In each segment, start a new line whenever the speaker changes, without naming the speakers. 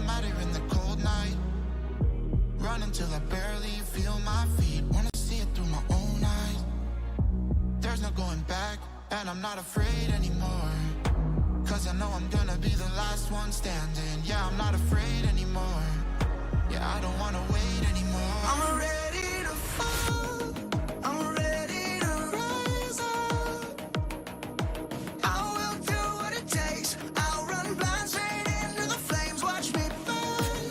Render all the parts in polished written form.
I'm out here in the cold night, running till I barely feel my feet. Wanna see it through my own eyes. There's no going back, and I'm not afraid anymore. Cause I know I'm gonna be the last one standing. Yeah, I'm not afraid anymore. Yeah, I don't wanna wait anymore. I'm ready to fall, I'm ready to rise up. I will do what it takes, I'll run blind straight into the flames. Watch me burn,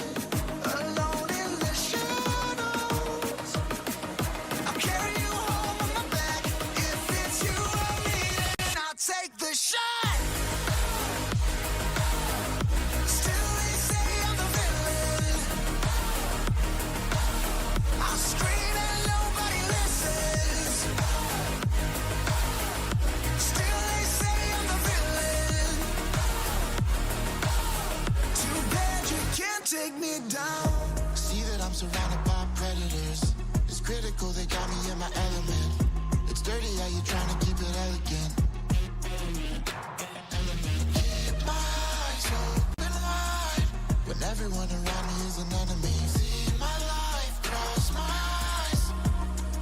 alone in the shadows. I'll carry you home on my back. If it's you or me, then I'll take the shot. Take me down. See that I'm surrounded by predators. It's critical, they got me in my element. It's dirty how you trying to keep it elegant. Keep my eyes open wide when everyone around me is an enemy. See my life cross my eyes.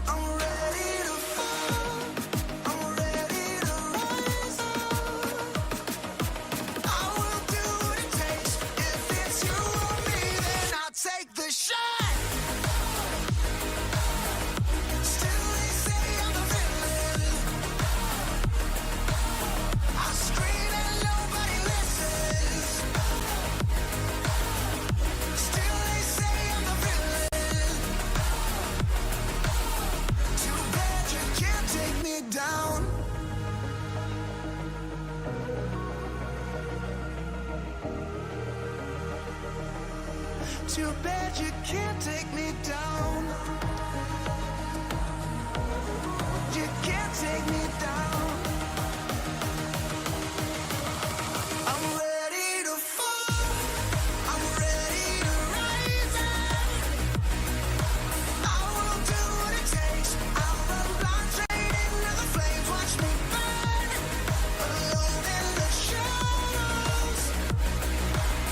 I'm ready to fall, I'm ready to rise up. I will do what it takes. If it's you, take the shot. Still they say I'm the villain. I scream and nobody listens. Still they say I'm the villain. Too bad you can't take me down. Too bad you can't take me down. You can't take me down. I'm ready to fall, I'm ready to rise up. I will do what it takes, I'll run blind straight into the flames. Watch me burn, alone in the shadows.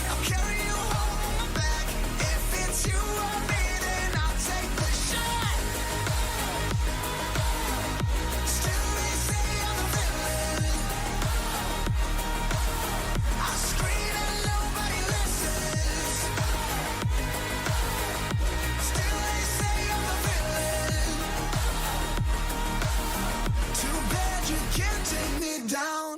I'll carry you home on my back. If it's you or me, then I'll take the shot. Still they say I'm the villain. I scream and nobody listens. Still they say I'm the villain. Too bad you can't take me down.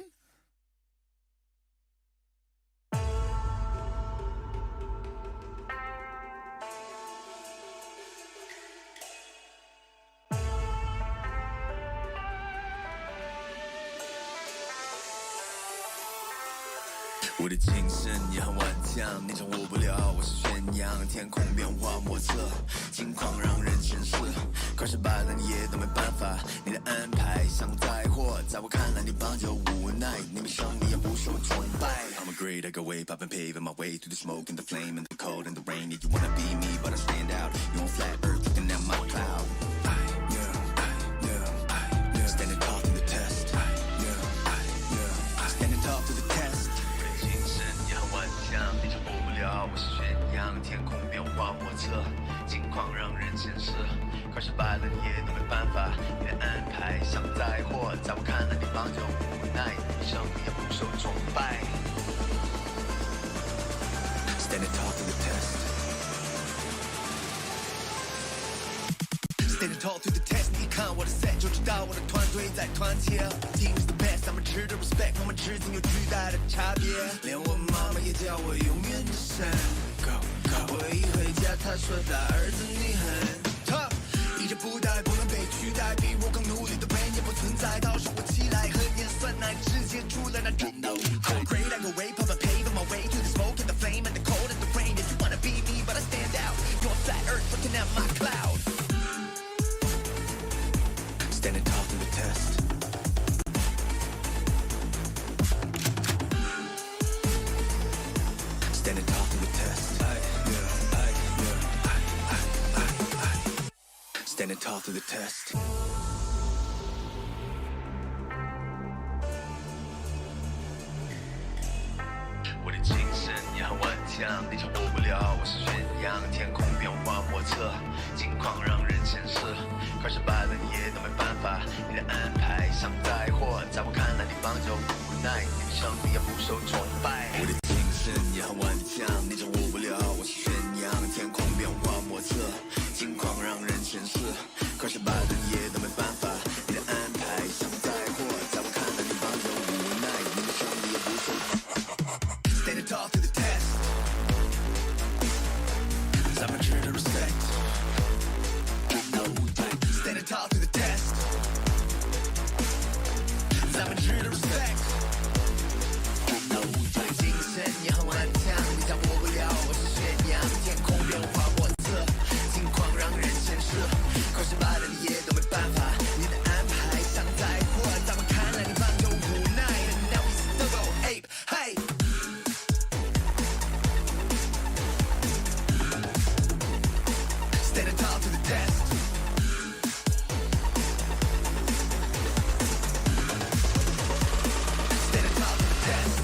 我的精神也很顽强，你掌握不了我是宣扬，天空变化莫测，境况让人深思，快失败了你也都没办法，你的安排像灾祸，在我看来你帮就无奈，你没生命也不受崇拜。I'm a great, I go way up and paving my way through the smoke and the flame and the cold and the rain. Yeah, you wanna be me, but I stand out. You on flat earth, looking at my cloud. Standing tall through the test. Standing tall through the test. 精神也很顽强，你掌握不了我是宣扬，天空变化莫测，境况让人深思，快失败了你也都没办法，你的安排像灾祸，在我看来你帮就无奈，你生命也不受崇拜。Standing tall through the test. Standing tall through the test. 你看我的 set 就知道我的团队在团结。Team is the best， 他们值得 respect， 我们之间有巨大的差别。连我妈妈也叫我永远的神。我一回家，她说大儿子你很 tough， 一人不带不能被取代，比我更努力的人也不存在。到时我起来和盐酸奶直接出了那战斗舞台。Great I go way up and paving my way through the smoke and the flame and the cold and the rain. If you wanna be me, but I stand out. You're on flat earth looking at my cloud. Standing tall through the test. Standing tall through the test. Standing tall through the test. 我的精神也很顽强，象，你掌握不了，我是宣扬，天空变化莫测，境况让人牵涉，快失败了你也都没办法，你的安排像灾祸，在我看来你帮就无奈，你的胜利也不受崇拜。我的精神也很顽强，你掌握不了，我是宣扬，天空变化莫测，境况让人牵涉，快失败了你也都没办法，你的安排像灾祸，在我看来你帮就无奈，你的胜利也不受。Stand tall to the test， 咱们值得 respect。Stand tall to the test， 咱们值得 respect。精神也很顽强，你掌握不了，我是宣扬，天空变化莫测，境况让人牵涉，快失败了你也都没办法，你的安排像灾祸，在我看来你帮就无奈。Now we still go ape， hey。Stand tall to the test。Stand tall to the test。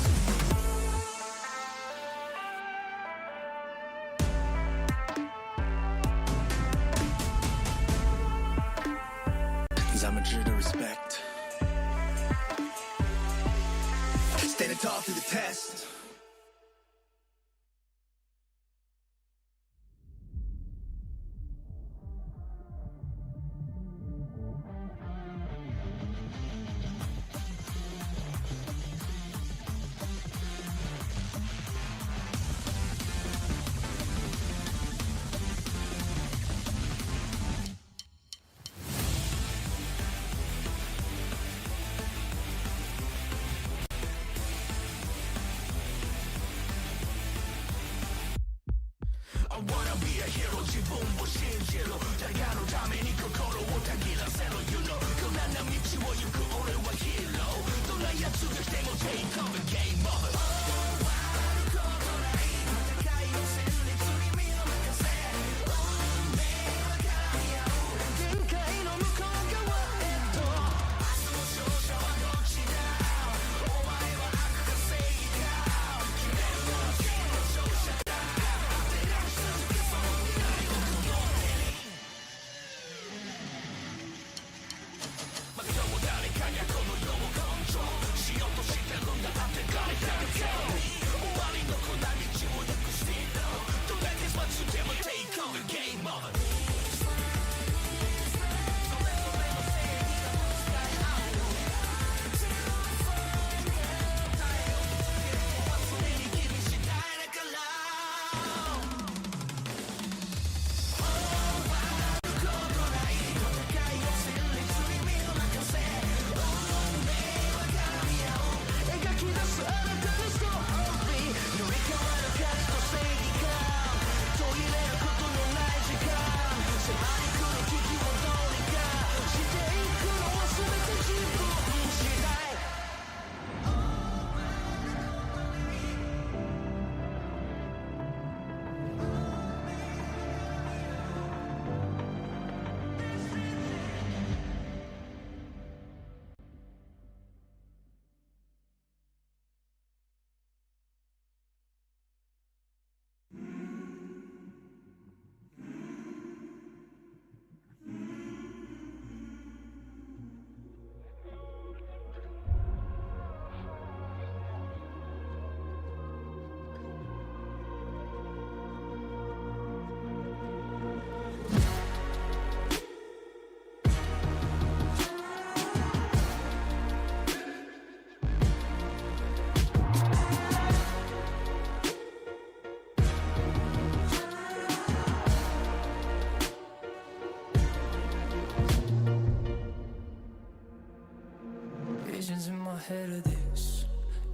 咱们值得 respect。Stand tall to the test。Visions
in my head of this,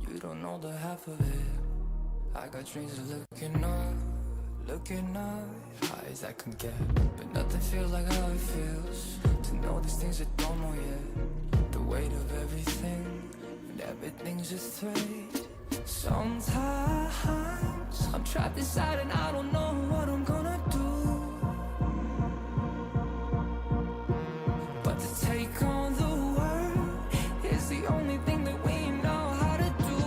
you don't know the half of it. I got dreams of looking up, high as I can get. But nothing feels like how it feels, to know these things I don't know yet. The weight of everything, and everything's just thread. Sometimes I'm trapped inside and I don't know what I'm gonna do. But to take on the world is the only thing that we know how to do.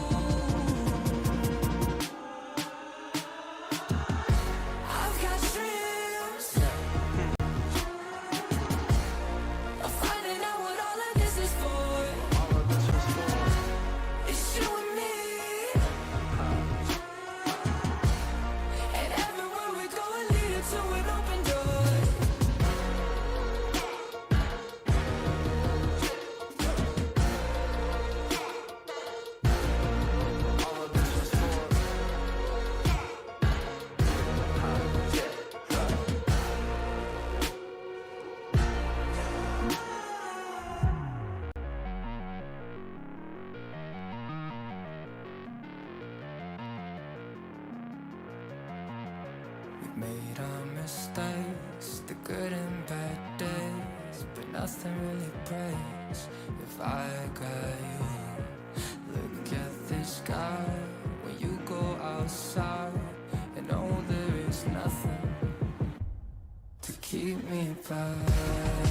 mistakes, the good and bad days, but nothing really breaks if I got you. Look at the sky when you go outside, and know there is nothing to keep me back.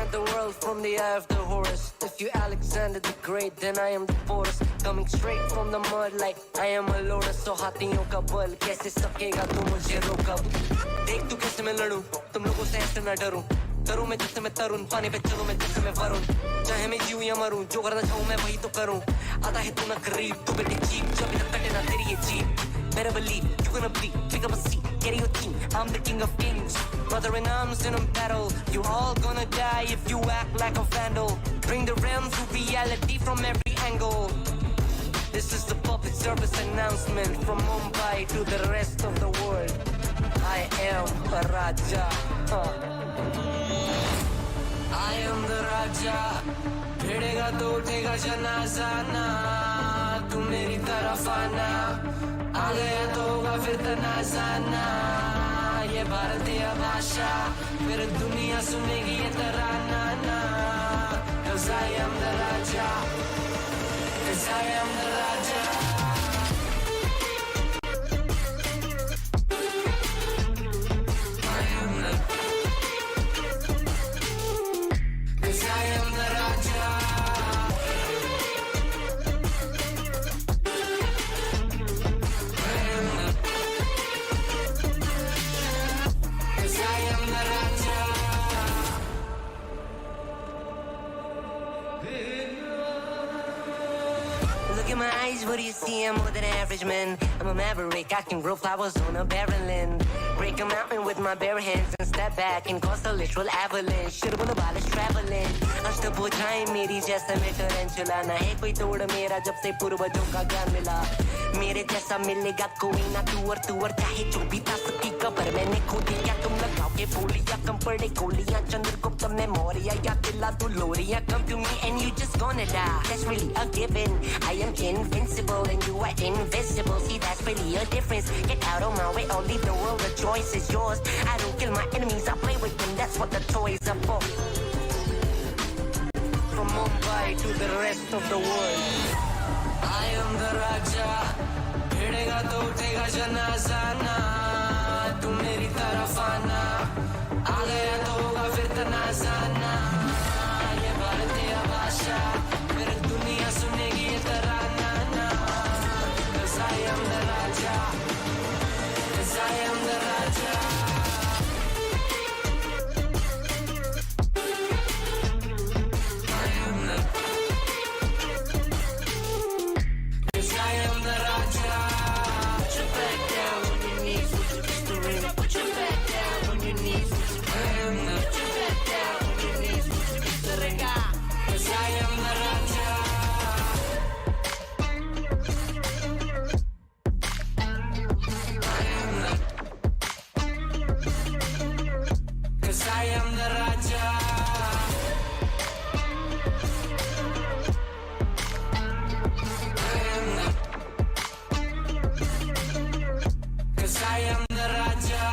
at the world from the eye of the Horus. If you Alexander the Great, then I am the Porus. Coming straight from the mud like I am a lotus. So हाथियों का बल कैसे सकेगा तू मुझे रोक अब. देख तू कैसे मैं लड़ूं, तुम लोगों से ऐसे ना डरूं. करूं मैं जिससे मैं तरुण, पानी पे चलूं मैं जिससे मैं वरुण. चाहे मैं जीऊं या मरूं, जो करना चाहूं मैं वही तो करूं. आता है तू ना करीब, तू बेटी चीप, जब तक कटे ना तेरी ये jeep. Better believe you're gonna bleed, pick up a seat, get your team. I'm the king of kings, brother in arms in a battle. You all gonna die if you act like a vandal. Bring the realms to reality from every angle. This is the public service announcement from Mumbai to the rest of the world. I am a Raja. I am the Raja. भिड़ेगा तो उठेगा जनाजा ना. तू मेरी तरफ आना. आ गया तो होगा फिर तनाजाना. ये भारतीय भाषा फिर दुनिया सुनेगी ये तराना ना. 'Cause I am the Raja. 'Cause I am the Raja. I am the 'Cause I am the Raja. Look at my eyes, what do you see? I'm more than average, man. I'm a maverick, I can grow flowers on a barren land. Break a mountain with my bare hands and step back and cause a literal avalanche. Should've been abolished traveling. अष्टभुजाएं मेरी जैसे मैं tarantula. ना है कोई तोड़ मेरा जब से पूर्वजों का ज्ञान मिला. मेरे जैसा मिलेगा कोई ना तू और चाहे जो भी था सबकी कबर मैंने खोदी. क्या तुम लगाओगे बोलियां, कम पड़े गोलियां. चंद्रगुप्त ने मौर्य या दिला तू लोरियां. Come to me and you just gonna die. That's really a given. I am invincible and you are invisible. See, that's really a difference. Get out of my way or leave the world. The choice is yours. I don't kill my enemies, I play with them. That's what the toys are for. From Mumbai to the rest of the world, I am the Raja. भिड़ेगा तो उठेगा जनाजा ना. तू मेरी तरफ आना. आ गया तो होगा फिर तनाजाना. ये भारतीय भाषा फिर दुनिया सुनेगी ये तराना ना. 'Cause I am the Raja. 'Cause I am the Raja. I am the 'Cause I am the Raja. Put your back down on your knees, would you just the ring? Put your back down on your knees, would you I am the Put your back down on your knees, would you just the ring? 'Cause I am the Raja. I am the 'Cause I am the Raja. I am the 'Cause I am the Raja.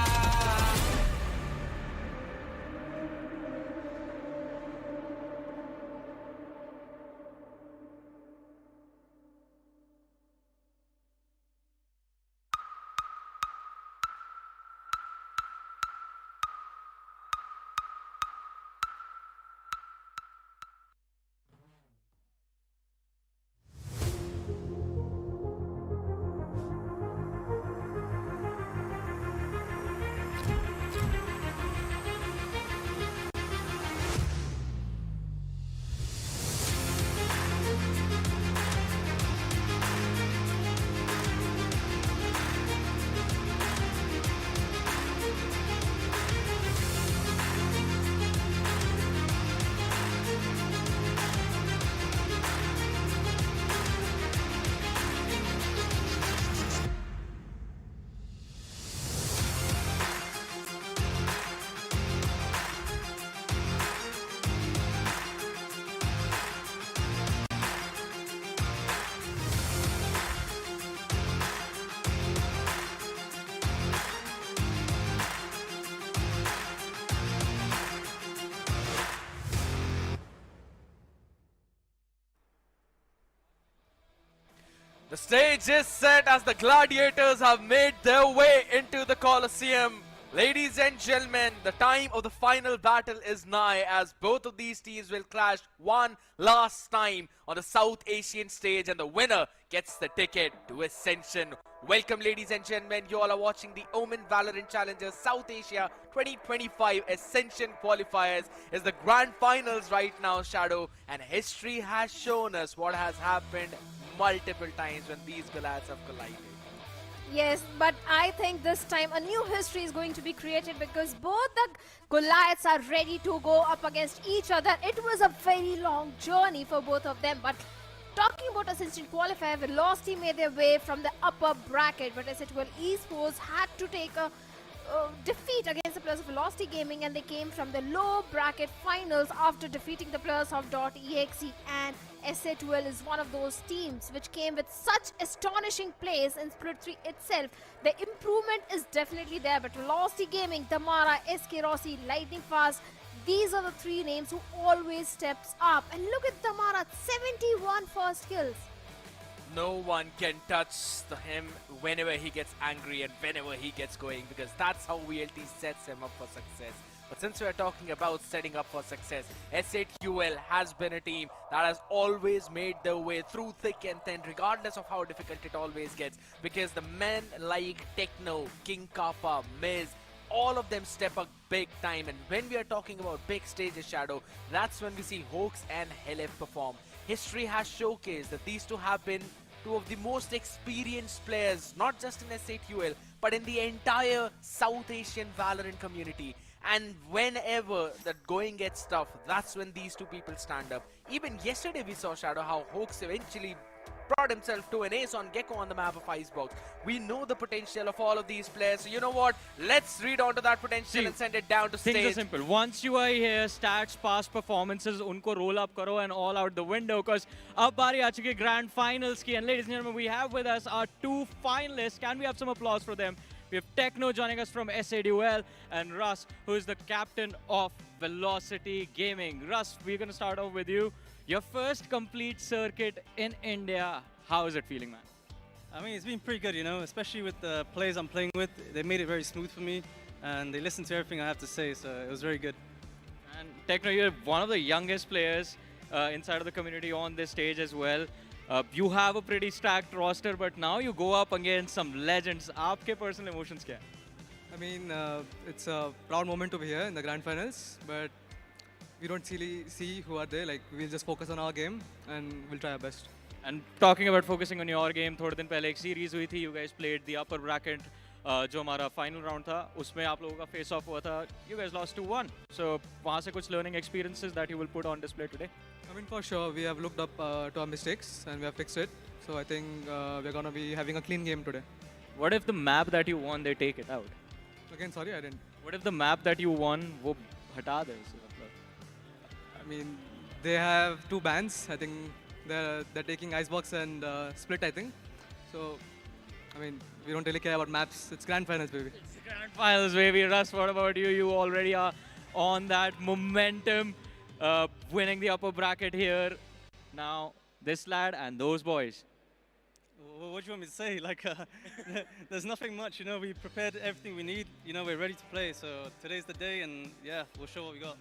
The stage is set as the gladiators have made their way into the Colosseum. Ladies and gentlemen, the time of the final battle is nigh as both of these teams will clash one last time on the South Asian stage, and the winner gets the ticket to Ascension. Welcome ladies and gentlemen, you all are watching the OMEN VALORANT Challengers South Asia 2025 Ascension Qualifiers. Is the grand finals right now, Shadow, and history has shown us what has happened multiple times when these Goliaths have collided.
Yes, but I think this time a new history is going to be created because both the Goliaths are ready to go up against each other. It was a very long journey for both of them, but talking about Ascension Qualifier, Velocity made their way from the upper bracket, but Exe Esports had to take a defeat against the players of Velocity Gaming, and they came from the low bracket finals after defeating the players of .exe, and Exe is one of those teams which came with such astonishing plays in Split 3 itself. The improvement is definitely there, but Velocity Gaming, Damara, SK Rossi, Lightning Fast, these are the three names who always steps up. And look at Damara, 71 first kills.
No one can touch him whenever he gets angry and whenever he gets going, because that's how VLT sets him up for success. But since we are talking about setting up for success, S8UL has been a team that has always made their way through thick and thin, regardless of how difficult it always gets, because the men like Techno, King Kappa, Miz, all of them step up big time. And when we are talking about big stages, Shadow, that's when we see Hoax and Helef perform. History has showcased that these two have been two of the most experienced players, not just in S8UL, but in the entire South Asian Valorant community. And whenever that going gets tough, that's when these two people stand up. Even yesterday we saw, Shadow, how Hoax eventually brought himself to an ace on Gecko on the map of Icebox. We know the potential of all of these players. So you know what? Let's read onto that potential and send it down to stage.
Things are simple. Once you are here, stats, past performances, unko roll up karo and all out the window. Because ab bari aa chuki grand finals ki. And ladies and gentlemen, we have with us our two finalists. Can we have some applause for them? We have Techno joining us from S8UL and Russ, who is the captain of Velocity Gaming. Russ, we're going to start off with you. Your first complete circuit in India. How is it feeling, man?
I mean, it's been pretty good, you know, especially with the players I'm playing with. They made it very smooth for me, and they listened to everything I have to say, so it was very good.
And Techno, you're one of the youngest players inside of the community on this stage as well. You have a pretty stacked roster, but now you go up against some legends. Aapke personal emotions kya hai?
I mean, it's a proud moment to be here in the grand finals, but we don't really see who are there. Like, we'll just focus on our game, and we'll try our best.
And talking about focusing on your game, थोड़े दिन पहले एक series हुई थी. You guys played the upper bracket, जो हमारा final round था. उसमें आप लोगों का face off हुआ था. You guys lost 2-1. So वहाँ से कुछ learning experiences that you will put on display today.
I mean, for sure, we have looked up to our mistakes, and we have fixed it. So I think we're going to be having a clean game today.
What if the map that you won, they take it out?
Again, sorry, I didn't.
What if the map that you won, वो हटा दे उसे?
I mean, they have two bans. I think they're taking Icebox and Split, I think. So, I mean, we don't really care about maps. It's grand finals, baby.
It's the grand finals, baby. Russ, what about you? You already are on that momentum, winning the upper bracket here. Now, this lad and those boys.
What do you want me to say? Like, there's nothing much, you know. We prepared everything we need. You know, we're ready to play. So today's the day, and yeah, we'll show what we got.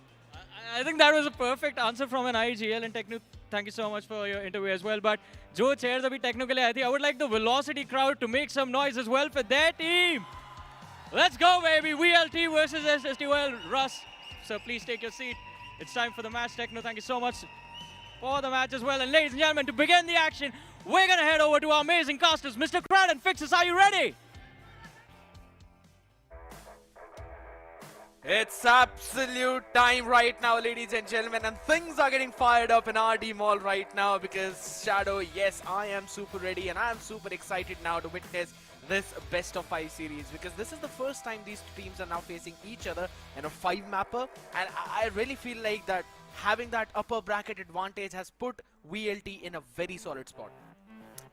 I think that was a perfect answer from an IGL, and Techno, thank you so much for your interview as well. But जो chairs अभी Techno के लिए आई थी, I would like the Velocity crowd to make some noise as well for their team. Let's go, baby! VLT versus S8UL. Russ, so please take your seat. It's time for the match. Techno, thank you so much for the match as well. And ladies and gentlemen, to begin the action, we're gonna head over to our amazing casters. Mr. Crad and Fixes, are you ready?
It's absolute time right now, ladies and gentlemen, and things are getting fired up in RD Mall right now because, Shadow, yes, I am super ready and I am super excited now to witness this best of 5 series, because this is the first time these two teams are now facing each other in a 5-mapper, and I really feel like that having that upper bracket advantage has put VLT in a very solid spot.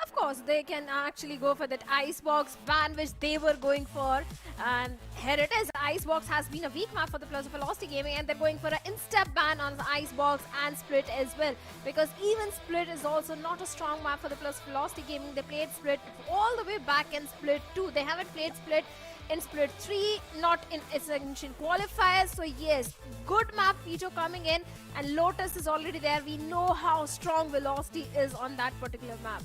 Of course, they can actually go for that Icebox ban which they were going for. And here it is, Icebox has been a weak map for the Plus of Velocity Gaming, and they're going for an in-step ban on the Icebox and Split as well. Because even Split is also not a strong map for the Plus of Velocity Gaming. They played Split all the way back in Split 2. They haven't played Split in Split 3, not in Ascension Qualifier. So yes, good map feature coming in, and Lotus is already there. We know how strong Velocity is on that particular map.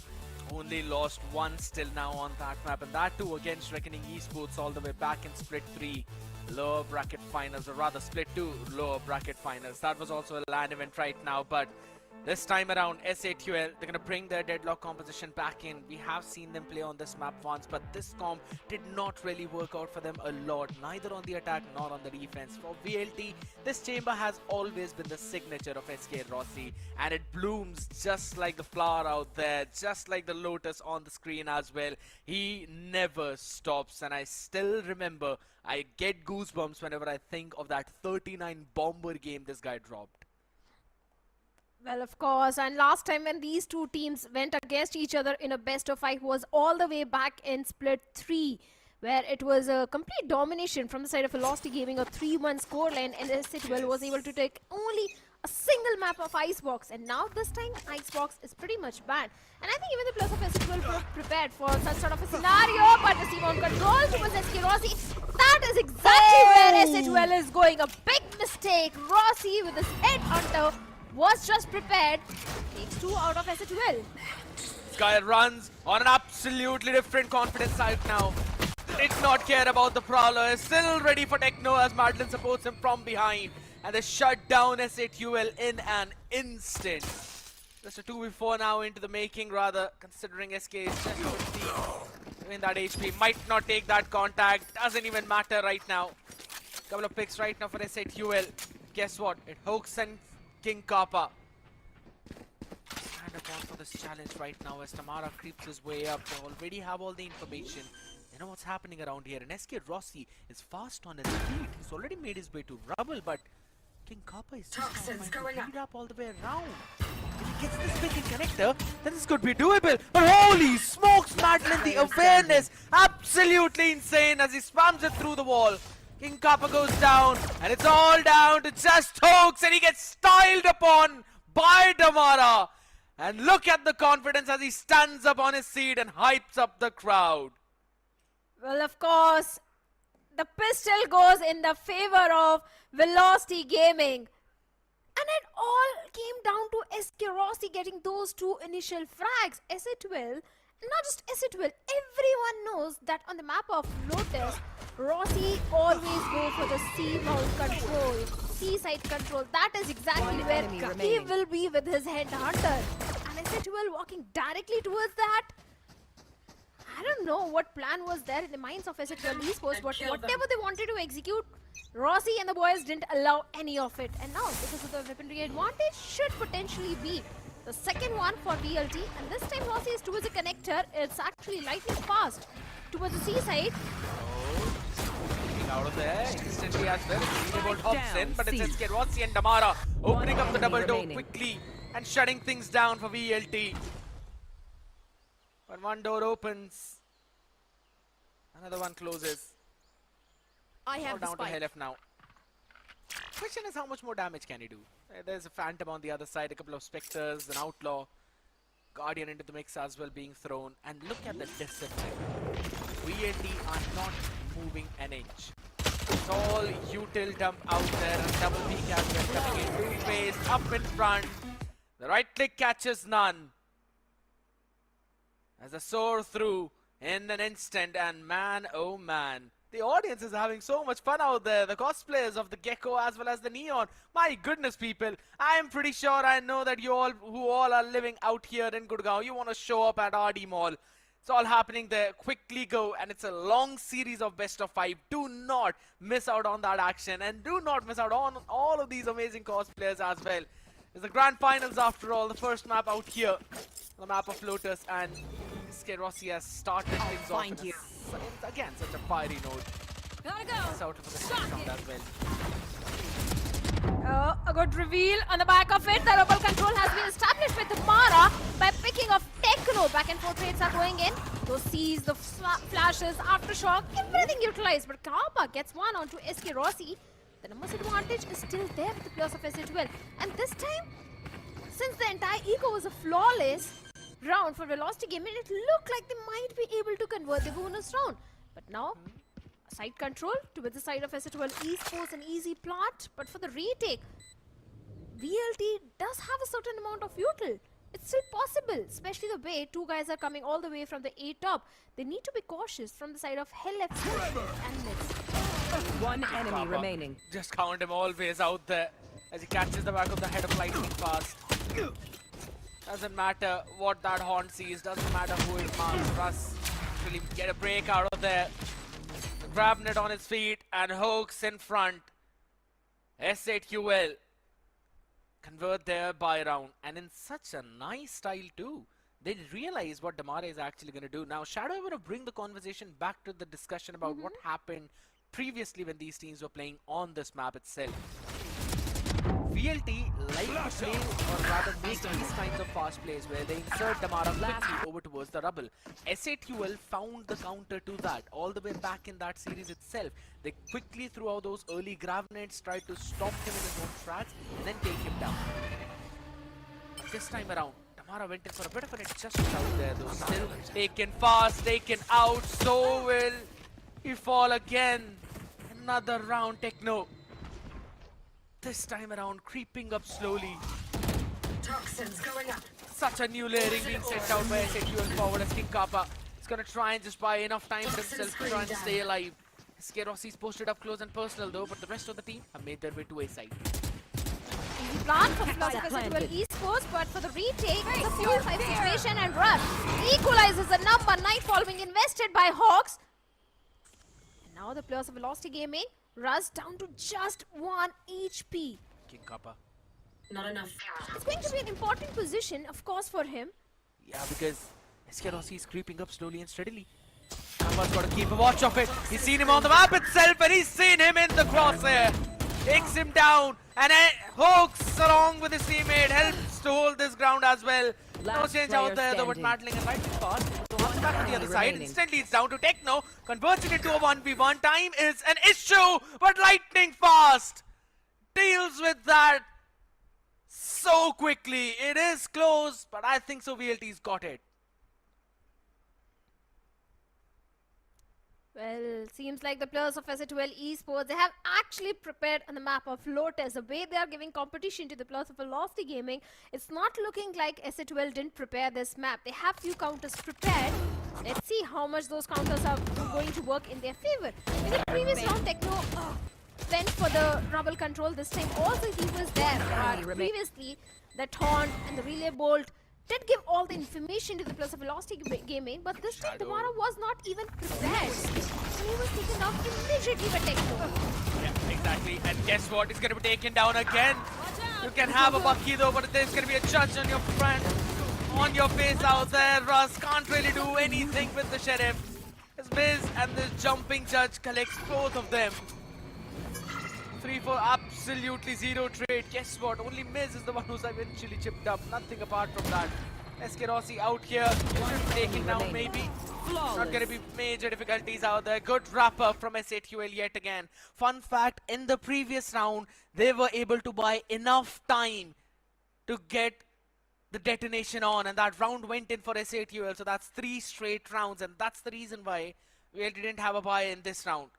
Only lost once till now on that map, and that too against Reckoning Esports all the way back in Split 3 lower bracket finals, or rather Split 2 lower bracket finals. That was also a LAN event right now, but this time around S8UL, they're going to bring their deadlock composition back in. We have seen them play on this map once, but this comp did not really work out for them a lot, neither on the attack nor on the defense. For VLT, this chamber has always been the signature of SK Rossi, and it blooms just like the flower out there, just like the lotus on the screen as well. He never stops, and I still remember, I get goosebumps whenever I think of that 39 bomber game this guy dropped.
Well, of course, and last time when these two teams went against each other in a best of 5 was all the way back in Split 3, where it was a complete domination from the side of Velocity Gaming, a 3-1 scoreline, and S8UL was able to take only a single map of Icebox, and now this time Icebox is pretty much bad. And I think even the Plus of S8UL were prepared for such sort of a scenario, but the team on control towards SK Rossi, that is exactly where S8UL is going. A big mistake. Rossi with his headhunter was just prepared. Takes 2 out of S8UL.
This guy runs on an absolutely different confidence side now. Did not care about the Prowler. Is still ready for Techno as Madeline supports him from behind. And they shut down S8UL in an instant. Just a 2v4 now into the making, rather, considering SK is just 50 in that HP. Might not take that contact. Doesn't even matter right now. Couple of picks right now for S8UL. Guess what? It hooks and King Kappa. Stand upon for this challenge right now as Tamara creeps his way up. They already have all the information. They know what's happening around here. And SK Rossi is fast on his feet. He's already made his way to rubble, but King Kappa is just going up all the way around. If he gets this big in connector, then this could be doable. But holy smokes, Madeline, the awareness, absolutely insane as he spams it through the wall. King Kappa goes down, and it's all down to just hooks, and he gets styled upon by Damara. And look at the confidence as he stands up on his seat and hypes up the crowd.
Well, of course, the pistol goes in the favor of Velocity Gaming. And it all came down to SK Rossi getting those 2 initial frags. S8UL, not just S8UL, everyone knows that on the map of Lotus, Rossi always go for the C-mount control, C-side control. That is exactly where he will be with his headhunter. And S8UL walking directly towards that. I don't know what plan was there in the minds of S8UL Esports, but whatever they wanted to execute, Rossi and the boys didn't allow any of it. And now, because of the weaponry advantage, should potentially be the second one for VLT. And this time Rossi is towards the connector. It's actually lightning fast towards the C side.
Out of there instantly as well. Revolt hops in, but it's SK Rossi and Damara opening up the double door quickly and shutting things down for VLT. When one door opens, another one closes.
I have
down to LF now. Question is, how much more damage can he do? There's a Phantom on the other side, a couple of Spectres, an Outlaw, Guardian into the mix as well being thrown. And look at the discipline. VLT are not moving an inch. It's all util dump out there, and double peek as well coming in. Two-faced up in front. The right click catches none. As a soar through in an instant, and man, oh man. The audience is having so much fun out there. The cosplayers of the Gecko as well as the Neon. My goodness, people. I am pretty sure I know that you all who all are living out here in Gurgaon, you want to show up at RD Mall. It's all happening there. Quickly go, and it's a long series of best of 5. Do not miss out on that action, and do not miss out on all of these amazing cosplayers as well. It's the grand finals after all. The first map out here, the map of Lotus, and SK Rossi has started things off in again such a fiery note.
Gotta go.
It's out for the second round as well.
A A good reveal on the back of it. The rebel control has been established with Mara by picking off Techno. Back and forth trades are going in. Those sees, the flashes, aftershock, everything utilized. But Kappa gets one onto SK Rossi. The numbers advantage is still there with the players of SA12. And this time, since the entire eco was a flawless round for Velocity Gaming, it looked like they might be able to convert the bonus round. But now, side control towards the side of SA12 Esports, an easy plot. But for the retake, VLT does have a certain amount of util. It's still possible, especially the way two guys are coming all the way from the A top. They need to be cautious from the side of LFC and Mids.
One enemy remaining.
Just count him always out there as he catches the back of the head of lightning fast. Doesn't matter what that horn sees, doesn't matter who it marks. Russ really get a break out of there. Grabbing it on his feet and Hoax in front. S8QL convert their buy round, and in such a nice style too. They realize what Damara is actually going to do. Now Shadow, I want to bring the conversation back to the discussion about what happened previously when these teams were playing on this map itself. VLT like to play, or rather make these kinds of fast plays where they insert Damara quickly over towards the rubble. S8QL found the counter to that all the way back in that series itself. They quickly threw out those early grenades, tried to stop him in his own tracks and then take him down. But this time around, Damara went in for a bit of an adjustment out there though. Still taken fast, taken out, so will he fall again. Another round Techno. This time around, creeping up slowly.
Toxins going up.
Such a new layering being sent out by SAQL forward as King Kappa. He's gonna try and just buy enough time for himself to try and stay alive. SK Rossi's posted up close and personal though, but the rest of the team have made their way to A side.
Easy plan for S812 Esports, but for the retake, it's a 4-5 situation and Rush equalizes the number. Nightfall being invested by Hawks. And now the players of Velocity Gaming Russ down to just 1 HP.
King Kappa.
Not enough.
It's going to be an important position, of course, for him.
Yeah, because SK Rossi is creeping up slowly and steadily. Kappa's got to keep a watch of it. He's seen him on the map itself and he's seen him in the crosshair. Takes him down and Hawks along with his teammate helps to hold this ground as well. No change out there though, but Madeline and lightning fast. So once back on the other side, instantly it's down to Techno. Converts it into a 1v1. Time is an issue, but lightning fast deals with that so quickly. It is close, but I think so VLT's got it.
Well, seems like the players of SA12 Esports, they have actually prepared on the map of Lotus. The way they are giving competition to the players of Velocity Gaming, it's not looking like SA12 didn't prepare this map. They have few counters prepared. Let's see how much those counters are going to work in their favor. In the previous round, Techno went for the rubble control. This time also he was there. Previously, the taunt and the relay bolt did give all the information to the players of Velocity Gaming, but this time Damara was not even prepared. And he was taken down immediately by Techno.
Yeah, exactly. And guess what? He's going to be taken down again. You can have a Bucky though, but there's going to be a judge on your front, on your face out there. Russ can't really do anything with the Sheriff. His Miz and the jumping judge collects both of them. 3-4, absolutely zero trade. Guess what? Only Miz is the one who's eventually chipped up. Nothing apart from that. SK Rossi out here. Should be taken down maybe. Not going to be major difficulties out there. Good wrap up from S8QL yet again. Fun fact, in the previous round, they were able to buy enough time to get the detonation on. And that round went in for S8QL. So that's 3 straight rounds. And that's the reason why we didn't have a buy in this round.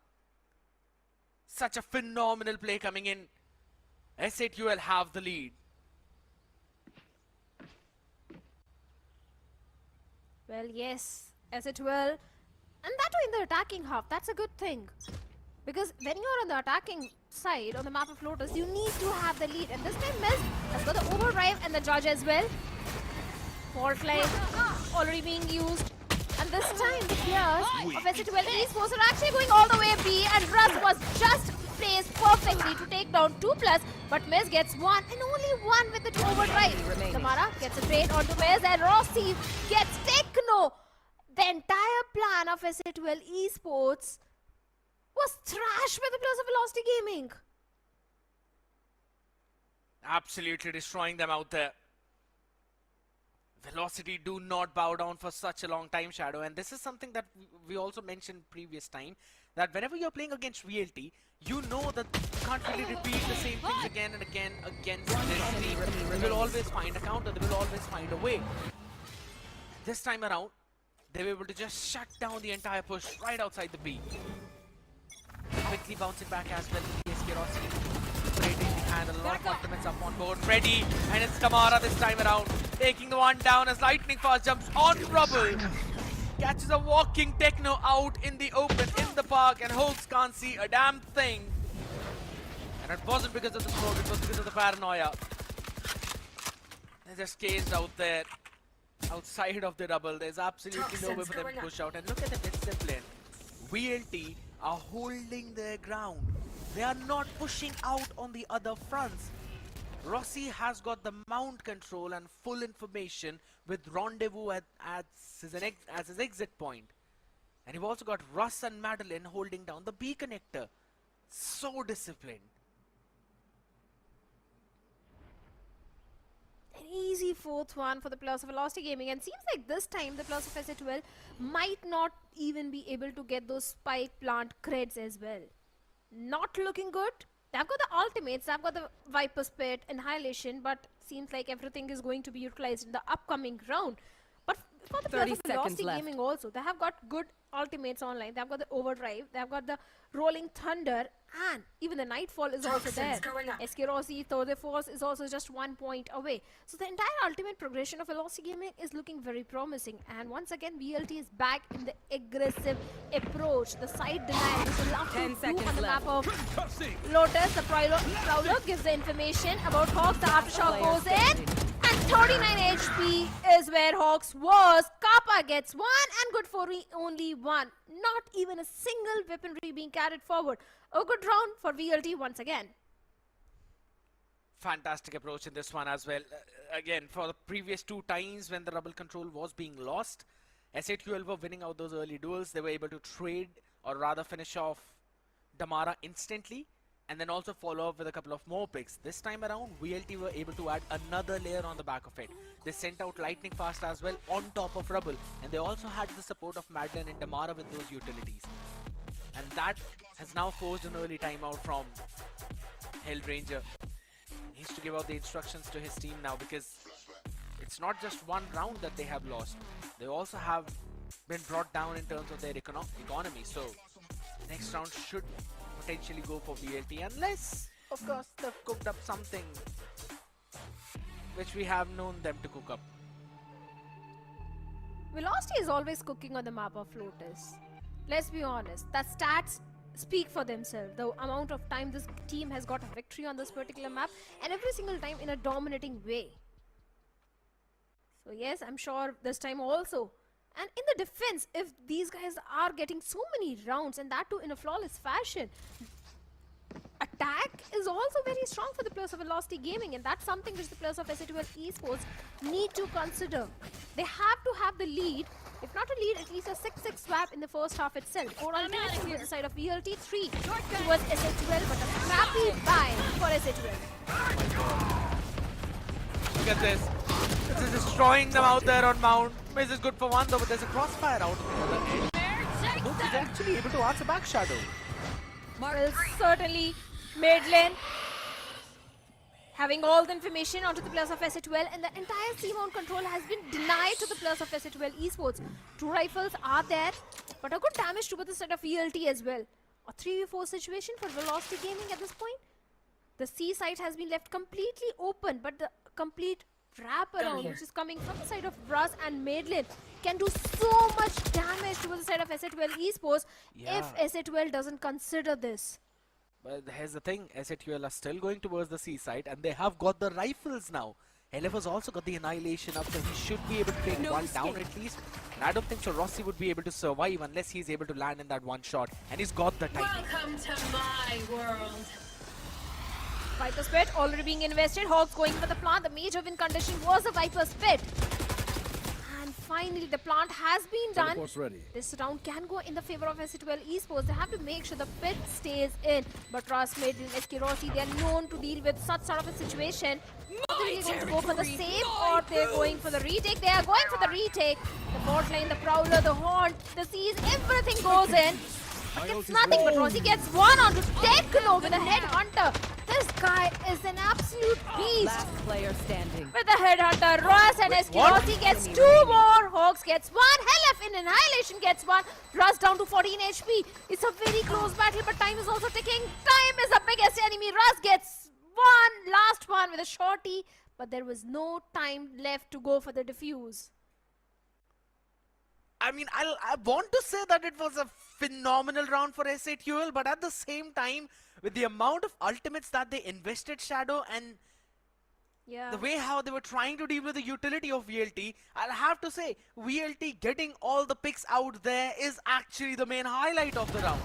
Such a phenomenal play coming in. S8QL have the lead.
Well, yes, SA12, and that too in the attacking half. That's a good thing. Because when you're on the attacking side, on the map of Lotus, you need to have the lead. And this time Miz has got the overdrive and the judge as well. Fault line already being used. And this time the players of SA12 Esports are actually going all the way B, and Russ was just placed perfectly to take down 2+, but Miz gets 1 and only 1 with the overdrive. Damara gets a trade onto Miz and Rossi gets Techno. The entire plan of SA12 Esports was thrashed by the players of Velocity Gaming.
Absolutely destroying them out there. Velocity do not bow down for such a long time, Shadow, and this is something that we also mentioned previous time, that whenever you're playing against VLT, you know that you can't really repeat the same things again and again against this team. They will always find a counter, they will always find a way. This time around, they were able to just shut down the entire push right outside the B. Quickly bouncing back as well with the SK Rossi. And a lot of ultimates up on board. Ready, and it's Tamara this time around. Taking the one down as lightning fast jumps on Rubble. Catches a walking Techno out in the open, in the park, and Hoax can't see a damn thing. And it wasn't because of the smoke, it was because of the paranoia. They're just caged out there, outside of the double. There's absolutely no way for them to push out. And look at the discipline. VLT are holding their ground. They are not pushing out on the other fronts. Rossi has got the mount control and full information with Rendezvous as his exit point. And you've also got Russ and Madeline holding down the B connector. So disciplined.
An easy fourth one for the players of Velocity Gaming, and seems like this time the players of SA12 might not even be able to get those spike plant creds as well. Not looking good. They've got the ultimates, they've got the Viper Spit, Annihilation, but seems like everything is going to be utilized in the upcoming round. But for the players of Velocity Gaming also, they have got good ultimates online. They've got the Overdrive, they've got the Rolling Thunder, and even the Nightfall is also there. SK Rossi, Thor the Force is also just 1 point away. So the entire ultimate progression of Velocity Gaming is looking very promising. And once again, VLT is back in the aggressive approach. The side denial, which will love to do on the map of Lotus. The Prowler gives the information about Hawks. The Aftershock goes in. And 39 HP is where Hawks was. Kappa gets one, and good for only one. Not even a single weaponry being carried forward. A good round for VLT once again.
Fantastic approach in this one as well. Again, for the previous two times when the Rebel control was being lost, SA12 were winning out those early duels. They were able to trade, or rather finish off Damara instantly, and then also follow up with a couple of more picks. This time around, VLT were able to add another layer on the back of it. They sent out Lightning Fast as well on top of Rubble, and they also had the support of Madeline and Damara with those utilities. And that has now forced an early timeout from Hellranger. He needs to give out the instructions to his team now, because it's not just one round that they have lost. They also have been brought down in terms of their economy. So next round should potentially go for VLT, unless, of course, they've cooked up something which we have known them to cook up.
Velocity is always cooking on the map of Lotus. Let's be honest, the stats speak for themselves. The amount of time this team has got a victory on this particular map, and every single time in a dominating way. So yes, I'm sure this time also. And in the defense, if these guys are getting so many rounds, and that too in a flawless fashion, attack is also very strong for the players of Velocity Gaming, and that's something which the players of SA12 Esports need to consider. They have to have the lead, if not a lead, at least a 6-6 swap in the first half itself. 4 ultimates towards the side of VLT, 3 towards SA12, but a scrappy buy for SA12.
Look at this. This is destroying them out there on Mount. Miz is good for one though, but there's a crossfire out on the other end. Hook is actually able to answer back Shadow.
Well, certainly, Madeline having all the information onto the players of SA12, and the entire C-mount control has been denied to the players of SA12 Esports. 2 rifles are there, but a good damage to the side of VLT as well. A 3v4 situation for Velocity Gaming at this point. The C site has been left completely open, but the complete wrap around, which is coming from the side of Russ and Madeline, can do so much damage to the side of SA12 Esports if SA12 doesn't consider this.
But here's the thing, SA12 are still going towards the C side, and they have got the rifles now. Eleva's also got the Annihilation up, so he should be able to take one down at least. And I don't think so Rossi would be able to survive unless he's able to land in that one shot. And he's got the timing.
Welcome to my world.
Viper Spit already being invested. Hawks going for the plant. The major win condition was a Viper Spit. And finally the plant has been done.
Teleport's ready.
This round can go in the favor of SC12 Esports. They have to make sure the pit stays in. But Ross made in SK Rossi, they are known to deal with such sort of a situation. Are they really going to go for the save or they're going for the retake? They are going for the retake. The bot lane, the Prowler, the Haunt, the Seas, everything goes in. But it's nothing, but Rossi gets one onto Techno with a Headhunter. This guy is an absolute beast.
Last player standing.
With the Headhunter, Ross and SK Rossi gets 2 more. Hawks gets 1. Hellef in Annihilation gets 1. Russ down to 14 HP. It's a very close battle, but time is also ticking. Time is the biggest enemy. Russ gets 1. Last one with a shorty, but there was no time left to go for the defuse.
I mean, I want to say that it was a phenomenal round for SA2L, but at the same time, with the amount of ultimates that they invested, Shadow, and the way how they were trying to deal with the utility of VLT, I'll have to say, VLT getting all the picks out there is actually the main highlight of the round.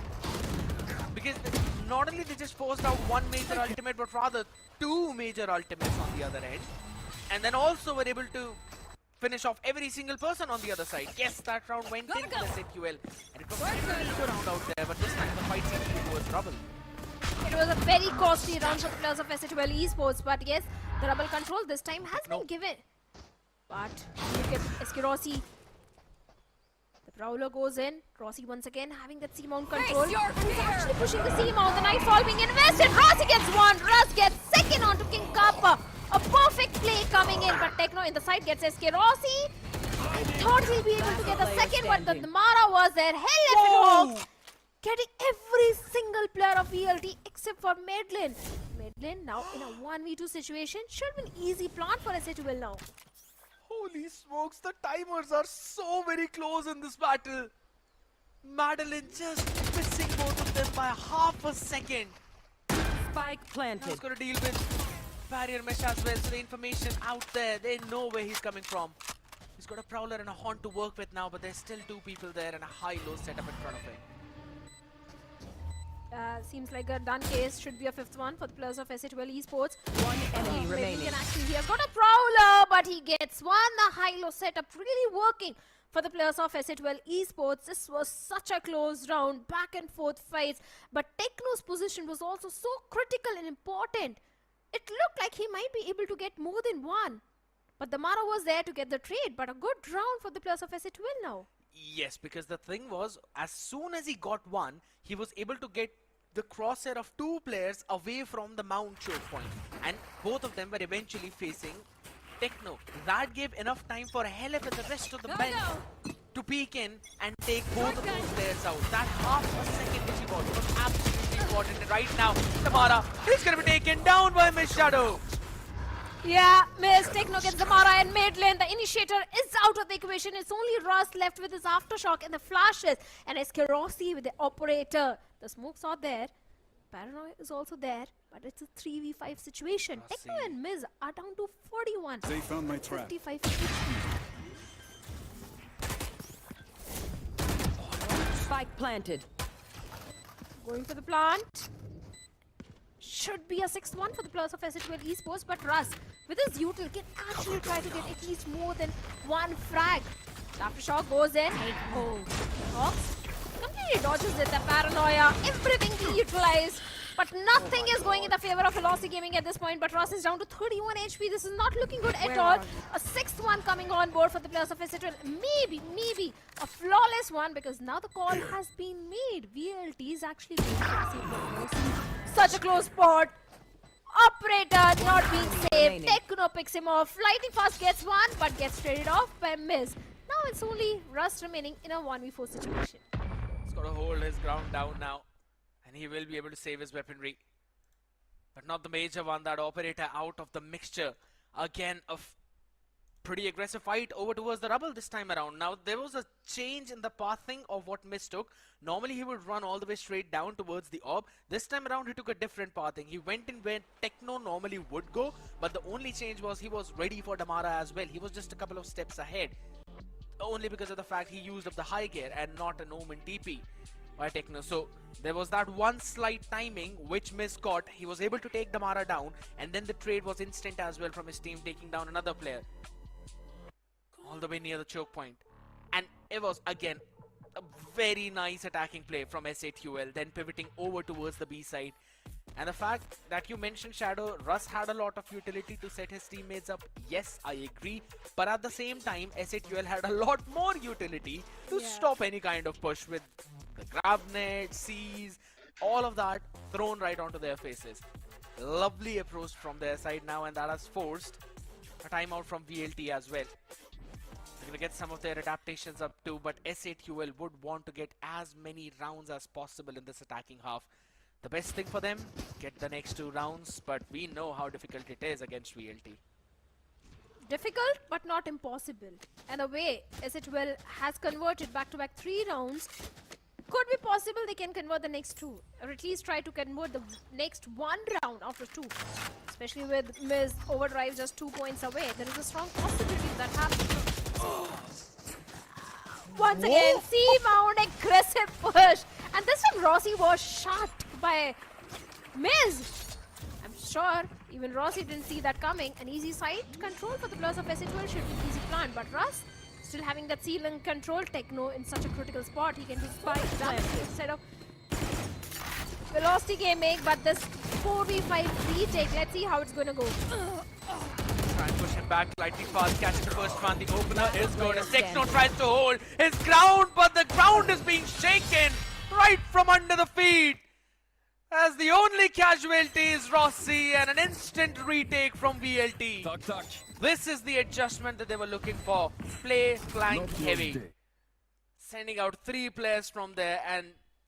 Because not only they just forced out one major ultimate, but rather 2 major ultimates on the other end. And then also were able to finish off every single person on the other side. Yes, that round went in for SAQL. And it was a really good round out there, but this time the fight seems to be towards Rubble.
It was a very costly round for the players of SA12 Esports, but yes, the Rubble control this time has been given. But look at SK Rossi. The Prowler goes in. Rossi once again having that C-mount control. And he's actually pushing the C-mount. The Nightfall being invested. Rossi gets 1. Russ gets second onto King Kappa. A perfect play coming in, but Techno in the side gets SK Rossi. I thought he'll be able to get the second, but the Mara was there. Hell if it Hawks. Getting every single player of VLT except for Medlin. Medlin now in a 1v2 situation. Should be an easy plant for SA2L now.
Holy smokes, the timers are so very close in this battle. Madeline just missing both of them by half a second.
Spike planted.
He's going to deal with barrier mesh as well, so the information out there, they know where he's coming from. He's got a Prowler and a Haunt to work with now, but there's still 2 people there and a high-low setup in front of him.
Seems like a done case. Should be a 5th one for the players of SA12 Esports.
One enemy remaining.
He has got a Prowler, but he gets 1. The high-low setup really working for the players of SA12 Esports. This was such a close round, back and forth fights, but Techno's position was also so critical and important. It looked like he might be able to get more than 1. But the Mara was there to get the trade, but a good round for the players of SA12 now.
Yes, because the thing was, as soon as he got 1, he was able to get the crosshair of 2 players away from the mount choke point. And both of them were eventually facing Techno. That gave enough time for Helef and the rest of the bench to peek in and take both of those players out. That half a second which he got was absolutely important. And right now, Tamara is going to be taken down by Miss Shadow.
Yeah, Miss Techno gets the Mara and mid lane. The initiator is out of the equation. It's only Russ left with his aftershock and the flashes. And SK Rossi with the operator. The smokes are there. Paranoia is also there. But it's a 3v5 situation. Techno and Miz are down to 41.
They found my trap.
55.
Spike planted.
Going for the plant. Should be a 6th one for the players of SA12 Esports, but Russ, with his util, can actually try to get at least more than 1 frag. The aftershock goes in. Hawks completely dodges it. The paranoia, everything utilized, but nothing is going in the favor of Velocity Gaming at this point. But Russ is down to 31 HP. This is not looking good at all. A 6th one coming on board for the players of SA12. Maybe a flawless one, because now the call has been made. VLT is actually going to receive such a close spot. Operator not being saved. Techno picks him off. Lightning Fast gets 1, but gets traded off by Miz. Now it's only Russ remaining in a 1v4 situation.
He's got to hold his ground down now, and he will be able to save his weaponry. But not the major one. That operator out of the mixture. Again, a pretty aggressive fight over towards the Rubble this time around. Now, there was a change in the pathing of what Miz took. Normally, he would run all the way straight down towards the orb. This time around, he took a different pathing. He went in where Techno normally would go, but the only change was he was ready for Damara as well. He was just a couple of steps ahead, only because of the fact he used up the high gear and not an OMEN TP by Techno. So there was that one slight timing which Miz got. He was able to take Damara down, and then the trade was instant as well from his team, taking down another player. all the way near the choke point. And it was again a very nice attacking play from S8UL, then pivoting over towards the B side. And the fact that you mentioned, Shadow, Russ had a lot of utility to set his teammates up. Yes, I agree. But at the same time, S8UL had a lot more utility to stop any kind of push with the grab net, C's, all of that thrown right onto their faces. Lovely approach from their side now, and that has forced a timeout from VLT as well. They're going to get some of their adaptations up too, but S8UL would want to get as many rounds as possible in this attacking half. The best thing for them, get the next 2 rounds, but we know how difficult it is against VLT.
Difficult, but not impossible. And the way S8UL has converted back-to-back 3 rounds, could be possible they can convert the next 2, or at least try to convert the next 1 round after 2. Especially with Miz Overdrive just 2 points away, there is a strong possibility that happens. Once again, C-mount aggressive push, and this time Rossi was shot by Miz. I'm sure even Rossi didn't see that coming. An easy side control for the players of S8UL should be easy plan, but Russ still having that ceiling control. Techno in such a critical spot, he can do spike damage instead of velocity gaming. But this 4v5 retake, let's see how it's gonna go.
Try and push him back lightning fast, catching the first one. The opener is good as Techno tries to hold his ground, but the ground is being shaken right from under the feet. As the only casualty is Rossi, and an instant retake from VLT. This is the adjustment that they were looking for. Play flank heavy. Sending out 3 players from there and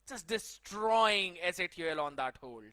just destroying S8UL on that hold.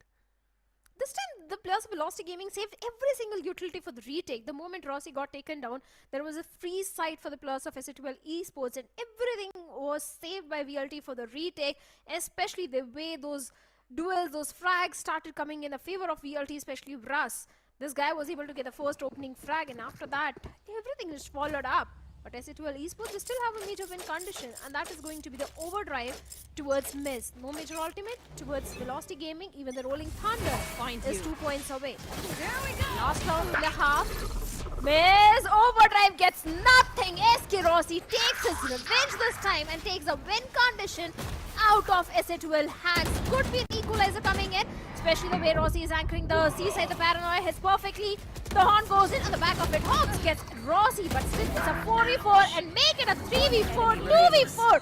This time, the players of Velocity Gaming saved every single utility for the retake. The moment Rossi got taken down, there was a free site for the players of S8UL Esports, and everything was saved by VLT for the retake, especially the way those duels, those frags started coming in the favor of VLT, especially Russ. This guy was able to get the first opening frag, and after that, everything is followed up. But S8UL Esports, they still have a major win condition, and that is going to be the overdrive towards Miz. No major ultimate towards Velocity Gaming. Even the Rolling Thunder is 2 points away. Last round in the half. Miz overdrive gets nothing. SK Rossi takes his revenge this time and takes a win condition out of S8UL hands. Could be an equalizer coming in, especially the way Rossi is anchoring the C-side. The paranoia hits perfectly. The horn goes in on the back of it. Hawks gets Rossi, but still it's a 4v4 and make it a 3v4, 2v4.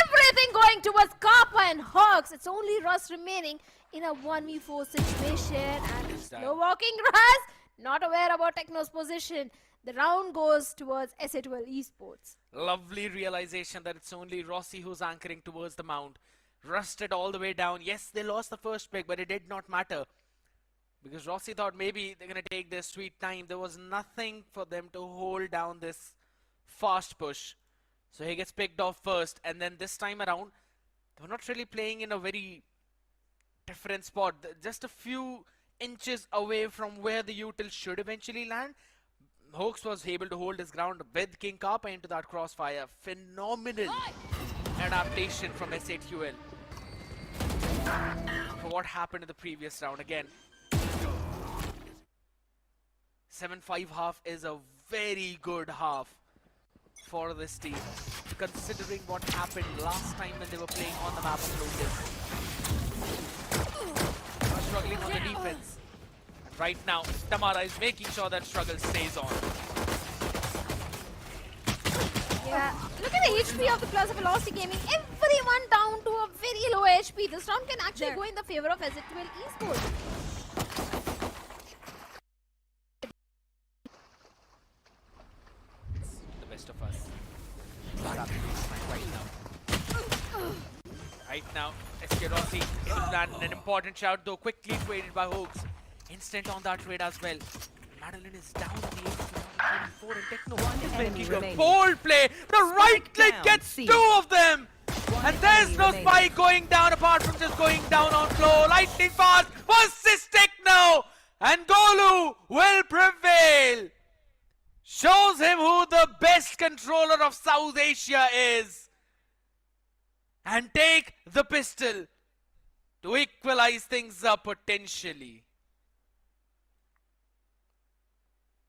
Everything going towards Kappa and Hawks. It's only Russ remaining in a 1v4 situation, and slow walking Russ, not aware about Techno's position. The round goes towards S8UL Esports.
Lovely realization that it's only Rossi who's anchoring towards the mount. Rusted all the way down. Yes, they lost the first pick, but it did not matter. Because Rossi thought maybe they're going to take their sweet time. There was nothing for them to hold down this fast push. So he gets picked off first. And then this time around, they were not really playing in a very different spot. Just a few inches away from where the util should eventually land. Hoax was able to hold his ground with King Kappa into that crossfire. Phenomenal adaptation from S8UL for what happened in the previous round. Again, 7-5 half is a very good half for this team, considering what happened last time when they were playing on the map of Lotus. Struggling on the defense. And right now, Tamara is making sure that struggle stays on.
Yeah, look at the HP of the players of Velocity Gaming. Everyone down to a very low HP. This round can actually go in the favor of S8UL Esports.
The best of us. Right now, SK Rossi is an important shout, though quickly traded by Hoax. Instant on that trade as well. Madeline is down on the 24 and Techno is making a bold play. The right click gets 2 of them. And there's no spike going down apart from just going down on flow. Lightning fast versus Techno. And Golu will prevail. Shows him who the best controller of South Asia is. And take the pistol to equalize things up potentially.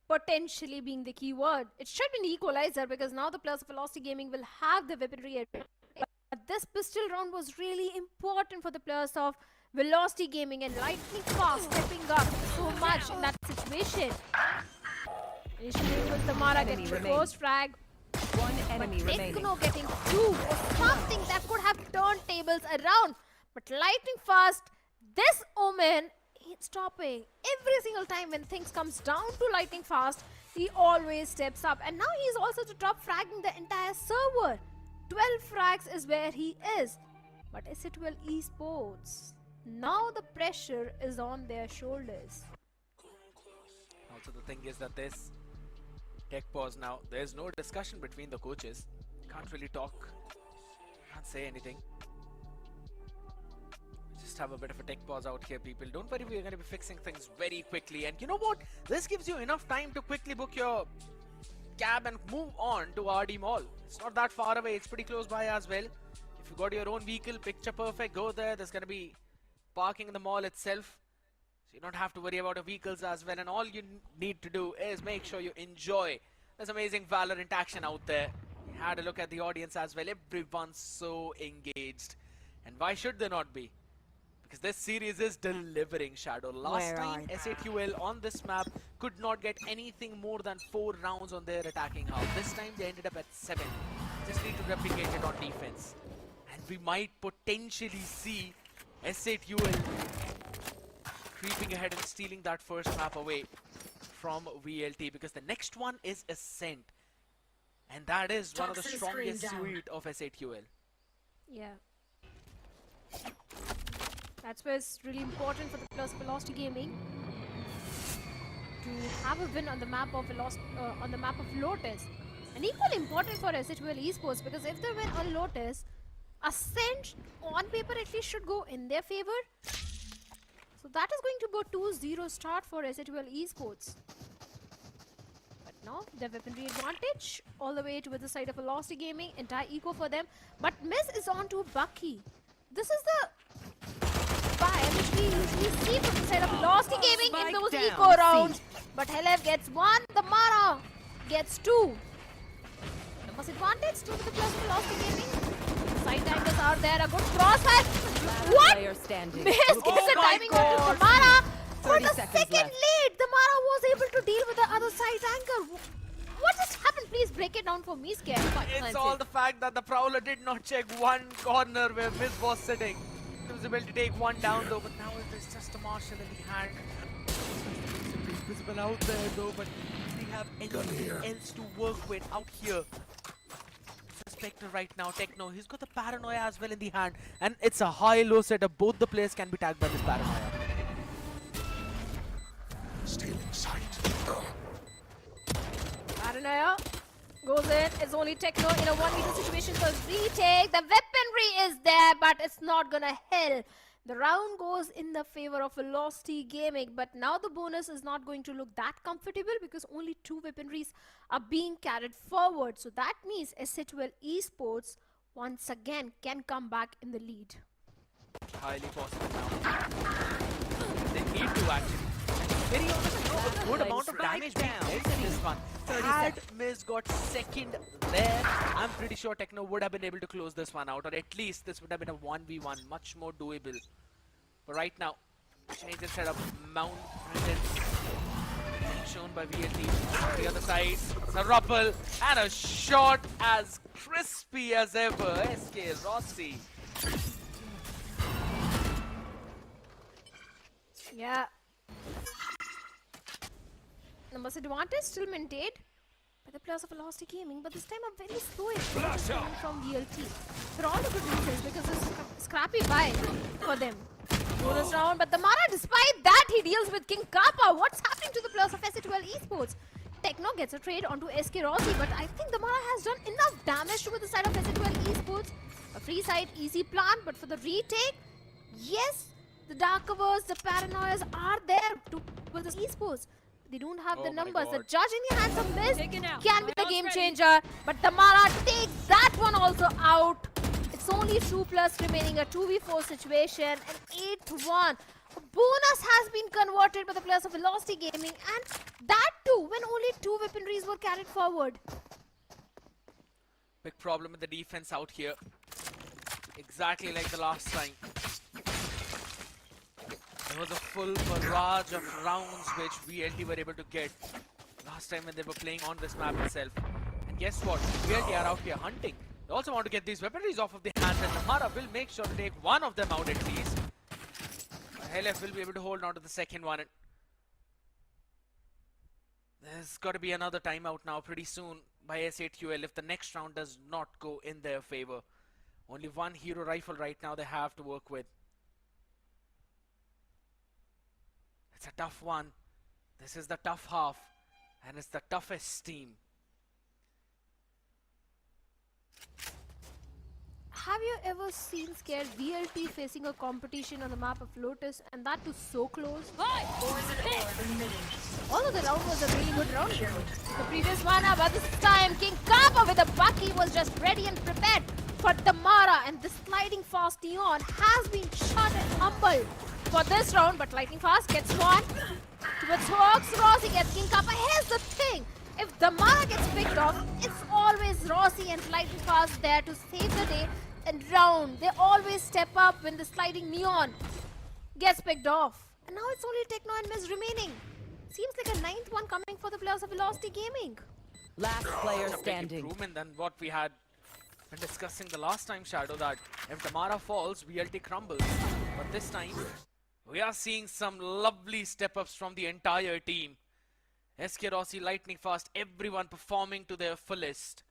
potentially being the key word. It should be an equalizer because now the players of Velocity Gaming will have the weaponry. But this pistol round was really important for the players of Velocity Gaming, and lightning fast stepping up so much in that situation. Initially with Tamara getting the first frag.
One enemy remaining.
Tekno getting two was something that could have turned tables around. But lightning fast, this Omen ain't stopping. Every single time when things comes down to lightning fast, he always steps up. And now he's also to top fragging the entire server. 12 frags is where he is. But is it well Esports? Now the pressure is on their shoulders.
Also, the thing is that this tech pause now, there's no discussion between the coaches. Can't really talk, can't say anything. Just have a bit of a tech pause out here, people. Don't worry, we're going to be fixing things very quickly. And you know what? This gives you enough time to quickly book your cab and move on to RD Mall. It's not that far away, it's pretty close by as well. If you got your own vehicle, picture perfect, go there. There's going to be parking in the mall itself, so you don't have to worry about your vehicles as well. And all you need to do is make sure you enjoy this amazing Valorant action out there. We had a look at the audience as well. Everyone's so engaged, and why should they not be? Because this series is delivering, Shadow. Last time SATUL on this map could not get anything more than 4 rounds on their attacking half. This time they ended up at 7. Just need to replicate it on defense, and we might potentially see SATUL creeping ahead and stealing that first map away from VLT, because the next one is Ascent, and that is one of the strongest suite of SATUL.
Yeah. That's where it's really important for the players of Velocity Gaming to have a win on the map of Lotus, and equally important for SATUL Esports, because if they win on Lotus, Ascent on paper at least should go in their favor. So that is going to go 2-0 start for SATUL Esports. But now the weaponry advantage all the way to the side of Velocity Gaming, entire eco for them. But Miss is on to Bucky. This is the buy which we usually see from the side of Velocity Gaming in those eco rounds. But Helev gets 1, the Mara gets 2. Numbers advantage to the players of Velocity Gaming. Side angles are there, a good crossfire. What? Miss gets the timing onto Tamara. For the second lead, Tamara was able to deal with the other side angle. What just happened? Please break it down for me, Scare.
It's all the fact that the Prowler did not check one corner where Miz was sitting. He was able to take one down though, but now it is just a Marshall in the hand. It's visible out there though, but we have anything else to work with out here. Spectre right now, Tekno, he's got the Paranoia as well in the hand, and it's a high-low setup. Both the players can be tagged by this Paranoia.
Still in sight.
Paranoia goes in. It's only Tekno in a 1v2 situation for retake. The weaponry is there, but it's not gonna help. The round goes in the favor of Velocity Gaming, but now the bonus is not going to look that comfortable because only 2 weaponries are being carried forward. So that means SATUL Esports once again can come back in the lead.
Highly possible now. They need to actually. Very honest, you know, a good amount of damage being dealt in this one. Had Miz got second there, I'm pretty sure Tekno would have been able to close this one out, or at least this would have been a 1v1, much more doable. But right now, change in setup, Mount being shown by VLT. On the other side, a Ruppel and a shot as crispy as ever. SK Rossi.
Yeah. Numbers advantage still maintained by the players of Velocity Gaming, but this time a very slow execution coming from VLT. For all the good reasons, because it's scrappy buy for them. Bonus round, but the Mara, despite that, he deals with King Kappa. What's happening to the players of SATUL Esports? Tekno gets a trade onto SK Rossi, but I think the Mara has done enough damage to the side of SATUL Esports. A free side, easy plan, but for the retake, yes, the Dark Covers, the Paranoias are there to with the Esports. They don't have the numbers. The judge in the hands of Miz can be the game changer, but Tamara takes that one also out. It's only 2+ remaining, a 2v4 situation, an 8-1. A bonus has been converted by the players of Velocity Gaming, and that too when only 2 weaponries were carried forward.
Big problem with the defense out here. Exactly like the last time. There was a full barrage of rounds which VLT were able to get last time when they were playing on this map itself. And guess what? VLT are out here hunting. They also want to get these weaponries off of their hands, and Namara will make sure to take one of them out at least. LF will be able to hold on to the second one. There's got to be another timeout now pretty soon by S8QL if the next round does not go in their favor. Only one hero rifle right now they have to work with. It's a tough one. This is the tough half, and it's the toughest team.
Have you ever seen scared VLT facing a competition on the map of Lotus, and that too so close? Although the round was a really good round, the previous one, but this time King Kappa with a Bucky was just ready and prepared for Tamara, and the sliding fast Neon has been shot and humbled for this round, but Lightning Fast gets one. Towards Hawks, Rossi gets King Kappa. Here's the thing, if Damara gets picked off, it's always Rossi and Lightning Fast there to save the day and round. They always step up when the sliding Neon gets picked off. And now it's only Techno and Miz remaining. Seems like a 9th one coming for the players of Velocity Gaming.
Last player
A big
standing.
improvement than what we had been discussing the last time, Shadow, that if Damara falls, VLT crumbles. But this time, we are seeing some lovely step-ups from the entire team. SK Rossi, Lightning Fast, everyone performing to their fullest.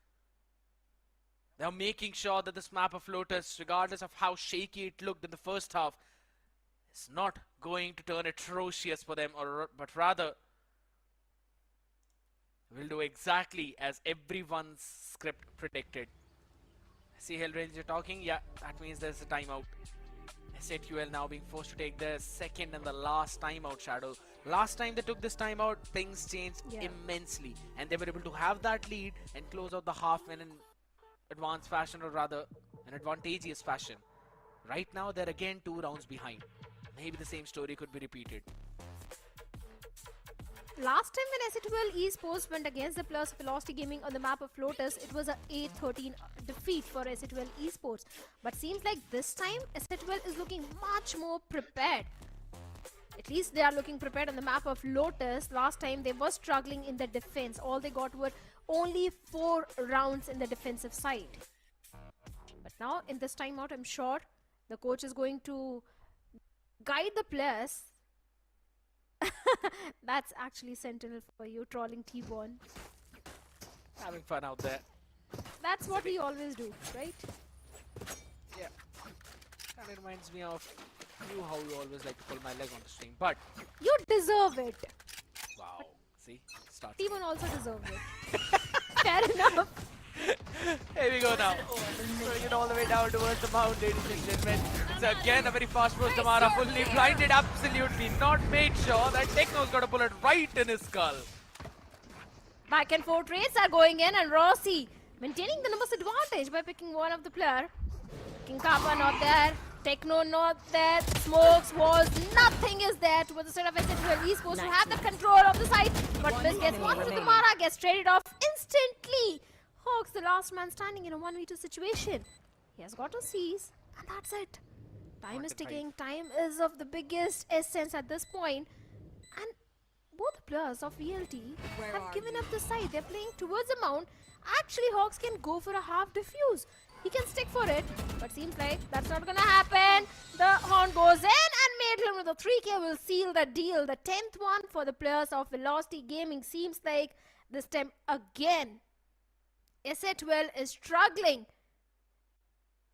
They are making sure that this map of Lotus, regardless of how shaky it looked in the first half, is not going to turn atrocious for them, but rather will do exactly as everyone's script predicted. I see Hellranger talking. Yeah, that means there's a timeout. S8QL now being forced to take their second and the last timeout, Shadow. Last time they took this timeout, things changed immensely, and they were able to have that lead and close out the half in an advanced fashion, or rather an advantageous fashion. Right now they're again 2 rounds behind. Maybe the same story could be repeated.
Last time when S8QL Esports went against the players of Velocity Gaming on the map of Lotus, it was a 8-13 defeat for S8QL Esports. But seems like this time S8QL is looking much more prepared. At least they are looking prepared on the map of Lotus. Last time they were struggling in the defense. All they got were only 4 rounds in the defensive side. But now in this timeout, I'm sure the coach is going to guide the players. That's actually Sentinel for you, trolling T1.
Having fun out there.
That's what we always do, right?
Yeah. Kind of reminds me of you, how you always like to pull my leg on the stream, but
You deserve it.
wow, see, start.
T1 also deserves it. Fair enough.
Here we go now. Throwing it all the way down towards the mound, ladies and gentlemen. It's again a very fast approach. Tamara fully blinded, absolutely not made sure that Techno's got a bullet right in his skull.
Back and forth raids are going in, and Rossi maintaining the numbers advantage by picking one of the player. King Kappa not there. Techno not there. Smokes, walls, nothing is there towards the side of S8QL Esports to have the control of the site. But Miz gets one to Tamara, gets traded off instantly. Hawks, the last man standing in a 1v2 situation. He has got to seize, and that's it. Time is ticking. Time is of the biggest essence at this point. And both the players of VLT have given up the side. They're playing towards the mount. Actually, Hawks can go for a half defuse. He can stick for it, but seems like that's not gonna happen. The horn goes in, and Maidland with a 3K will seal the deal. The 10th one for the players of Velocity Gaming. Seems like this time again S8QL is struggling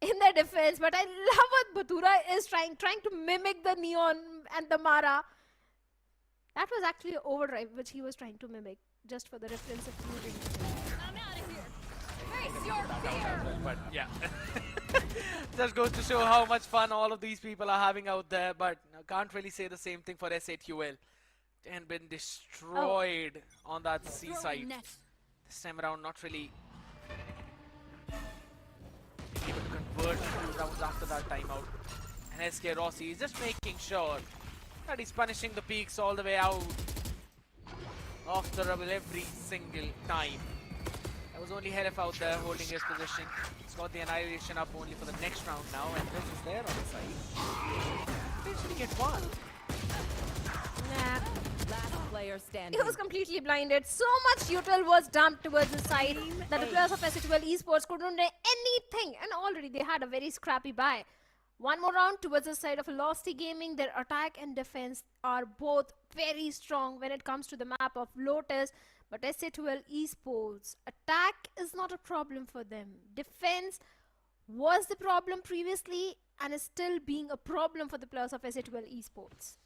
in their defense, but I love what Batura is trying to mimic the Neon and the Mara. That was actually an overdrive which he was trying to mimic, just for the reference of you.
I'm out of here. Face your fear.
But yeah, just goes to show how much fun all of these people are having out there. But can't really say the same thing for S8QL. And been destroyed on that seaside. This time around, not really able to convert 2 rounds after that timeout. And SK Rossi is just making sure And he's punishing the peaks all the way out of the rubble every single time. There was only LF out there holding his position. He's got the annihilation up only for the next round now, and this is there on the side. Eventually get one.
Nah.
Last player standing.
He was completely blinded. So much util was dumped towards the side that the players of SHL Esports couldn't do anything. And already they had a very scrappy buy. One more round towards the side of Velocity Gaming. Their attack and defense are both very strong when it comes to the map of Lotus. But SHL Esports, attack is not a problem for them. Defense was the problem previously and is still being a problem for the players of SHL Esports.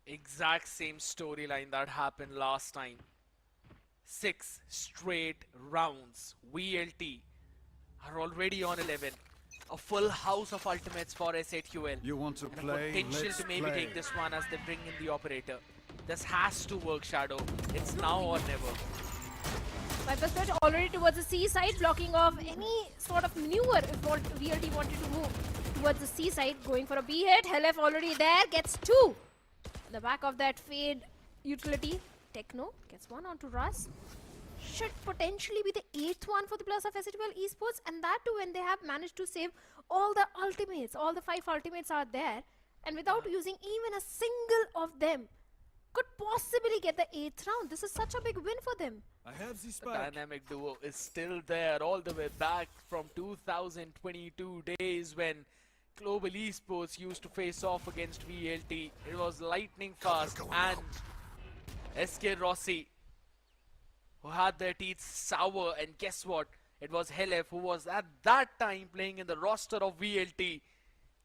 Exact same storyline that happened last time. 6 straight rounds. VLT are already on 11. A full house of ultimates for SHL.
You want to
and
play?
a potential
Let's
to maybe
play.
take this one as they bring in the operator. This has to work, Shadow. It's now or never.
Viper Spirit already towards the C side, blocking off any sort of maneuver if VLT wanted to move towards the C side, going for a B hit. Helef already there, gets 2. The back of that fade utility, Techno gets 1 onto Russ. Should potentially be the 8th one for the players of SHL Esports, and that too when they have managed to save all the ultimates. All the 5 ultimates are there, and without using even a single of them, could possibly get the 8th round. This is such a big win for them.
I have this
The
back.
dynamic duo is still there all the way back from 2022 days when Global Esports used to face off against VLT. It was lightning fast and SK Rossi who had their teeth sour, and guess what? It was Helef who was at that time playing in the roster of VLT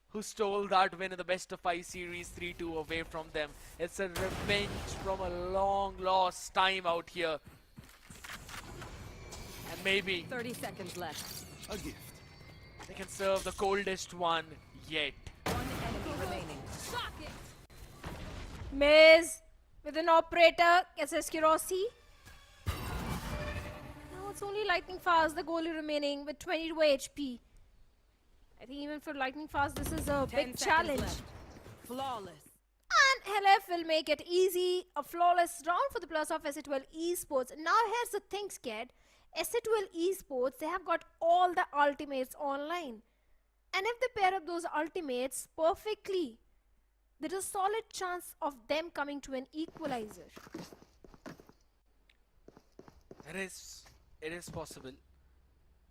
who stole that win in the best of 5 series 3-2 away from them. It's a revenge from a long lost time out here. And maybe
30 seconds left.
A gift.
they can serve the coldest one yet.
One enemy remaining.
Miz with an operator gets SK Rossi. Now it's only Lightning Fast, the goalie remaining with 22 HP. I think even for Lightning Fast, this is a
10
big
seconds
challenge.
left. Flawless.
And Helef will make it easy, a flawless round for the players of SHL Esports. Now here's the thing, Sked. SHL Esports, they have got all the ultimates online. And if they pair up those ultimates perfectly, there is a solid chance of them coming to an equalizer.
It is possible.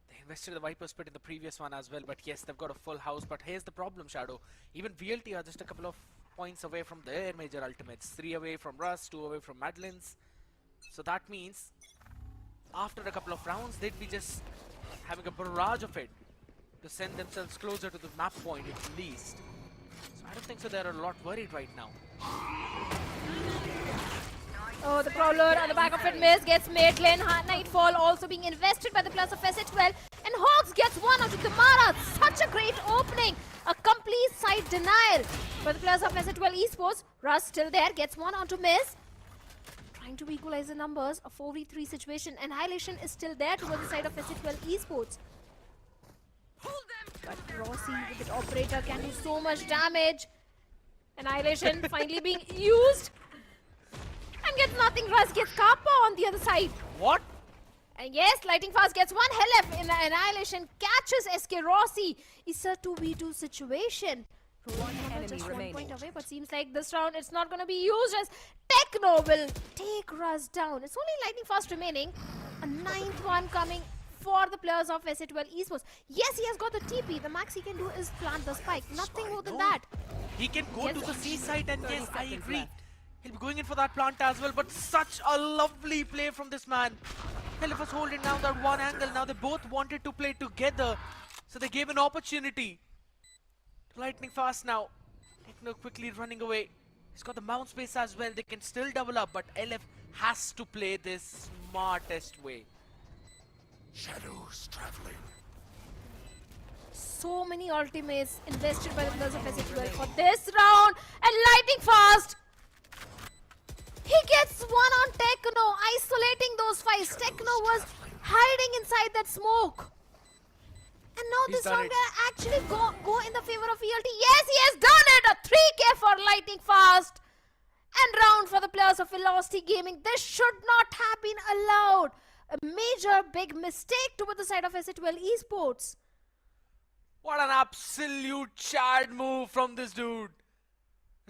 They invested the Viper Spit in the previous one as well, but yes, they've got a full house. But here's the problem, Shadow. Even VLT are just a couple of points away from their major ultimates. 3 away from Rust, 2 away from Madeline's. So that means after a couple of rounds, they'd be just having a barrage of it to send themselves closer to the map point at least. So I don't think so they're a lot worried right now.
Oh, the Prowler on the back of it, Miz gets Madeline. Nightfall also being invested by the players of SHL. And Hawks gets 1 onto Tamara. Such a great opening. A complete side denial for the players of SHL Esports. Russ still there, gets 1 onto Miz. Trying to equalize the numbers. A 4v3 situation. Annihilation is still there towards the side of SHL Esports. But Rossi with the operator can do so much damage. Annihilation finally being used. And gets nothing. Russ gets Kappa on the other side.
What?
And yes, Lightning Fast gets 1 Helef in the Annihilation. Catches SK Rossi. It's a 2v2 situation.
One enemy
Just 1
remaining.
point away, but seems like this round it's not going to be used as Techno will take Russ down. It's only Lightning Fast remaining. A 9th one coming for the players of SHL Esports. Yes, he has got the TP. The max he can do is plant the spike. Nothing more than that.
He can go
Yes.
to the seaside, and
30
yes, I
seconds
agree.
left.
He'll be going in for that plant as well, but such a lovely play from this man. Helef was holding down that one angle. Now they both wanted to play together, so they gave an opportunity to Lightning Fast now. Techno quickly running away. He's got the mount space as well. They can still double up, but LF has to play this smartest way.
Shadows traveling.
So many ultimates invested by the players of SHL for this round. And Lightning Fast, he gets 1 on Techno, isolating those fights. Techno was hiding inside that smoke. And now
He's
this
done
round
it.
will actually go in the favor of VLT. Yes, he has done it! A 3K for lightning fast. And round for the players of Velocity Gaming. This should not have been allowed. A major big mistake toward the side of SC12 Esports.
What an absolute Chad move from this dude.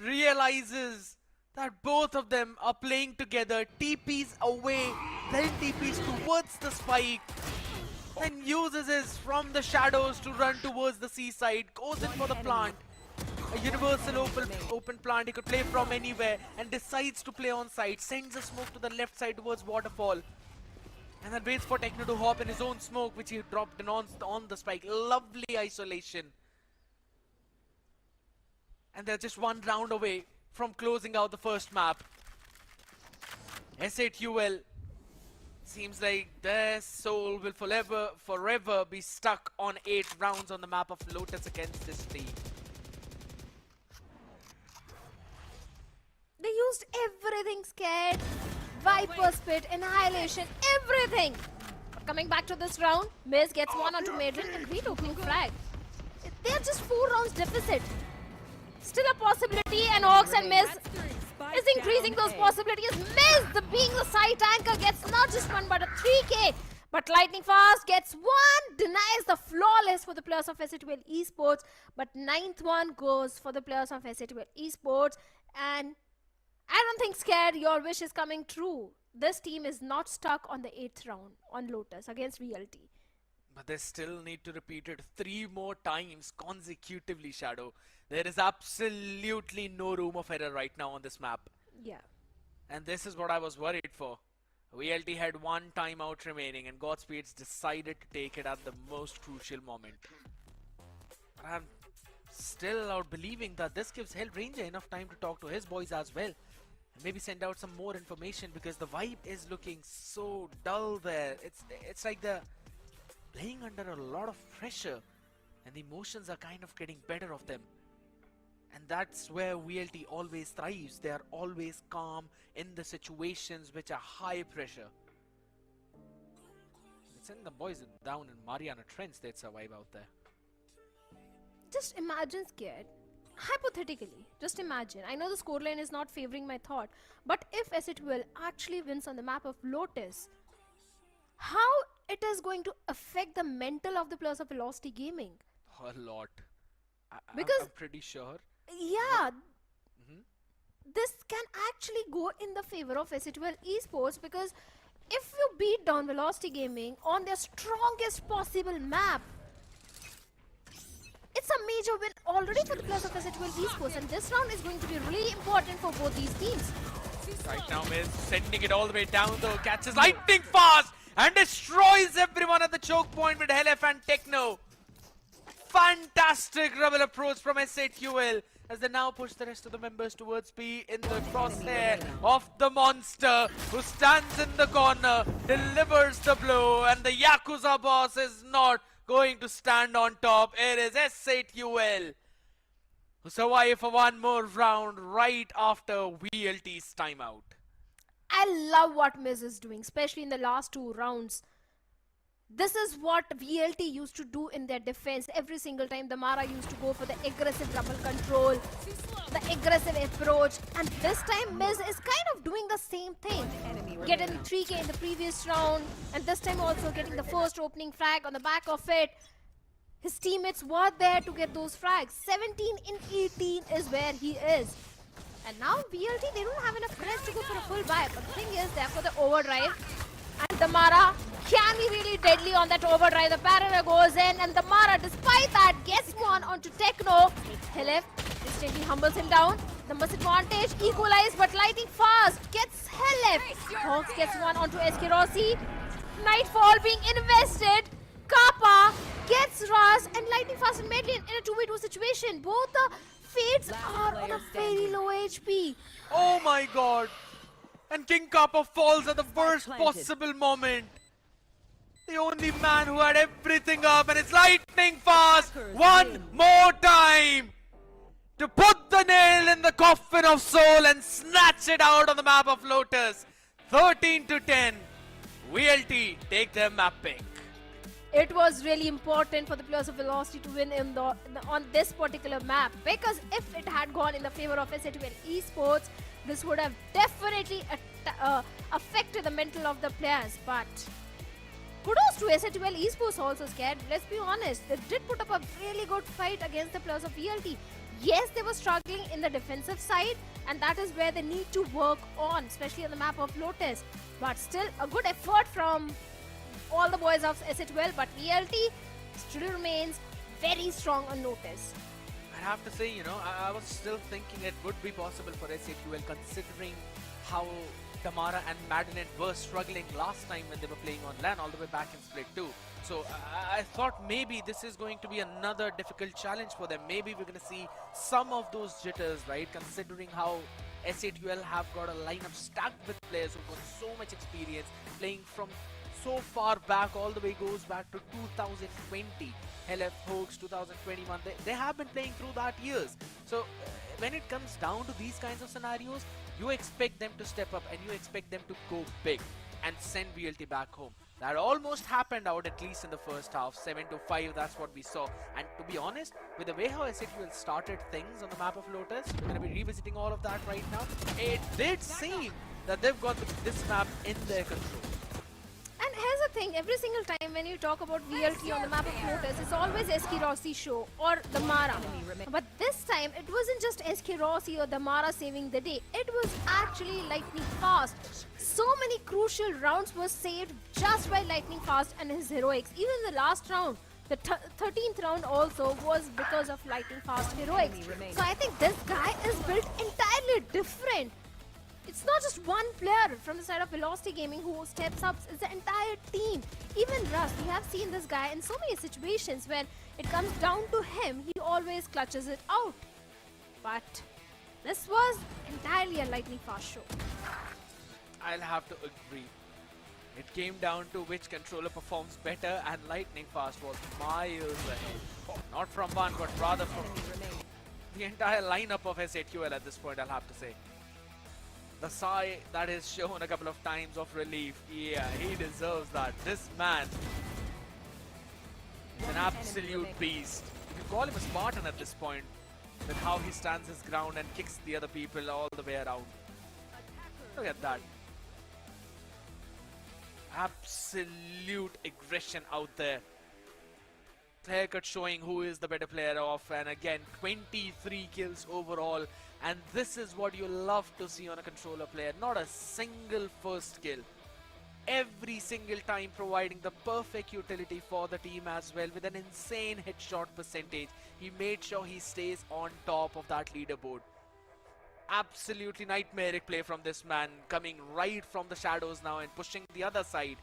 Realizes that both of them are playing together. TPs away, then TPs towards the spike. Then uses his from the shadows to run towards the seaside. Goes in for the plant. A universal open plant. He could play from anywhere and decides to play on site. Sends a smoke to the left side towards waterfall. And then waits for Techno to hop in his own smoke, which he dropped in on the spike. Lovely isolation. And they're just one round away from closing out the first map. S8UL seems like their soul will forever be stuck on 8 rounds on the map of Lotus against this team.
They used everything, Scared, Viper Spit, Annihilation, everything. But coming back to this round, Miz gets one onto Maiden and great opening frag. They're just 4 rounds deficit. Still a possibility, and Ox and Miz is increasing those possibilities. Miz, being the side anchor, gets not just one but a 3k. But Lightning Fast gets one, denies the flawless for the players of SC12 Esports. But 9th one goes for the players of SC12 Esports. And I don't think, Scared, your wish is coming true. This team is not stuck on the 8th round on Lotus against VLT.
But they still need to repeat it 3 more times consecutively, Shadow. There is absolutely no room of error right now on this map.
Yeah.
And this is what I was worried for. VLT had 1 timeout remaining and Godspeeds decided to take it at the most crucial moment. But I'm still out believing that this gives Hell Ranger enough time to talk to his boys as well. And maybe send out some more information, because the vibe is looking so dull there. It's like they're playing under a lot of pressure and the emotions are kind of getting better of them. And that's where VLT always thrives. They are always calm in the situations which are high pressure. Send the boys down in Mariana Trench, they'd survive out there.
Just imagine, Scared. Hypothetically, just imagine. I know the scoreline is not favoring my thought, but if SC12 actually wins on the map of Lotus, how it is going to affect the mental of the players of Velocity Gaming?
A lot.
Because
I'm pretty sure.
Yeah, this can actually go in the favor of SC12 Esports, because if you beat down Velocity Gaming on their strongest possible map, it's a major win already for the players of SC12 Esports, and this round is going to be really important for both these teams.
Right now, Miz sending it all the way down though, catches Lightning Fast and destroys everyone at the choke point with Helef and Techno. Fantastic rebel approach from S8UL as they now push the rest of the members towards B in the crosshair of the monster, who stands in the corner, delivers the blow, and the Yakuza boss is not going to stand on top. It is S8UL who survive for one more round right after VLT's timeout.
I love what Miz is doing, especially in the last 2 rounds. This is what VLT used to do in their defense. Every single time the Mara used to go for the aggressive double control, the aggressive approach, and this time Miz is kind of doing the same thing. Getting 3k in the previous round, and this time also getting the first opening frag on the back of it. His teammates were there to get those frags. 17 in 18 is where he is. And now VLT, they don't have enough credits to go for a full buy. But the thing is, they're for the overdrive. And the Mara can be really deadly on that overdrive. The Parana goes in, and the Mara, despite that, gets one onto Techno. Helef instantly humbles him down. The misadvantage equalized, but Lightning Fast gets Helef. Hawks gets one onto SK Rossi. Nightfall being invested. Kappa gets Raz, and Lightning Fast and Medlin in a 2v2 situation. Both the Fates are on a very low HP.
Oh my god! And King Kappa falls at the worst possible moment. The only man who had everything up, and it's Lightning Fast one more time to put the nail in the coffin of Soul and snatch it out on the map of Lotus. 13 to 10. VLT take their map pick.
it was really important for the players of Velocity to win on this particular map, because if it had gone in the favor of SATL Esports, this would have definitely affected the mental of the players. But kudos to SATL Esports also, scared. Let's be honest, they did put up a really good fight against the players of VLT. Yes, they were struggling in the defensive side, and that is where they need to work on, especially on the map of Lotus. But still, a good effort from all the boys of SATL, but VLT still remains very strong on Lotus.
I have to say, I was still thinking it would be possible for SATL, considering how Tamara and Madinette were struggling last time when they were playing on LAN all the way back in Split 2. So I thought maybe this is going to be another difficult challenge for them. Maybe we're going to see some of those jitters, right? Considering how SATL have got a lineup stacked with players who've got so much experience, playing from so far back, all the way goes back to 2020. LF Hoax 2021, they have been playing through that years. So when it comes down to these kinds of scenarios, you expect them to step up and you expect them to go big and send VLT back home. That almost happened out, at least in the first half. 7-5, that's what we saw. And to be honest, with the way how SATL started things on the map of Lotus, we're going to be revisiting all of that right now. It did seem that they've got this map in their control.
And here's the thing, every single time when you talk about VLT on the map of Lotus, it's always SK Rossi show or the Mara. But this time, it wasn't just SK Rossi or the Mara saving the day. It was actually Lightning Fast. So many crucial rounds were saved just by Lightning Fast and his heroics. Even the last round, the 13th round also was because of Lightning Fast heroics. So I think this guy is built entirely different. It's not just one player from the side of Velocity Gaming who steps up, it's the entire team. Even Russ, we have seen this guy in so many situations when it comes down to him, he always clutches it out. But this was entirely a Lightning Fast show.
I'll have to agree. It came down to which controller performs better, and Lightning Fast was miles ahead. Not from one, but rather from the entire lineup of SATL at this point, I'll have to say. The sigh that is shown a couple of times of relief, yeah, he deserves that. This man is an absolute beast. You can call him a Spartan at this point, with how he stands his ground and kicks the other people all the way around. Look at that. Absolute aggression out there. Clear cut showing who is the better player off, and again 23 kills overall, and this is what you love to see on a controller player. Not a single first kill, every single time providing the perfect utility for the team as well, with an insane headshot percentage. He made sure he stays on top of that leaderboard. Absolutely nightmaric play from this man, coming right from the shadows now and pushing the other side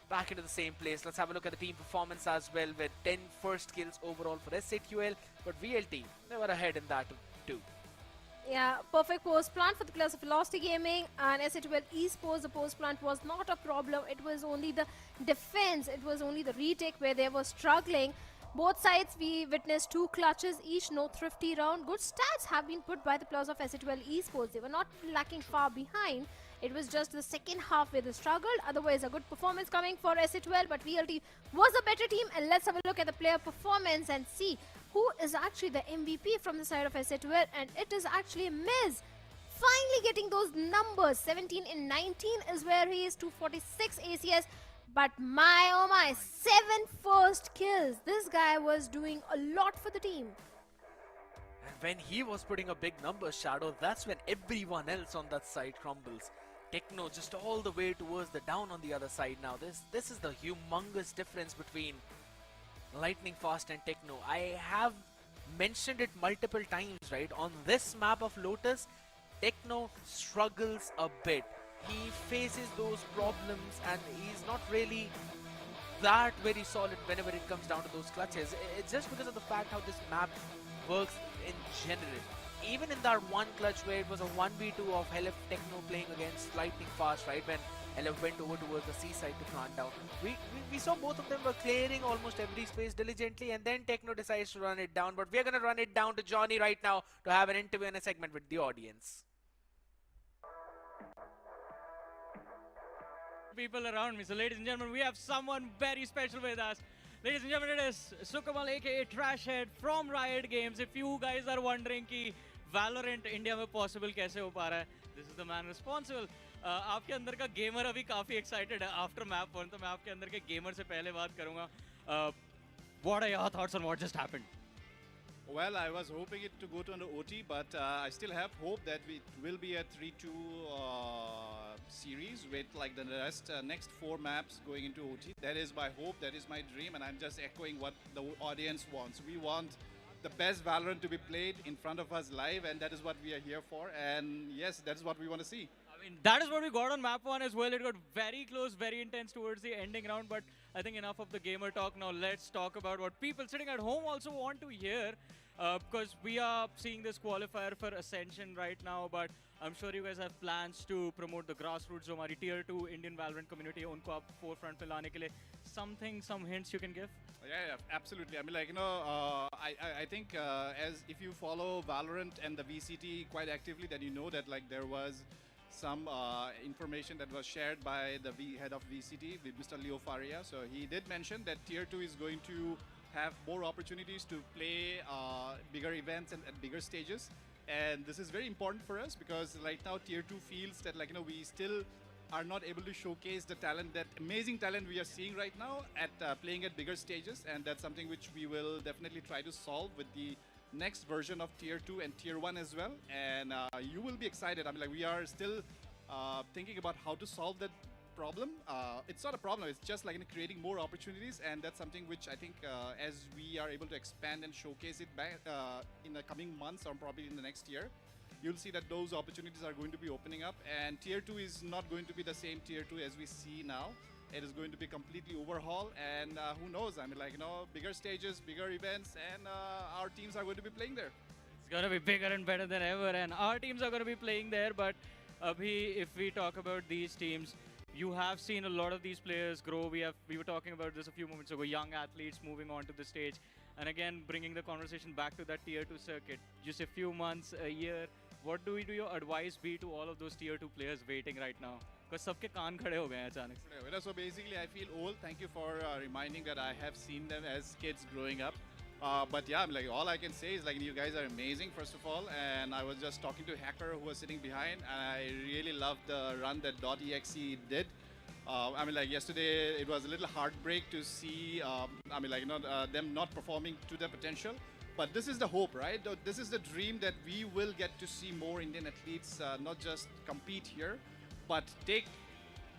back into the same place. Let's have a look at the team performance as well, with 10 first kills overall for SATL, but VLT, they were ahead in that too.
Yeah, perfect post plant for the players of Velocity Gaming and SATL Esports. The post plant was not a problem. It was only the defense, it was only the retake where they were struggling. Both sides we witnessed 2 clutches each, no thrifty round. Good stats have been put by the players of SATL Esports. They were not lacking far behind. It was just the second half where they struggled. Otherwise, a good performance coming for SATL, but VLT was a better team. And let's have a look at the player performance and see who is actually the MVP from the side of SATL. And it is actually Miz. Finally getting those numbers. 17 in 19 is where he is, 246 ACS. But my oh my, 7 first kills. This guy was doing a lot for the team.
And when he was putting a big number, Shadow, that's when everyone else on that side crumbles. Techno just all the way towards the down on the other side now. This is the humongous difference between Lightning Fast and Techno. I have mentioned it multiple times, right? On this map of Lotus, Techno struggles a bit. He faces those problems and he's not really that very solid whenever it comes down to those clutches. It's just because of the fact how this map works in general. Even in that one clutch where it was a 1v2 of LF Techno playing against Lightning Fast, right, when LF went over towards the seaside to plant down, we saw both of them were clearing almost every space diligently, and then Techno decides to run it down. But we're going to run it down to Johnny right now to have an interview and a segment with the audience.
People around me. So ladies and gentlemen, we have someone very special with us. Ladies and gentlemen, it is Sukamal aka Trashhead from Riot Games. If you guys are wondering कि Valorant India में possible कैसे हो पा रहा है, this is the man responsible. आपके अंदर का gamer अभी काफी excited है after map 1, तो मैं आपके अंदर के gamer से पहले बात करूँगा. What are your thoughts on what just happened?
Well, I was hoping it to go to an OT, but I still have hope that it will be a 3-2 series with like the next 4 maps going into OT. That is my hope, that is my dream, and I'm just echoing what the audience wants. We want the best Valorant to be played in front of us live, and that is what we are here for. And yes, that is what we want to see.
I mean, that is what we got on map 1 as well. It got very close, very intense towards the ending round, but I think enough of the gamer talk. Now let's talk about what people sitting at home also want to hear, because we are seeing this qualifier for Ascension right now, but I'm sure you guys have plans to promote the grassroots, जो हमारी tier 2 Indian Valorant community है, उनको आप forefront पे लाने के लिए. Some hints you can give?
Yeah, absolutely. I mean, like, I think as if you follow Valorant and the VCT quite actively, then you know that like there was some information that was shared by the head of VCT, with Mr. Leo Faria. So he did mention that Tier 2 is going to have more opportunities to play bigger events and at bigger stages. And this is very important for us because right now Tier 2 feels that like, we still are not able to showcase the talent, that amazing talent we are seeing right now at playing at bigger stages. And that's something which we will definitely try to solve with the next version of Tier 2 and Tier 1 as well. And you will be excited. I mean, like, we are still thinking about how to solve that problem. It's not a problem, it's just like creating more opportunities, and that's something which I think as we are able to expand and showcase it back in the coming months or probably in the next year, you'll see that those opportunities are going to be opening up, and Tier 2 is not going to be the same Tier 2 as we see now. It is going to be completely overhauled, and who knows, I mean, like, bigger stages, bigger events, and our teams are going to be playing there.
It's going to be bigger and better than ever, and our teams are going to be playing there. But Abhi, if we talk about these teams, you have seen a lot of these players grow. We were talking about this a few moments ago, young athletes moving onto the stage, and again, bringing the conversation back to that Tier 2 circuit. Just a few months, a year, what do your advice be to all of those Tier 2 players waiting right now? Because सबके कान खड़े हो गए हैं अचानक से.
So basically, I feel old. Thank you for reminding that I have seen them as kids growing up. But yeah, like, all I can say is like, you guys are amazing, first of all. And I was just talking to Hacker who was sitting behind, and I really loved the run that .exe did. I mean, like, yesterday it was a little heartbreak to see. I mean, like, them not performing to their potential. But this is the hope, right? This is the dream that we will get to see more Indian athletes not just compete here, but take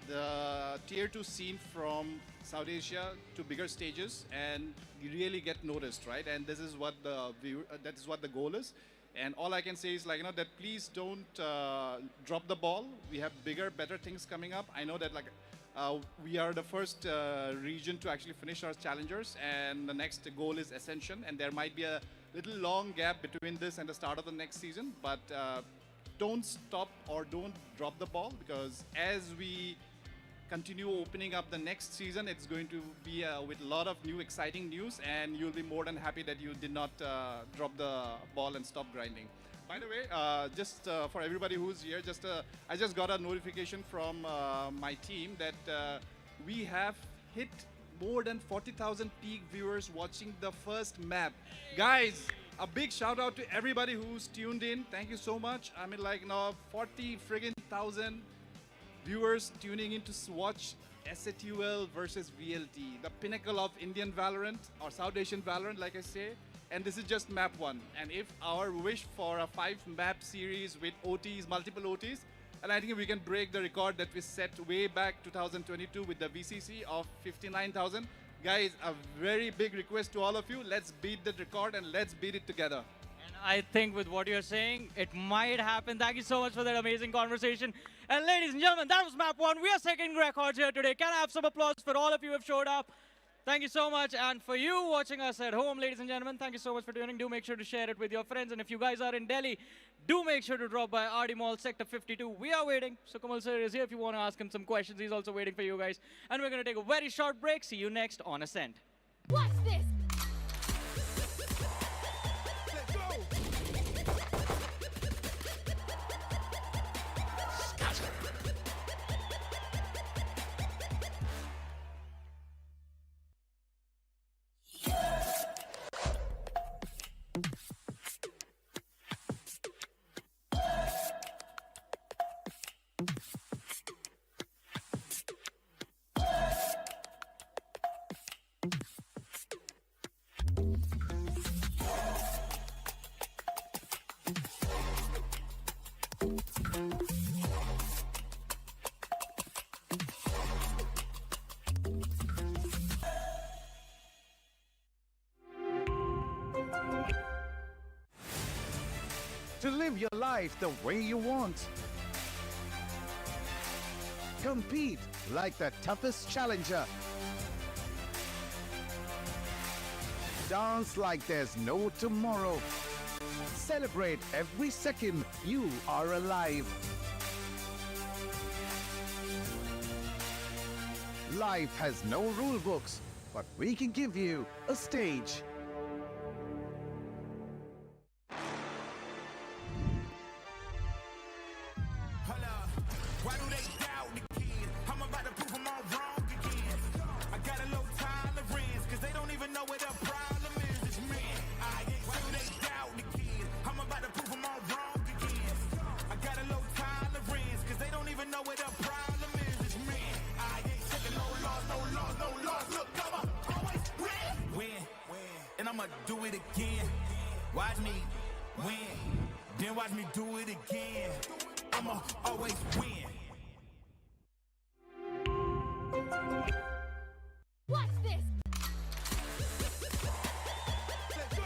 the Tier 2 scene from South Asia to bigger stages and really get noticed, right? And this is what that is what the goal is. And all I can say is like, that please don't drop the ball. We have bigger, better things coming up. I know that like we are the first region to actually finish our challengers, and the next goal is Ascension, and there might be a little long gap between this and the start of the next season, but don't stop or don't drop the ball, because as we continue opening up the next season, it's going to be with a lot of new exciting news, and you'll be more than happy that you did not drop the ball and stop grinding. By the way, just for everybody who's here, I just got a notification from my team that we have hit more than 40,000 peak viewers watching the first map. Guys, a big shout out to everybody who's tuned in. Thank you so much. I mean, like, 40 friggin' thousand viewers tuning in to watch SATUL versus VLT, the pinnacle of Indian Valorant or South Asian Valorant, like I say. And this is just map 1. And if our wish for a 5-map series with OTs, multiple OTs, and I think we can break the record that we set way back 2022 with the VCC of 59,000. Guys, a very big request to all of you. Let's beat that record and let's beat it together.
And I think with what you're saying, it might happen. Thank you so much for that amazing conversation. And ladies and gentlemen, that was map 1. We are setting records here today. Can I have some applause for all of you who have showed up? Thank you so much. And for you watching us at home, ladies and gentlemen, thank you so much for tuning. Do make sure to share it with your friends. And if you guys are in Delhi, do make sure to drop by RD Mall, Sector 52. We are waiting. So Kamal sir is here if you want to ask him some questions. He's also waiting for you guys. And we're going to take a very short break. See you next on Ascent.
Watch this!
to live your life the way you want. Compete like the toughest challenger. Dance like there's no tomorrow. Celebrate every second you are alive. Life has no rule books, but we can give you a stage.
Why do they doubt the kid? I'm about to prove them all wrong again. I got a low tolerance, cause they don't even know what the problem is. It's me. Why do they doubt the kid? I'm about to prove them all wrong again. I got a low tolerance, cause they don't even know what the problem is. It's me. I ain't taking no loss, no loss, no loss. Look, I'ma always win. And I'ma do it again. Watch me win. Then watch me do it again. I'ma always win.
Watch this.
Let's go.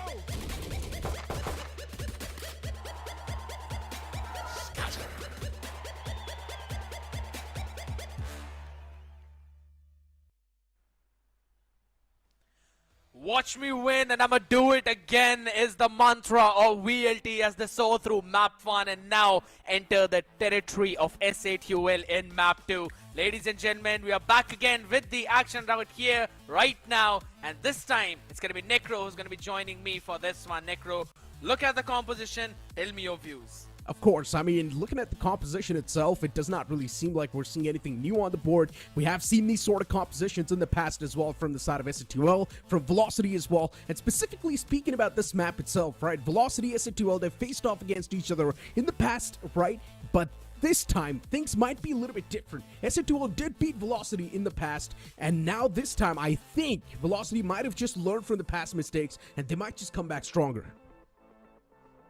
Watch me win and I'ma do it again is the mantra of VLT as they saw through map 1 and now enter the territory of S8UL in map 2. Ladies and gentlemen, we are back again with the action round here right now, and this time it's gonna be Necro who's gonna be joining me for this one. Necro, look at the composition, tell me your views.
Of course, I mean, looking at the composition itself, it does not really seem like we're seeing anything new on the board. We have seen these sort of compositions in the past as well from the side of S2L, from Velocity as well, and specifically speaking about this map itself, right? Velocity, S2L, they've faced off against each other in the past, right? But this time, things might be a little bit different. S2L did beat Velocity in the past, and now this time, I think Velocity might have just learned from the past mistakes, and they might just come back stronger.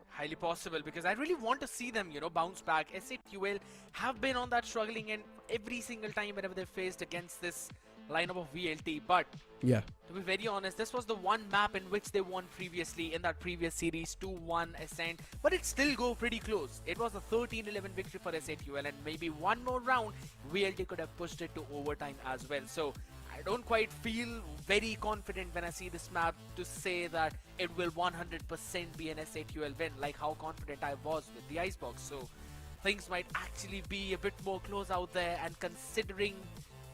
Highly possible, because I really want to see them, bounce back. S8UL have been on that struggling end every single time whenever they faced against this lineup of VLT. But
yeah,
to be very honest, this was the one map in which they won previously in that previous series, 2-1 Ascent. But it still go pretty close. It was a 13-11 victory for S8UL, and maybe one more round, VLT could have pushed it to overtime as well. So I don't quite feel very confident when I see this map to say that it will 100% be an S8UL win, like how confident I was with the Icebox. So things might actually be a bit more close out there, and considering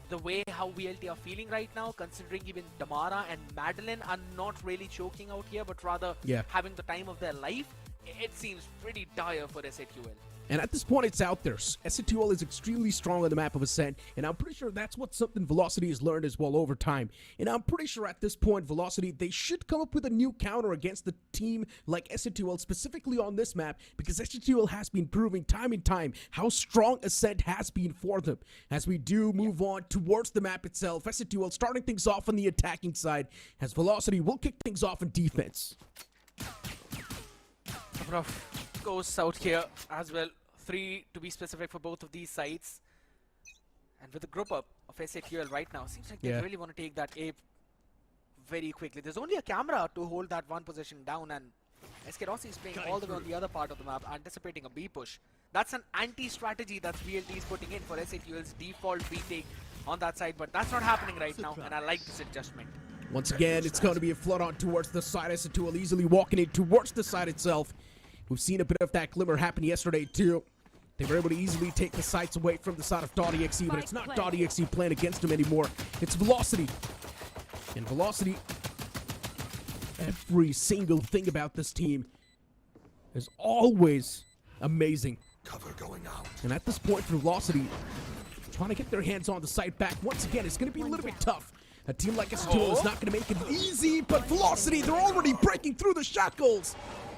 the way how VLT are feeling right now, considering even Damara and Madeline are not really choking out here, but rather having the time of their life, it seems pretty dire for S8UL.
And at this point, it's out there. S2L is extremely strong on the map of Ascent, and I'm pretty sure that's what something Velocity has learned as well over time. And I'm pretty sure at this point, Velocity, they should come up with a new counter against the team like S2L, specifically on this map, because S2L has been proving time and time how strong Ascent has been for them. As we do move on towards the map itself, S2L starting things off on the attacking side, as Velocity will kick things off in defense.
Goes out here as well. 3 to be specific for both of these sides. And with the group up of S8UL right now, seems like they really want to take that A very quickly. There's only a camera to hold that one position down, and SK Rossi is playing all the way on the other part of the map, anticipating a B push. That's an anti-strategy that VLT is putting in for S8UL's default B take on that side, but that's not happening right now, and I like this adjustment.
Once again, it's going to be a flood on towards the side. S2L easily walking in towards the side itself. We've seen a bit of that glimmer happen yesterday too. They were able to easily take the sights away from the side of .exe, but it's not .exe playing against him anymore. It's Velocity. And Velocity, every single thing about this team is always amazing.
Cover going out.
And at this point, Velocity trying to get their hands on the site back. Once again, it's going to be a little bit tough. A team like S2L is not going to make it easy, but Velocity, they're already breaking through the shackles.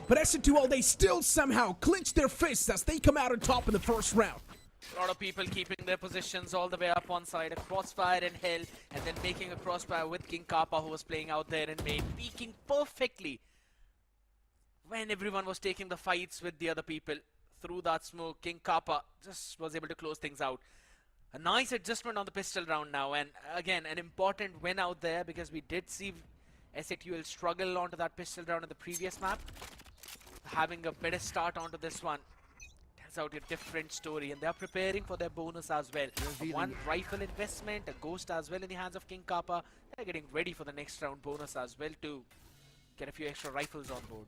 But S2L, they still somehow clinch their fists as they come out on top in the first round.
A lot of people keeping their positions all the way up on side. A crossfire in hell, and then making a crossfire with King Kappa, who was playing out there in main, peeking perfectly when everyone was taking the fights with the other people. Through that smoke, King Kappa just was able to close things out. A nice adjustment on the pistol round now, and again, an important win out there, because we did see S8UL struggle onto that pistol round in the previous map. having a better start onto this one tells out a different story, and they're preparing for their bonus as well. One rifle investment, a ghost as well in the hands of King Kappa. They're getting ready for the next round bonus as well to get a few extra rifles on board.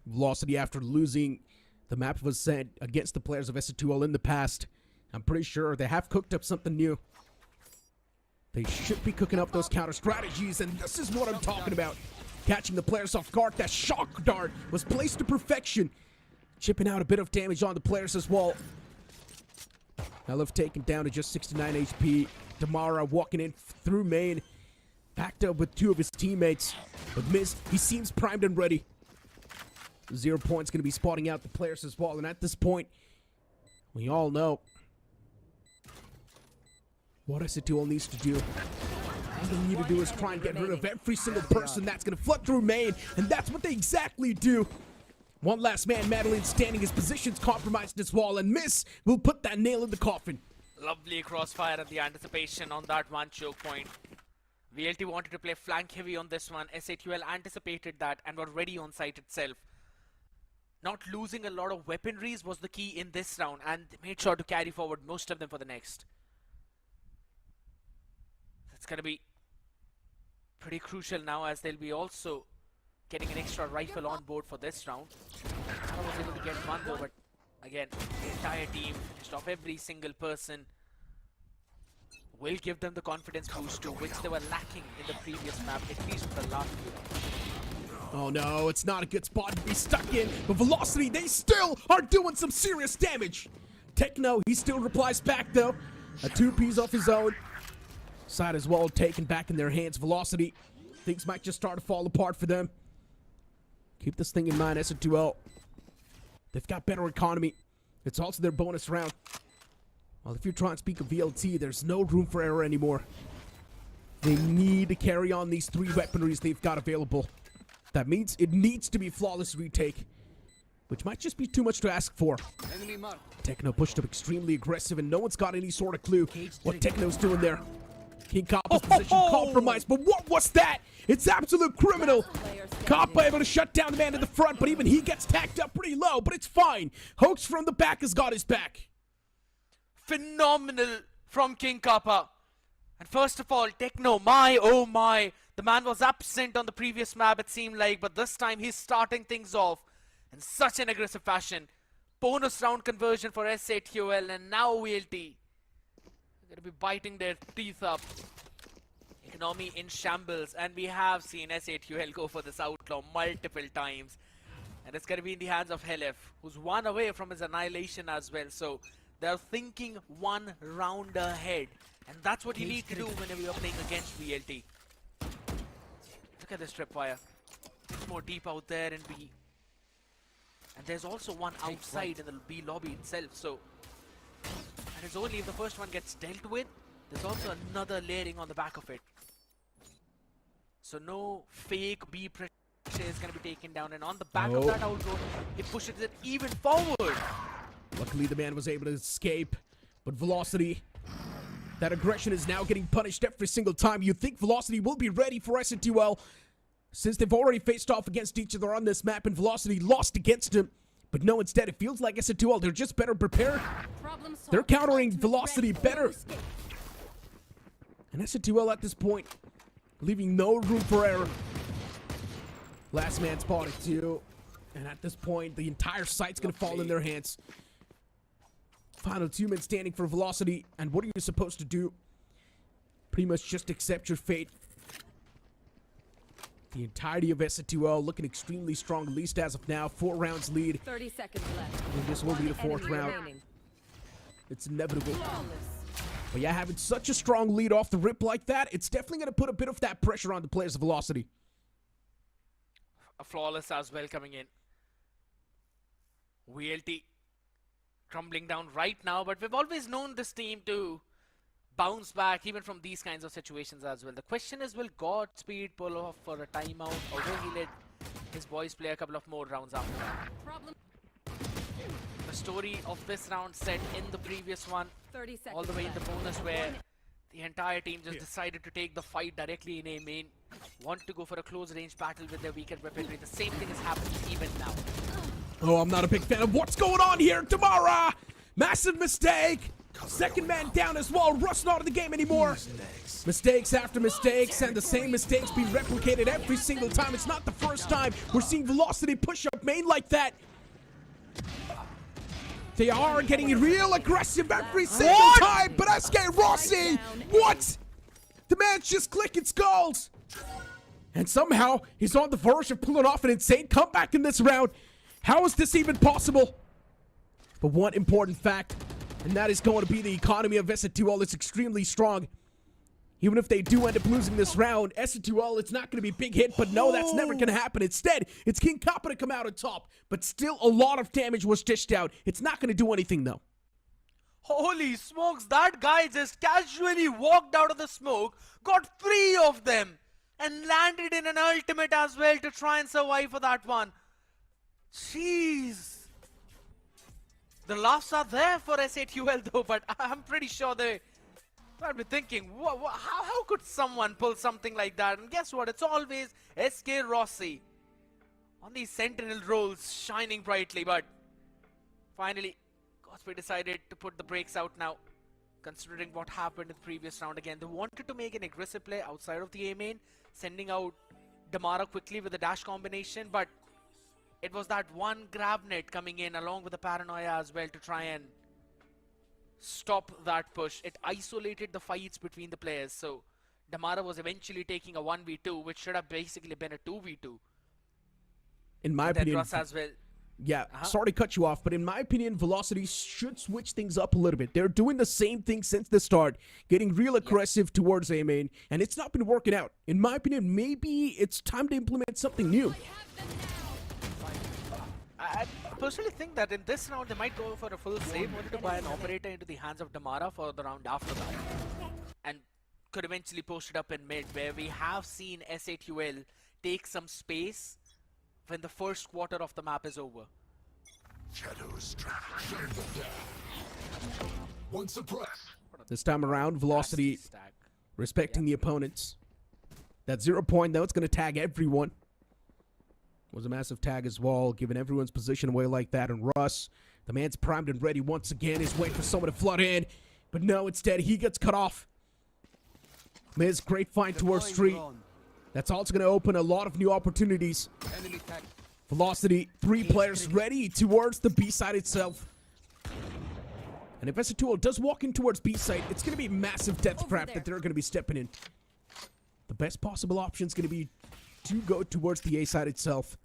Velocity, after losing the map of Ascent against the players of SC2L in the past, I'm pretty sure they have cooked up something new. They should be cooking up those counter strategies, and this is what I'm talking about. Catching the players off guard. That shock dart was placed to perfection. Chipping out a bit of damage on the players as well. Elif taken down to just 69 HP. Damara walking in through main. Backed up with two of his teammates. But Miz, he seems primed and ready. 0 Point's going to be spotting out the players as well. And at this point, we all know what SC2L needs to do. All they need to do is try and get rid of every single person that's going to flood through main. And that's what they exactly do. One last man, Madeline, standing his position's compromised as well. And Miss will put that nail in the coffin.
Lovely crossfire and the anticipation on that one choke point. VLT wanted to play flank heavy on this one. SATUL anticipated that and were ready on site itself. Not losing a lot of weaponries was the key in this round, and they made sure to carry forward most of them for the next. It's going to be pretty crucial now, as they'll be also getting an extra rifle on board for this round. I was able to get one though, but again, the entire team finished off every single person. Will give them the confidence boost too, which they were lacking in the previous map, at least for the last few rounds.
Oh no, it's not a good spot to be stuck in, but Velocity, they still are doing some serious damage. Techno, he still replies back though. A 2Ps off his own. Side as well taken back in their hands. Velocity, things might just start to fall apart for them. Keep this thing in mind, SN2L. They've got better economy. It's also their bonus round. Well, if you're trying to speak of VLT, there's no room for error anymore. They need to carry on these three weaponries they've got available. That means it needs to be flawless retake, which might just be too much to ask for. Techno pushed up extremely aggressive, and no one's got any sort of clue what Techno's doing there. King Kappa's position compromised, but what was that? It's absolute criminal. Kappa able to shut down the man in the front, but even he gets tacked up pretty low, but it's fine. Hoax from the back has got his back.
Phenomenal from King Kappa. And first of all, Techno, my oh my. The man was absent on the previous map, it seemed like, but this time he's starting things off in such an aggressive fashion. Bonus round conversion for SATUL, and now VLT. They're going to be biting their teeth up. Economy in shambles, and we have seen SATUL go for this outlaw multiple times. And it's going to be in the hands of Helef, who's one away from his annihilation as well. So they're thinking one round ahead. And that's what you need to do whenever you're playing against VLT. Look at this tripwire. It's more deep out there in B. And there's also one outside in the B lobby itself. So, and it's only if the first one gets dealt with, there's also another layering on the back of it. So no fake B pressure is going to be taken down. And on the back of that outro, it pushes it even forward.
Luckily, the man was able to escape. But Velocity, that aggression is now getting punished every single time. You think Velocity will be ready for SN2L, since they've already faced off against each other on this map, and Velocity lost against him. But no, instead, it feels like SN2L, they're just better prepared. They're countering Velocity better. And SN2L at this point, leaving no room for error. Last man spotted too. And at this point, the entire site's going to fall in their hands. Final 2 men standing for Velocity, and what are you supposed to do? Pretty much just accept your fate. The entirety of SN2L looking extremely strong, at least as of now. 4 rounds lead.
30 seconds left.
And this will be the 4th round. It's inevitable. But yeah, having such a strong lead off the rip like that, it's definitely going to put a bit of that pressure on the players of Velocity.
A flawless as well coming in. VLT crumbling down right now, but we've always known this team to bounce back even from these kinds of situations as well. The question is, will Godspeed pull off for a timeout, or will he let his boys play a couple of more rounds after that? The story of this round set in the previous one, all the way in the bonus, where The entire team just decided to take the fight directly in A main. Want to go for a close range battle with their weakened weaponry. The same thing is happening even now.
Oh, I'm not a big fan of what's going on here. Damara! Massive mistake! Second man down as well. Russ not in the game anymore. Mistakes after mistakes, and the same mistakes being replicated every single time. It's not the first time we're seeing Velocity push up main like that. They are getting real aggressive every single time, but SK Rossi, what? The man's just clicking skulls. And somehow, he's on the verge of pulling off an insane comeback in this round. How is this even possible? But one important fact, and that is going to be the economy of SN2L is extremely strong. Even if they do end up losing this round, SN2L, it's not going to be a big hit, but no, that's never going to happen. Instead, it's King Kappa to come out on top, but still a lot of damage was dished out. It's not going to do anything, though.
Holy smokes, that guy just casually walked out of the smoke, got 3 of them, and landed in an ultimate as well to try and survive for that one. Jeez. The laughs are there for S8UL though, but I'm pretty sure they might be thinking, how could someone pull something like that? And guess what? It's always SK Rossi on these sentinel roles shining brightly, but finally, Cosplay decided to put the brakes out now. Considering what happened in the previous round again, they wanted to make an aggressive play outside of the A main, sending out Damara quickly with a dash combination, but it was that one grab net coming in along with the paranoia as well to try and stop that push. It isolated the fights between the players, so Damara was eventually taking a 1v2, which should have basically been a 2v2.
In my opinion,
Russ as well.
Yeah, sorry to cut you off, but in my opinion, Velocity should switch things up a little bit. They're doing the same thing since the start, getting real aggressive towards A main, and it's not been working out. In my opinion, maybe it's time to implement something new.
I personally think that in this round they might go for a full save, only to buy an operator into the hands of Damara for the round after that, and could eventually post it up in mid, where we have seen S8UL take some space when the first quarter of the map is over.
This time around, Velocity respecting the opponents. That 0 point, though, it's going to tag everyone. Was a massive tag as well, giving everyone's position away like that. And Russ, the man's primed and ready once again. He's waiting for someone to flood in. But no, instead, he gets cut off. Miz, great find towards Street. That's also going to open a lot of new opportunities. Velocity, 3 players ready towards the B side itself. And if S2L does walk in towards B side, it's going to be massive death trap that they're going to be stepping in. The best possible option is going to be to go towards the A side itself.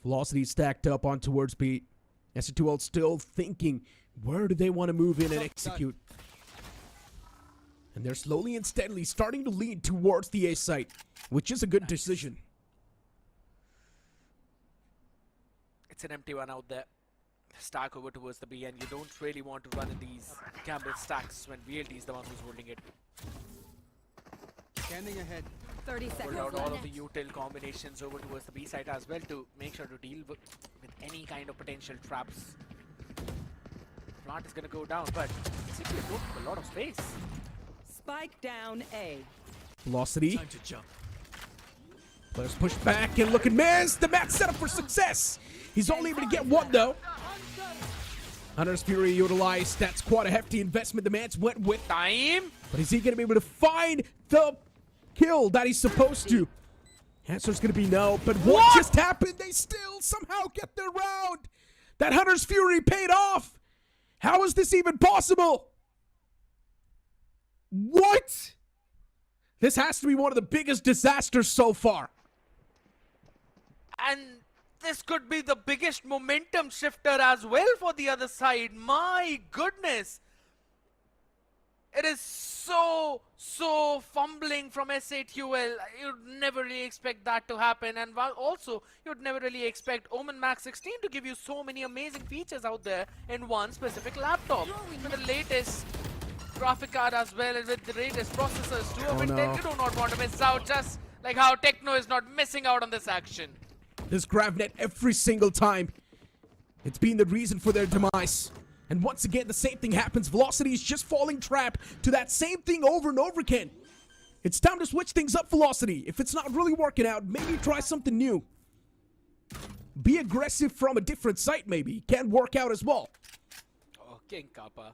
Velocity stacked up on towards B. S2L still thinking, where do they want to move in and execute? And they're slowly and steadily starting to lead towards the A site, which is a good decision.
It's an empty one out there. Stack over towards the B, and you don't really want to run in these gamble stacks when VLT is the one who's holding it.
Scanning ahead. 30 seconds.
Pulled out all of the util combinations over towards the B side as well to make sure to deal with any kind of potential traps. Plant is going to go down, but it seems to have a lot of space.
Spike down A.
Velocity.
Time to jump.
Players push back and look at Miz. The match set up for success. He's only able to get one though. Hunter's Fury utilized. That's quite a hefty investment. The man's went with
time.
But is he going to be able to find the kill that he's supposed to? Answer's going to be no. But what just happened? They still somehow get their round. That Hunter's Fury paid off. How is this even possible? What? This has to be one of the biggest disasters so far.
And this could be the biggest momentum shifter as well for the other side. My goodness. It is so fumbling from S8UL. You'd never really expect that to happen. And while also, you'd never really expect OMEN Max 16 to give you so many amazing features out there in one specific laptop. With the latest graphic card as well, and with the latest processors too. You do not want to miss out, just like how Techno is not missing out on this action.
This grab net every single time. It's been the reason for their demise. And once again, the same thing happens. Velocity is just falling trap to that same thing over and over again. It's time to switch things up, Velocity. If it's not really working out, maybe try something new. Be aggressive from a different site, maybe. Can work out as well.
Oh, King Kappa.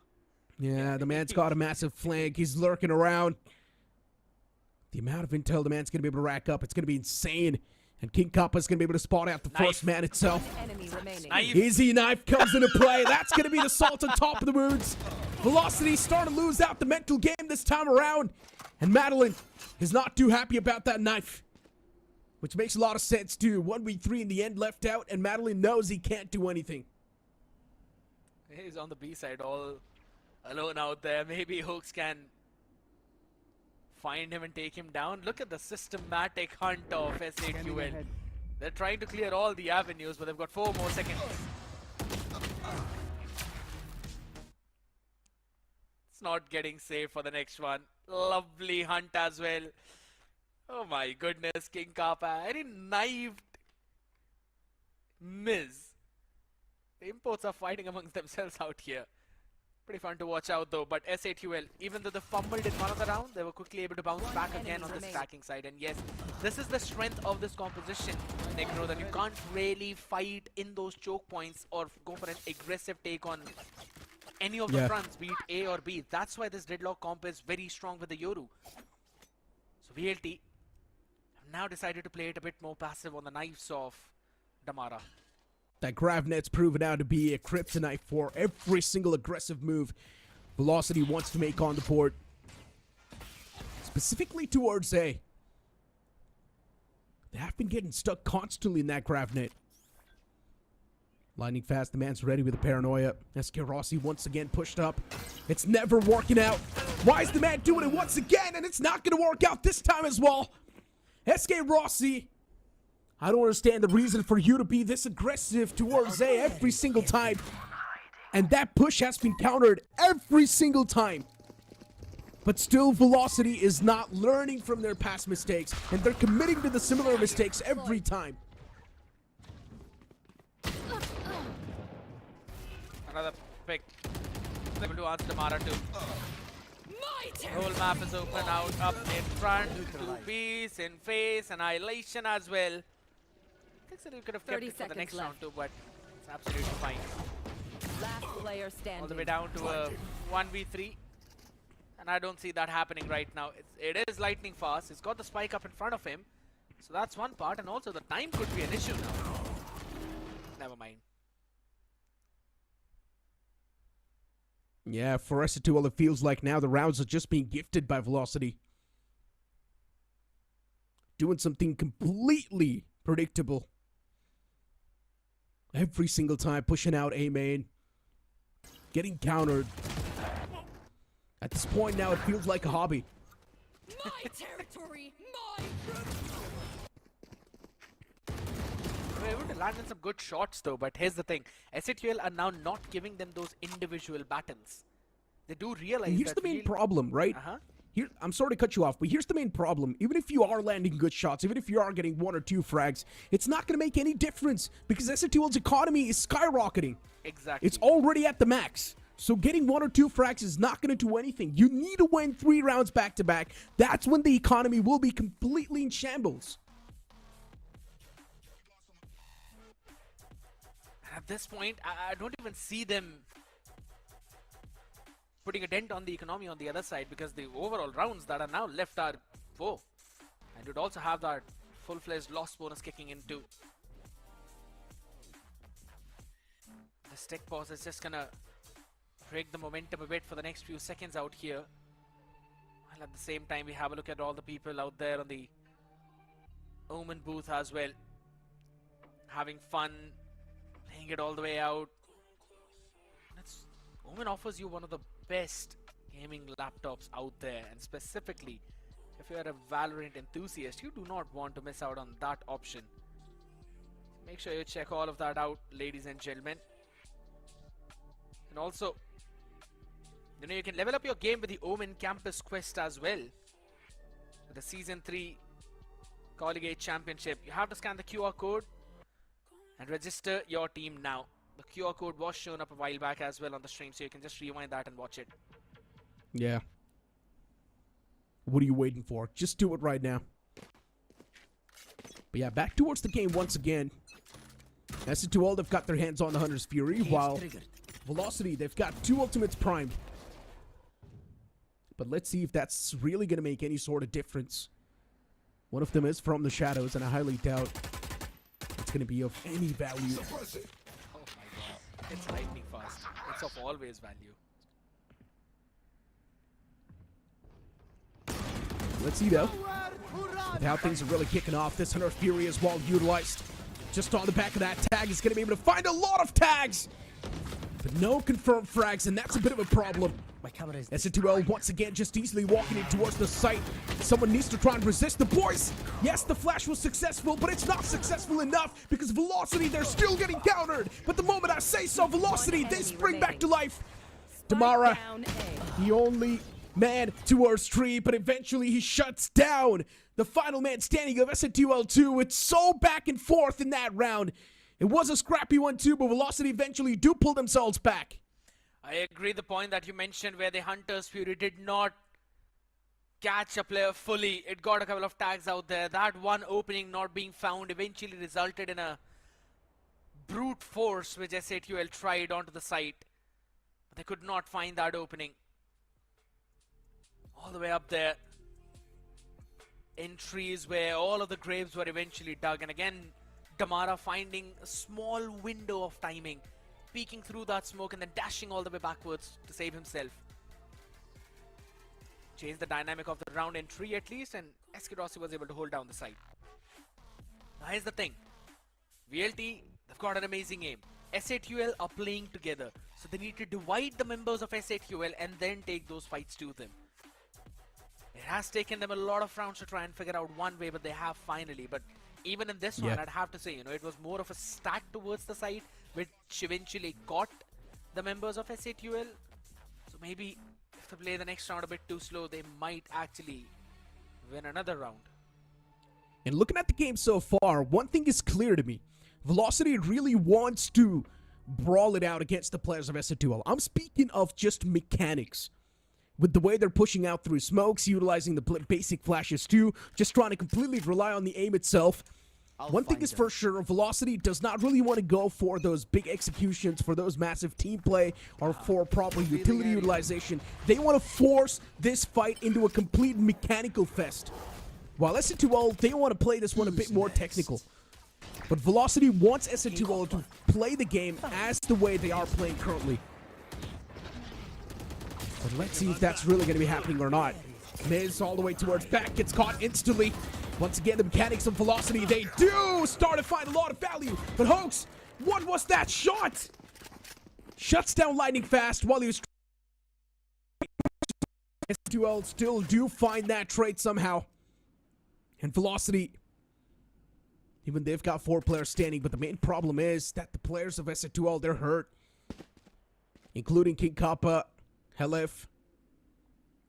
Yeah, the man's got a massive flank. He's lurking around. The amount of intel the man's going to be able to rack up, it's going to be insane. And King Kappa's going to be able to spot out the first man itself.
Enemy remaining.
Easy knife comes into play. That's going to be the salt on top of the wounds. Velocity starting to lose out the mental game this time around. And Madeline is not too happy about that knife. Which makes a lot of sense too. 1v3 in the end left out, and Madeline knows he can't do anything.
He's on the B side all alone out there. Maybe Hooks can find him and take him down. Look at the systematic hunt of SAQL. They're trying to clear all the avenues, but they've got 4 more seconds. It's not getting safe for the next one. Lovely hunt as well. Oh my goodness, King Kappa. Any knifed miss. The imports are fighting amongst themselves out here. Pretty fun to watch out though, but SAQL, even though they fumbled in one of the round, they were quickly able to bounce back again on the stacking side. And yes, this is the strength of this composition, Negro, that you can't really fight in those choke points or go for an aggressive take on any of the fronts, be it A or B. That's why this deadlock comp is very strong with the Yoru. So VLT have now decided to play it a bit more passive on the knives of Damara.
That Gravnet's proven out to be a kryptonite for every single aggressive move Velocity wants to make on the board. Specifically towards A. They have been getting stuck constantly in that Gravnet. Lightning fast, the man's ready with the paranoia. SK Rossi once again pushed up. It's never working out. Why is the man doing it once again? And it's not going to work out this time as well. SK Rossi, I don't understand the reason for you to be this aggressive towards A every single time. And that push has been countered every single time. But still, Velocity is not learning from their past mistakes. And they're committing to the similar mistakes every time.
Another pick. Able to answer Damara too. Whole map is open out up in front. 2Bs in face, Annihilation as well. I think you could have kept it for the next round too, but it's absolutely fine.
Last player standing.
All the way down to a 1v3. And I don't see that happening right now. It is lightning fast. It's got the spike up in front of him. So that's one part, and also the time could be an issue now. Never mind.
Yeah, for SAQL, it feels like now the rounds are just being gifted by Velocity. Doing something completely predictable. Every single time, pushing out A main. Getting countered. At this point now, it feels like a hobby.
My territory, my
They were able to land in some good shots though, but here's the thing. SAQL are now not giving them those individual battles. They do realize
Here's the main problem, right? Here, I'm sorry to cut you off, but here's the main problem. Even if you are landing good shots, even if you are getting 1 or 2 frags, it's not going to make any difference because SAQL's economy is skyrocketing.
Exactly.
It's already at the max. So getting 1 or 2 frags is not going to do anything. You need to win 3 rounds back to back. That's when the economy will be completely in shambles.
At this point, I don't even see them putting a dent on the economy on the other side because the overall rounds that are now left are 4. And you'd also have that full-fledged loss bonus kicking in too. The stick pause is just gonna break the momentum a bit for the next few seconds out here. And at the same time, we have a look at all the people out there on the Omen booth as well. Having fun, playing it all the way out. Omen offers you one of the best gaming laptops out there, and specifically if you are a Valorant enthusiast, you do not want to miss out on that option. Make sure you check all of that out, ladies and gentlemen. And also, you know, you can level up your game with the Omen Campus Quest as well. With the Season 3 Collegiate Championship, you have to scan the QR code and register your team now. The QR code was shown up a while back as well on the stream, so you can just rewind that and watch it.
Yeah. What are you waiting for? Just do it right now. But yeah, back towards the game once again. SC2L, they've got their hands on the Hunter's Fury, while Velocity, they've got 2 ultimates primed. But let's see if that's really going to make any sort of difference. One of them is from the shadows, and I highly doubt it's going to be of any value.
Oh my god. It's lightning fast. It's of always value.
Let's see though. With how things are really kicking off, this Hunter Fury is well utilized. Just on the back of that tag, he's going to be able to find a lot of tags. But no confirmed frags, and that's a bit of a problem. SN2L once again just easily walking in towards the site. Someone needs to try and resist the boys. Yes, the flash was successful, but it's not successful enough because Velocity, they're still getting countered. But the moment I say so, Velocity, they spring back to life. Damara, the only man towards tree, but eventually he shuts down the final man standing of SN2L2. It's so back and forth in that round. It was a scrappy one too, but Velocity eventually do pull themselves back.
I agree the point that you mentioned where the Hunter's Fury did not catch a player fully. It got a couple of tags out there. That one opening not being found eventually resulted in a brute force which SA2L tried onto the site. But they could not find that opening. All the way up there. Entries where all of the graves were eventually dug. And again, Damara finding a small window of timing. Peeking through that smoke and then dashing all the way backwards to save himself. Change the dynamic of the round in tree at least, and Eskidossi was able to hold down the side. Now here's the thing. VLT, they've got an amazing aim. SA2L are playing together, so they need to divide the members of SA2L and then take those fights to them. It has taken them a lot of rounds to try and figure out one way, but they have finally. But even in this one, I'd have to say, it was more of a stack towards the side, which eventually caught the members of SA2L. So maybe if they play the next round a bit too slow, they might actually win another round.
And looking at the game so far, one thing is clear to me. Velocity really wants to brawl it out against the players of SA2L. I'm speaking of just mechanics. With the way they're pushing out through smokes, utilizing the basic flashes too, just trying to completely rely on the aim itself. One thing is for sure, Velocity does not really want to go for those big executions, for those massive team play, or for proper utility utilization. They want to force this fight into a complete mechanical fest. While SA2L, they want to play this one a bit more technical. But Velocity wants SA2L to play the game as the way they are playing currently. But let's see if that's really going to be happening or not. Miz all the way towards back, gets caught instantly. Once again, the mechanics of Velocity, they do start to find a lot of value. But Hoax, what was that shot? Shuts down lightning fast while he was... S2L still do find that trait somehow. And Velocity, even they've got 4 players standing, but the main problem is that the players of S2L, they're hurt. Including King Kappa, Helif.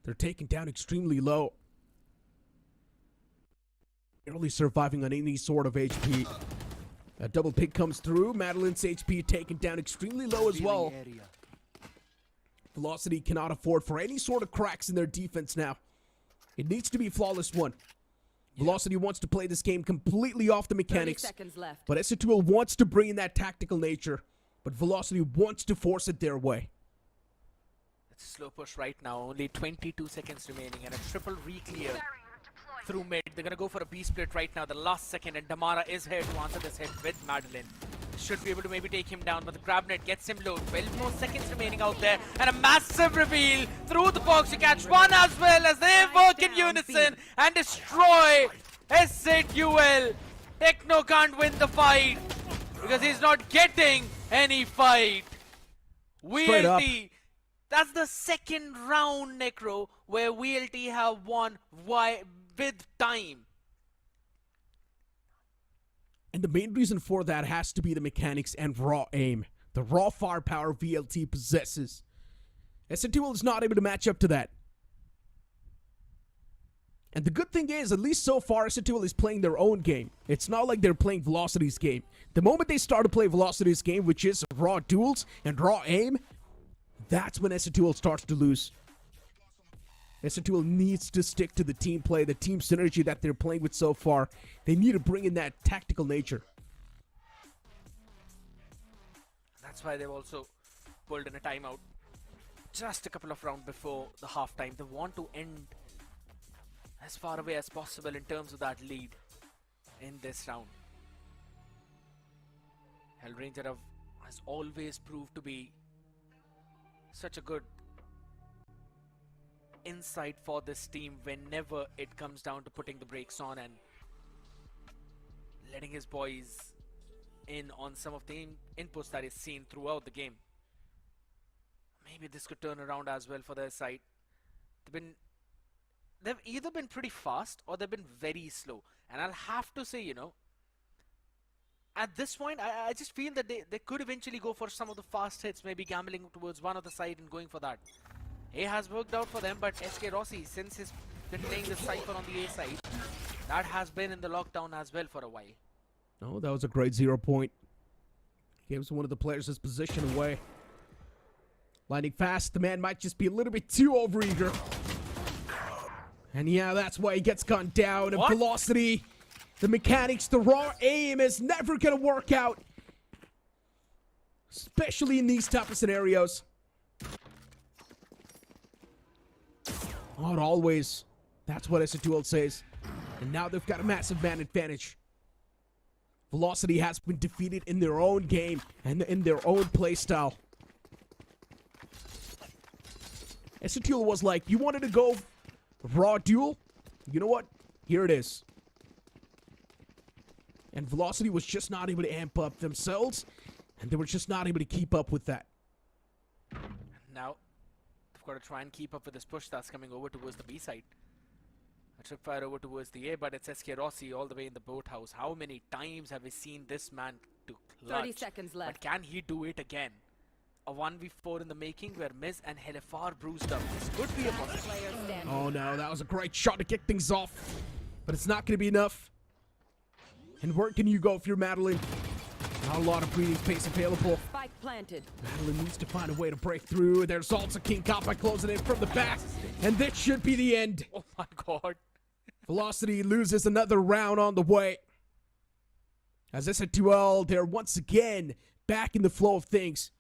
They're taken down extremely low. Barely surviving on any sort of HP. A double pick comes through. Madeline's HP taken down extremely low as well. Velocity cannot afford for any sort of cracks in their defense now. It needs to be a flawless one. Velocity wants to play this game completely off the mechanics.
30 seconds left.
But S2L wants to bring in that tactical nature. But Velocity wants to force it their way.
Slow push right now, only 22 seconds remaining and a triple re-clear through mid. They're gonna go for a B-split right now, the last second, and Damara is here to answer this hit with Madeline. Should be able to maybe take him down, but the grab net gets him low. 12 more seconds remaining out there, and a massive reveal through the box to catch one as well as they work in unison and destroy SA2L. Techno can't win the fight because he's not getting any fight. VLT. That's the second round, Necro, where VLT have won with time.
And the main reason for that has to be the mechanics and raw aim. The raw firepower VLT possesses. SN2L is not able to match up to that. And the good thing is, at least so far, SNTL is playing their own game. It's not like they're playing Velocity's game. The moment they start to play Velocity's game, which is raw duels and raw aim, that's when SNTL starts to lose. SNTL needs to stick to the team play, the team synergy that they're playing with so far. They need to bring in that tactical nature.
That's why they've also pulled in a timeout just a couple of rounds before the halftime. They want to end as far away as possible in terms of that lead in this round. Hellranger has always proved to be such a good insight for this team whenever it comes down to putting the brakes on and letting his boys in on some of the inputs that is seen throughout the game. Maybe this could turn around as well for their side. They've either been pretty fast or they've been very slow. And I'll have to say, you know, at this point, I just feel that they could eventually go for some of the fast hits, maybe gambling towards one of the side and going for that. A has worked out for them, but SK Rossi, since he's been playing the Cypher on the A side, that has been in the lockdown as well for a while.
Oh, that was a great 0 point. Gives one of the players his position away. Landing fast, the man might just be a little bit too overeager. And yeah, that's why he gets gunned down. And Velocity, the mechanics, the raw aim is never going to work out. Especially in these type of scenarios. Not always. That's what SNTL says. And now they've got a massive man advantage. Velocity has been defeated in their own game and in their own playstyle. SNTL was like, you wanted to go raw duel? You know what? Here it is. And Velocity was just not able to amp up themselves, and they were just not able to keep up with that.
Now, they've got to try and keep up with this push that's coming over towards the B side. A tripfire over towards the A, but it's SK Rossi all the way in the boathouse. How many times have we seen this man to clutch?
30 seconds left.
But can he do it again? A 1v4 in the making where Miz and Helifar bruised up. This could be a possibility.
Oh no, that was a great shot to kick things off. But it's not going to be enough. And where can you go if you're Madeline? Not a lot of breathing space available.
Spike planted.
Madeline needs to find a way to break through. There's also King Kappa closing in from the back. And this should be the end.
Oh my god.
Velocity loses another round on the way. As SNTL, they're once again back in the flow of things.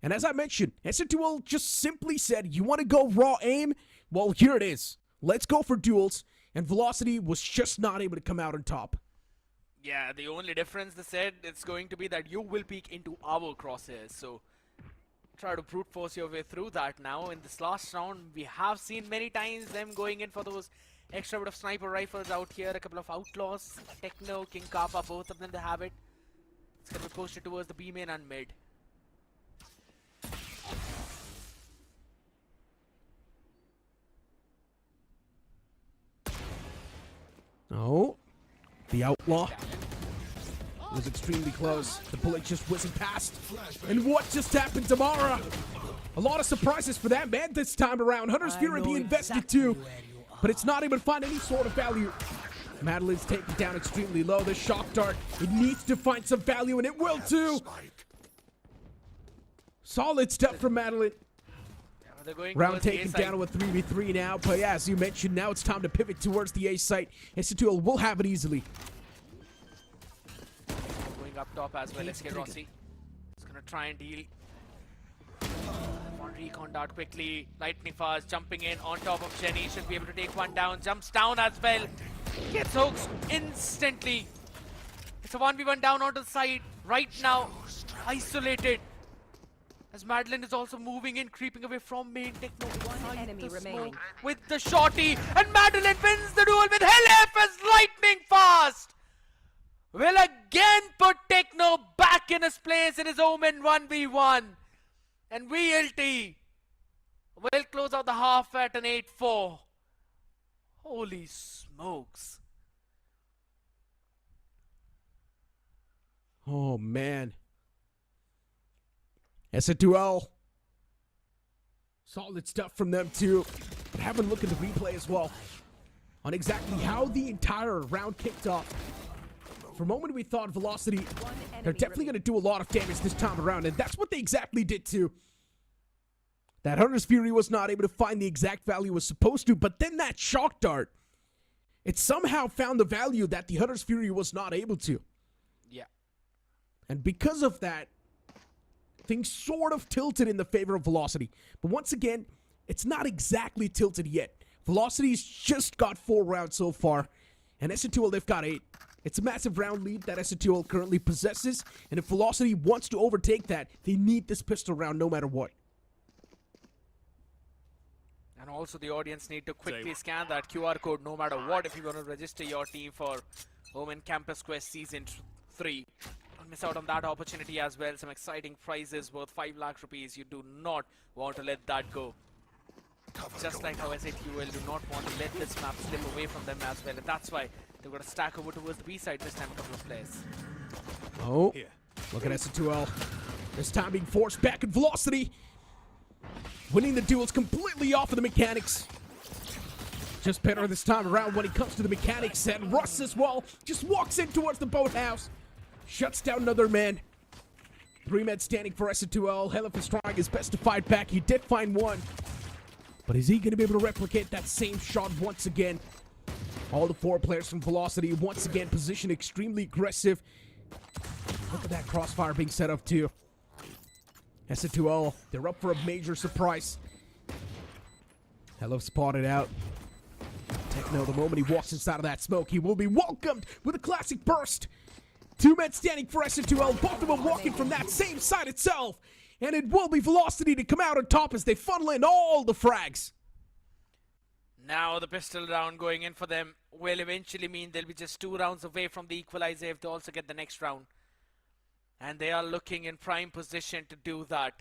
And as I mentioned, SNTL just simply said, you want to go raw aim? Well, here it is. Let's go for duels. And Velocity was just not able to come out on top.
Yeah, the only difference they said it's going to be that you will peek into our crosshairs. So try to brute force your way through that now. In this last round, we have seen many times them going in for those extra bit of sniper rifles out here. A couple of outlaws, Techno, King Kappa, both of them they have it. It's going to be posted towards the B main and mid.
Oh, the outlaw was extremely close. The bullet just whizzing past. And what just happened to Mara? A lot of surprises for that man this time around. Hunter's Fury being invested too, but it's not able to find any sort of value. Madeline's taken down extremely low. The shock dart, it needs to find some value, and it will too. Solid step from Madeline. Round taken down to a 3v3 now, but yeah, as you mentioned, now it's time to pivot towards the A site. SNTL will have it easily.
Going up top as well, SK Rossi. He's gonna try and deal. One recon dart quickly. Lightning fast, jumping in on top of Jenny. Should be able to take one down. Jumps down as well. Gets hooked instantly. It's a 1v1 down onto the side. Right now, isolated. As Madeline is also moving in, creeping away from main Techno.
One enemy remaining.
With the shorty, and Madeline wins the duel with LF as lightning fast. Will again put Techno back in his place in his Omen 1v1. And VLT will close out the half at an 8-4. Holy smokes.
Oh man. SNTL. Solid stuff from them too. But have a look at the replay as well. on exactly how the entire round kicked off. For a moment, we thought Velocity, they're definitely going to do a lot of damage this time around, and that's what they exactly did too. That Hunter's Fury was not able to find the exact value it was supposed to, but then that Shock Dart, it somehow found the value that the Hunter's Fury was not able to.
Yeah.
And because of that, things sort of tilted in the favor of Velocity. But once again, it's not exactly tilted yet. Velocity's just got 4 rounds so far, and SN2L, they've got 8. It's a massive round lead that SN2L currently possesses, and if Velocity wants to overtake that, they need this pistol round no matter what.
And also the audience need to quickly scan that QR code no matter what if you want to register your team for OMEN Campus Quest Season 3. Don't miss out on that opportunity as well. Some exciting prizes worth 5 lakh rupees. You do not want to let that go. Just like how SATUL do not want to let this map slip away from them as well. And that's why they've got to stack over towards the B side this time, a couple of players.
Oh, look at SN2L. This time being forced back in Velocity. Winning the duels completely off of the mechanics. Just better this time around when it comes to the mechanics. And Russ as well just walks in towards the boathouse. Shuts down another man. 3 men standing for SN2L. Helif is trying his best to fight back. He did find one. But is he going to be able to replicate that same shot once again? All the 4 players from Velocity once again positioned extremely aggressive. Look at that crossfire being set up too. SN2L, they're up for a major surprise. Helif spotted out. Techno, the moment he walks inside of that smoke, he will be welcomed with a classic burst. 2 men standing for SN2L, both of them walking from that same side itself. And it will be Velocity to come out on top as they funnel in all the frags.
Now the pistol round going in for them will eventually mean they'll be just 2 rounds away from the equalizer if they also get the next round. And they are looking in prime position to do that.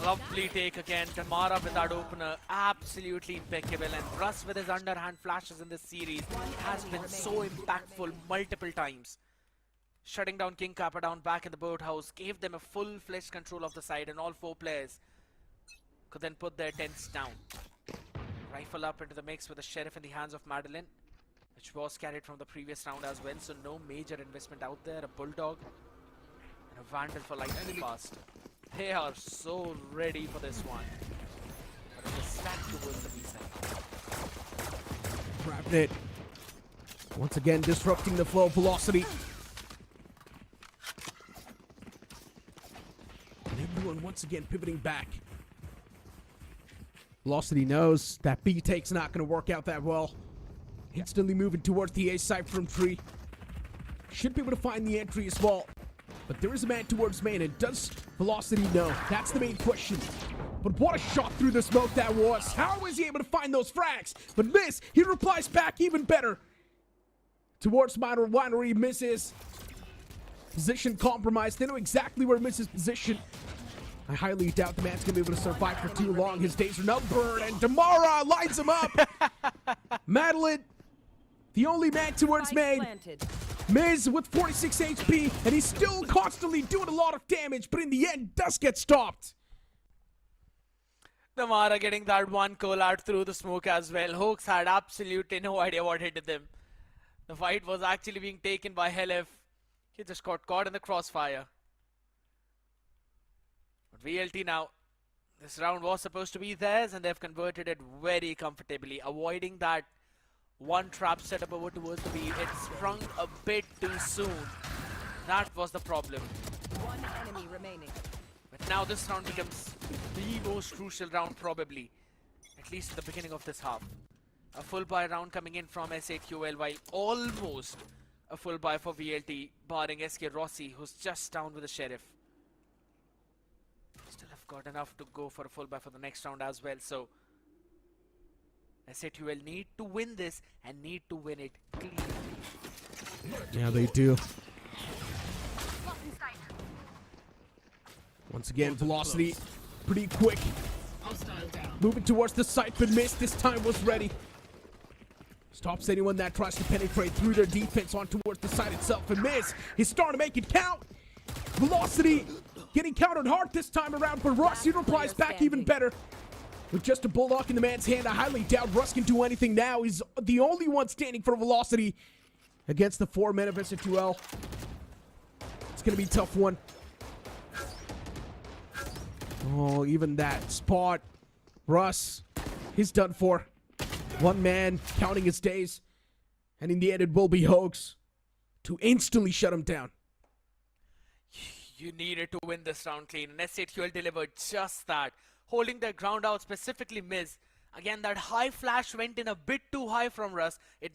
Lovely take again. Tamara with that opener, absolutely impeccable. And Russ with his underhand flashes in this series has been so impactful multiple times. Shutting down King Kappa down back in the boathouse, gave them a full-fledged control of the side, and all 4 players could then put their tents down. Rifle up into the mix with the Sheriff in the hands of Madeline, which was carried from the previous round as well, so no major investment out there. A Bulldog and a Vandal for lightning fast. They are so ready for this one. But it is stacked towards the B side.
Grabbed it. Once again, disrupting the flow of Velocity. And everyone once again pivoting back. Velocity knows that B take's not going to work out that well. Instantly moving towards the A side from tree. Should be able to find the entry as well. But there is a man towards main, and does Velocity know? That's the main question. But what a shot through the smoke that was. How was he able to find those frags? But miss, he replies back even better. Towards Minor Winery, misses. Position compromised. They know exactly where Miss's position. I highly doubt the man's going to be able to survive for too long. His days are numbered, and Damara lines him up. Madeline, the only man towards main. Miz with 46 HP, and he's still constantly doing a lot of damage, but in the end, does get stopped.
Damara getting that one call out through the smoke as well. Hoax had absolutely no idea what hit them. The fight was actually being taken by Helif. He just got caught in the crossfire. But VLT now, this round was supposed to be theirs, and they've converted it very comfortably, avoiding that one trap set up over towards the B. It sprung a bit too soon. That was the problem.
1 enemy remaining.
But now this round becomes the most crucial round probably. At least at the beginning of this half. A full buy round coming in from SATUL, while almost a full buy for VLT, barring SK Rossi, who's just down with the Sheriff. Still have got enough to go for a full buy for the next round as well, so SATUL need to win this and need to win it cleanly.
Yeah, they do. Once again, Velocity pretty quick. Moving towards the site, but missed. This time was ready. Stops anyone that tries to penetrate through their defense on towards the site itself, and miss. He's starting to make it count. Velocity getting countered hard this time around, but Rossi replies back even better. With just a bulldog in the man's hand, I highly doubt Russ can do anything now. He's the only one standing for Velocity against the 4 men of SN2L. It's going to be a tough one. Oh, even that spot. Russ, he's done for. One man counting his days. And in the end, it will be Hoax to instantly shut him down.
You needed to win this round clean, and SATUL delivered just that. Holding their ground out, specifically Miz. Again, that high flash went in a bit too high from Russ. It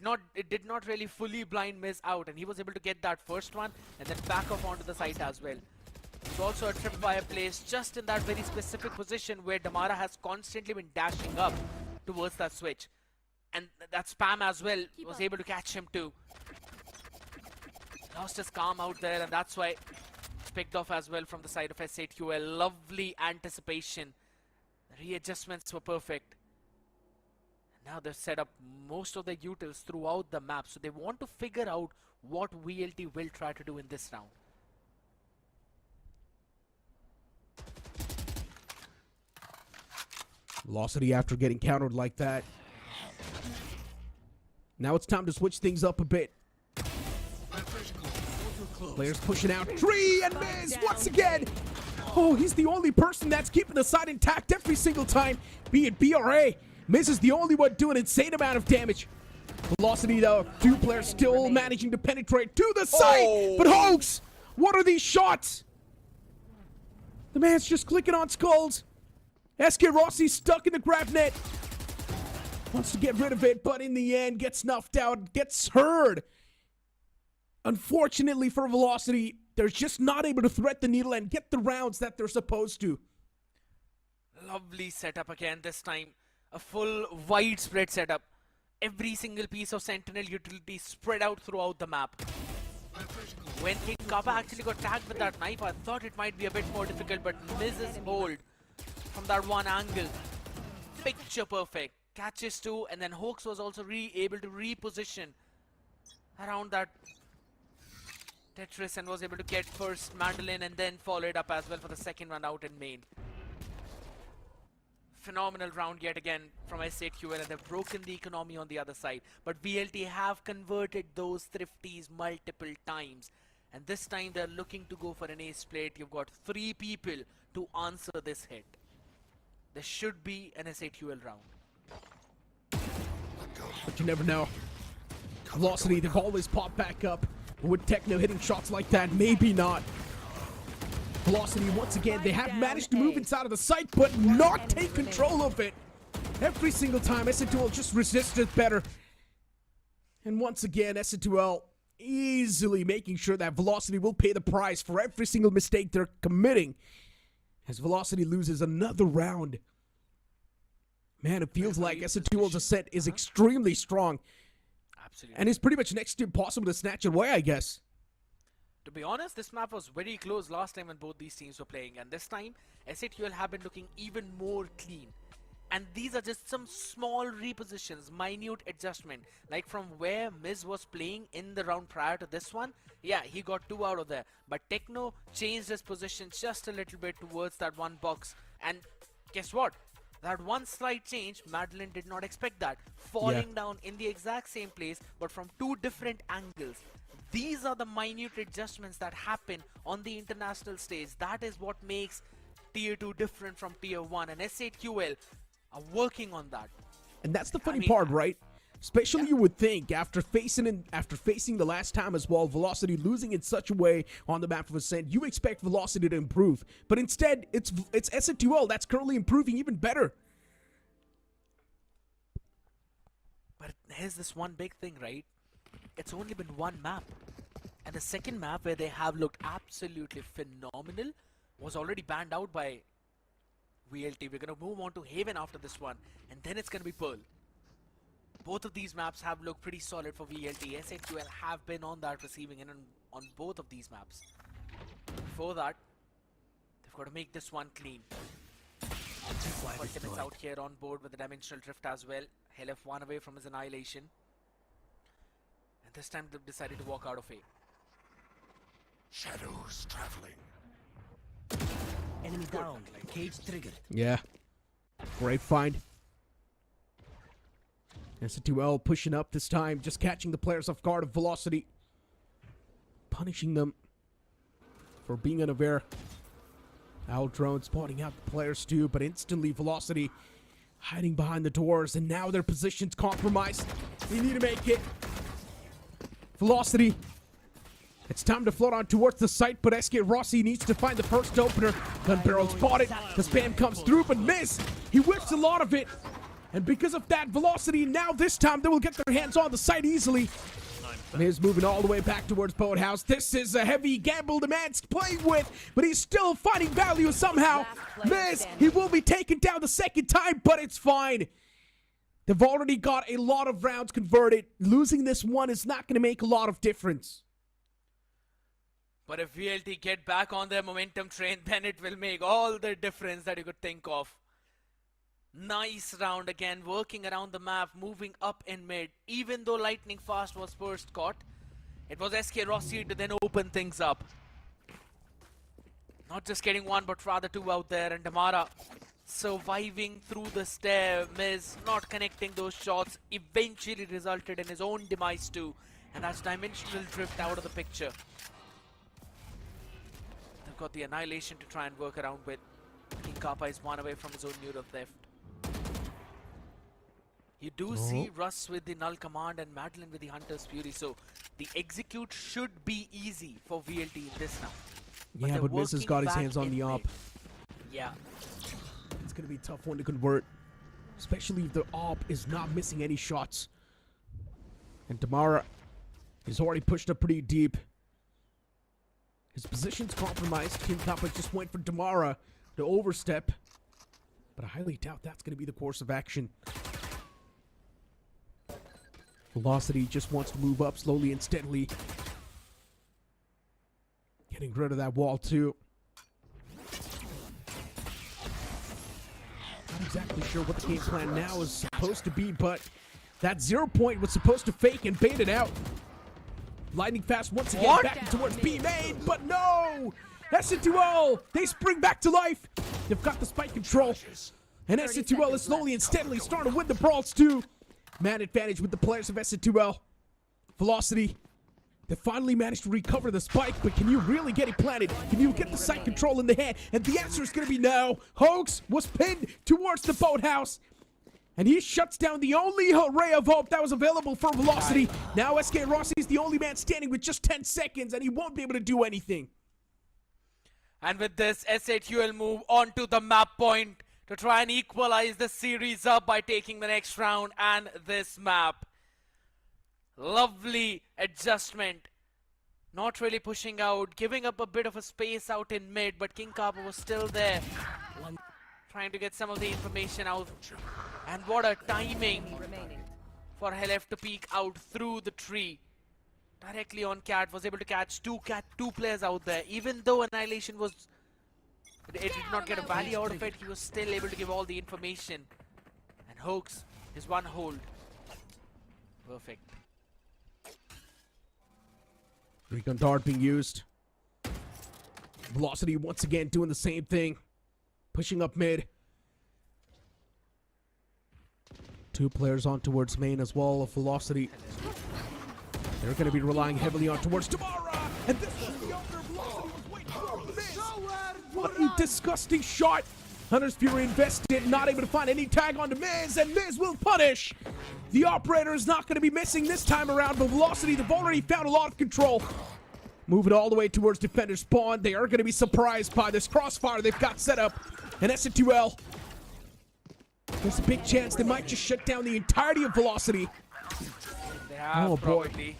did not really fully blind Miz out, and he was able to get that first one and then back off onto the site as well. It's also a tripwire place just in that very specific position where Damara has constantly been dashing up towards that switch. And that spam as well was able to catch him too. Lost his calm out there, and that's why it's picked off as well from the side of SATUL. Lovely anticipation. The readjustments were perfect. And now they've set up most of the utils throughout the map, so they want to figure out what VLT will try to do in this round.
Velocity after getting countered like that. Now it's time to switch things up a bit. Players pushing out. Tree and Miz once again. Oh, he's the only person that's keeping the side intact every single time. Be it BRA. Miz is the only one doing an insane amount of damage. Velocity though, 2 players still managing to penetrate to the site. But Hoax, what are these shots? The man's just clicking on skulls. SK Rossi stuck in the grab net. Wants to get rid of it, but in the end gets snuffed out, gets heard. Unfortunately for Velocity, they're just not able to thread the needle and get the rounds that they're supposed to.
Lovely setup again this time. A full widespread setup. Every single piece of Sentinel utility spread out throughout the map. When King Kappa actually got tagged with that knife, I thought it might be a bit more difficult, but Miz's hold from that one angle. Picture perfect. Catches 2, and then Hoax was also able to reposition around that Tetris and was able to get first Mandolin and then followed up as well for the second one out in main. Phenomenal round yet again from SATUL, and they've broken the economy on the other side. But VLT have converted those thrifties multiple times. And this time they're looking to go for an ace plate. You've got 3 people to answer this hit. There should be an SATUL round.
But you never know. Velocity, they've always popped back up. But with Techno hitting shots like that, maybe not. Velocity, once again, they have managed to move inside of the site, but not take control of it. Every single time, SN2L just resisted better. And once again, SN2L easily making sure that Velocity will pay the price for every single mistake they're committing. As Velocity loses another round. Man, it feels like SN2L's ascent is extremely strong.
Absolutely.
And it's pretty much next to impossible to snatch it away, I guess.
To be honest, this map was very close last time when both these teams were playing, and this time SATUL have been looking even more clean. And these are just some small repositions, minute adjustment. Like from where Miz was playing in the round prior to this one, yeah, he got 2 out of there. But Techno changed his position just a little bit towards that one box. And guess what? That one slight change, Madeline did not expect that. Falling down in the exact same place, but from 2 different angles. These are the minute adjustments that happen on the international stage. That is what makes Tier 2 different from Tier 1. And SATUL are working on that.
And that's the funny part, right? Especially you would think after facing the last time as well, Velocity losing in such a way on the map of Ascent, you expect Velocity to improve. But instead, it's SN2L that's currently improving even better.
But here's this one big thing, right? It's only been 1 map. And the second map where they have looked absolutely phenomenal was already banned out by VLT. We're going to move on to Haven after this one. And then it's going to be Pearl. Both of these maps have looked pretty solid for VLT. SATUL have been on that receiving end on both of these maps. Before that, they've got to make this one clean. Ultimate's out here on board with the Dimensional Drift as well. He left 1 away from his annihilation. And this time they've decided to walk out of A.
Shadows traveling. Enemy down. Cage triggered.
Yeah. Great find. S2L pushing up this time, just catching the players off guard of Velocity. Punishing them for being unaware. Owl drone spotting out the players too, but instantly Velocity hiding behind the doors, and now their position's compromised. They need to make it. Velocity. It's time to float on towards the site, but SK Rossi needs to find the first opener. Gun barrel spotted. The spam comes through, but miss. He whiffs a lot of it. And because of that, Velocity now this time they will get their hands on the site easily. Miz moving all the way back towards Boathouse. This is a heavy gamble the man's playing with, but he's still finding value somehow. Miz, he will be taken down the second time, but it's fine. They've already got a lot of rounds converted. Losing this one is not going to make a lot of difference.
But if VLT get back on their momentum train, then it will make all the difference that you could think of. Nice round again, working around the map, moving up in mid. Even though Lightning Fast was first caught, it was SK Rossi to then open things up. Not just getting one, but rather two out there. And Damara surviving through the stair. Miz not connecting those shots eventually resulted in his own demise too. And that's dimensional drift out of the picture. They've got the annihilation to try and work around with. King Kappa is one away from his own neural theft. You do see Russ with the null command and Madeline with the Hunter's Fury, so the execute should be easy for VLT in this now.
Yeah, but Miz has got his hands on the op.
Yeah.
It's going to be a tough one to convert, especially if the op is not missing any shots. And Damara is already pushed up pretty deep. His position's compromised. King Kappa just went for Damara to overstep, but I highly doubt that's going to be the course of action. Velocity just wants to move up slowly and steadily. Getting rid of that wall too. Not exactly sure what the game plan now is supposed to be, but that 0 point was supposed to fake and bait it out. Lightning Fast once again back towards B main, but no! SN2L, they spring back to life. They've got the spike control. And SN2L is slowly and steadily starting to win the brawls too. Man advantage with the players of SN2L. Velocity. They finally managed to recover the spike, but can you really get it planted? Can you get the site control in the hand? And the answer is going to be no. Hoax was pinned towards the boathouse. And he shuts down the only ray of hope that was available for Velocity. Now SK Rossi is the only man standing with just 10 seconds, and he won't be able to do anything.
And with this, SATUL move on to the map point to try and equalize the series up by taking the next round and this map. Lovely adjustment. Not really pushing out, giving up a bit of a space out in mid, but King Kappa was still there. Trying to get some of the information out. And what a timing for Helef to peek out through the tree. Directly on Cat, was able to catch two players out there. Even though Annihilation was... It did not get a value out of it, he was still able to give all the information. And Hoax is one hold. Perfect.
Recon dart being used. Velocity once again doing the same thing. Pushing up mid. Two players on towards main as well of Velocity. They're going to be relying heavily on towards Damara. And this was the opener. Velocity was waiting for this. What a disgusting shot. Hunter's Fury invested, not able to find any tag onto Miz, and Miz will punish. The operator is not going to be missing this time around, but Velocity, they've already found a lot of control. Moving all the way towards defender spawn. They are going to be surprised by this crossfire they've got set up. And SN2L, there's a big chance they might just shut down the entirety of Velocity.
They have
boy.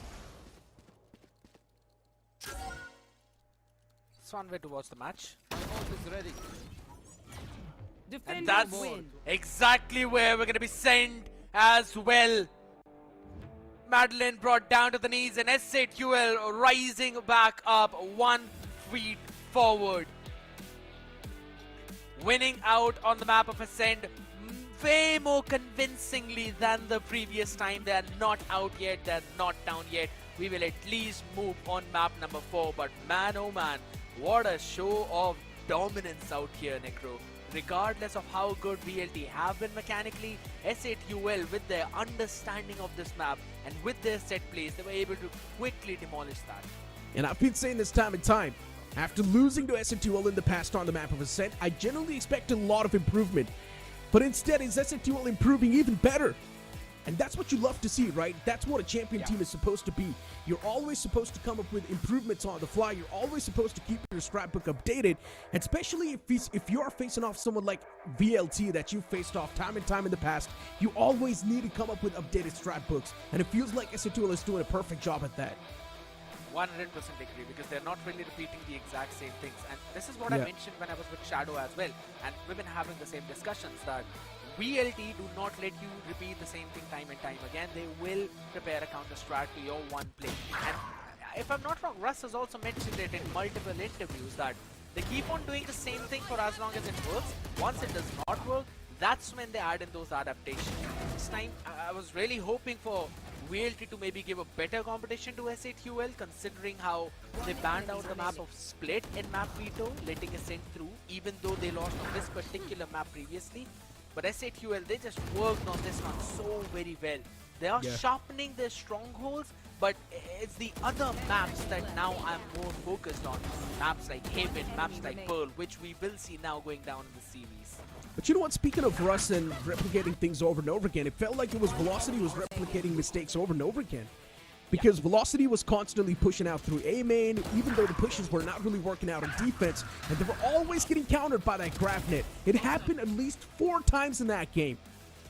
It's one way to watch the match.
Ready.
And that's exactly where we're going to be sent as well. Madeline brought down to the knees and SATUL rising back up 1 feet forward. Winning out on the map of Ascent way more convincingly than the previous time. They're not out yet, they're not down yet. We will at least move on map number 4, but man oh man, what a show of dominance out here, Necro. regardless of how good VLT have been mechanically, S8UL with their understanding of this map and with their set plays, they were able to quickly demolish that.
And I've been saying this time and time, after losing to S8UL in the past on the map of Ascent, I generally expect a lot of improvement. But instead, is S8UL improving even better? And that's what you love to see, right? That's what a champion team is supposed to be. You're always supposed to come up with improvements on the fly. You're always supposed to keep your scrapbook updated, and especially if you are facing off someone like VLT that you've faced off time and time in the past, you always need to come up with updated scrapbooks, and it feels like S8UL is doing a perfect job at that.
100% agree, because they're not really repeating the exact same things, and this is what I mentioned when I was with Shadow as well, and we've been having the same discussions that VLT do not let you repeat the same thing time and time again. They will prepare a counter strat to your one play. And if I'm not wrong, Russ has also mentioned it in multiple interviews that they keep on doing the same thing for as long as it works. Once it does not work, that's when they add in those adaptations. This time, I was really hoping for VLT to maybe give a better competition to S8UL, considering how they banned out the map of Split in map veto, letting Ascent through, even though they lost on this particular map previously. But S8UL, they just worked on this one so very well. They are sharpening their strongholds, but it's the other maps that now I'm more focused on. Maps like Haven, maps like Pearl, which we will see now going down in the series.
But you know what, speaking of Russ and replicating things over and over again, it felt like it was Velocity was replicating mistakes over and over again. Because Velocity was constantly pushing out through A main, even though the pushes were not really working out on defense, and they were always getting countered by that grab net. It happened at least 4 times in that game,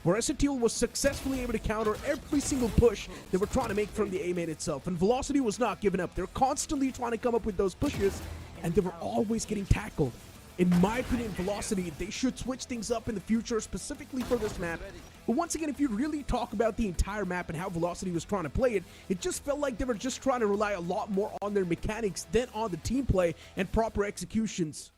where S8UL was successfully able to counter every single push they were trying to make from the A main itself, and Velocity was not giving up. They're constantly trying to come up with those pushes, and they were always getting tackled. In my opinion, Velocity, they should switch things up in the future, specifically for this map. But once again, if you really talk about the entire map and how Velocity was trying to play it, it just felt like they were just trying to rely a lot more on their mechanics than on the team play and proper executions.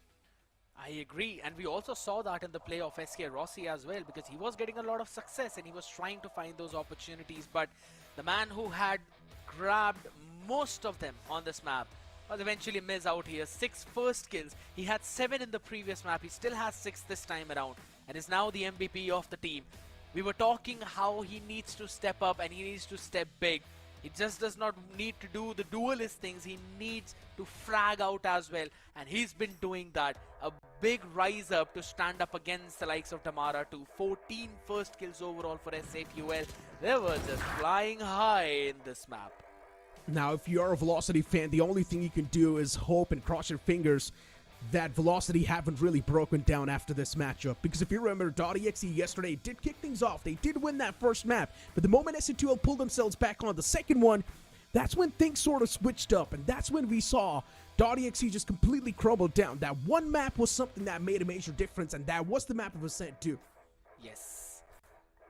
I agree, and we also saw that in the play of SK Rossi as well, because he was getting a lot of success and he was trying to find those opportunities, but the man who had grabbed most of them on this map was eventually missed out here. 6 first kills. He had 7 in the previous map. He still has 6 this time around and is now the MVP of the team. We were talking how he needs to step up and he needs to step big. He just does not need to do the duelist things. He needs to frag out as well, and he's been doing that. A big rise up to stand up against the likes of Tamara to 14 first kills overall for S8UL. They were just flying high in this map.
Now, if you're a Velocity fan, the only thing you can do is hope and cross your fingers that Velocity haven't really broken down after this matchup. Because if you remember, .exe yesterday did kick things off. They did win that first map. But the moment S8UL pulled themselves back on the second one, that's when things sort of switched up. And that's when we saw .exe just completely crumbled down. That one map was something that made a major difference, and that was the map of Ascent too.
Yes.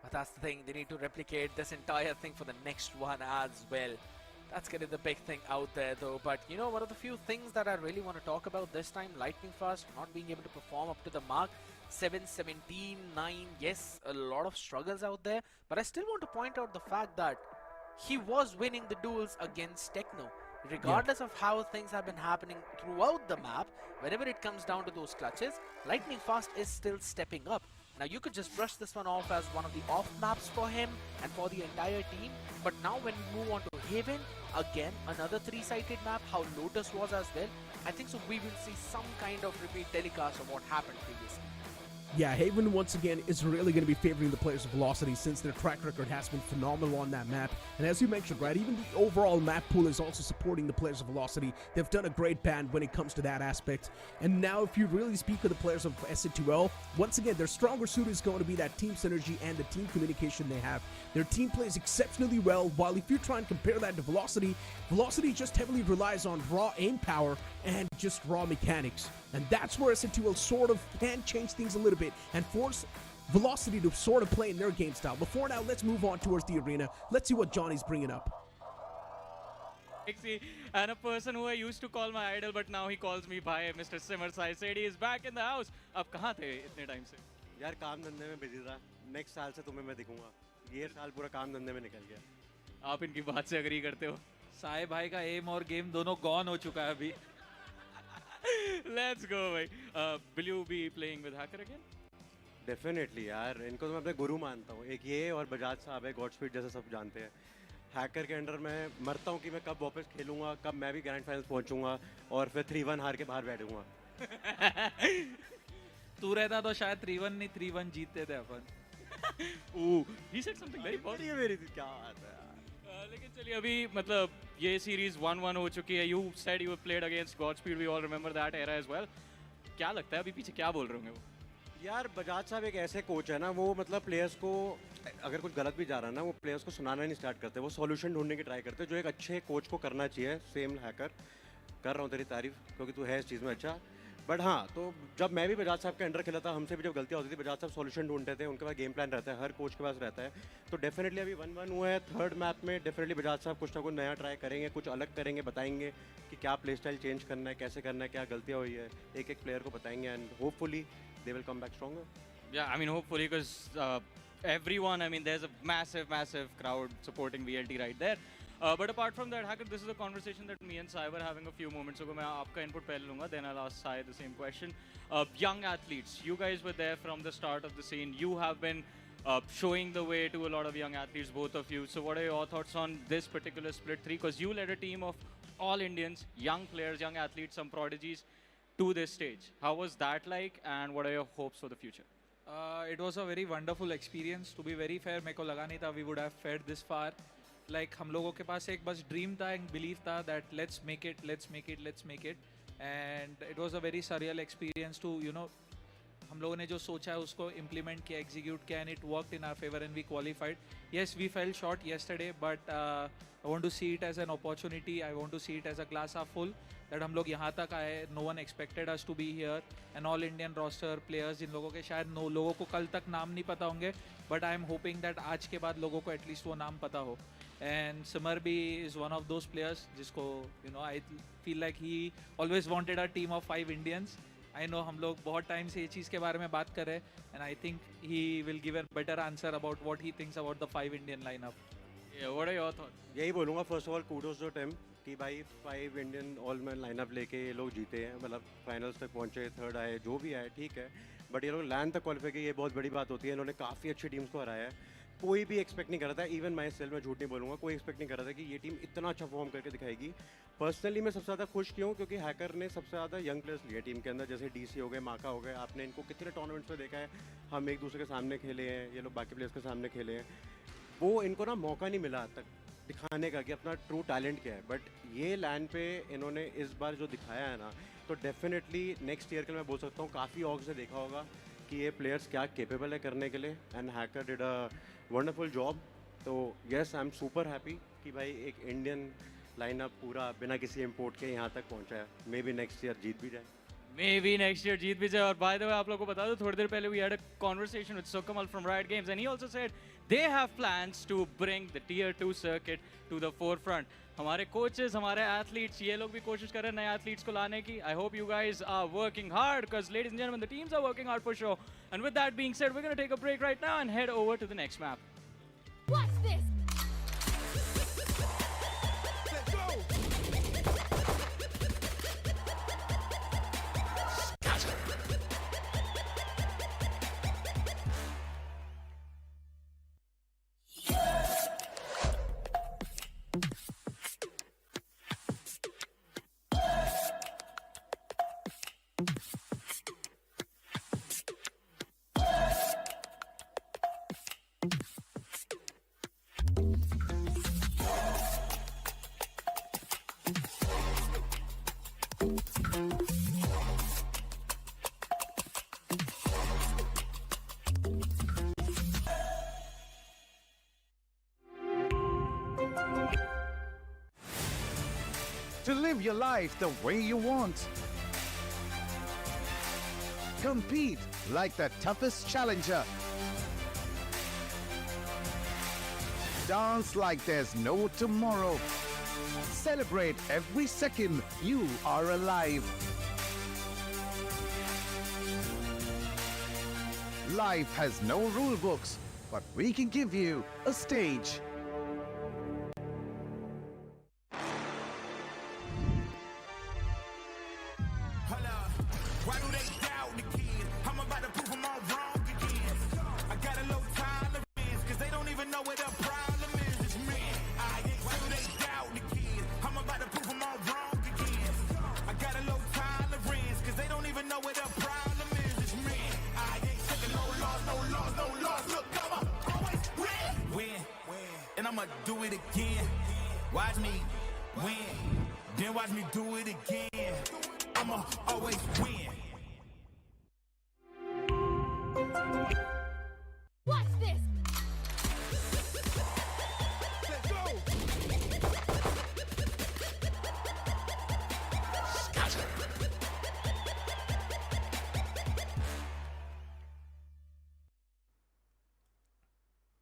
But that's the thing. They need to replicate this entire thing for the next one as well. That's getting the big thing out there though. But you know, one of the few things that I really want to talk about this time, Lightning Fast not being able to perform up to the mark. 7, 17, 9, yes, a lot of struggles out there. But I still want to point out the fact that he was winning the duels against Techno. Regardless of how things have been happening throughout the map, whenever it comes down to those clutches, Lightning Fast is still stepping up. Now you could just brush this one off as one of the off maps for him and for the entire team, but now when we move on to Haven, again another 3-sided map, how Lotus was as well, I think so we will see some kind of repeat telecast of what happened previously.
Yeah, Haven once again is really going to be favoring the players of Velocity since their track record has been phenomenal on that map. And as you mentioned, right, even the overall map pool is also supporting the players of Velocity. They've done a great band when it comes to that aspect. And now if you really speak of the players of S8UL, once again, their stronger suit is going to be that team synergy and the team communication they have. Their team plays exceptionally well, while if you try and compare that to Velocity, Velocity just heavily relies on raw aim power and just raw mechanics. And that's where S8UL sort of can change things a little bit and force Velocity to sort of play in their game style. Before now, let's move on towards the arena. Let's see what Johnny's bringing up.
And a person who I used to call my idol, but now he calls me bhai, Mr. Simar Sai said he is back in the house. Ab kahan the itne time se?
यार काम धंधे में busy था. Next साल से तुम्हें मैं दिखूंगा. ये साल पूरा काम धंधे में निकल गया.
आप इनकी बात से एग्री करते हो?
साई भाई का एम और गेम दोनों गॉन हो चुका है अभी.
Let's go, भाई. Will you be playing with Hacker again?
Definitely यार, इनको तो मैं अपने गुरु मानता हूँ. एक ये और बजाज साहब है, गॉड स्पीड जैसे सब जानते हैं. हैकर के अंडर मैं मरता हूँ कि मैं कब वापस खेलूंगा, कब मैं भी ग्रैंड फाइनल्स पहुंचूंगा और फिर 3-1 हार के बाहर बैठूंगा.
तू रहता तो शायद 3-1 नहीं 3-1 जीतते थे अपन.
Ooh, he said something very positive.
ये मेरी क्या बात है यार.
लेकिन चलिए अभी मतलब ये सीरीज 1-1 हो चुकी है. You said you played against Godspeed. We all remember that era as well. क्या लगता है अभी पीछे क्या बोल रहे होंगे वो?
यार बजाज साहब एक ऐसे कोच है ना, वो मतलब प्लेयर्स को अगर कुछ गलत भी जा रहा है ना, वो प्लेयर्स को सुनाना नहीं स्टार्ट करते, वो सॉल्यूशन ढूंढने की ट्राई करते, जो एक अच्छे कोच को करना चाहिए. सेम हैकर कर रहा हूँ तेरी तारीफ क्योंकि तू है इस चीज़ में अच्छा. बट हाँ, तो जब मैं भी बजाज साहब के अंडर खेला था, हमसे भी जब गलतियाँ होती थी, बजाज साहब सॉल्यूशन ढूंढते थे. उनके पास गेम प्लान रहता है, हर कोच के पास रहता है. तो डेफिनेटली अभी 1-1 हुआ है. थर्ड मैप में डेफिनेटली बजाज साहब कुछ ना कुछ नया ट्राई करेंगे, कुछ अलग करेंगे, बताएंगे कि क्या प्ले स्टाइल चेंज करना है, कैसे करना है, क्या गलतियाँ हुई है, एक एक प्लेयर को बताएंगे. And hopefully they will come back stronger.
Yeah, I mean, hopefully, because everyone, I mean, there's a massive, massive crowd supporting VLT right there. But apart from that, Hacker, this is a conversation that me and Sai were having a few moments ago. मैं आपका input पहले लूँगा, then I'll ask Sai the same question. Young athletes, you guys were there from the start of the scene. You have been showing the way to a lot of young athletes, both of you. So what are your thoughts on this particular split 3? Because you led a team of all Indians, young players, young athletes, some prodigies to this stage. How was that like, and what are your hopes for the future?
It was a very wonderful experience. To be very fair, मेरे को लगा नहीं था we would have fared this far. Like हम लोगों के पास एक बस ड्रीम था, एक बिलीव था that let's make it, let's make it, let's make it. And it was a very surreal experience to, you know, हम लोगों ने जो सोचा है उसको implement किया, execute किया, and it worked in our favor and we qualified. Yes, we fell short yesterday, but I want to see it as an opportunity. I want to see it as a glass half full. That हम लोग यहाँ तक आए, no one expected us to be here. An all Indian roster players, जिन लोगों के शायद लोगों को कल तक नाम नहीं पता होंगे, but I am hoping that आज के बाद लोगों को at least वो नाम पता हो. And Simar bhi is one of those players जिसको, you know, I feel like he always wanted a team of 5 Indians. I know हम लोग बहुत टाइम से ये चीज़ के बारे में बात कर रहे हैं, and I think he will give a better answer about what he thinks about the 5 Indian lineup.
Yeah, what are your thoughts?
यही बोलूँगा first of all kudos to team कि भाई 5 इंडियन ऑल मैन लाइनअप लेके ये लोग जीते हैं, मतलब फाइनल्स तक पहुँचे, थर्ड आए, जो भी आए ठीक है. बट ये लोग लैन तक क्वालिफाई किए, ये बहुत बड़ी बात होती है. इन्होंने काफ़ी अच्छी टीम्स को हराया है. कोई भी एक्सपेक्ट नहीं कर रहा था, इवन माई सेल्फ, मैं झूठ नहीं बोलूँगा, कोई एक्सपेक्ट नहीं कर रहा था कि ये टीम इतना अच्छा परफॉर्म करके दिखाएगी. पर्सनली मैं सबसे ज़्यादा खुश क्यों, क्योंकि हैकर ने सबसे ज़्यादा यंग प्लेयर्स लिए टीम के अंदर, जैसे डीसी हो गए, माका हो गए. आपने इनको कितने टूर्नामेंट्स में देखा है, हम एक दूसरे के सामने खेले हैं, ये लोग बाकी प्लेयर्स के सामने खेले हैं. वो इनको ना मौका नहीं मिला आज तक दिखाने का कि अपना ट्रू टैलेंट क्या है. बट ये लैंड पे इन्होंने इस बार जो दिखाया है ना, तो डेफिनेटली नेक्स्ट ईयर के मैं बोल सकता हूँ काफ़ी ऑर्ग्स ने देखा होगा कि ये प्लेयर्स क्या केपेबल है करने के लिए. And hacker did a wonderful job. तो yes, I am super happy कि भाई एक इंडियन लाइनअप पूरा बिना किसी इम्पोर्ट के यहाँ तक पहुँचा है. मे बी नेक्स्ट ईयर जीत भी जाए.
Maybe next year जीत भी जाए. और by the way आप लोगों को बता दो, थोड़ी देर पहले we had a conversation with Sokamal from Riot Games, and he also said they have plans to bring the tier 2 circuit to the forefront. हमारे coaches, हमारे athletes, ये लोग भी कोशिश कर रहे हैं नए athletes को लाने की. I hope you guys are working hard, because ladies and gentlemen, the teams are working hard for sure. And with that being said, we're going to take a break right now and head over to the next map.
Watch this!
Let's go! To live your life the way you want. Compete like the toughest challenger. Dance like there's no tomorrow. Celebrate every second you are alive. Life has no rule books, but we can give you a stage.
Why do they doubt the kid? I'm about to prove them all wrong again. I got a low tolerance, cause they don't even know what the problem is. It's me. Why do they doubt the kid? I'm about to prove them all wrong again. I got a low tolerance, cause they don't even know what the problem is. It's me. I ain't taking no loss, no loss, no loss. Look, I'ma always win. And I'ma do it again. Watch me win. Then watch me do it again. I'ma always win.
Watch this.
Let's go.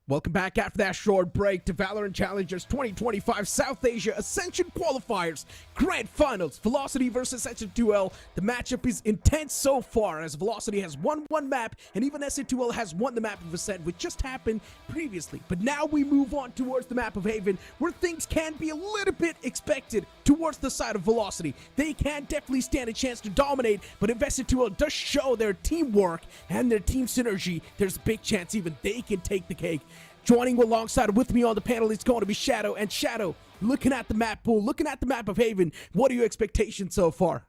Welcome back after that short break to Valorant Challengers 2025 South Asia Ascension Qualifiers Grand Finals. Velocity versus SN2L. The matchup is intense so far as Velocity has won one map and even SN2L has won the map of Ascent, which just happened previously. But now we move on towards the map of Haven, where things can be a little bit expected towards the side of Velocity. They can definitely stand a chance to dominate, but if SN2L does show their teamwork and their team synergy, there's a big chance even they can take the cake. Joining alongside with me on the panel is going to be Shadow. And Shadow, looking at the map pool, looking at the map of Haven, what are your expectations so far?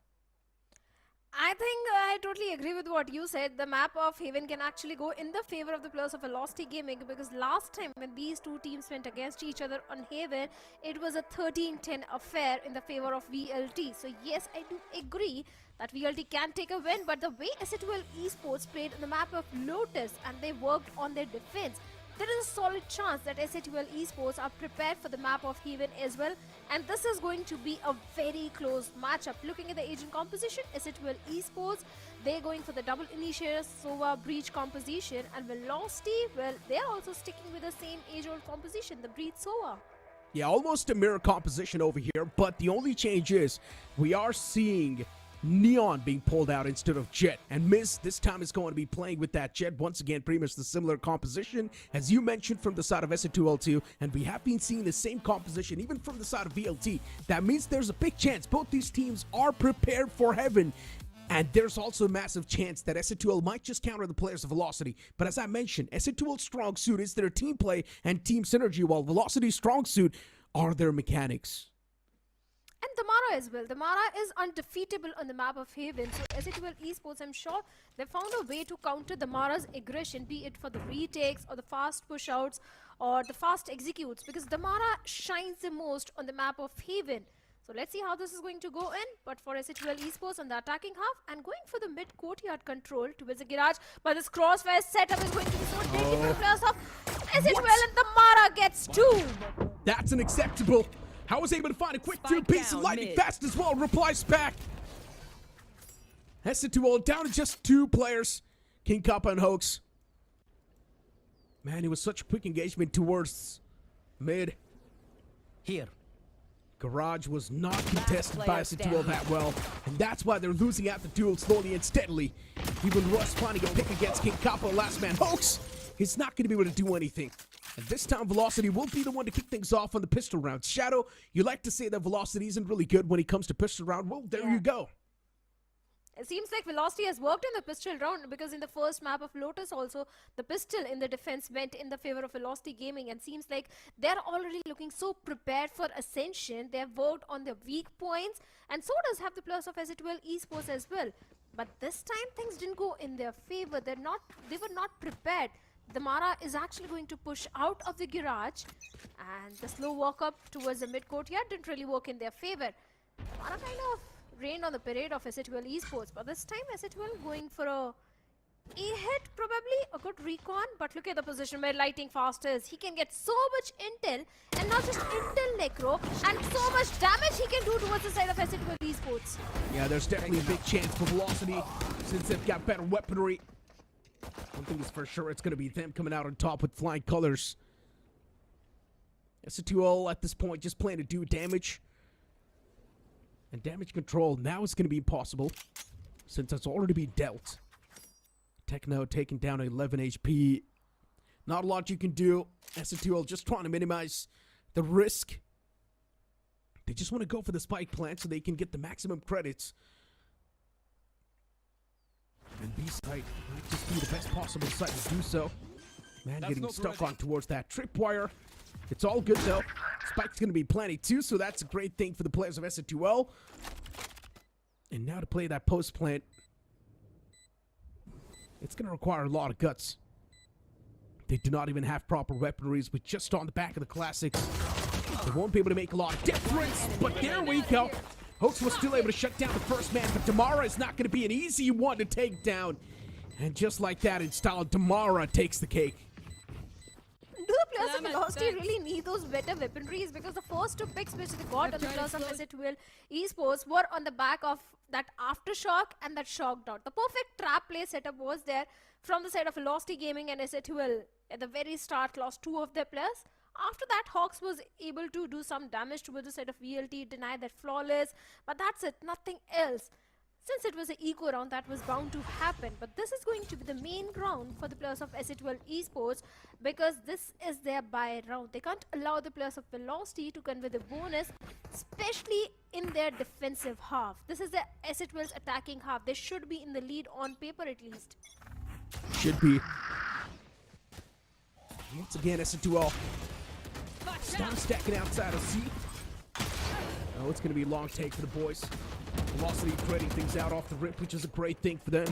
I think I totally agree with what you said. The map of Haven can actually go in the favor of the players of Velocity Gaming, because last time when these two teams went against each other on Haven, it was a 13-10 affair in the favor of VLT. So yes, I do agree that VLT can take a win, but the way SN2L Esports played on the map of Lotus and they worked on their defense, there is a solid chance that SN2L Esports are prepared for the map of Haven as well, and this is going to be a very close matchup. Looking at the agent composition, SN2L Esports, they're going for the double initiator Sova Breach composition, and Velocity, well, they're also sticking with the same age-old composition, the Breach Sova.
Yeah, almost a mirror composition over here, but the only change is we are seeing Neon being pulled out instead of Jet, and Miz this time is going to be playing with that Jet once again, pretty much the similar composition as you mentioned from the side of SN2L2, and we have been seeing the same composition even from the side of VLT. That means there's a big chance both these teams are prepared for Heaven, and there's also a massive chance that SN2L might just counter the players of Velocity. But as I mentioned, SN2L's strong suit is their team play and team synergy, while Velocity's strong suit are their mechanics.
And Damara as well. Damara is undefeatable on the map of Haven. So SN2L Esports, I'm sure they found a way to counter Damara's aggression, be it for the retakes or the fast push-outs or the fast executes, because Damara shines the most on the map of Haven. So let's see how this is going to go in. But for SN2L Esports on the attacking half and going for the mid courtyard control towards the garage, but this crossfire setup is going to be so deadly for the players of SN2L, and Damara gets two.
That's unacceptable. I was able to find a quick two-piece of lightning fast as well. Replies back. SN2L down to just two players. King Kappa and Hoax. Man, it was such a quick engagement towards mid.
Here.
Garage was not contested by SN2L that well, and that's why they're losing out the duel slowly and steadily. Even Russ finding a pick against King Kappa, last man Hoax. He's not going to be able to do anything. And this time, Velocity will be the one to kick things off on the pistol round. Shadow, you like to say that Velocity isn't really good when it comes to pistol round. Well, there you go.
It seems like Velocity has worked in the pistol round, because in the first map of Lotus also, the pistol in the defense went in the favor of Velocity Gaming, and seems like they're already looking so prepared for Ascension. They have worked on their weak points, and so does have the players of SN2L Esports as well. But this time, things didn't go in their favor. They were not prepared. Damara is actually going to push out of the garage, and the slow walk up towards the mid courtyard didn't really work in their favor. Damara kind of rained on the parade of SN2L Esports, but this time SN2L going for a hit, probably a good recon. But look at the position where Lighting Fast is. He can get so much intel, and not just intel, Necro, and so much damage he can do towards the side of SN2L Esports.
Yeah, there's definitely a big chance for Velocity since they've got better weaponry. One thing is for sure, it's going to be them coming out on top with flying colors. SN2L at this point just playing to do damage. And damage control now is going to be impossible since it's already been dealt. Techno taking down 11 HP. Not a lot you can do. SN2L just trying to minimize the risk. They just want to go for the spike plant so they can get the maximum credits. And B side might just be the best possible side to do so. Man getting stuck on towards that tripwire. It's all good though. Spike's going to be plenty too, so that's a great thing for the players of SN2L. And now to play that post plant, it's going to require a lot of guts. They do not even have proper weaponries, but just on the back of the classics, they won't be able to make a lot of difference. But there we go. Hoax was still able to shut down the first man, but Damara is not going to be an easy one to take down. And just like that in style, Damara takes the cake.
Do the players of Velocity really need those better weaponries? Because the first two picks which they got on the players of SN2L Esports were on the back of that Aftershock and that Shockdown. The perfect trap play setup was there from the side of Velocity Gaming and SN2L. At the very start, lost two of their players. After that, Hawks was able to do some damage towards the side of VLT, deny that flawless, but that's it, nothing else. Since it was an eco round, that was bound to happen, but this is going to be the main ground for the players of SN2L Esports because this is their buy round. They can't allow the players of Velocity to convey the bonus, especially in their defensive half. This is the SN2L's attacking half. They should be in the lead on paper at least.
Should be. Once again, SN2L stop stacking outside of C. Oh, it's going to be a long take for the boys. Velocity creating things out off the rip, which is a great thing for them.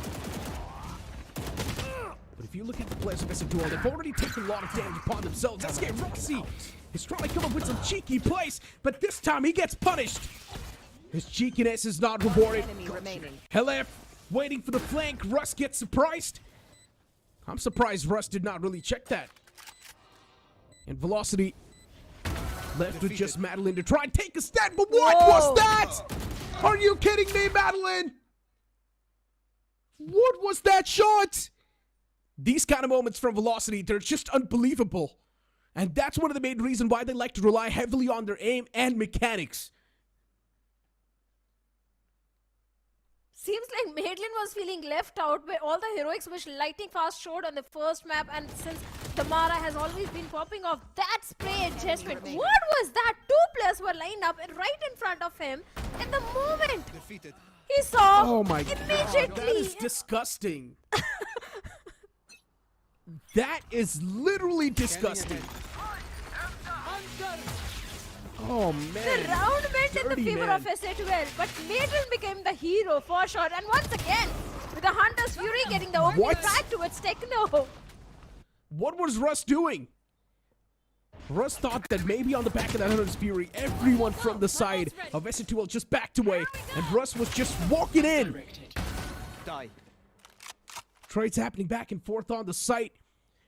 But if you look at the players of SN2L, they've already taken a lot of damage upon themselves. That's getting Roxy. He's trying to come up with some cheeky plays, but this time he gets punished. His cheekiness is not rewarded. Helef waiting for the flank. Russ gets surprised. I'm surprised Russ did not really check that. And Velocity left with just Madeline to try and take a stand, but what was that? Are you kidding me, Madeline? What was that shot? These kind of moments from Velocity, they're just unbelievable. And that's one of the main reasons why they like to rely heavily on their aim and mechanics.
Seems like Madeline was feeling left out by all the heroics which Lightning Fast showed on the first map, and since Damara has always been popping off that spray adjustment. What was that? Two players were lined up right in front of him. In the moment he saw,
oh my
immediately.
God, that is disgusting. That is literally disgusting. Oh man.
The round went in the favor of SN2L, but Maiden became the hero for sure. And once again, with the Hunter's Fury getting the opening back towards Techno.
What was Russ doing? Russ thought that maybe on the back of that Hunter's Fury, everyone from the side of SN2L just backed away, and Russ was just walking in. Trades happening back and forth on the site.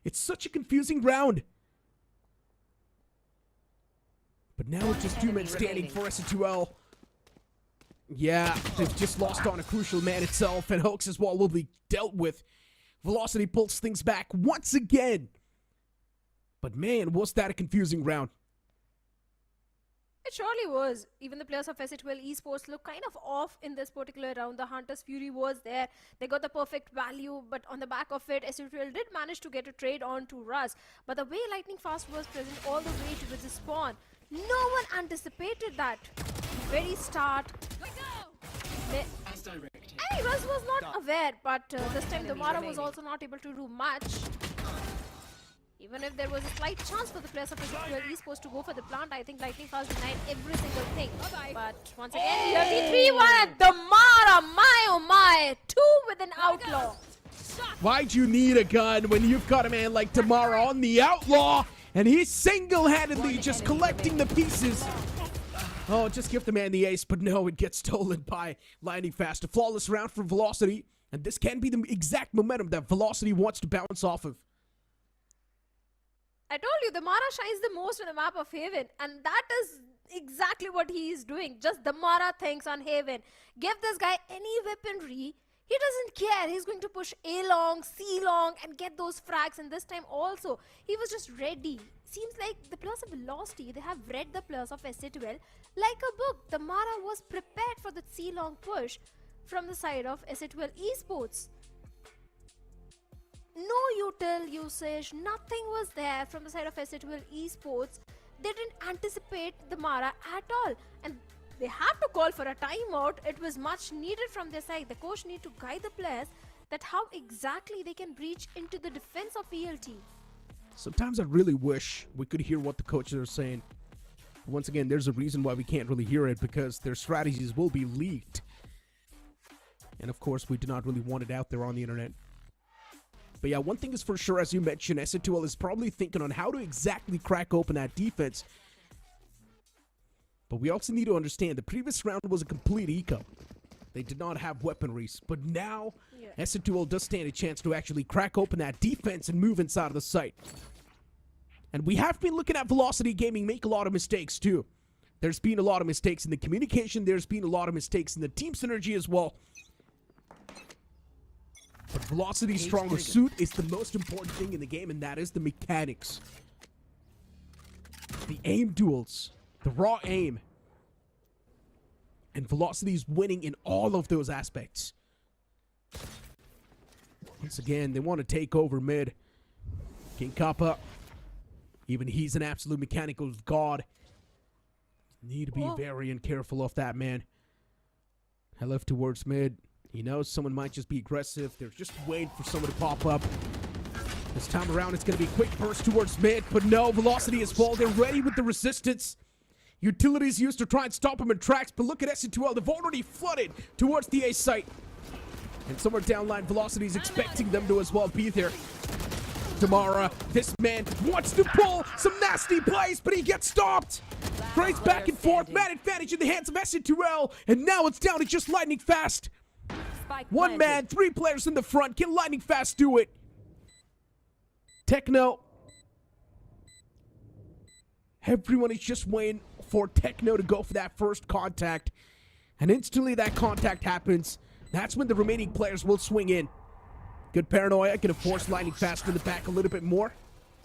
It's such a confusing round. But now it's just two men standing for SN2L. Yeah, they've just lost on a crucial man itself, and Hoax's wall will be dealt with. Velocity pulls things back once again. But man, was that a confusing round.
It surely was. Even the players of VCT Esports look kind of off in this particular round. The Hunter's Fury was there. They got the perfect value, but on the back of it, SCTL did manage to get a trade on to Russ. But the way Lightning Fast was present all the way towards the spawn, no one anticipated that. Very start. I mean, Russ was not aware, but this time Damara was also not able to do much. Even if there was a slight chance for the players of VCT Esports to go for the plant, I think Lightning Fast denied every single thing. But once again, 3-1 and Damara, my oh my, 2 with an outlaw.
Why'd you need a gun when you've got a man like Damara on the outlaw, and he's single-handedly just collecting the pieces? Oh, just give the man the ace, but no, it gets stolen by Lightning Fast. A flawless round for Velocity, and this can be the exact momentum that Velocity wants to bounce off of.
I told you, Damara shines the most on the map of Haven, and that is exactly what he is doing. Just Damara thinks on Haven. Give this guy any weaponry, he doesn't care. He's going to push A long, C long, and get those frags. And this time also, he was just ready. Seems like the players of Velocity, they have read the players of SC12 like a book. Damara was prepared for the C long push from the side of SC12 Esports. No util usage, nothing was there from the side of SC12 Esports. They didn't anticipate Damara at all, and they had to call for a timeout. It was much needed from their side. The coach need to guide the players that how exactly they can breach into the defense of VLT.
Sometimes I really wish we could hear what the coaches are saying. Once again, there's a reason why we can't really hear it, because their strategies will be leaked. And of course, we do not really want it out there on the internet. But yeah, one thing is for sure, as you mentioned, SN2L is probably thinking on how to exactly crack open that defense. But we also need to understand the previous round was a complete eco. They did not have weaponries, but now SN2L does stand a chance to actually crack open that defense and move inside of the site. And we have been looking at Velocity Gaming make a lot of mistakes too. There's been a lot of mistakes in the communication, there's been a lot of mistakes in the team synergy as well. But Velocity's stronger suit is the most important thing in the game, and that is the mechanics. The aim duels, the raw aim. And Velocity's winning in all of those aspects. Once again, they want to take over mid. King Kappa, even he's an absolute mechanical god. Need to be very careful of that, man. I left towards mid. He knows someone might just be aggressive. They're just waiting for someone to pop up. This time around, it's going to be a quick burst towards mid, but no, Velocity is full. They're ready with the resistance. Utilities used to try and stop him in tracks, but look at SN2L. They've already flooded towards the A site. And somewhere downline, Velocity is expecting them to as well be there. Tamara, this man wants to pull some nasty plays, but he gets stopped. Trades back and forth, man advantage in the hands of SN2L, and now it's down to just lightning fast. One man, 3 players in the front. Can lightning fast do it? Techno. Everyone is just waiting for Techno to go for that first contact. And instantly that contact happens. That's when the remaining players will swing in. Good paranoia. Gonna force lightning fast in the back a little bit more.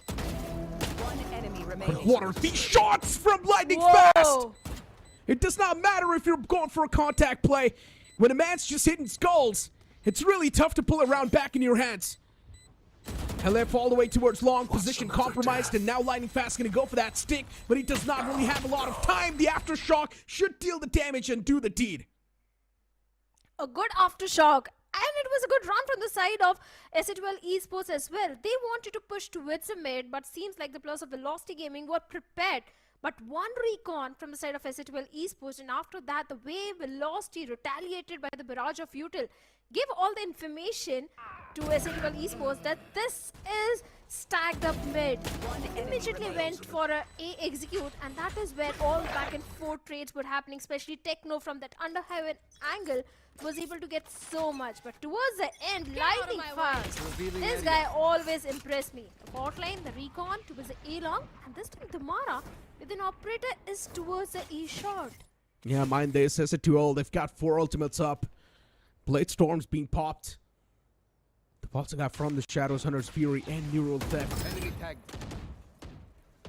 One enemy remaining.
But what are these shots from lightning fast? It does not matter if you're going for a contact play. When a man's just hitting skulls, it's really tough to pull it around back in your hands. LF all the way towards long, position compromised, and now Lightning Fast gonna go for that stick, but he does not really have a lot of time. The Aftershock should deal the damage and do the deed.
A good Aftershock, and it was a good run from the side of SN2L Esports as well. They wanted to push towards the mid, but seems like the players of Velocity Gaming were prepared. But one recon from the side of SN2L Esports, and after that, the way Velocity retaliated by the barrage of util gave all the information to SN2L Esports that this is stacked up mid. They immediately went for a execute, and that is where all back and forth trades were happening, especially Techno from that underhighway angle was able to get so much. But towards the end, lightning fast. This guy always impressed me. The bot lane, the recon towards the A long, and this time Tamara with an operator is towards the E short.
Yeah, mind this, SN2L, they've got 4 ultimates up. Blade Storm's being popped. They've also got From the Shadows, Hunter's Fury, and Neural Theft.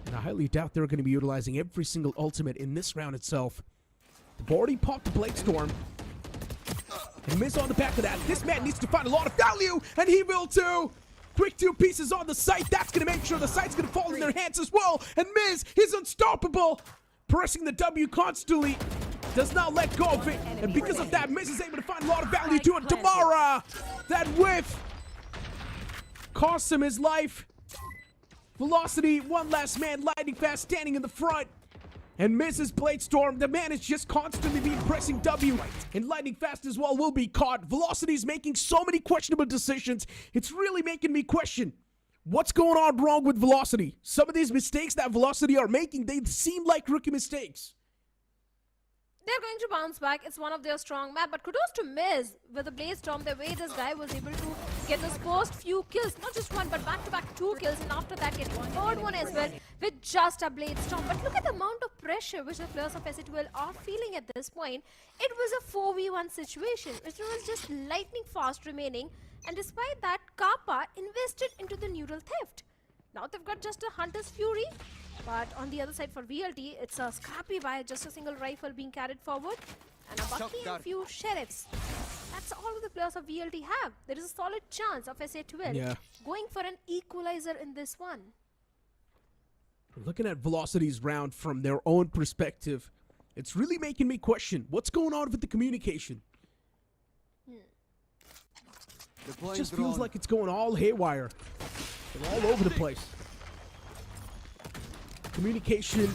And I highly doubt they're going to be utilizing every single ultimate in this round itself. They've already popped the Blade Storm. And Miz on the back of that. This man needs to find a lot of value, and he will too. Quick 2 pieces on the site. That's going to make sure the site's going to fall in their hands as well. And Miz is unstoppable. Pressing the W constantly. Does not let go of it. And because of that, Miz is able to find a lot of value to it. Tamara, that whiff costs him his life. Velocity, one last man, Lightning Fast standing in the front. And misses Blade Storm. The man is just constantly being pressing W. And Lightning Fast as well will be caught. Velocity's making so many questionable decisions. It's really making me question what's going on wrong with Velocity. Some of these mistakes that Velocity are making, they seem like rookie mistakes.
They're going to bounce back. It's one of their strong map. But kudos to Miz with the Blade Storm. The way this guy was able to get those first few kills. Not just one, but back-to-back 2 kills. And after that, get one third one as well with just a Blade Storm. But look at the amount of pressure which the players of SN2L are feeling at this point. It was a 4v1 situation. It was just lightning fast remaining. And despite that, Kappa invested into the neural theft. Now they've got just a Hunter's Fury. But on the other side for VLT, it's a scrappy by just a single rifle being carried forward. And a Bucky and a few sheriffs. That's all the players of VLT have. There is a solid chance of SN2L going for an equalizer in this one.
Looking at Velocity's round from their own perspective, it's really making me question what's going on with the communication. It just feels like it's going all haywire. They're all over the place. Communication,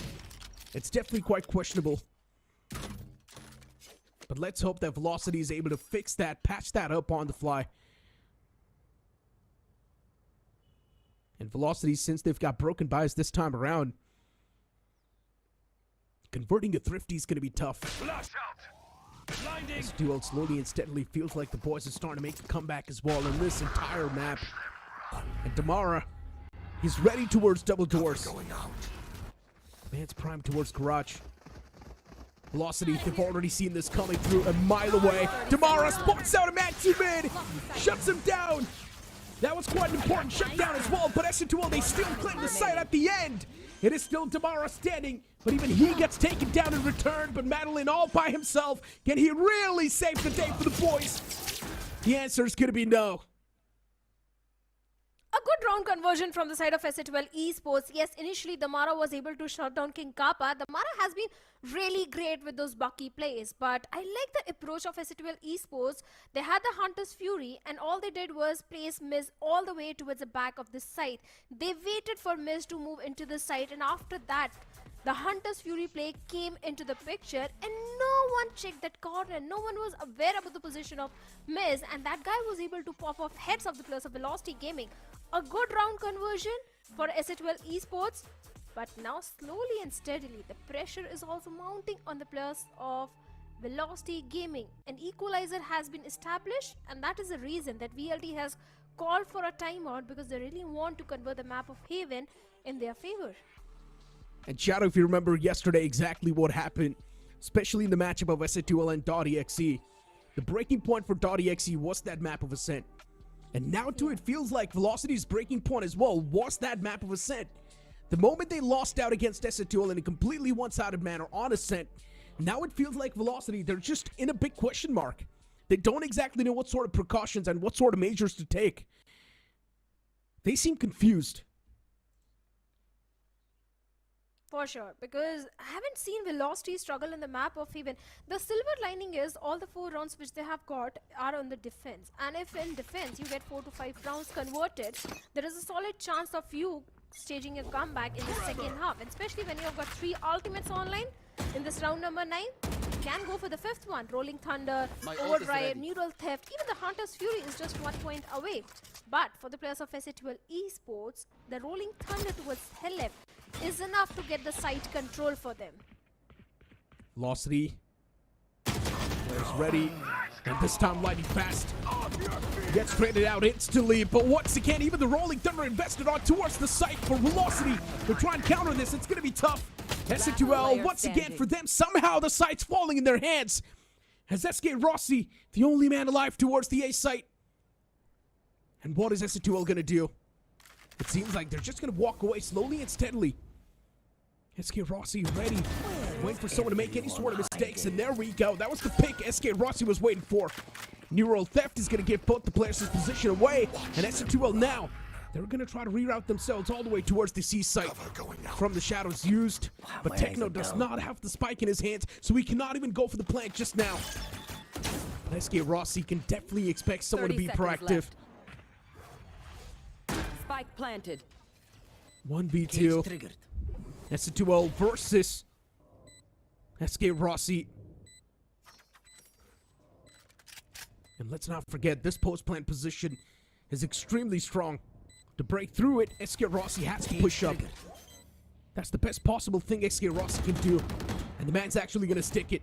it's definitely quite questionable. But let's hope that Velocity is able to fix that, patch that up on the fly. And Velocity, since they've got broken buys this time around, converting a Thrifty is going to be tough. This duel slowly and steadily feels like the boys are starting to make a comeback as well in this entire map. And Damara, he's ready towards double doors. Man's primed towards Garage. Velocity, they've already seen this coming through a mile away. Damara spots out a man too mid, shuts him down. That was quite an important shutdown as well, but SN2L, they still claim the site at the end. It is still Damara standing, but even he gets taken down in return. But Madeline all by himself. Can he really save the day for the boys? The answer is going to be no.
A good round conversion from the side of SA12 Esports. Yes, initially Damara was able to shut down King Kappa. Damara has been really great with those Bucky plays, but I like the approach of SA12 Esports. They had the Hunter's Fury and all they did was place Miz all the way towards the back of the site. They waited for Miz to move into the site, and after that, the Hunter's Fury play came into the picture and no one checked that corner. No one was aware about the position of Miz, and that guy was able to pop off heads of the players of Velocity Gaming. A good round conversion for SA12 Esports, but now slowly and steadily the pressure is also mounting on the players of Velocity Gaming. An equalizer has been established, and that is the reason that VLT has called for a timeout, because they really want to convert the map of Haven in their favor.
And Shadow, if you remember yesterday exactly what happened, especially in the matchup of SA2L and .exe, the breaking point for .exe was that map of Ascent. And now too, it feels like Velocity's breaking point as well was that map of Ascent. The moment they lost out against SA2L in a completely one-sided manner on Ascent, now it feels like Velocity, they're just in a big question mark. They don't exactly know what sort of precautions and what sort of measures to take. They seem confused.
For sure, because I haven't seen Velocity struggle in the map of Haven. The silver lining is all the 4 rounds which they have got are on the defense. And if in defense you get 4 to 5 rounds converted, there is a solid chance of you staging a comeback in the second half. And especially when you've got 3 ultimates online in this round number 9. You can go for the 5th one. Rolling Thunder, Overdrive, Neural Theft, even the Hunter's Fury is just 1 point away. But for the players of SA12 Esports, the Rolling Thunder towards Hellef is enough to get the site control for them.
Velocity. Players ready. And this time lightning fast. Gets traded out instantly. But once again, even the Rolling Thunder invested on towards the site for Velocity. They're trying to counter this. It's going to be tough. SA2L, once again, for them, somehow the site's falling in their hands. As SK Rossi, the only man alive towards the A site. And what is SA2L going to do? It seems like they're just going to walk away slowly and steadily. SK Rossi ready. Waiting for someone to make any sort of mistakes. And there we go. That was the pick SK Rossi was waiting for. Neural Theft is going to give both the players' position away. And SA2L now, they're going to try to reroute themselves all the way towards the C site. From the shadows used. But Techno does not have the spike in his hands, so he cannot even go for the plant just now. But SK Rossi can definitely expect someone to be proactive.
Spike planted.
1v2. SA2L versus SK Rossi. And let's not forget, this post-plant position is extremely strong. To break through it, SK Rossi has to push up. That's the best possible thing SK Rossi can do. And the man's actually going to stick it.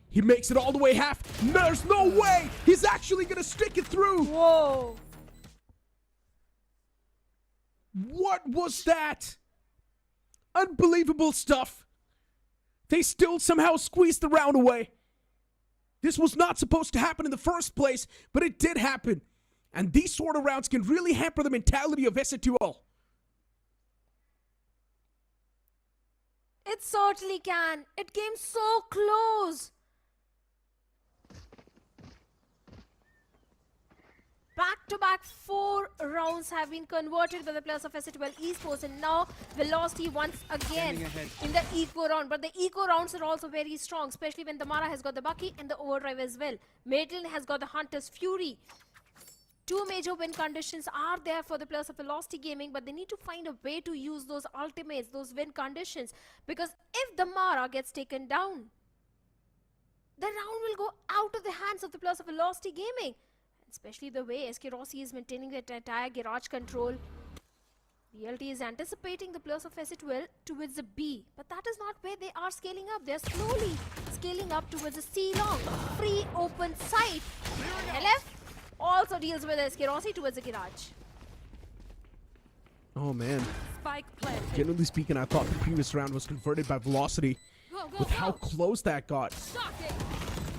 He makes it all the way half. There's no way! He's actually going to stick it through!
Whoa!
What was that? Unbelievable stuff. They still somehow squeezed the round away. This was not supposed to happen in the first place, but it did happen. And these sort of rounds can really hamper the mentality of SA2L.
It certainly can. It came so close. Back-to-back 4 rounds have been converted by the players of SA12 Esports, and now Velocity once again in the eco round. But the eco rounds are also very strong, especially when Damara has got the Bucky and the Overdrive as well. Maitland has got the Hunter's Fury. Two major win conditions are there for the players of Velocity Gaming, but they need to find a way to use those ultimates, those win conditions, because if the Mara gets taken down, the round will go out of the hands of the players of Velocity Gaming. Especially the way SK Rossi is maintaining the entire garage control. VLT is anticipating the players of SC12 towards the B, but that is not where they are scaling up. They are slowly scaling up towards the C long, free open site. LF also deals with SK Rossi towards the garage.
Oh man.
Spike planted.
Generally speaking, I thought the previous round was converted by Velocity with how close that got.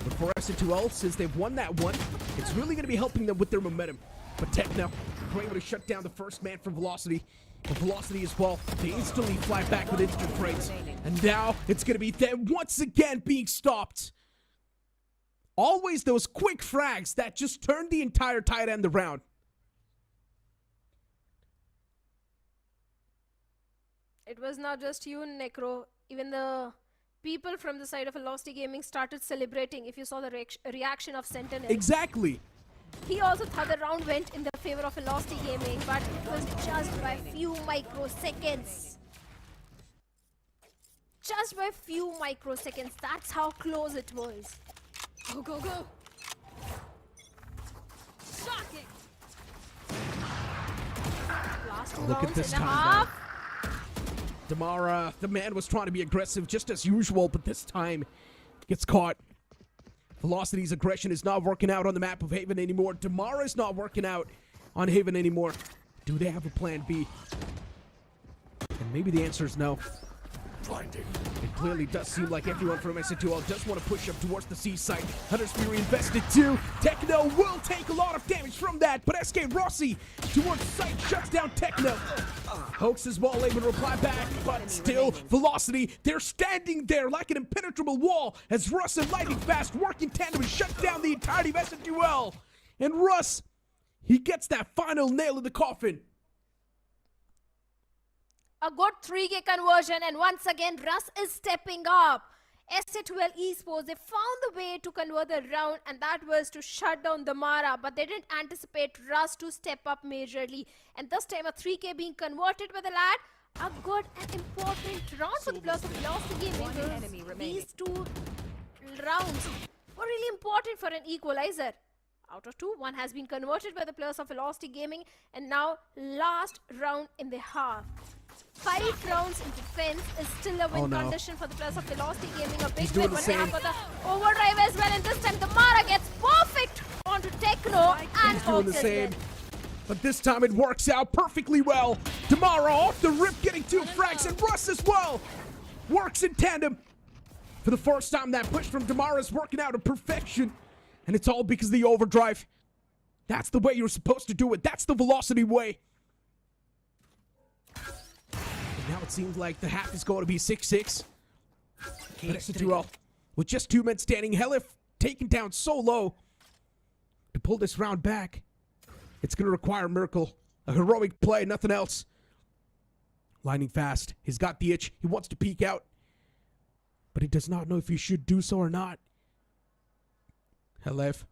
But for SC2L, since they've won that one, it's really going to be helping them with their momentum. But Techno were able to shut down the first man from Velocity. And Velocity as well, they instantly fly back with instant frames. And now it's going to be them once again being stopped. Always those quick frags that just turned the entire tide end of the round.
It was not just you, Necro. Even the people from the side of Velocity Gaming started celebrating. If you saw the reaction of Sentinel.
Exactly.
He also thought the round went in the favor of Velocity Gaming, but it was just by few microseconds. Just by few microseconds. That's how close it was.
Go, go, go. Shocking.
Last two
Look at
rounds
this
and a
time,
half.
Damara, the man was trying to be aggressive just as usual, but this time gets caught. Velocity's aggression is not working out on the map of Haven anymore. Damara is not working out on Haven anymore. Do they have a plan B? And maybe the answer is no. It clearly does seem like everyone from SC2L does want to push up towards the C site. Hunter's Fury invested too. Techno will take a lot of damage from that, but SK Rossi towards site shuts down Techno. Hoax is well able to reply back, but still, Velocity, they're standing there like an impenetrable wall as Russ and Lightning Fast work in tandem and shut down the entirety of SC2L. And Russ, he gets that final nail in the coffin.
A good 3K conversion, and once again, Russ is stepping up. SC12 Esports, they found the way to convert the round, and that was to shut down the Mara, but they didn't anticipate Russ to step up majorly. And this time, a 3K being converted by the lad. A good and important round for the players of Velocity Gaming. These two rounds were really important for an equalizer. Out of two, one has been converted by the players of Velocity Gaming, and now last round in the half. 5 rounds in defense is still a win condition for the players of Velocity Gaming. A big win for the overdrive as well, and this time the Mara gets perfect onto Techno and
He's doing the
Hoax
same.
as well.
But this time it works out perfectly well. Damara off the rip getting 2 frags, and Russ as well works in tandem. For the first time, that push from Damara is working out to perfection. And it's all because of the overdrive. That's the way you're supposed to do it. That's the Velocity way. Now it seems like the half is going to be 6-6. But SC2L, with just 2 men standing, Helif taken down so low. To pull this round back, it's going to require a miracle. A heroic play, nothing else. Lightning Fast. He's got the itch. He wants to peek out. But he does not know if he should do so or not. Helif.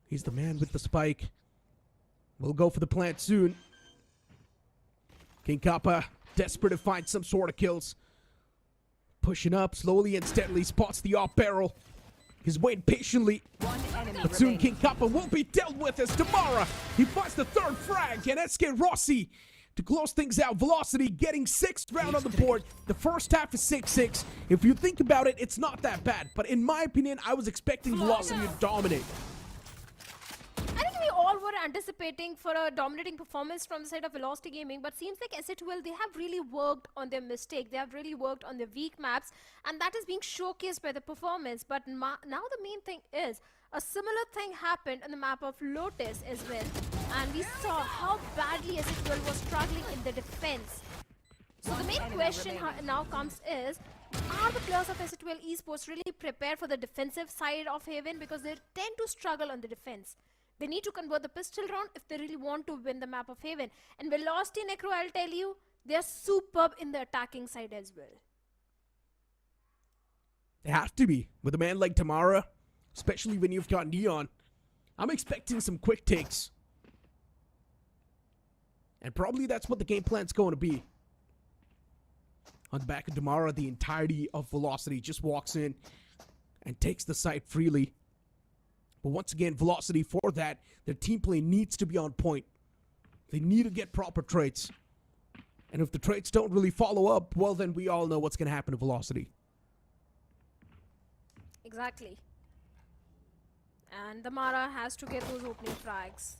He's the man with the spike. We'll go for the plant soon. King Kappa, desperate to find some sort of kills. Pushing up slowly and steadily, spots the off barrel. He's waiting patiently. But soon King Kappa will be dealt with as Damara, he finds the 3rd frag, and SK Rossi to close things out. Velocity getting 6th round on the board. The first half is 6-6. If you think about it, it's not that bad. But in my opinion, I was expecting Velocity to dominate.
I think we all were anticipating for a dominating performance from the side of Velocity Gaming, but seems like SC12, they have really worked on their mistake. They have really worked on their weak maps, and that is being showcased by the performance. But now the main thing is, a similar thing happened on the map of Lotus as well, and we saw how badly SC12 was struggling in the defense. So the main question now comes is, are the players of SC12 Esports really prepared for the defensive side of Haven, because they tend to struggle on the defense? They need to convert the pistol round if they really want to win the map of Haven. And Velocity, Necro, I'll tell you, they're superb in the attacking side as well.
They have to be. With a man like Damara, especially when you've got Neon. I'm expecting some quick takes. And probably that's what the game plan's going to be. On the back of Damara, the entirety of Velocity just walks in and takes the site freely. But once again, Velocity, for that, their team play needs to be on point. They need to get proper traits. And if the traits don't really follow up, well, then we all know what's going to happen to Velocity.
Exactly. And Damara has to get those opening frags.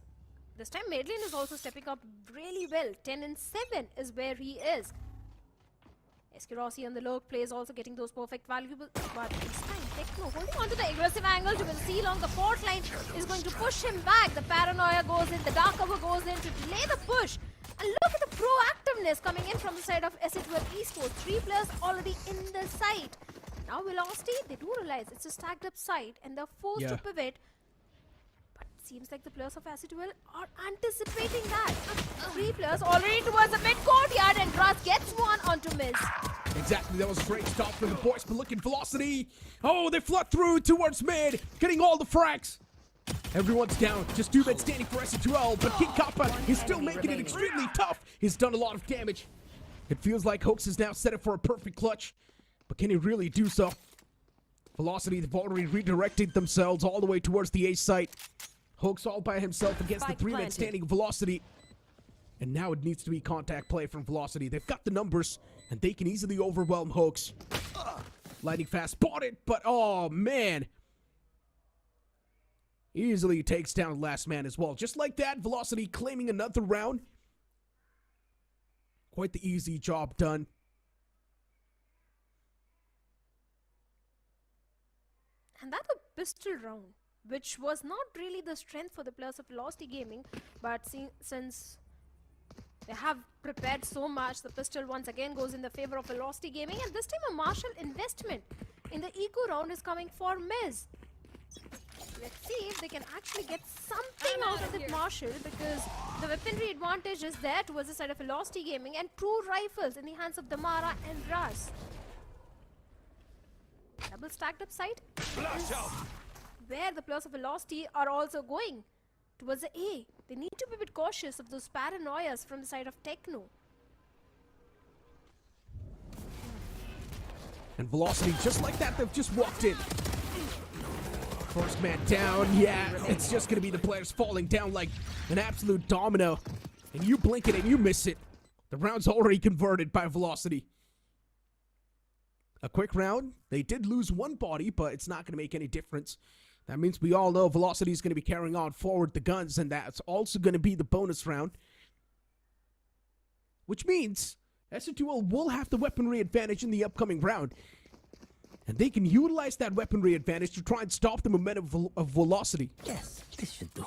This time, Madeline is also stepping up really well. 10 and 7 is where he is. Rossi on the lurk play is also getting those perfect valuable, but this time Techno holding on to the aggressive angle to seal on the port line is going to push him back. The paranoia goes in, the dark cover goes in to delay the push. And look at the proactiveness coming in from the side of Ascension Esports. 3 players already in the site. Now Velocity, they do realize it's a stacked up site and they're forced to pivot. But it seems like the players of Ascension are anticipating that. 3 players already towards the mid courtyard and Ras gets one onto Miz.
Exactly, that was a great stop for the boys, but look at Velocity. Oh, they flood through towards mid, getting all the frags. Everyone's down, just 2 men standing for S2L, but King Kappa is still making it extremely tough. He's done a lot of damage. It feels like Hoax is now set up for a perfect clutch, but can he really do so? Velocity, they've already redirected themselves all the way towards the A site. Hoax all by himself against the 3 men standing Velocity. And now it needs to be contact play from Velocity. They've got the numbers, and they can easily overwhelm Hoax. Lightning fast spotted, but oh man. Easily takes down last man as well. Just like that, Velocity claiming another round. Quite the easy job done.
And that's a pistol round, which was not really the strength for the players of Velocity Gaming, but since they have prepared so much, the pistol once again goes in the favor of Velocity Gaming, and this time a Marshall investment in the eco round is coming for Miz. Let's see if they can actually get something out of the Marshall, because the weaponry advantage is there towards the side of Velocity Gaming, and 2 rifles in the hands of Damara and Ras. Double stacked up site where the players of Velocity are also going towards the A. They need to be a bit cautious of those paranoias from the side of Techno.
And Velocity, just like that, they've just walked in. First man down, yeah, it's just gonna be the players falling down like an absolute domino. And you blink it and you miss it. The round's already converted by Velocity. A quick round. They did lose 1 body, but it's not gonna make any difference. That means we all know Velocity is gonna be carrying on forward the guns, and that's also gonna be the bonus round. Which means S2L will have the weaponry advantage in the upcoming round. And they can utilize that weaponry advantage to try and stop the momentum of Velocity.
Yes, this should do.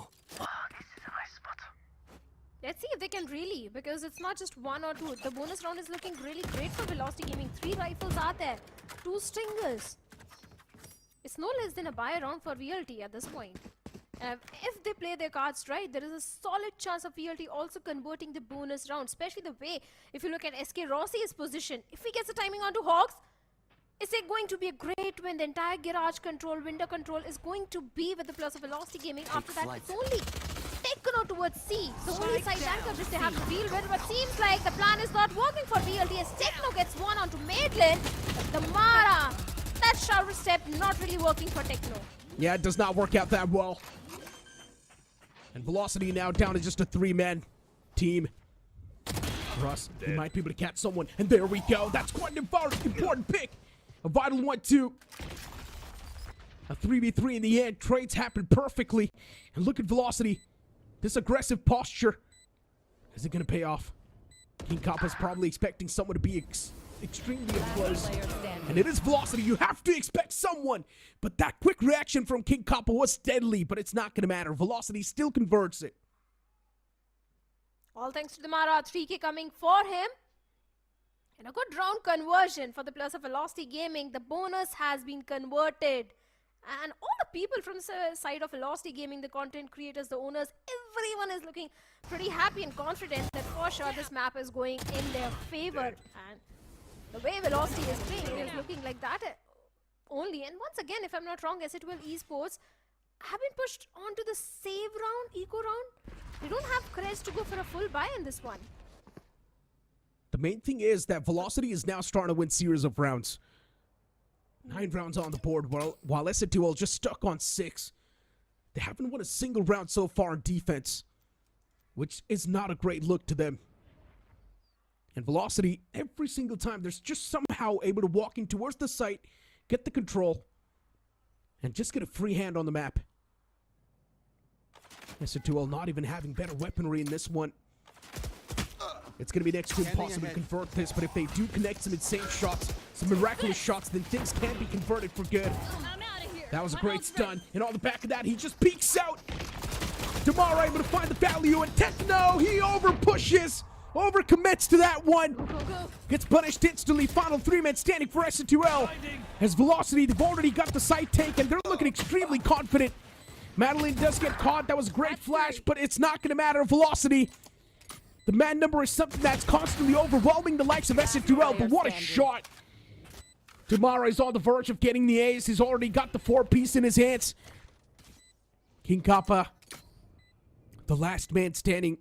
Let's see if they can really, because it's not just 1 or 2. The bonus round is looking really great for Velocity Gaming. 3 rifles are there, 2 stingers. It's no less than a buy round for VLT at this point. If they play their cards right, there is a solid chance of VLT also converting the bonus round, especially the way, if you look at SK Rossi's position, if he gets the timing onto Hawks, it's going to be a great win. The entire garage control, window control is going to be with the plus of Velocity Gaming. After that, it's only taken out towards C. The only side anchor which they have to deal with, but seems like the plan is not working for VLT as Techno gets one onto Madeline. The Mara, that shower step not really working for Techno.
Yeah, it does not work out that well. And Velocity now down to just a 3-man team. Russ, he might be able to catch someone. And there we go. That's quite an important pick. A vital one, too. A 3v3 in the end. Trades happen perfectly. And look at Velocity. This aggressive posture. Is it going to pay off? King Kappa's probably expecting someone to be extremely close. And it is Velocity. You have to expect someone. But that quick reaction from King Kappa was deadly. But it's not going to matter. Velocity still converts it.
All thanks to the Mara. 3K coming for him. And a good round conversion for the plus of Velocity Gaming. The bonus has been converted. And all the people from the side of Velocity Gaming, the content creators, the owners, everyone is looking pretty happy and confident that for sure this map is going in their favor. And the way Velocity is playing, it is looking like that only. And once again, if I'm not wrong, Exe Esports have been pushed onto the save round, eco round. They don't have courage to go for a full buy in this one.
The main thing is that Velocity is now starting to win series of rounds. 9 rounds on the board, while SNTL just stuck on 6. They haven't won a single round so far in defense, which is not a great look to them. And Velocity, every single time, they're just somehow able to walk in towards the site, get the control, and just get a free hand on the map. SNTL not even having better weaponry in this one. It's going to be next to impossible to convert this, but if they do connect some insane shots, some miraculous shots, then things can be converted for good. That was a great stun, and on the back of that, he just peeks out. Damara able to find the value, and Techno, he over-pushes, over-commits to that one. Gets punished instantly. Final 3-man standing for SN2L. As Velocity, they've already got the site taken. They're looking extremely confident. Madeline does get caught. That was a great flash, but it's not going to matter. Velocity. The man number is something that's constantly overwhelming the likes of SN2L, but what a shot. Damara is on the verge of getting the ace. He's already got the 4-piece in his hands. King Kappa, the last man standing.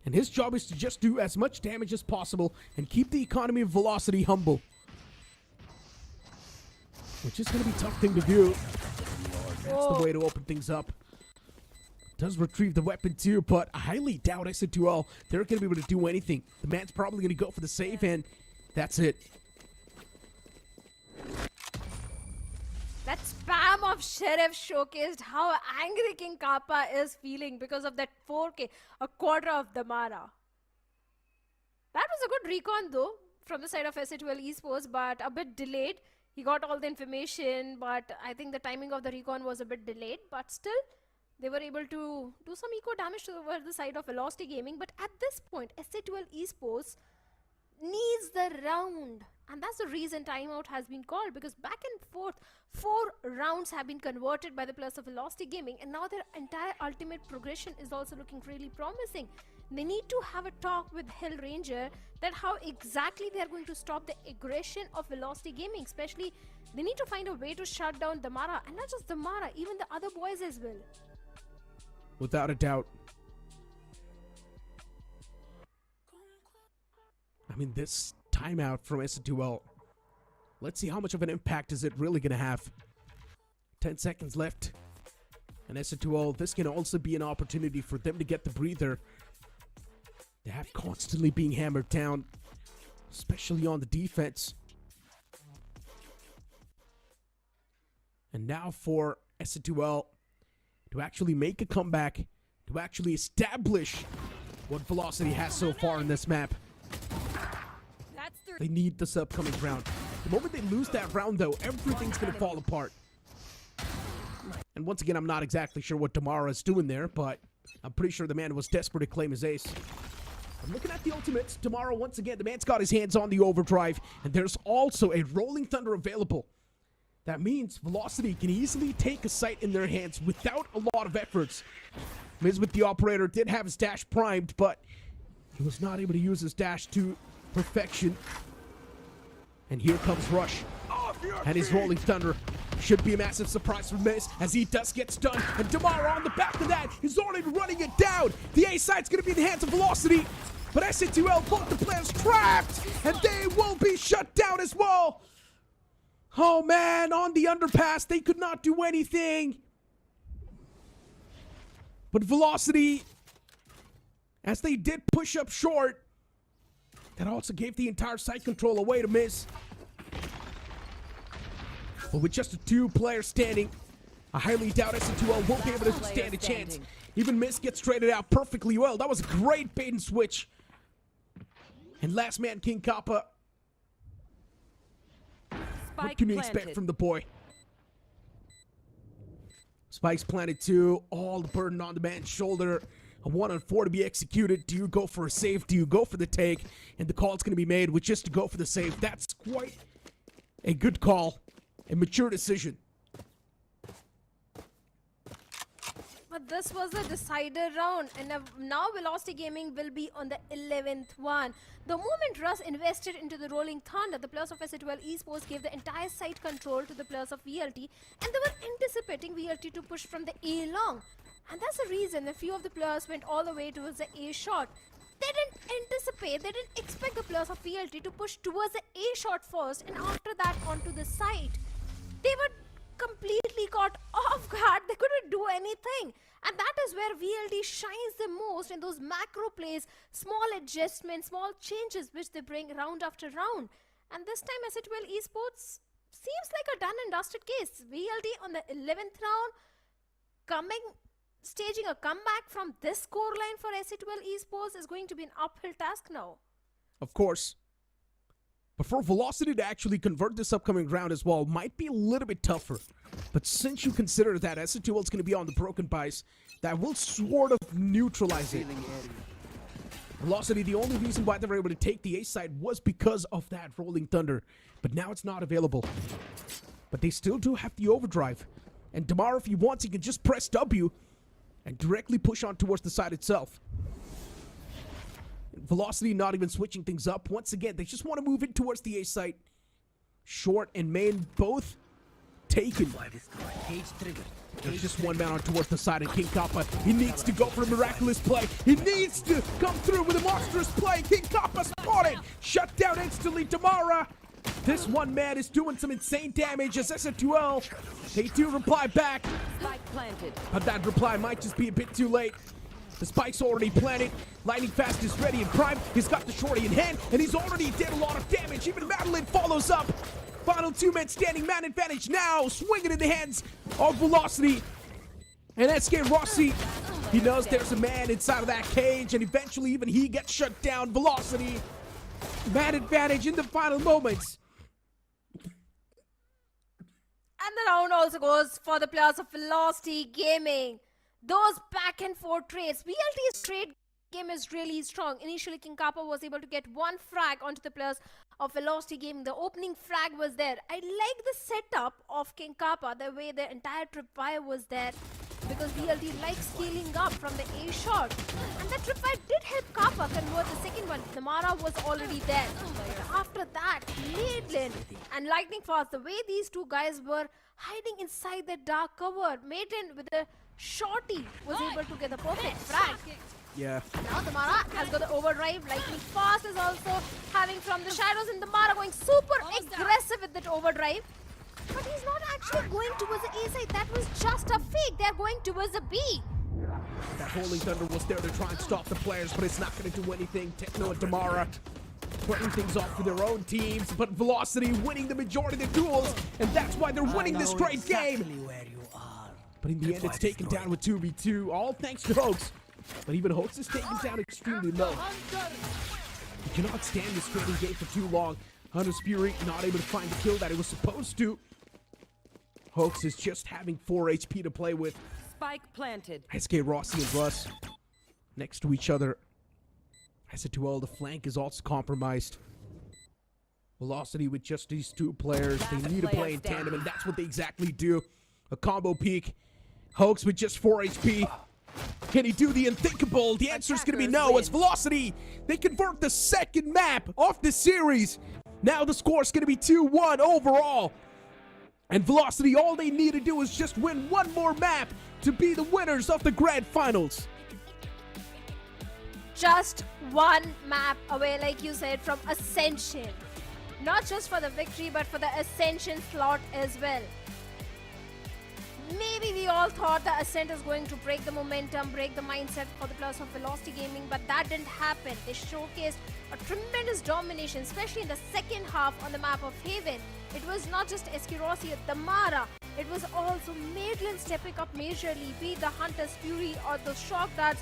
And his job is to just do as much damage as possible and keep the economy of Velocity humble. Which is going to be a tough thing to do. That's the way to open things up. Does retrieve the weapon too, but I highly doubt SN2L, they're going to be able to do anything. The man's probably going to go for the save, and that's it.
That spam of Sheriff showcased how angry King Kappa is feeling because of that 4K, a quarter of Damara. That was a good recon though, from the side of SN2L Esports, but a bit delayed. He got all the information, but I think the timing of the recon was a bit delayed, but still, they were able to do some eco damage over the side of Velocity Gaming. But at this point, SN2L Esports needs the round. And that's the reason timeout has been called, because back and forth, 4 rounds have been converted by the plus of Velocity Gaming, and now their entire ultimate progression is also looking really promising. They need to have a talk with Hell Ranger that how exactly they are going to stop the aggression of Velocity Gaming. Especially, they need to find a way to shut down Damara, and not just Damara, even the other boys as well.
Without a doubt. I mean, this timeout from SN2L. Let's see how much of an impact is it really going to have. 10 seconds left. And SN2L, this can also be an opportunity for them to get the breather. They have constantly being hammered down, especially on the defense. And now for SN2L to actually make a comeback, to actually establish what Velocity has so far in this map. They need this upcoming round. The moment they lose that round, though, everything's going to fall apart. And once again, I'm not exactly sure what Damara is doing there, but I'm pretty sure the man was desperate to claim his ace. I'm looking at the ultimates. Damara, once again, the man's got his hands on the overdrive, and there's also a Rolling Thunder available. That means Velocity can easily take a site in their hands without a lot of efforts. Miz with the operator did have his dash primed, but he was not able to use his dash to perfection. And here comes Rush. And his Rolling Thunder should be a massive surprise for Miz as he does get stunned. And Damara on the back of that is already running it down. The A side's going to be in the hands of Velocity. But SN2L, both the players trapped. And they will be shut down as well. Oh man, on the underpass, they could not do anything. But Velocity, as they did push up short, that also gave the entire site control away to Miz. But with just a 2-player standing, I highly doubt SN2L won't be able to stand a chance. Even Miz gets traded out perfectly well. That was a great bait and switch. And last man, King Kappa. What can you expect from the boy? Spike's planted too. All the burden on the man's shoulder. A 1-on-4 to be executed. Do you go for a save? Do you go for the take? And the call's going to be made with just to go for the save. That's quite a good call. A mature decision.
But this was a decider round, and now Velocity Gaming will be on the 11th one. The moment Russ invested into the Rolling Thunder, the players of SC12 Esports gave the entire site control to the players of VLT, and they were anticipating VLT to push from the A long. And that's the reason a few of the players went all the way towards the A shot. They didn't expect the players of VLT to push towards the A shot first, and after that onto the site. They were completely caught off guard. They couldn't do anything. And that is where VLT shines the most in those macro plays, small adjustments, small changes which they bring round after round. And this time SC12 Esports seems like a done and dusted case. VLT on the 11th round, staging a comeback from this scoreline for SC12 Esports is going to be an uphill task now.
Of course. But for Velocity to actually convert this upcoming round as well might be a little bit tougher. But since you consider that SC12 is going to be on the broken bias, that will sort of neutralize it. Velocity, the only reason why they were able to take the A side was because of that Rolling Thunder. But now it's not available. But they still do have the overdrive. And Damara, if he wants, he can just press W and directly push on towards the side itself. Velocity not even switching things up. Once again, they just want to move in towards the A site. Short and main both taken. There's just one man on towards the side, and King Kappa, he needs to go for a miraculous play. He needs to come through with a monstrous play. King Kappa spotted. Shut down instantly, Damara. This one man is doing some insane damage as SC12. They do reply back.
Spike planted.
But that reply might just be a bit too late. The spike's already planted. Lightning Fast is ready and primed. He's got the shorty in hand, and he's already did a lot of damage. Even Madeline follows up. Final two men standing, man advantage now. Swinging in the hands of Velocity. And SK Rossi, he knows there's a man inside of that cage, and eventually even he gets shut down. Velocity, man advantage in the final moments.
And the round also goes for the players of Velocity Gaming. Those back and forth trades. VLT's trade game is really strong. Initially, King Kappa was able to get one frag onto the players of Velocity Gaming. The opening frag was there. I like the setup of King Kappa, the way the entire tripwire was there, because VLT likes scaling up from the A shot. And that tripwire did help Kappa convert the second one. Namara was already there. But after that, Madeline and Lightning Fast, the way these two guys were hiding inside the dark cover, Maiden with the shorty was able to get the perfect frag.
Yeah.
Now Damara has got the overdrive. Lightning Fast is also having from the shadows, and Damara going super aggressive with that overdrive. But he's not actually going towards the A side. That was just a fake. They're going towards the B.
That Rolling Thunder was there to try and stop the players, but it's not going to do anything. Techno and Damara putting things off for their own teams, but Velocity winning the majority of the duels, and that's why they're winning this great game. But in the end, it's taken down with 2v2, all thanks to Hoax. But even Hoax is taken down extremely low. He cannot stand this trading game for too long. Hunter's Fury not able to find the kill that it was supposed to. Hoax is just having 4 HP to play with.
Spike planted.
SK Rossi and Russ next to each other. SC12, the flank is also compromised. Velocity with just these two players. They need to play in tandem, and that's what they exactly do. A combo peek. Hoax with just 4 HP. Can he do the unthinkable? The answer is going to be no. It's Velocity. They convert the second map of the series. Now the score is going to be 2-1 overall. And Velocity, all they need to do is just win one more map to be the winners of the grand finals.
Just one map away, like you said, from Ascension. Not just for the victory, but for the Ascension slot as well. Maybe we all thought the Ascent is going to break the momentum, break the mindset for the players of Velocity Gaming, but that didn't happen. They showcased a tremendous domination, especially in the second half on the map of Haven. It was not just SK Rossi or Damara, it was also Madeline stepping up majorly, be it the Hunter's Fury or the Shock Darts.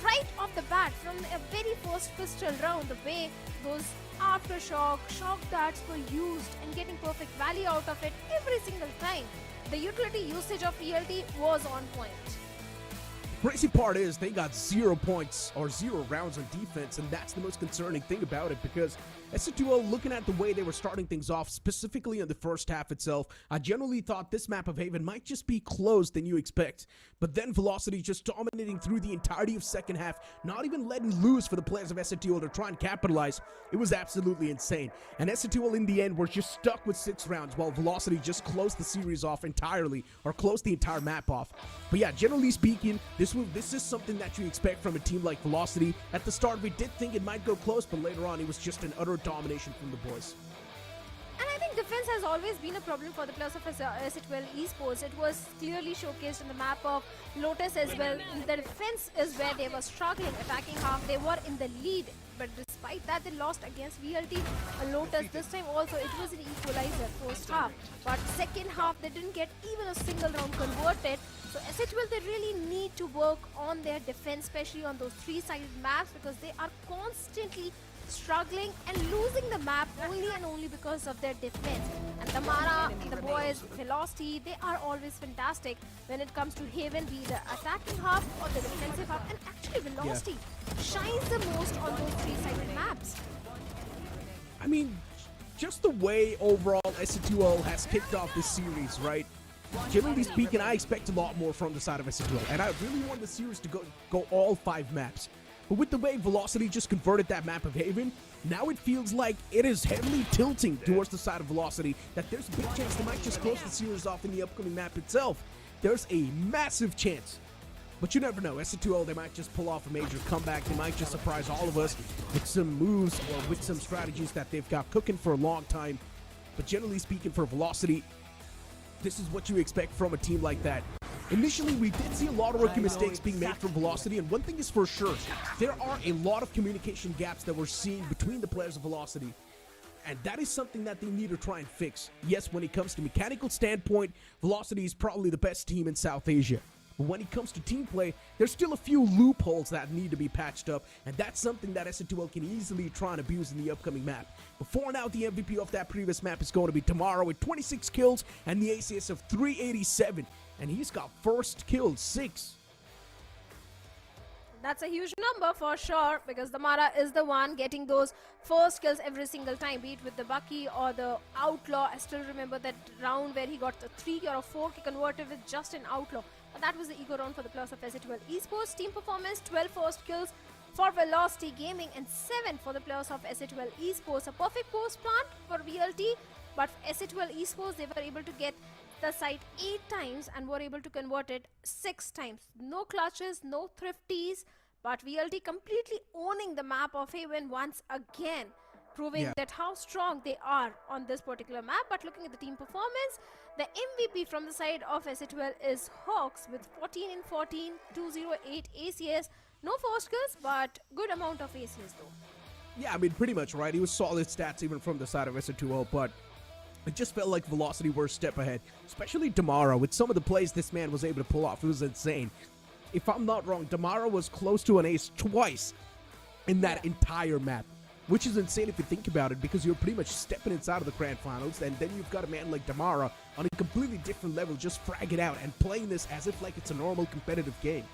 Right off the bat, from a very first pistol round, the way those aftershock, shock darts were used and getting perfect value out of it every single time. The utility usage of ELT was on point.
Crazy part is they got 0 points or 0 rounds on defense, and that's the most concerning thing about it, because SC2L, looking at the way they were starting things off, specifically in the first half itself, I generally thought this map of Haven might just be closed than you expect. But then Velocity just dominating through the entirety of second half, not even letting loose for the players of SC2L to try and capitalize. It was absolutely insane. And SC2L in the end were just stuck with 6 rounds, while Velocity just closed the series off entirely, or closed the entire map off. But yeah, generally speaking, this is something that you expect from a team like Velocity. At the start, we did think it might go close, but later on, it was just an utter domination from the boys.
And I think defense has always been a problem for the players of Ascension Esports. It was clearly showcased in the map of Lotus as well. The defense is where they were struggling. Attacking half, they were in the lead. But despite that, they lost against VLT. Lotus this time also, it was an equalizer first half. But second half, they didn't get even a single round converted. So SHL, they really need to work on their defense, especially on those 3-sided maps, because they are constantly struggling and losing the map only and only because of their defense. And Tamara, the boys, Velocity, they are always fantastic when it comes to Haven, be the attacking half or the defensive half. And actually Velocity shines the most on those 3-sided maps.
I mean, just the way overall SC2L has kicked off this series, right? Generally speaking, I expect a lot more from the side of SC2L, and I really want the series to go all 5 maps. But with the way Velocity just converted that map of Haven, now it feels like it is heavily tilting towards the side of Velocity, that there's a big chance they might just close the series off in the upcoming map itself. There's a massive chance. But you never know. SC2L, they might just pull off a major comeback. They might just surprise all of us with some moves or with some strategies that they've got cooking for a long time. But generally speaking, for Velocity, this is what you expect from a team like that. Initially, we did see a lot of rookie mistakes being made from Velocity, and one thing is for sure, there are a lot of communication gaps that we're seeing between the players of Velocity, and that is something that they need to try and fix. Yes, when it comes to mechanical standpoint, Velocity is probably the best team in South Asia. But when it comes to team play, there's still a few loopholes that need to be patched up, and that's something that SC2L can easily try and abuse in the upcoming map. Before now, the MVP of that previous map is going to be Tomorrow with 26 kills and the ACS of 387, and he's got first kill 6.
That's a huge number for sure, because the Mara is the one getting those first kills every single time, be it with the Bucky or the Outlaw. I still remember that round where he got the 3 or a 4 converted with just an Outlaw. But that was the ego round for the players of SC2L Esports. Team performance, 12 first kills for Velocity Gaming and 7 for the players of SC2L Esports. A perfect post plant for VLT, but for SC2L Esports, they were able to get the site 8 times and were able to convert it 6 times. No clutches, no thrifties, but VLT completely owning the map of Haven once again, proving that how strong they are on this particular map. But looking at the team performance, the MVP from the side of SC2L is Hawks with 14 in 14, 208 ACS. No first kills, but good amount of ACS though.
Yeah, I mean, pretty much, right? He was solid stats even from the side of SC2L, but it just felt like Velocity were a step ahead, especially Damara. With some of the plays this man was able to pull off, it was insane. If I'm not wrong, Damara was close to an ace twice in that entire map, which is insane if you think about it, because you're pretty much stepping inside of the grand finals, and then you've got a man like Damara on a completely different level just fragging out and playing this as if like it's a normal competitive game.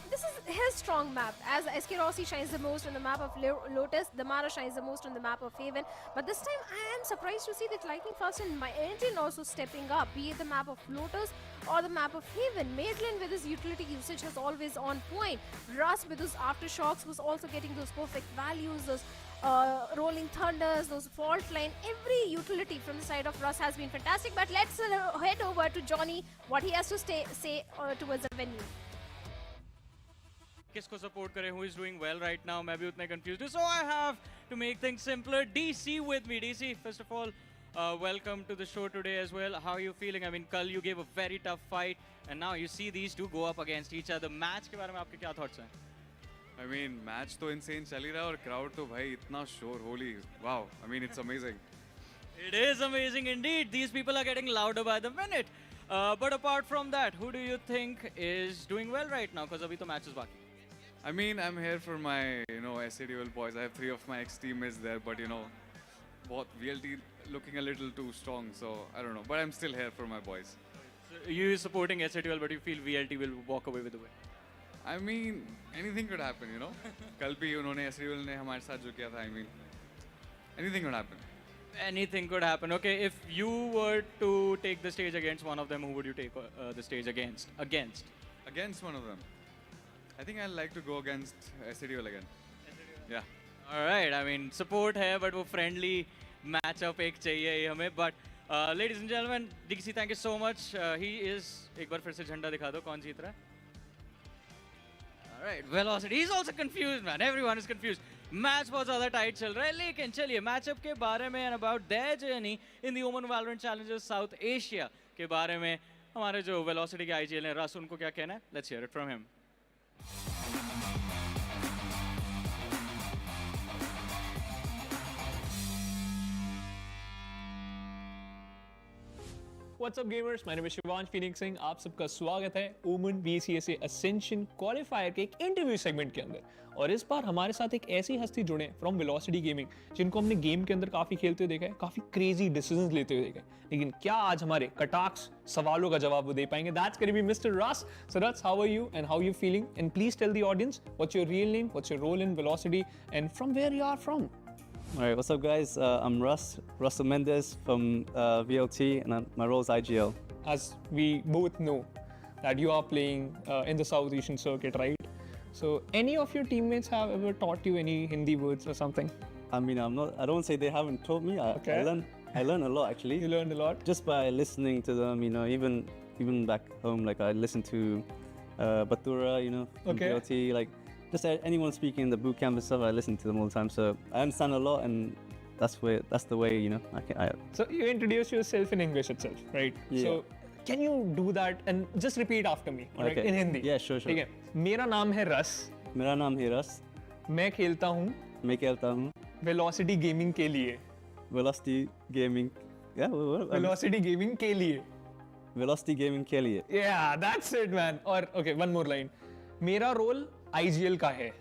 This is his strong map, as SK Rossi shines the most on the map of Lotus, Damara shines the most on the map of Haven. But this time I am surprised to see that Lightning Fast and my engine also stepping up, be it the map of Lotus or the map of Haven. Maitland with his utility usage was always on point. Russ with his aftershocks was also getting those perfect values, those rolling thunders, those fault line. Every utility from the side of Russ has been fantastic. But let's head over to Johnny, what he has to say towards the venue.
किसको support करें, who is doing well right now? मैं भी उतने confused हूँ. So I have to make things simpler. DC with me. DC, first of all, welcome to the show today as well. How are you feeling? I mean, kal you gave a very tough fight, and now you see these two go up against each other. Match के बारे में आपके क्या thoughts हैं?
I mean, match तो insane चल ही रहा है और crowd तो भाई इतना शोर, holy, wow. I mean, it's amazing.
It is amazing indeed. These people are getting louder by the minute. But apart from that, who do you think is doing well right now? Because अभी तो matches बाकी.
I mean, I'm here for my, SADL boys. I have 3 of my ex-teammates there, but both VLT looking a little too strong, so I don't know. But I'm still here for my boys.
You supporting SATL, but you feel VLT will walk away with the win.
I mean, anything could happen, you know. कल भी उन्होंने SATL ने हमारे साथ जो किया था, I mean, anything could happen.
Anything could happen. Okay, if you were to take the stage against one of them, who would you take the stage against?
Against one of them. I think I'd like to go against SATL again. Yeah.
All right. I mean, support है, but वो friendly matchup एक चाहिए ही हमें. But ladies and gentlemen, DKC, thank you so much. He is. एक बार फिर से झंडा दिखा दो कौन जीत रहा है. All right, Velocity. He's also confused, man. Everyone is confused. Match बहुत ज़्यादा टाइट चल रहा है, लेकिन चलिए मैचअप के बारे में and about their journey in the OMEN VALORANT Challenges South Asia के बारे में हमारे जो Velocity के IGL हैं रस, उनको क्या कहना है? Let's hear it from him.
What's up gamers? My name is Shivansh Phoenix Singh. आप सबका स्वागत है ओमन VCSA Ascension Qualifier के एक इंटरव्यू सेगमेंट के अंदर. और इस बार हमारे साथ एक ऐसी हस्ती जुड़े फ्रॉम वेलोसिटी गेमिंग, जिनको हमने गेम के अंदर काफी खेलते हुए देखा है, काफी क्रेजी डिसीजंस लेते हुए देखा है. लेकिन क्या आज हमारे कटाक्ष सवालों का जवाब वो दे पाएंगे? That's gonna be Mr. Russ. So Russ, how are you and how are you feeling? And please tell the audience what's your real name, what's your role in Velocity, and from where you are from.
Alright, what's up guys? I'm Russell Mendes from VLT, and my role is IGL.
As we both know that you are playing in the South Asian circuit, right? So any of your teammates have ever taught you any Hindi words or something?
I mean, I don't say they haven't taught me. I learn a lot actually.
You learned a lot?
Just by listening to them, you know, even back home, like I listen to Batura, you know, from VLT, like just anyone speaking in the boot camp and stuff, I listen to them all the time. So I understand a lot, and that's the way, you know,
So you introduce yourself in English itself, right?
Yeah.
So can you do that and just repeat after me, alright, in Hindi?
Yeah, sure.
ठीक है. मेरा नाम है रस.
मेरा नाम है रस.
मैं खेलता हूँ Velocity Gaming के लिए.
Velocity Gaming. Yeah.
Velocity Gaming के लिए.
Velocity Gaming के लिए.
Yeah, that's it, man. और okay, one more line. मेरा रोल IGL का है.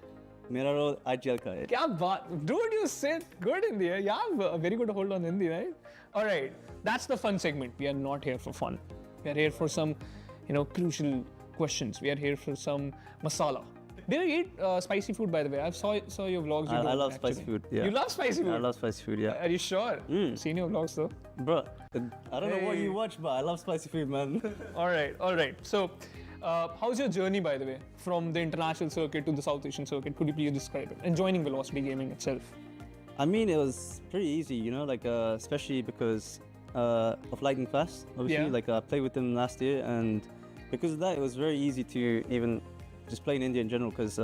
मेरा रोल IGL का है.
क्या बात, dude, you said good Hindi. You have a very good hold on Hindi, right? All right, that's the fun segment. We are not here for fun. We are here for some, you know, crucial questions. We are here for some masala. Do you eat spicy food, by the way? I saw your vlogs.
I love spicy food. Yeah.
You love spicy food?
I love spicy food. Yeah.
Are you sure? Seen your vlogs though.
Bro, I don't know what you watch, but I love spicy food, man.
All right. So. How's your journey, by the way, from the international circuit to the South Asian circuit? Could you please describe it? And joining Velocity Gaming itself.
I mean, it was pretty easy, you know, like especially because of Lightning Fast. Obviously, like I played with them last year, and because of that, it was very easy to even just play in India in general. Because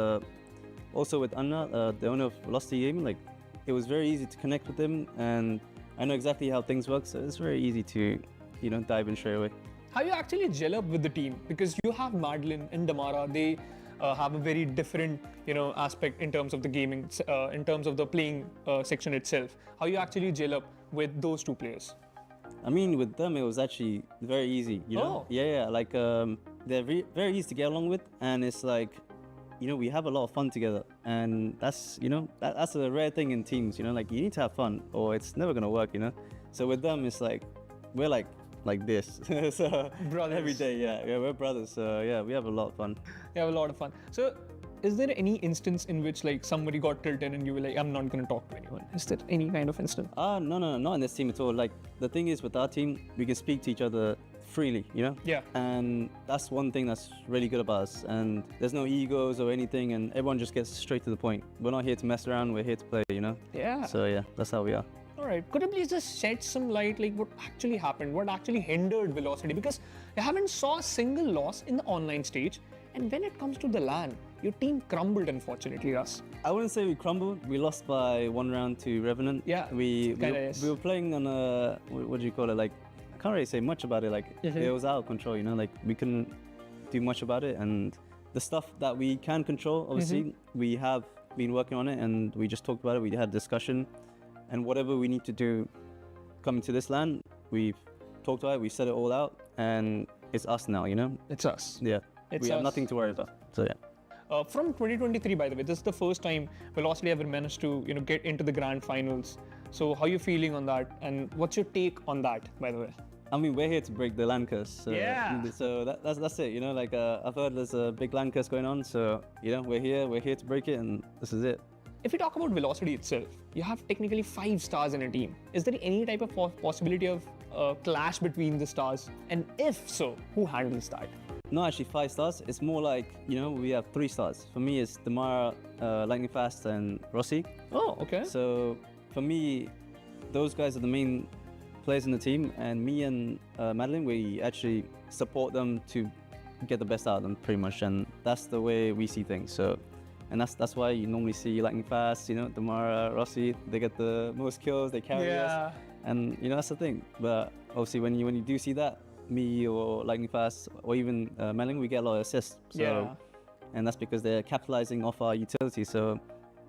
also with Anna, the owner of Velocity Gaming, like it was very easy to connect with them, and I know exactly how things work, so it's very easy to, you know, dive in straight away.
How you actually gel up with the team? Because you have Madeline and Damara, they have a very different, you know, aspect in terms of the gaming, in terms of the playing section itself. How you actually gel up with those two players?
I mean, with them, it was actually very easy, you know? Yeah, like they're very easy to get along with, and it's like, you know, we have a lot of fun together, and that's, you know, that's a rare thing in teams, you know, like you need to have fun or it's never gonna work, you know? So with them, it's like, we're like this. So
brothers.
Every day, yeah, we're brothers. So yeah, we have a lot of fun.
We have a lot of fun. So is there any instance in which like somebody got tilted and you were like, I'm not going to talk to anyone? Is there any kind of instance?
No, not in this team at all. Like the thing is with our team, we can speak to each other freely, you know?
Yeah.
And that's one thing that's really good about us. And there's no egos or anything, and everyone just gets straight to the point. We're not here to mess around, we're here to play, you know?
Yeah.
So yeah, that's how we are.
Alright, could you please just shed some light, like what actually happened, what actually hindered Velocity? Because you haven't saw a single loss in the online stage, and when it comes to the LAN, your team crumbled, unfortunately, Russ.
I wouldn't say we crumbled. We lost by 1 round to Revenant.
Yeah,
we were playing on a, what do you call it, like, I can't really say much about it, like, it was out of control, you know, like, we couldn't do much about it, and the stuff that we can control, obviously, we have been working on it, and we just talked about it, we had a discussion, and whatever we need to do coming to this LAN, we've talked about it, we set it all out, and it's us now, you know?
It's us.
Yeah. We have nothing to worry about, so yeah.
From 2023, by the way, this is the first time Velocity ever managed to, you know, get into the grand finals. So how are you feeling on that, and what's your take on that, by the way?
I mean, we're here to break the LAN curse. So,
Yeah.
So that's it. You know, like I've heard there's a big LAN curse going on. So you know, we're here to break it, and this is it.
If we talk about Velocity itself, you have technically 5 stars in a team. Is there any type of possibility of clash between the stars? And if so, who handles that?
No, actually 5 stars. It's more like, you know, we have 3 stars. For me, it's Damara, Lightning Fast, and Rossi.
Oh, okay.
So for me, those guys are the main players in the team, and me and Madeline, we actually support them to get the best out of them, pretty much, and that's the way we see things. So, and that's why you normally see Lightning Fast, you know, Damara, Rossi, they get the most kills, they carry us, and you know that's the thing. But obviously, when you do see that, me or Lightning Fast or even Madeline, we get a lot of assists. So, and that's because they're capitalizing off our utility. So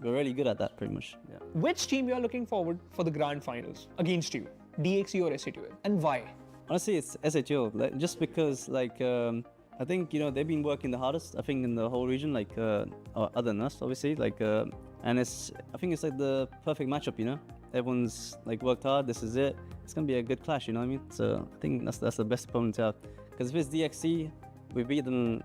we're really good at that, pretty much. Yeah.
Which team you are looking forward for the grand finals against you? DXE or SATUL, and why?
Honestly, it's SATUL, like, just because like I think, you know, they've been working the hardest, I think, in the whole region, like other than us, obviously, like and I think it's like the perfect matchup, you know. Everyone's like worked hard. This is it. It's gonna be a good clash, you know what I mean? So I think that's the best opponent to have. Because if it's DXE, we beat them,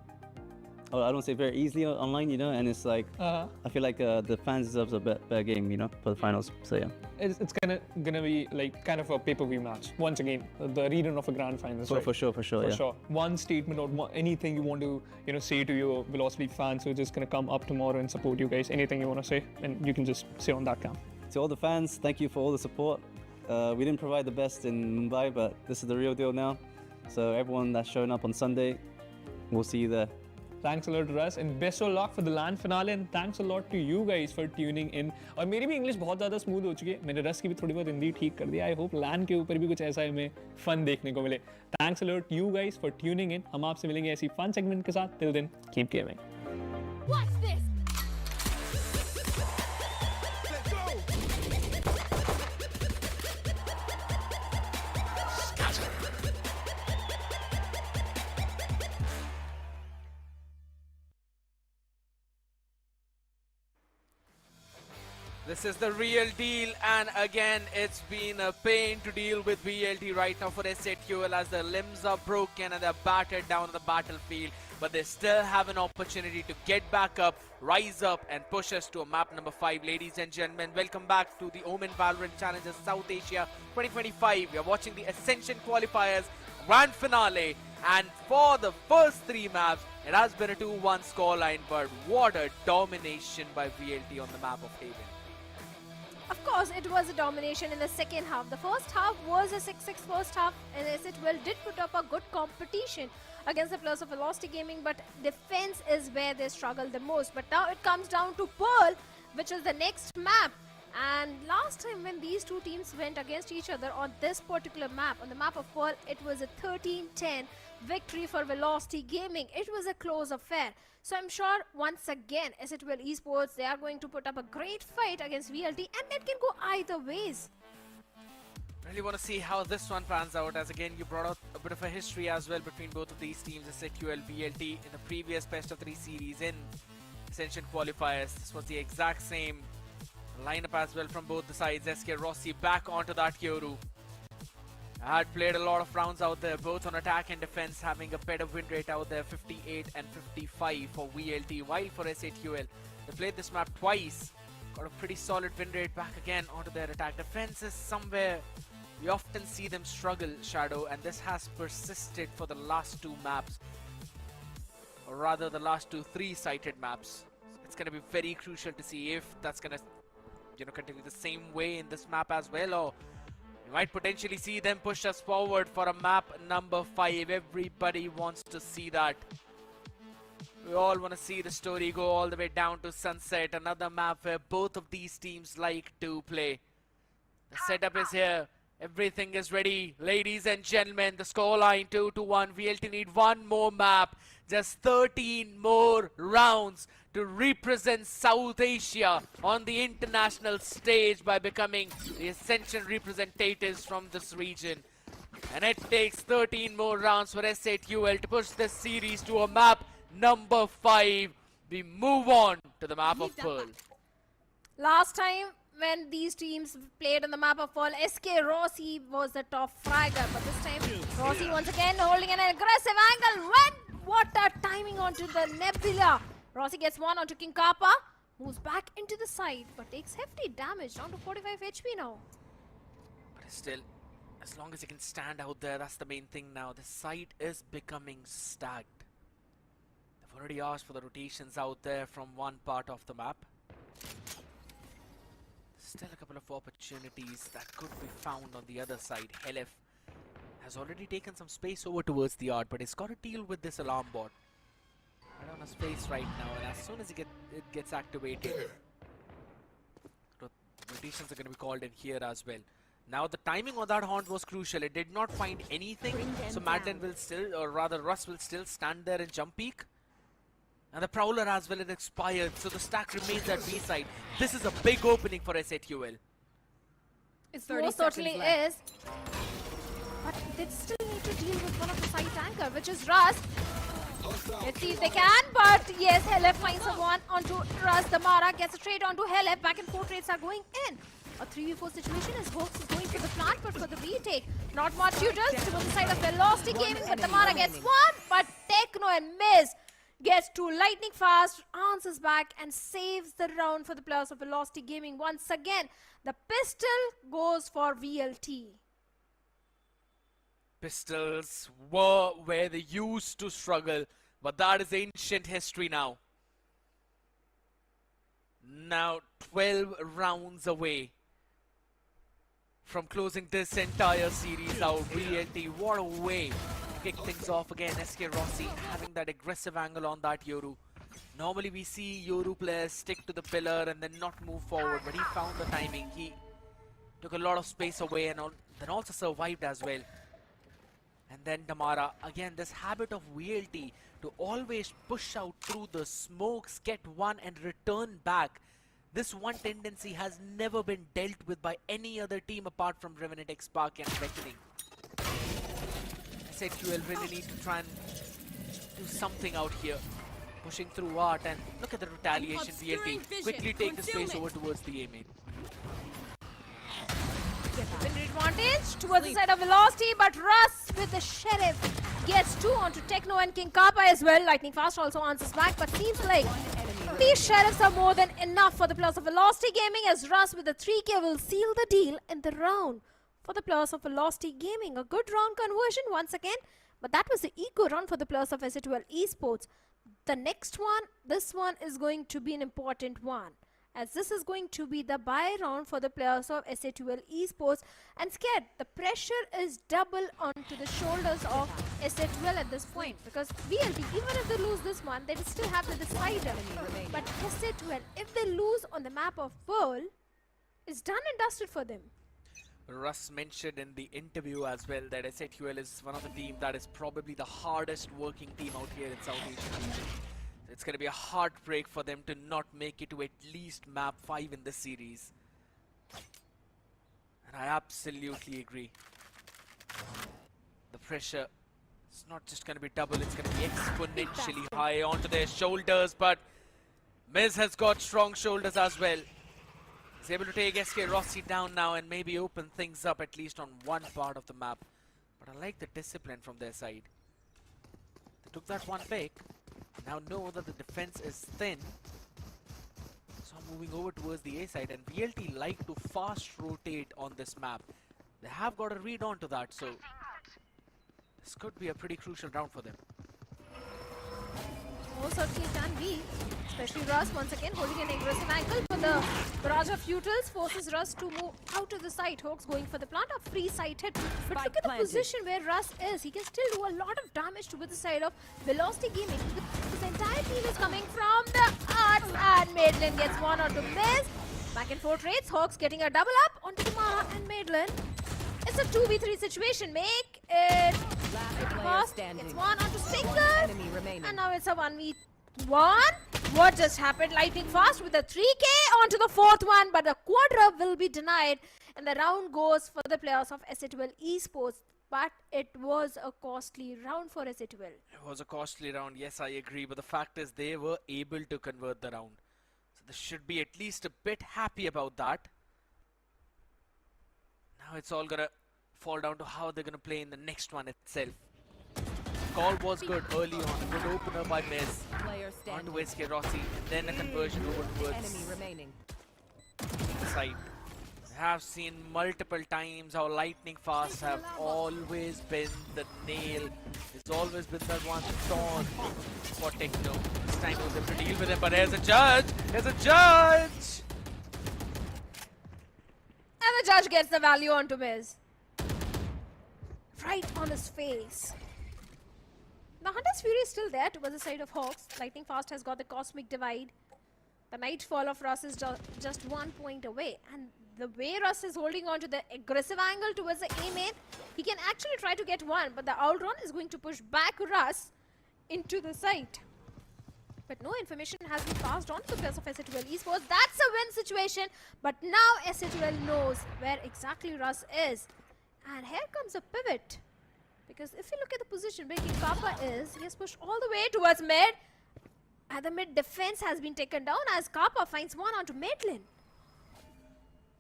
I don't say very easily online, you know, and it's like, I feel like the fans deserve a better game, you know, for the finals. So yeah.
It's gonna be like kind of a pay-per-view match. Once again, the reading of a grand finals, right?
For sure, yeah.
Sure. One statement or anything you want to, you know, say to your Velocity fans who are just gonna come up tomorrow and support you guys. Anything you want to say, and you can just say on that cam.
To all the fans, thank you for all the support. We didn't provide the best in Mumbai, but this is the real deal now. So everyone that's showing up on Sunday, we'll see you there.
Thanks a lot to Russ and best of luck for the LAN finale and thanks a lot to you guys for tuning in. और मेरी भी English बहुत ज़्यादा smooth हो चुकी है. मैंने रस की भी थोड़ी बहुत हिंदी ठीक कर दिया. I hope LAN के ऊपर भी कुछ ऐसा हमें फन देखने को मिले. Thanks a lot to you guys for tuning in. हम आपसे मिलेंगे ऐसी फन सेगमेंट के साथ. Till then, keep gaming.
Watch this.
This is the real deal, and again, it's been a pain to deal with VLT right now for SATUL as their limbs are broken and they're battered down on the battlefield. But they still have an opportunity to get back up, rise up, and push us to a map number 5. Ladies and gentlemen, welcome back to the OMEN VALORANT Challengers South Asia 2025. We are watching the Ascension Qualifiers Grand Finale, and for the first 3 maps, it has been a 2-1 scoreline, but what a domination by VLT on the map of Haven.
Of course, it was a domination in the second half. The first half was a 6-6 first half, and SATUL did put up a good competition against the players of Velocity Gaming, but defense is where they struggle the most. But now it comes down to Pearl, which is the next map. And last time when these two teams went against each other on this particular map, on the map of Pearl, it was a 13-10 victory for Velocity Gaming. It was a close affair. So I'm sure once again, SATUL Esports, they are going to put up a great fight against VLT, and that can go either ways.
Really want to see how this one pans out, as again you brought out a bit of a history as well between both of these teams, SATUL, VLT, in the previous best of 3 series in Ascension Qualifiers. This was the exact same lineup as well from both the sides. SK Rossi back onto that Kyoru. Had played a lot of rounds out there, both on attack and defense, having a better win rate out there, 58 and 55 for VLT, while for SATUL, they played this map twice, got a pretty solid win rate back again onto their attack. Defense is somewhere we often see them struggle, Shadow, and this has persisted for the last 2 maps, or rather the last 2 3-sided maps. It's going to be very crucial to see if that's going to, you know, continue the same way in this map as well, or we might potentially see them push us forward for a map number 5. Everybody wants to see that. We all want to see the story go all the way down to Sunset. Another map where both of these teams like to play. The setup is here. Everything is ready. Ladies and gentlemen, the scoreline 2-1. VLT need 1 more map. Just 13 more rounds to represent South Asia on the international stage by becoming the Ascension representatives from this region. And it takes 13 more rounds for SATUL to push this series to a map number 5. We move on to the map of Pearl.
Last time when these teams played on the map of Pearl, SK Rossi was the top fragger. But this time, Rossi once again holding an aggressive angle. What a timing onto the Nebula. Rossi gets one onto King Kappa. Moves back into the side, but takes hefty damage, down to 45 HP now.
But still, as long as he can stand out there, that's the main thing now. The site is becoming stacked. They've already asked for the rotations out there from one part of the map. Still a couple of opportunities that could be found on the other side. Helef has already taken some space over towards the art, but he's got to deal with this alarm bot. Right on his face right now, and as soon as it gets activated, rotations are going to be called in here as well. Now the timing on that haunt was crucial. It did not find anything, so Madeline will still, or rather Russ will still stand there and jump peek. And the Prowler as well, it expired, so the stack remains at B side. This is a big opening for SATUL.
It most certainly is. But they still need to deal with one of the side tanker, which is Russ. Let's see if they can, but yes, Helef finds someone onto Russ. The Mara gets a trade onto Helef. Back and forth trades are going in. A 3v4 situation as Hawks is going for the plant, but for the retake, not much shooters to the side of Velocity Gaming, but the Mara gets one, but Techno and Miz gets two lightning fast, answers back and saves the round for the players of Velocity Gaming. Once again, the pistol goes for VLT.
Pistols were where they used to struggle, but that is ancient history now. Now 12 rounds away from closing this entire series out. VLT, what a way to kick things off again. SK Rossi having that aggressive angle on that Yoru. Normally we see Yoru players stick to the pillar and then not move forward, but he found the timing. He took a lot of space away and then also survived as well. And then Damara, again this habit of VLT to always push out through the smokes, get one and return back. This one tendency has never been dealt with by any other team apart from Revenant, X-Spark and Reckoning. SATUL really need to try and do something out here. Pushing through Art, and look at the retaliation. VLT quickly take the space over towards the A-main.
Win advantage towards the side of Velocity, but Russ with the Sheriff gets two onto Techno and King Kappa as well. Lightning Fast also answers back, but seems like these Sheriffs are more than enough for the players of Velocity Gaming, as Russ with the 3K will seal the deal in the round for the players of Velocity Gaming. A good round conversion once again, but that was the eco round for the players of SATUL Esports. The next one, this one is going to be an important one, as this is going to be the buy round for the players of SATUL Esports. And scared, the pressure is double onto the shoulders of SATUL at this point, because VLT, even if they lose this one, they will still have the decider. But SATUL, if they lose on the map of Pearl, it's done and dusted for them.
Russ mentioned in the interview as well that SATUL is one of the teams that is probably the hardest working team out here in South Asia region. It's going to be a heartbreak for them to not make it to at least map 5 in this series. And I absolutely agree. The pressure is not just going to be double, it's going to be exponentially high onto their shoulders, but Miz has got strong shoulders as well. He's able to take SK Rossi down now and maybe open things up at least on one part of the map. But I like the discipline from their side. They took that one pick. Now know that the defense is thin. So I'm moving over towards the A side, and VLT like to fast rotate on this map. They have got a read onto that, so this could be a pretty crucial round for them.
Most certainly can be, especially Russ once again holding an aggressive angle, but the barrage of futils forces Russ to move out to the side. Hawks going for the plant, a free side hit. But look at the position where Russ is. He can still do a lot of damage to the side of Velocity Gaming. This entire team is coming from the Arts, and Madeline gets one onto Miz. Back and forth trades. Hawks getting a double up onto the Mara and Madeline. It's a 2v3 situation. Make it fast. It's one onto Stinger. And now it's a 1v1. What just happened? Lightning Fast with a 3K onto the fourth one, but the quadra will be denied. And the round goes for the players of SATUL Esports. But it was a costly round for SATUL.
It was a costly round, yes, I agree. But the fact is they were able to convert the round. So they should be at least a bit happy about that. Now it's all gonna fall down to how they're gonna play in the next one itself. Call was good early on. A good opener by Miz. Onto Exe Rossi. Then a conversion over towards
Enemy remaining.
the side. I have seen multiple times how lightning fast have always been the nail. It's always been that one thorn for Techno. This time he was able to deal with him, but here's a judge! Here's a judge!
And the judge gets the value onto Miz. Right on his face. The Hunter's Fury is still there towards the side of Hawks. Lightning Fast has got the Cosmic Divide. The Nightfall of Russ is just 1 point away. And the way Russ is holding on to the aggressive angle towards the A main, he can actually try to get one, but the Outrun is going to push back Russ into the site. But no information has been passed on to the players of SA2L Esports. That's a win situation, but now SA2L knows where exactly Russ is. And here comes a pivot. Because if you look at the position where King Kappa is, he has pushed all the way towards mid. And the mid defense has been taken down as Kappa finds one onto mid lane.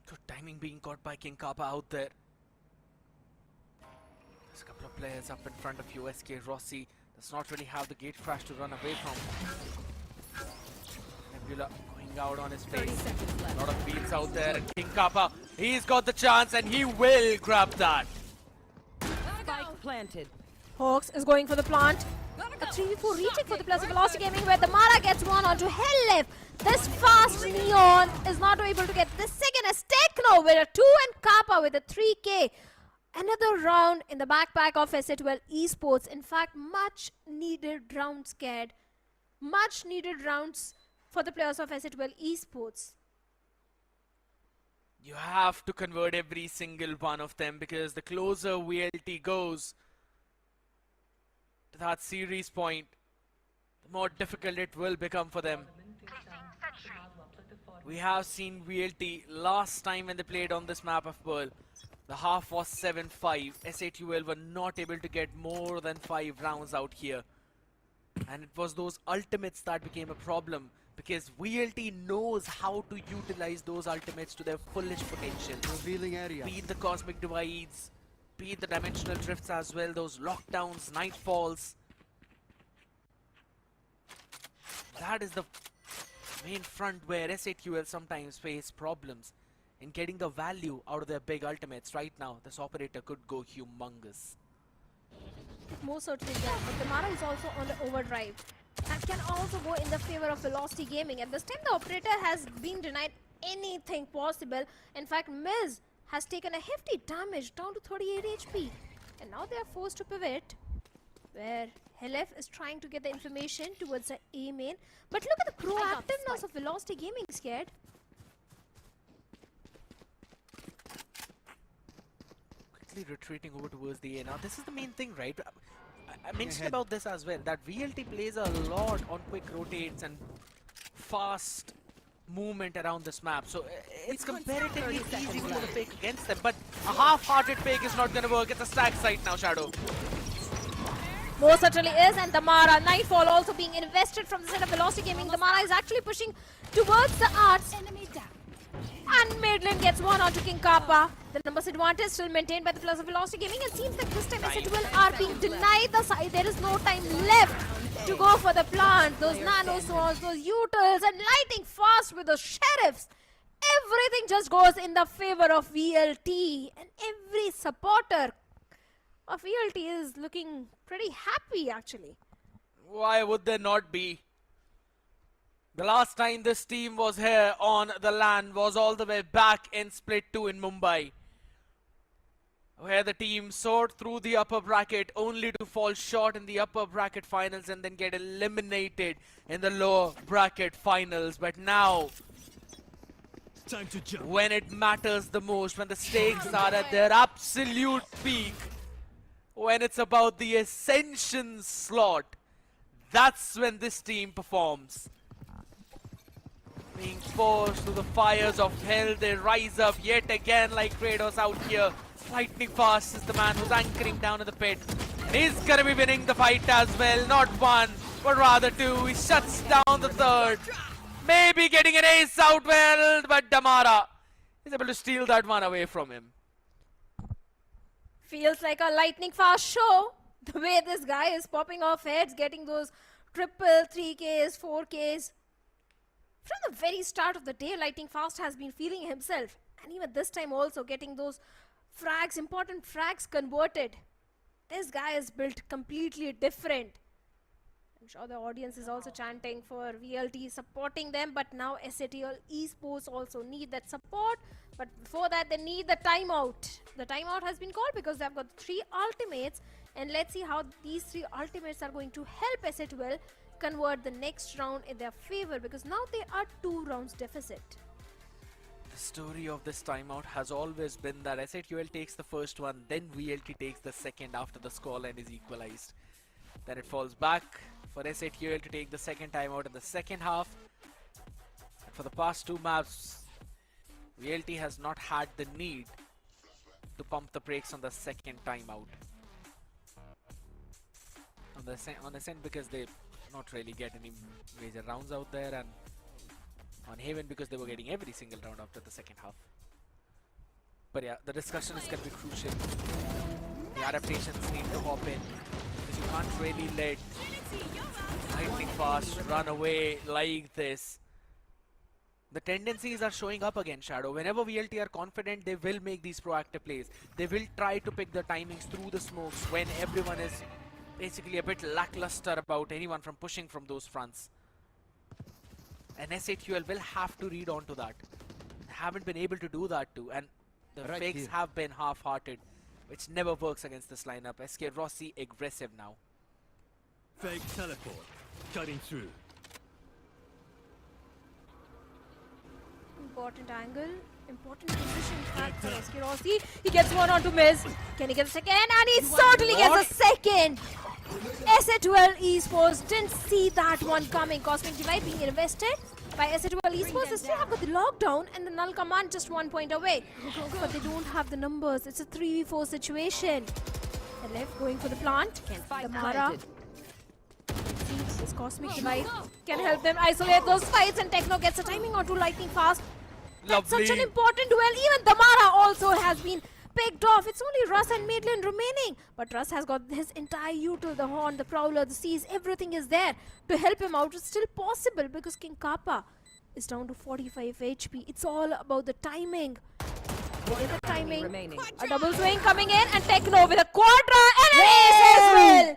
Good timing being caught by King Kappa out there. There's a couple of players up in front of you. Exe Rossi does not really have the gate crash to run away from. Nebula going out on his face. A lot of wheels out there, and King Kappa, he's got the chance and he will grab that.
Spike planted.
Hawks is going for the plant. A 3v4 retake for the players of Velocity Gaming, where the Mara gets one onto Hellif. This fast Neon is not able to get the second as Techno with a 2 and Kappa with a 3k. Another round in the backpack of SA2L Esports. In fact, much needed rounds, scared. Much needed rounds for the players of SA2L Esports.
You have to convert every single one of them, because the closer VLT goes to that series point, the more difficult it will become for them. We have seen VLT last time when they played on this map of Pearl. The half was 7-5. SA2L were not able to get more than 5 rounds out here. And it was those ultimates that became a problem, because VLT knows how to utilize those ultimates to their fullest potential.
Revealing area.
Be it the Cosmic Divides, be it the Dimensional Drifts as well, those lockdowns, Nightfalls. That is the main front where SA2L sometimes face problems in getting the value out of their big ultimates. Right now, this operator could go humongous.
Most certainly can, but the Mara is also on the overdrive and can also go in the favor of Velocity Gaming. At this time, the operator has been denied anything possible. In fact, Miz has taken a hefty damage down to 38 HP. And now they are forced to pivot, where Helef is trying to get the information towards the A main. But look at the proactiveness of Velocity Gaming, scared.
Quickly retreating over towards the A. Now, this is the main thing, right? I mentioned about this as well, that VLT plays a lot on quick rotates and fast movement around this map. So it's comparatively easy to do the fake against them. But a half-hearted fake is not going to work. It's a stack site now, Shadow.
Most certainly is, and the Mara Nightfall also being invested from the side of Velocity Gaming. The Mara is actually pushing towards the arts. And Maidlin gets one onto King Kappa. The numbers advantage still maintained by the players of Velocity Gaming. It seems like this time SA2L are being denied the side. There is no time left to go for the plant. Those nano swarms, those utils, and lighting fast with those sheriffs. Everything just goes in the favor of VLT. And every supporter of VLT is looking pretty happy, actually.
Why would there not be? The last time this team was here on the LAN was all the way back in Split 2 in Mumbai, where the team soared through the upper bracket only to fall short in the upper bracket finals and then get eliminated in the lower bracket finals. But now,
time to jump.
When it matters the most, when the stakes are at their absolute peak, when it's about the Ascension slot, that's when this team performs. Being forced through the fires of hell, they rise up yet again like Kratos out here. Lightning Fast is the man who's anchoring down in the pit. And he's gonna be winning the fight as well. Not one, but rather two. He shuts down the third. Maybe getting an ace out well, but Damara is able to steal that one away from him.
Feels like a lightning fast show. The way this guy is popping off heads, getting those triple 3Ks, 4Ks. From the very start of the day, Lightning Fast has been feeling himself. And even this time also getting those frags, important frags converted. This guy is built completely different. I'm sure the audience is also chanting for VLT supporting them, but now SATL Esports also need that support. But before that, they need the timeout. The timeout has been called because they've got 3 ultimates, and let's see how these 3 ultimates are going to help SATL convert the next round in their favor, because now they are 2 rounds deficit.
The story of this timeout has always been that SATL takes the first one, then VLT takes the second after the scoreline is equalized. Then it falls back for SATL to take the second timeout in the second half. And for the past 2 maps, VLT has not had the need to pump the brakes on the second timeout. On Ascent because they not really get any major rounds out there, and on Haven because they were getting every single round after the second half. But yeah, the discussion is going to be crucial. The adaptations need to hop in, because you can't really let Lightning Fast run away like this. The tendencies are showing up again, Shadow. Whenever VLT are confident, they will make these proactive plays. They will try to pick the timings through the smokes when everyone is basically a bit lackluster about anyone from pushing from those fronts. And SATL will have to read on to that. They haven't been able to do that too, and the fakes have been half-hearted, which never works against this lineup. SK Rossi aggressive now.
Fake teleport, cutting through.
Important angle, important position for SK Rossi. He gets one onto Miz. Can he get a second? And he certainly gets a second. SA12 Esports didn't see that one coming. Cosmic Divide being invested by SA12 Esports. They still have got the lockdown and the null command just 1 point away. But they don't have the numbers. It's a 3v4 situation. And left going for the plant. The Mara. This Cosmic Divide can help them isolate those fights, and Techno gets a timing onto Lightning Fast. That's such an important duel. Even Damara also has been picked off. It's only Russ and Maitland remaining. But Russ has got his entire util, the Horn, the Prowler, the Seas, everything is there to help him out. It's still possible because King Kappa is down to 45 HP. It's all about the timing. Look at the timing. A double swing coming in, and Techno with a Quadra and an ace as well.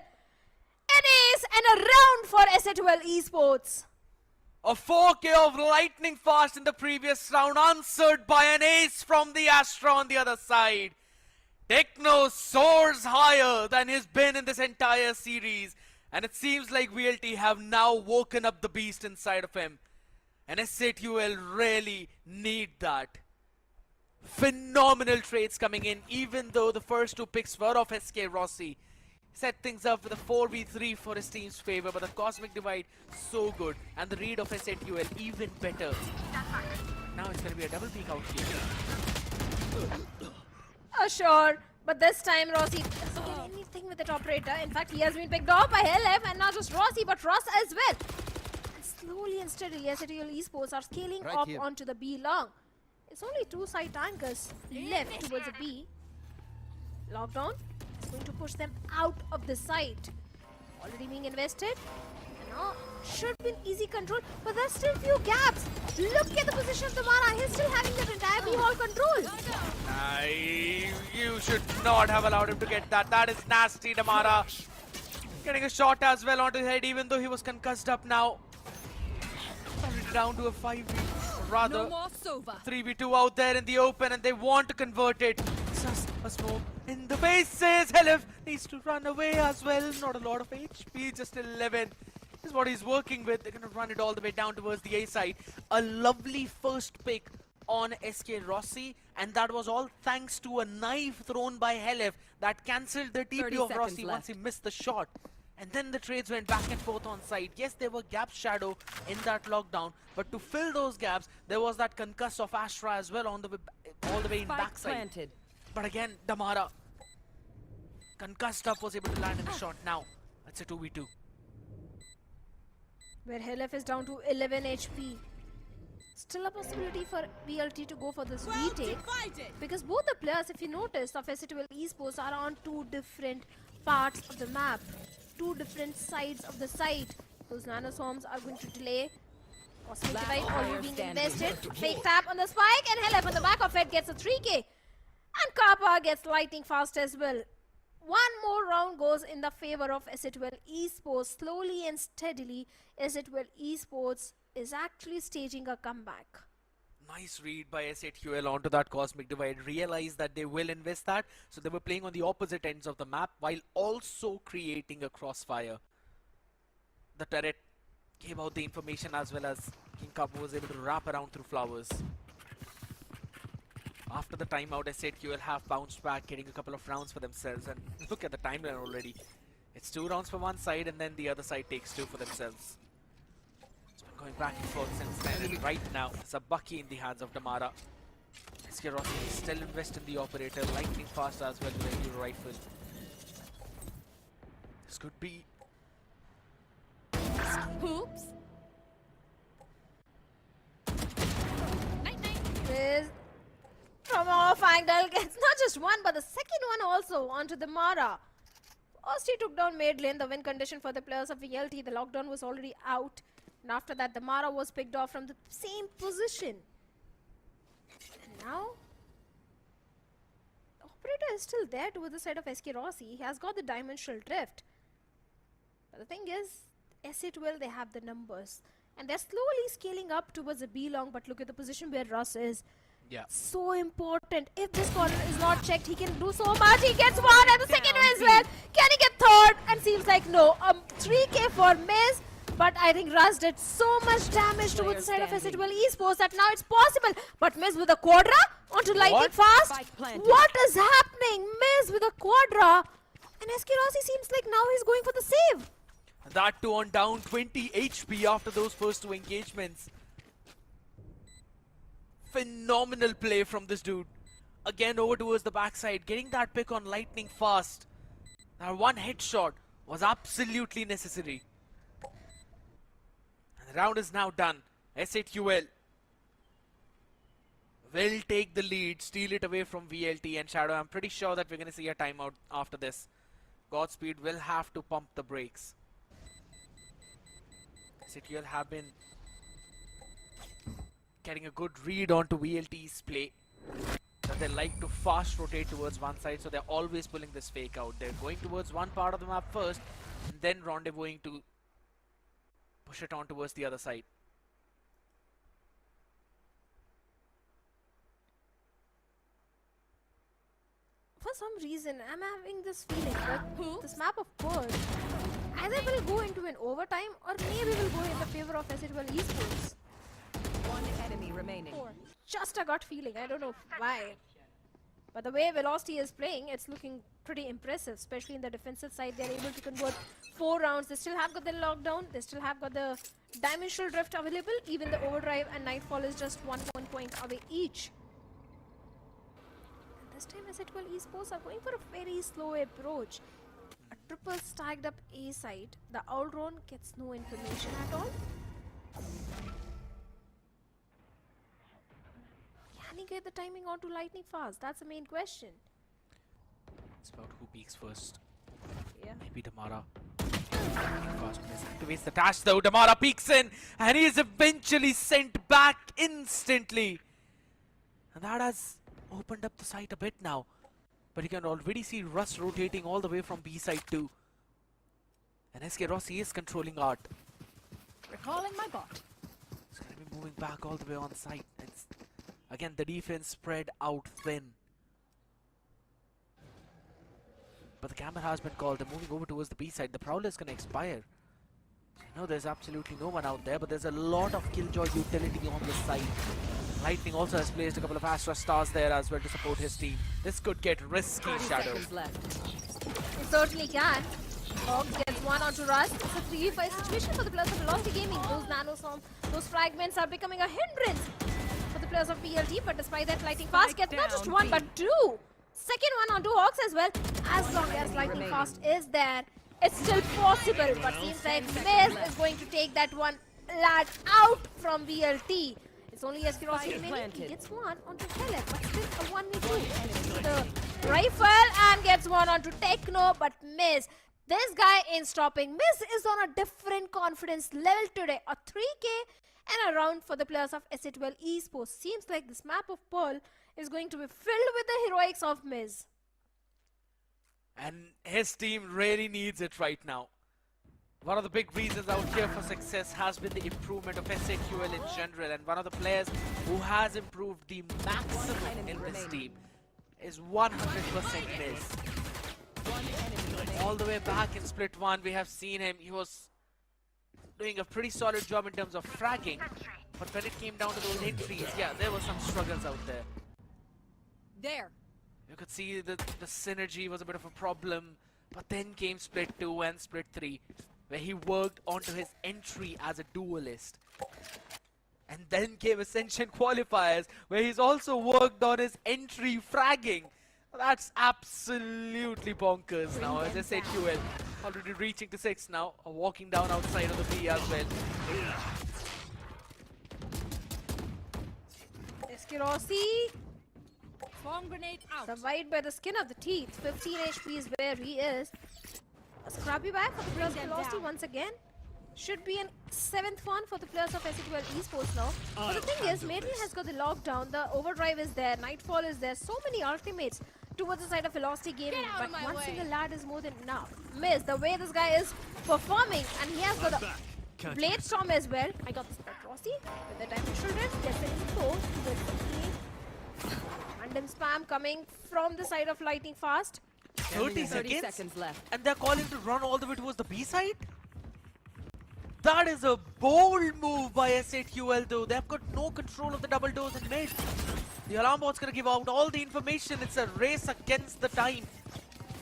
An ace and a round for SA12 Esports.
A 4K of Lightning Fast in the previous round, answered by an ace from the Astra on the other side. Techno soars higher than he's been in this entire series, and it seems like VLT have now woken up the beast inside of him. And SATL really need that. Phenomenal trades coming in, even though the first 2 picks were of SK Rossi. Set things up with a 4v3 for his team's favor, but the Cosmic Divide so good, and the read of SATL even better. Now it's going to be a double peek out here.
Sure, but this time Rossi doesn't get anything with the operator. In fact, he has been picked off by LF, and not just Rossi, but Russ as well. And slowly and steadily, SATL Esports are scaling up onto the B long. It's only 2 side tankers left towards the B. Lockdown is going to push them out of the site. Already being invested. And now should be an easy control, but there's still few gaps. Look at the position of Damara. He's still having that entire B hall control.
You should not have allowed him to get that. That is nasty, Damara. Getting a shot as well onto his head, even though he was concussed up now. Already down to a 5v, rather 3v2 out there in the open, and they want to convert it. Just a smoke in the bases. Helif needs to run away as well. Not a lot of HP, just 11 is what he's working with. They're going to run it all the way down towards the A side. A lovely first pick on SK Rossi, and that was all thanks to a knife thrown by Helif that cancelled the TP of Rossi once he missed the shot. And then the trades went back and forth on side. Yes, there were gaps, Shadow, in that lockdown, but to fill those gaps, there was that concuss of Astra as well on the way, all the way in backside. But again, Damara, concussed up, was able to land in the shot. Now, it's a 2v2.
Where Helif is down to 11 HP. Still a possibility for VLT to go for this retake, because both the players, if you notice, of SC12 Esports are on two different parts of the map, two different sides of the site. Those nanoswarms are going to delay. Cosmic Divide already being invested. Fake tap on the spike, and Helep on the back of it gets a 3k. And Kappa gets lightning fast as well. One more round goes in the favor of SC12 Esports. Slowly and steadily, SC12 Esports is actually staging a comeback.
Nice read by S8QL onto that Cosmic Divide. Realized that they will invest that, so they were playing on the opposite ends of the map while also creating a crossfire. The turret gave out the information as well as King Kappa was able to wrap around through flowers. After the timeout, S8QL have bounced back, getting a couple of rounds for themselves. And look at the timeline already. It's 2 rounds for one side, and then the other side takes 2 for themselves. It's been going back and forth since then, and right now it's a Bucky in the hands of Damara. Eskerosi still invest in the operator, lightning fast as well with a hero rifle. This could be...
Oops. Night. From off angle gets not just one but the second one also onto the Mara. First he took down mid lane, the win condition for the players of VLT. The lockdown was already out, and after that the Mara was picked off from the same position. And now the operator is still there towards the side of Eskerosi. He has got the dimensional drift. But the thing is, SA12 they have the numbers and they're slowly scaling up towards the B long, but look at the position where Russ is.
Yeah.
So important. If this corner is not checked, he can do so much. He gets one and the second one as well. Can he get third? And seems like no. 3k for Miz. But I think Russ did so much damage towards the side of SC12 Esports that now it's possible. But Miz with a quadra onto lightning fast. What is happening? Miz with a quadra. And Eskerosi seems like now he's going for the save.
That too on down 20 HP after those first 2 engagements. Phenomenal play from this dude. Again over towards the backside, getting that pick on lightning fast. That one headshot was absolutely necessary. And the round is now done. S8QL will take the lead, steal it away from VLT and Shadow. I'm pretty sure that we're going to see a timeout after this. Godspeed will have to pump the brakes. S8QL have been getting a good read onto VLT's play. That they like to fast rotate towards one side, so they're always pulling this fake out. They're going towards one part of the map first, and then rendezvousing to push it on towards the other side.
For some reason, I'm having this feeling that this map of course either will go into an overtime or maybe will go in the favor of SC12 Esports.
One enemy remaining.
Just a gut feeling, I don't know why. But the way Velocity is playing, it's looking pretty impressive, especially in the defensive side. They're able to convert 4 rounds. They still have got the lockdown, they still have got the dimensional drift available. Even the overdrive and nightfall is just 1 point away each. And this time SC12 Esports are going for a very slow approach. A triple stacked up A side. The Outrun gets no information at all. Can he get the timing onto lightning fast? That's the main question.
It's about who peaks first.
Yeah.
Maybe Damara. Fast activates the dash though. Damara peeks in and he is eventually sent back instantly. And that has opened up the site a bit now. But you can already see Russ rotating all the way from B side too. And Eskerosi is controlling art.
Recalling my bot.
He's going to be moving back all the way on site. It's again the defense spread out thin. But the camera has been called. They're moving over towards the B side. The Prowler is going to expire. No, there's absolutely no one out there, but there's a lot of Killjoy utility on this side. Lightning also has placed a couple of Astra Stars there as well to support his team. This could get risky, Shadow.
It certainly can. Ox gets one onto Russ. It's a 3v5 situation for the players of Velocity Gaming. Those nanoswarms, those fragments are becoming a hindrance for the players of PLT, but despite that, Lightning Fast gets not just one but 2. Second one onto Ox as well. As long as Lightning Fast is there, it's still possible, but seems like Miz is going to take that one lad out from VLT. It's only Exe Esports remaining. He
planted.
gets one onto Helen, but still a 1v2. The rifle and gets one onto Techno, but miss. This guy ain't stopping. Miss is on a different confidence level today. A 3K and a round for the players of Ascent Esports. Seems like this map of Pearl is going to be filled with the heroics of Miz.
And his team really needs it right now. One of the big reasons out here for success has been the improvement of SAQL in general, and one of the players who has improved the maximum in this team is 100% Miz. All the way back in Split 1, we have seen him. He was doing a pretty solid job in terms of fragging, but when it came down to those entries, yeah, there were some struggles out there.
There.
You could see the synergy was a bit of a problem, but then came Split 2 and Split 3, where he worked onto his entry as a duelist. And then came Ascension Qualifiers, where he's also worked on his entry fragging. That's absolutely bonkers now, as SAQL already reaching to 6 now, walking down outside of the B as well.
Eskirossi
Bomb grenade out.
survived by the skin of the teeth. 15 HP is where he is. A scrappy back for the players of Velocity once again. Should be an 7th one for the players of SAQL Esports now. But the thing is, Maiden has got the lockdown, the overdrive is there, Nightfall is there, so many ultimates towards the side of Velocity Gaming, but one single lad is more than enough. Miss, the way this guy is performing, and he has got the Blade Storm as well. I got this Rossi with the Dimensional Rift, gets the info with the team. Random spam coming from the side of Lightning Fast.
30
seconds left.
And they're calling to run all the way towards the B side? That is a bold move by SAQL though. They've got no control of the double doors in mid. The alarm bot's gonna give out all the information. It's a race against the time.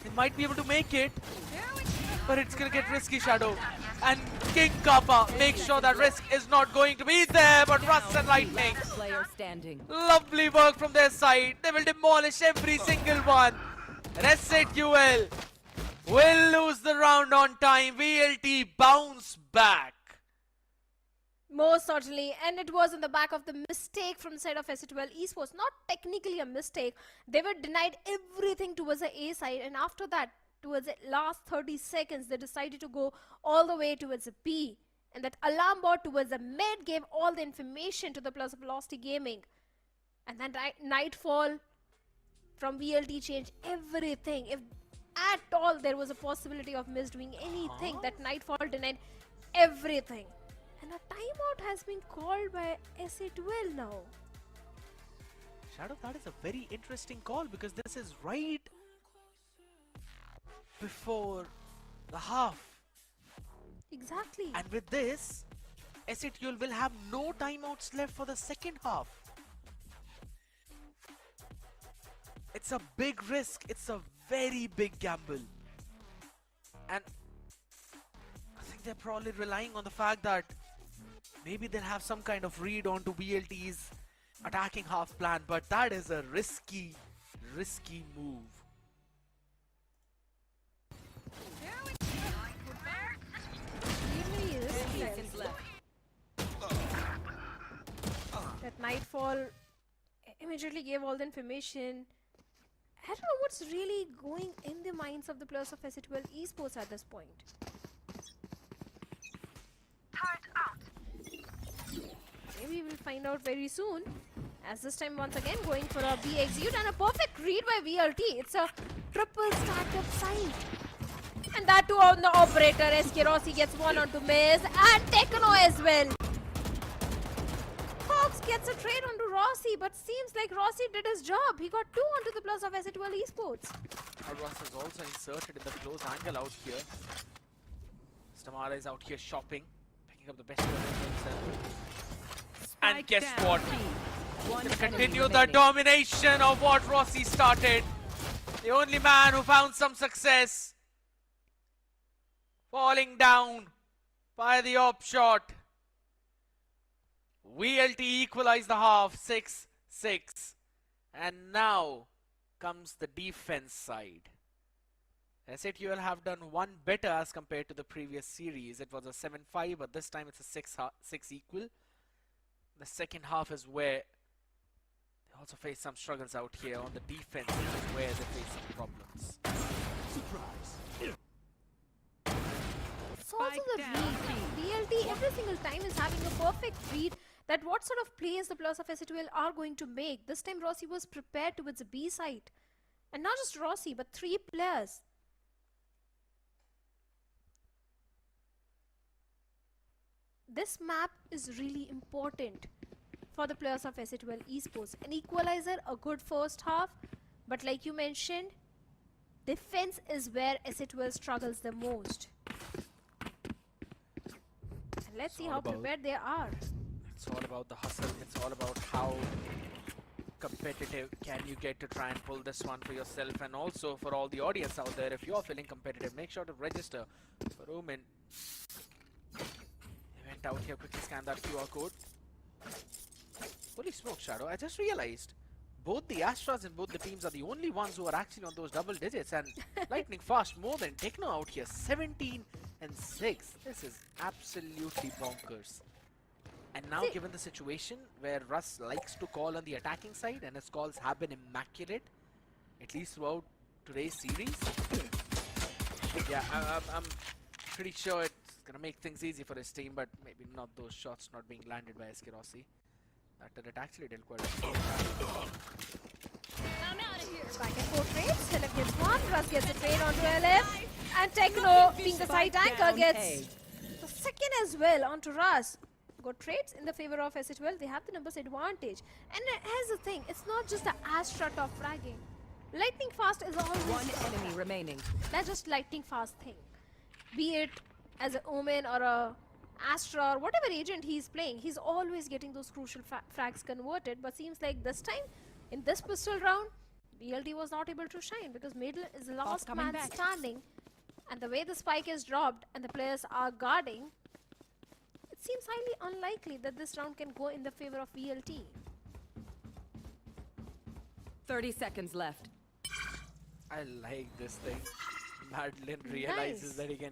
They might be able to make it, but it's gonna get risky, Shadow. And King Kappa makes sure that risk is not going to be there, but Rust and Lightning.
Player standing.
Lovely work from their side. They will demolish every single one. And SAQL will lose the round on time. VLT bounce back.
Most certainly, and it was on the back of the mistake from the side of SAQL Esports. Not technically a mistake. They were denied everything towards the A side, and after that, towards the last 30 seconds, they decided to go all the way towards the B. And that alarm bot towards the mid gave all the information to the Plus Velocity Gaming. And then Nightfall from VLT changed everything. If at all there was a possibility of Miz doing anything, that Nightfall denied everything. And a timeout has been called by SAQL now.
Shadow, that is a very interesting call because this is right before the half.
Exactly.
And with this, SAQL will have no timeouts left for the second half. It's a big risk. It's a very big gamble. And I think they're probably relying on the fact that maybe they'll have some kind of read onto VLT's attacking half plan, but that is a risky move.
That Nightfall immediately gave all the information. I don't know what's really going in the minds of the players of SAQL Esports at this point. Maybe we'll find out very soon. As this time once again going for a B execute and a perfect read by VLT. It's a triple startup side. And that too on the operator. Eskirossi gets one onto Miz and Techno as well. Fox gets a trade onto Rossi, but seems like Rossi did his job. He got two onto the plus of SAQL Esports.
Ross is also inserted in the close angle out here. Stamara is out here shopping, picking up the best weapon for himself. And guess what? Gonna continue the domination of what Rossi started. The only man who found some success. Falling down by the op shot. VLT equalized the half, 6-6. And now comes the defense side. SAQL have done one better as compared to the previous series. It was a 7-5, but this time it's a 6 equal. The second half is where they also face some struggles out here. On the defense is where they face some problems.
It's also the read. BLT every single time is having a perfect read that what sort of plays the players of SC2L are going to make. This time Rossi was prepared towards the B side. And not just Rossi, but 3 players. This map is really important for the players of SC2L Esports. An equalizer, a good first half, but like you mentioned, defense is where SC2L struggles the most. And let's see how prepared they are.
It's all about the hustle. It's all about how competitive can you get to try and pull this one for yourself, and also for all the audience out there. If you're feeling competitive, make sure to register for OMEN. They went out here, quickly scan that QR code. Holy smoke, Shadow! I just realized both the Astras and both the teams are the only ones who are actually on those double digits, and lightning fast more than Techno out here, 17 and 6. This is absolutely bonkers. And now, given the situation where Russ likes to call on the attacking side and his calls have been immaculate, at least throughout today's series, yeah, I'm pretty sure it's going to make things easy for his team, but maybe not those shots not being landed by SK Rossi. That turret actually did quite well.
I'm out of here.
Back and forth trades. LF gets one, Russ gets a trade onto LF, and Techno, being the side anchor, gets the second as well onto Russ. Got trades in the favor of SC2L. They have the numbers advantage. And here's the thing, it's not just the Astra top fragging. Lightning fast is always
One enemy remaining.
That's just lightning fast thing. Be it as an Omen or a Astra or whatever agent he's playing, he's always getting those crucial frags converted. But seems like this time, in this pistol round, BLT was not able to shine because Middle is the last man standing. And the way the spike is dropped and the players are guarding, it seems highly unlikely that this round can go in the favor of VLT.
30 seconds left.
I like this thing. Madeline realizes that he can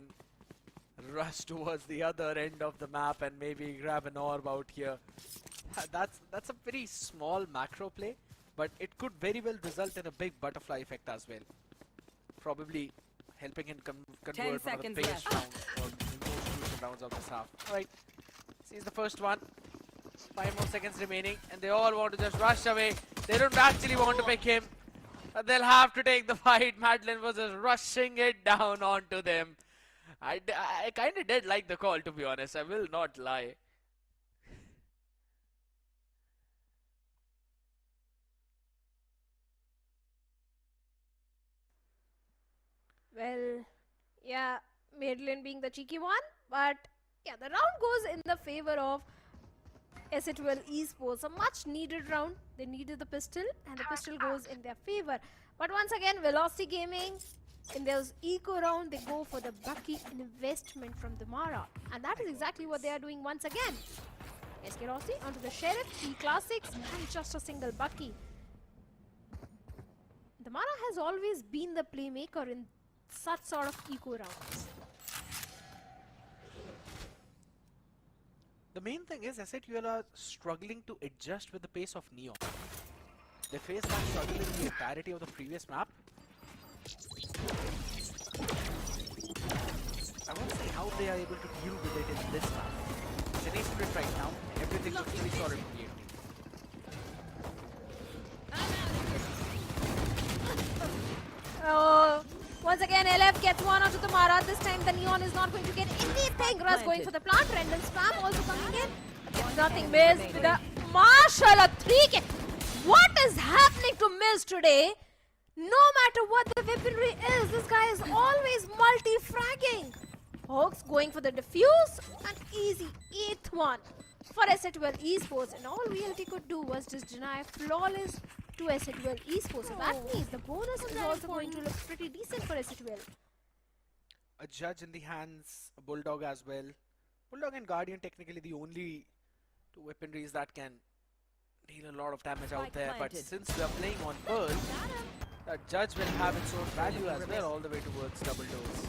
rush towards the other end of the map and maybe grab an orb out here. That's a pretty small macro play, but it could very well result in a big butterfly effect as well. Probably helping him convert one of the biggest rounds or the most crucial rounds of this half. Alright, sees the first one. 5 more seconds remaining and they all want to just rush away. They don't actually want to pick him. But they'll have to take the fight. Madeline was just rushing it down onto them. I kind of did like the call, to be honest. I will not lie.
Well, yeah, Madeline being the cheeky one, but yeah, the round goes in the favor of SC2L Esports. A much needed round. They needed the pistol and the pistol goes in their favor. But once again, Velocity Gaming, in their eco round, they go for the Bucky investment from the Mara. And that is exactly what they are doing once again. SK Rossi onto the Sheriff, Classics, and just a single Bucky. The Mara has always been the playmaker in such sort of eco rounds.
The main thing is SC2L are struggling to adjust with the pace of Neon. They faced that struggle in the entirety of the previous map. I won't say how they are able to deal with it in this map. It's an split right now. Everything looks pretty solid from the
Once again, LF gets one onto the Mara. This time the Neon is not going to get anything. Russ going for the plant. Random spam also coming in. Gets nothing. Miz with a Marshall, a 3K. What is happening to Miz today? No matter what the weaponry is, this guy is always multi-fragging. Hawks going for the defuse. An easy 8th one for SC2L Esports. And all VLT could do was just deny flawless to SC2L Esports. So that means the bonus is also going to look pretty decent for SC2L.
A judge in the hands, a Bulldog as well. Bulldog and Guardian technically the only two weaponries that can deal a lot of damage out there. But since we are playing on Pearl, the judge will have its own value as well, all the way towards double doors.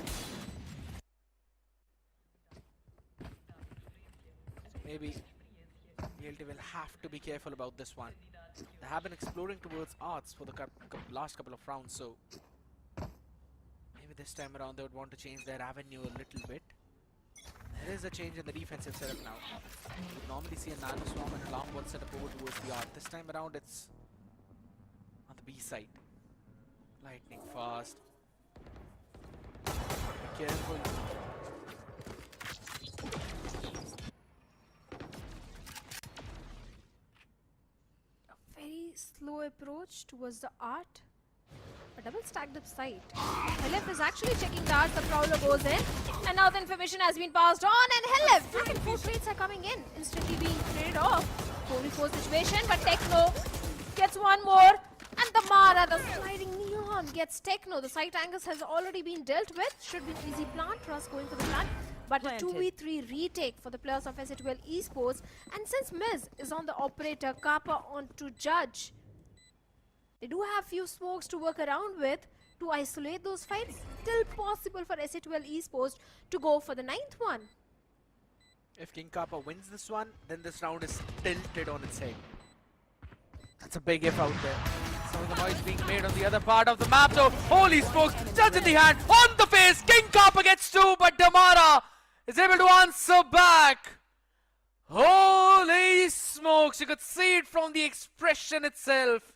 Maybe VLT will have to be careful about this one. They have been exploring towards arts for the last couple of rounds, so maybe this time around they would want to change their avenue a little bit. There is a change in the defensive setup now. You would normally see a nano swarm and alarm ball set up over towards the art. This time around it's on the B side. Lightning fast. Be careful.
Very slow approach towards the art. A double stacked up site. Helef is actually checking the art. The Prowler goes in. And now the information has been passed on. And Helef, back and forth trades are coming in. Instantly being traded off. 4v4 situation. But Techno gets one more. And the Mara, the sliding neon, gets Techno. The site angles has already been dealt with. Should be an easy plant. Russ going for the plant. But a 2v3 retake for the players of Ascension Esports. And since Miz is on the operator, Kappa on to Judge, they do have few smokes to work around with to isolate those fights. Still possible for Ascension Esports to go for the 9th one.
If King Kappa wins this one, then this round is tilted on its head. That's a big if out there. Some of the noise being made on the other part of the map though. Holy smokes, Judge in the hand, on the face, King Kappa gets 2, but Damara is able to answer back. Holy smokes, you could see it from the expression itself.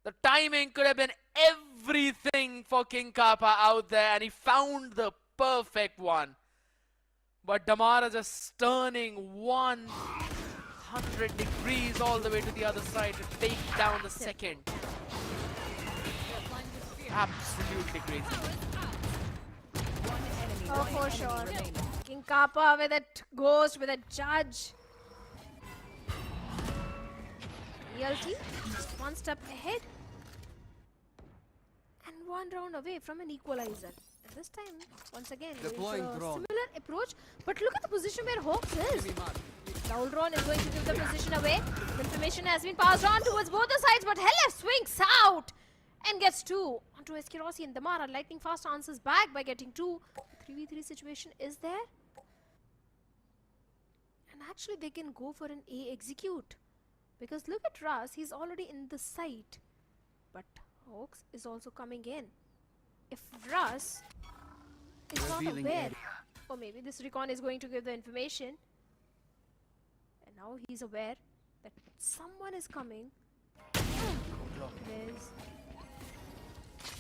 The timing could have been everything for King Kappa out there, and he found the perfect one. But Damara just turning 100 degrees all the way to the other side to take down the second. Absolutely crazy.
Oh, for sure. King Kappa with a ghost, with a Judge. ELT just one step ahead. And one round away from an equalizer. And this time, once again,
Deploying
a
drone.
similar approach. But look at the position where Hawks is. Drone is going to give the position away. The information has been passed on towards both the sides, but Helef swings out and gets 2 onto Eskerosi and Damara. Lightning fast answers back by getting 2. 3v3 situation is there. And actually they can go for an A execute. Because look at Russ, he's already in the site. But Hawks is also coming in. If Russ is not aware, or maybe this recon is going to give the information. And now he's aware that someone is coming. Liz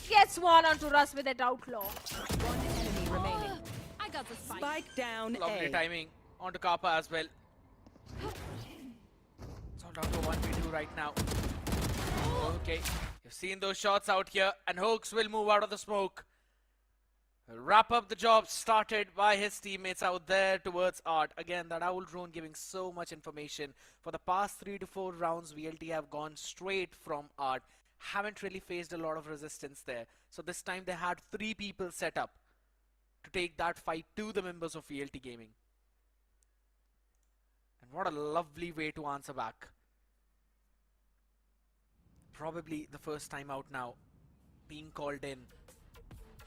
gets one onto Russ with that outlaw.
One enemy remaining. I got the spike down.
Lovely
A.
timing onto Kappa as well. It's all down to 1v2 right now. Okay, you've seen those shots out here, and Hoax will move out of the smoke. Wrap up the job started by his teammates out there towards Art. Again, that owl drone giving so much information. For the past 3 to 4 rounds, VLT have gone straight from Art. Haven't really faced a lot of resistance there. So this time they had 3 people set up to take that fight to the members of VLT Gaming. And what a lovely way to answer back. Probably the first time out now, being called in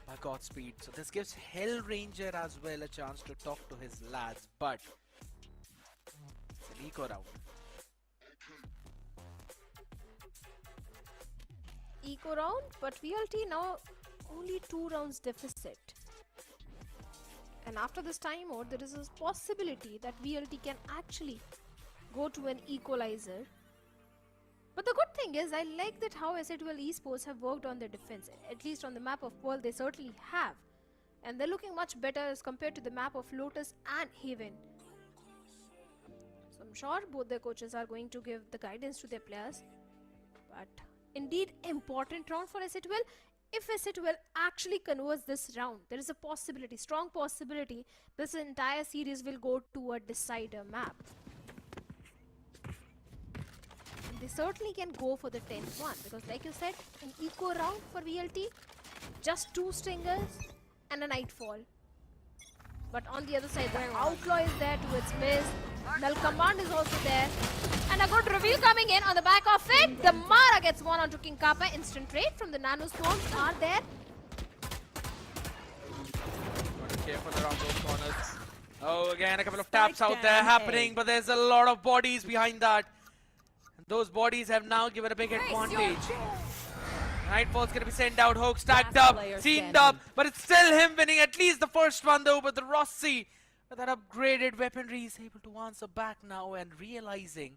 by Godspeed. So this gives Hellranger as well a chance to talk to his lads, but it's an eco round.
Eco round, but VLT now only 2 rounds deficit. And after this time out, there is a possibility that VLT can actually go to an equalizer. But the good thing is, I like that how Ascension Esports have worked on their defense. At least on the map of Pearl, they certainly have. And they're looking much better as compared to the map of Lotus and Haven. So I'm sure both their coaches are going to give the guidance to their players. But indeed, important round for Ascension. If Ascension actually converts this round, there is a possibility, strong possibility, this entire series will go to a decider map. They certainly can go for the 10th one, because like you said, an eco round for VLT, just 2 stingers and a nightfall. But on the other side, the outlaw is there towards Miz. Null command is also there, and a good reveal coming in on the back of it. The Mara gets one onto King Kappa. Instant trade from the nano swarms are there.
Got to be careful around those corners. Oh, again, a couple of taps out there happening, but there's a lot of bodies behind that. And those bodies have now given a big advantage. Nightfall's gonna be sent out, Hook stacked up, teamed up, but it's still him winning at least the first one though, but the Rossi with that upgraded weaponry is able to answer back now and realizing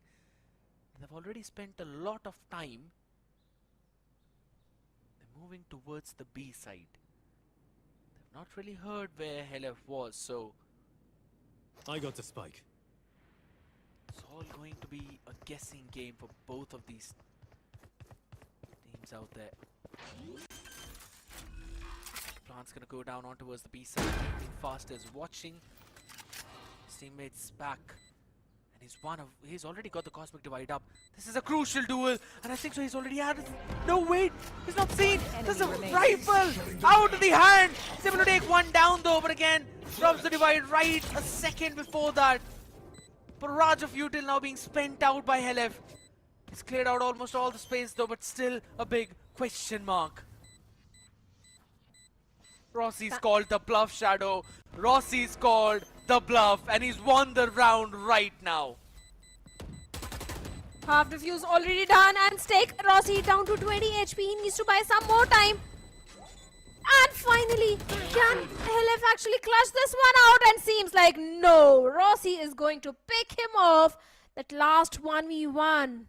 they've already spent a lot of time. They're moving towards the B side. They've not really heard where Helef was, so
I got the spike.
it's all going to be a guessing game for both of these teams out there. Plant's gonna go down on towards the B side. Fast is watching. His teammates back. And he's already got the Cosmic Divide up. This is a crucial duel, and I think so he's already had it. No, wait, he's not seen. There's a rifle out of the hand. He's able to take one down though, but again, drops the Divide right a second before that. Barrage of util now being spent out by Helef. He's cleared out almost all the space though, but still a big question mark. Rossi's called the bluff, Shadow. Rossi's called the bluff, and he's won the round right now.
Half defuse already done, and Stake Rossi down to 20 HP. He needs to buy some more time. And finally, can Helef actually clutch this one out? And seems like no. Rossi is going to pick him off. That last 1v1.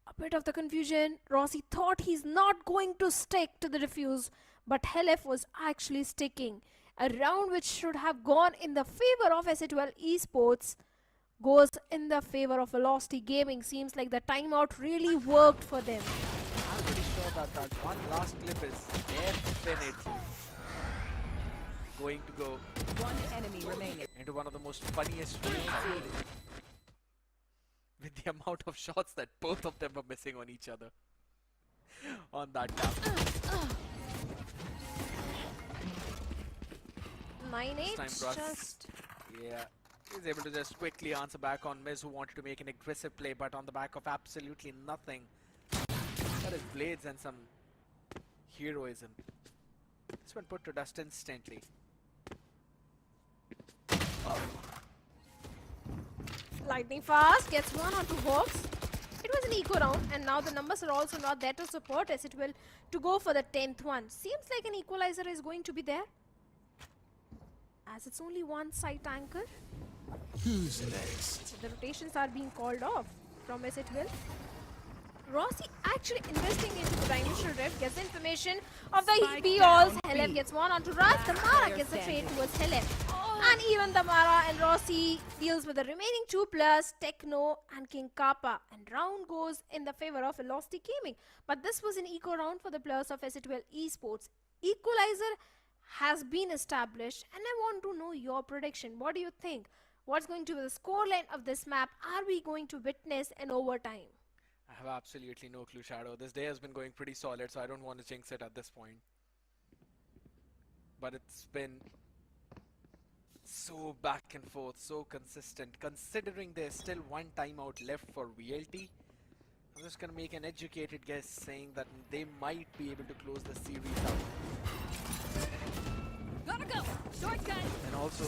A bit of the confusion. Rossi thought he's not going to stick to the defuse, but Helef was actually sticking. A round which should have gone in the favor of SA12 Esports goes in the favor of Velocity Gaming. Seems like the timeout really worked for them.
I'm pretty sure that one last clip is definitely going to go
One enemy remaining.
into one of the most funniest reels with the amount of shots that both of them are missing on each other on that tap.
9-8
Russ,
just...
yeah, he's able to just quickly answer back on Miz, who wanted to make an aggressive play, but on the back of absolutely nothing. That is blades and some heroism. This one put to dust instantly.
Lightning fast, gets one or two hawks. It was an eco round, and now the numbers are also not there to support as it will to go for the 10th one. Seems like an equalizer is going to be there, as it's only one side anchor.
Who's next?
So the rotations are being called off from as it will. Rossi actually investing into the dimensional rift, gets information of the B-alls. Helef gets one onto Raz. The Mara gets the trade towards Helef. And even the Mara and Rossi deals with the remaining 2+, Techno and King Kappa. And round goes in the favor of Velocity Gaming. But this was an eco round for the players of SA12 Esports. Equalizer has been established, and I want to know your prediction. What do you think? What's going to be the scoreline of this map? Are we going to witness an overtime?
I have absolutely no clue, Shadow. This day has been going pretty solid, so I don't want to jinx it at this point. But it's been so back and forth, so consistent. Considering there's still one timeout left for VLT, I'm just going to make an educated guess saying that they might be able to close the series out.
Gotta go. Short gun.
And also,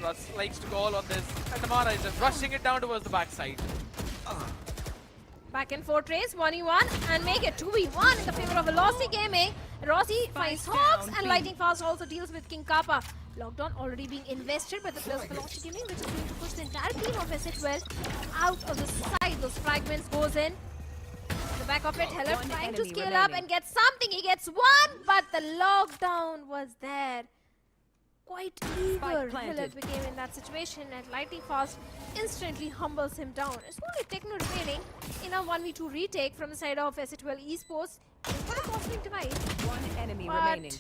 Russ likes to call on this, and Namara is just rushing it down towards the backside.
Back and forth race, 1v1, and make it 2v1 in the favor of Velocity Gaming. Rossi finds Hawks, and Lightning Fast also deals with King Kappa. Lockdown already being invested by the players of Velocity Gaming, which is going to push the entire team of SA12 out of the side. Those fragments goes in. The back of it, Helef trying to scale up and get something. He gets one, but the lockdown was there. Quite eager Helef became in that situation, and Lightning Fast instantly humbles him down. It's only Techno remaining in a 1v2 retake from the side of SA12 Esports. What a cosmic device.
One enemy remaining.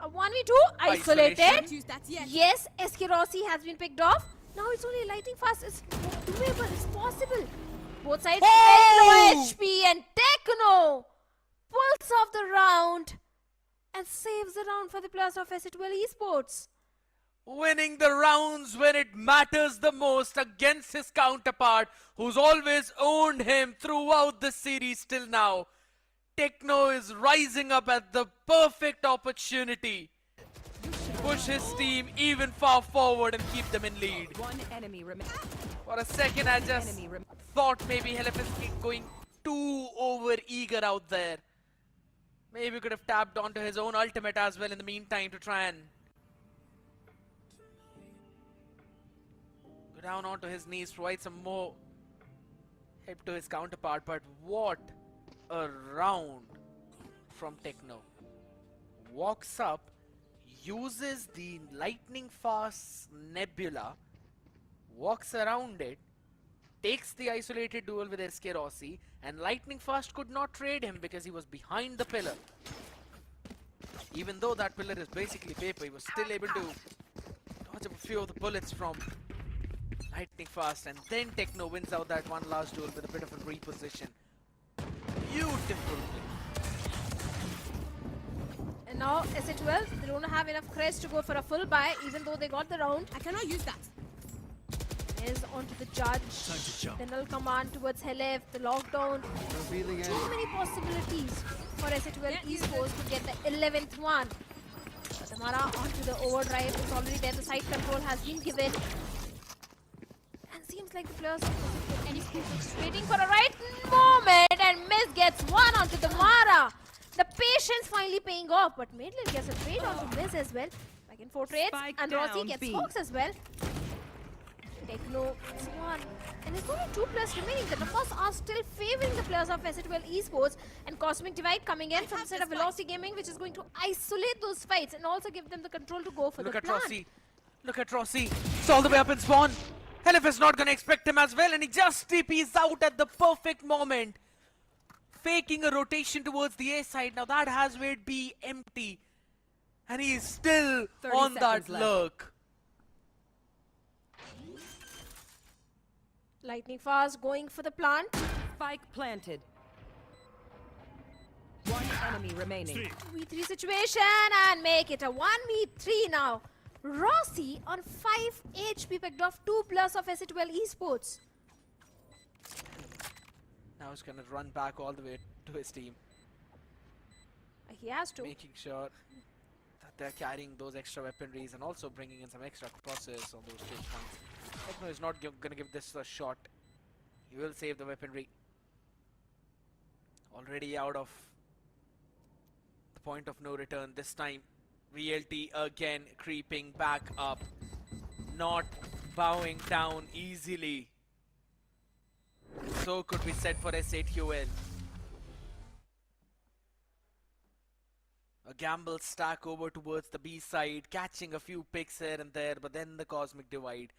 A 1v2 isolated. Yes, SK Rossi has been picked off. Now it's only Lightning Fast. It's doable, it's possible. Both sides very low HP, and Techno pulls off the round and saves the round for the players of SA12 Esports.
Winning the rounds when it matters the most against his counterpart, who's always owned him throughout the series till now. Techno is rising up at the perfect opportunity to push push his team even far forward and keep them in lead.
One enemy remaining.
For a second, I just thought maybe Helef is going too over-eager out there. Maybe could have tapped onto his own ultimate as well in the meantime to try and go down onto his knees, provide some more help to his counterpart. But what a round from Techno. Walks up, uses the lightning fast Nebula, walks around it, takes the isolated duel with SK Rossi, and lightning fast could not trade him because he was behind the pillar. Even though that pillar is basically paper, he was still able to dodge up a few of the bullets from lightning fast, and then Techno wins out that one last duel with a bit of a reposition. Beautiful play.
And now SA12, they don't have enough crest to go for a full buy, even though they got the round.
I cannot use that.
Is onto the judge. Then will command towards Helef, the lockdown. Too many possibilities for SA12 Esports to get the 11th one. But Amara onto the overdrive is already there. The side control has been given. And seems like the players are just waiting for a right moment, and Miss gets one onto the Mara. The patience finally paying off, but Madeline gets a trade onto Miss as well. Back in 4 trades, and Rossi gets Fox as well. Techno gets one. And there's only 2 players remaining. The numbers are still favoring the players of SA12 Esports, and Cosmic Divide coming in from the side of Velocity Gaming, which is going to isolate those fights and also give them the control to go for the plant.
Rossi. Look at Rossi. It's all the way up in spawn. Helef is not going to expect him as well, and he just TPs out at the perfect moment. Faking a rotation towards the A side. Now that has made B empty. And he is still on that lurk.
Lightning fast going for the plant.
Spike planted. One enemy remaining.
2v3 situation and make it a 1v3 now. Rossi on 5 HP picked off 2 plus of SA12 Esports.
Now he's going to run back all the way to his team.
He has to.
Making sure that they're carrying those extra weaponries and also bringing in some extra crosses on those chase points. Techno is not going to give this a shot. He will save the weaponry. Already out of the point of no return this time. VLT again creeping back up. Not bowing down easily. So could be said for SA2L. A gamble stack over towards the B side, catching a few picks here and there, but then the Cosmic Divide.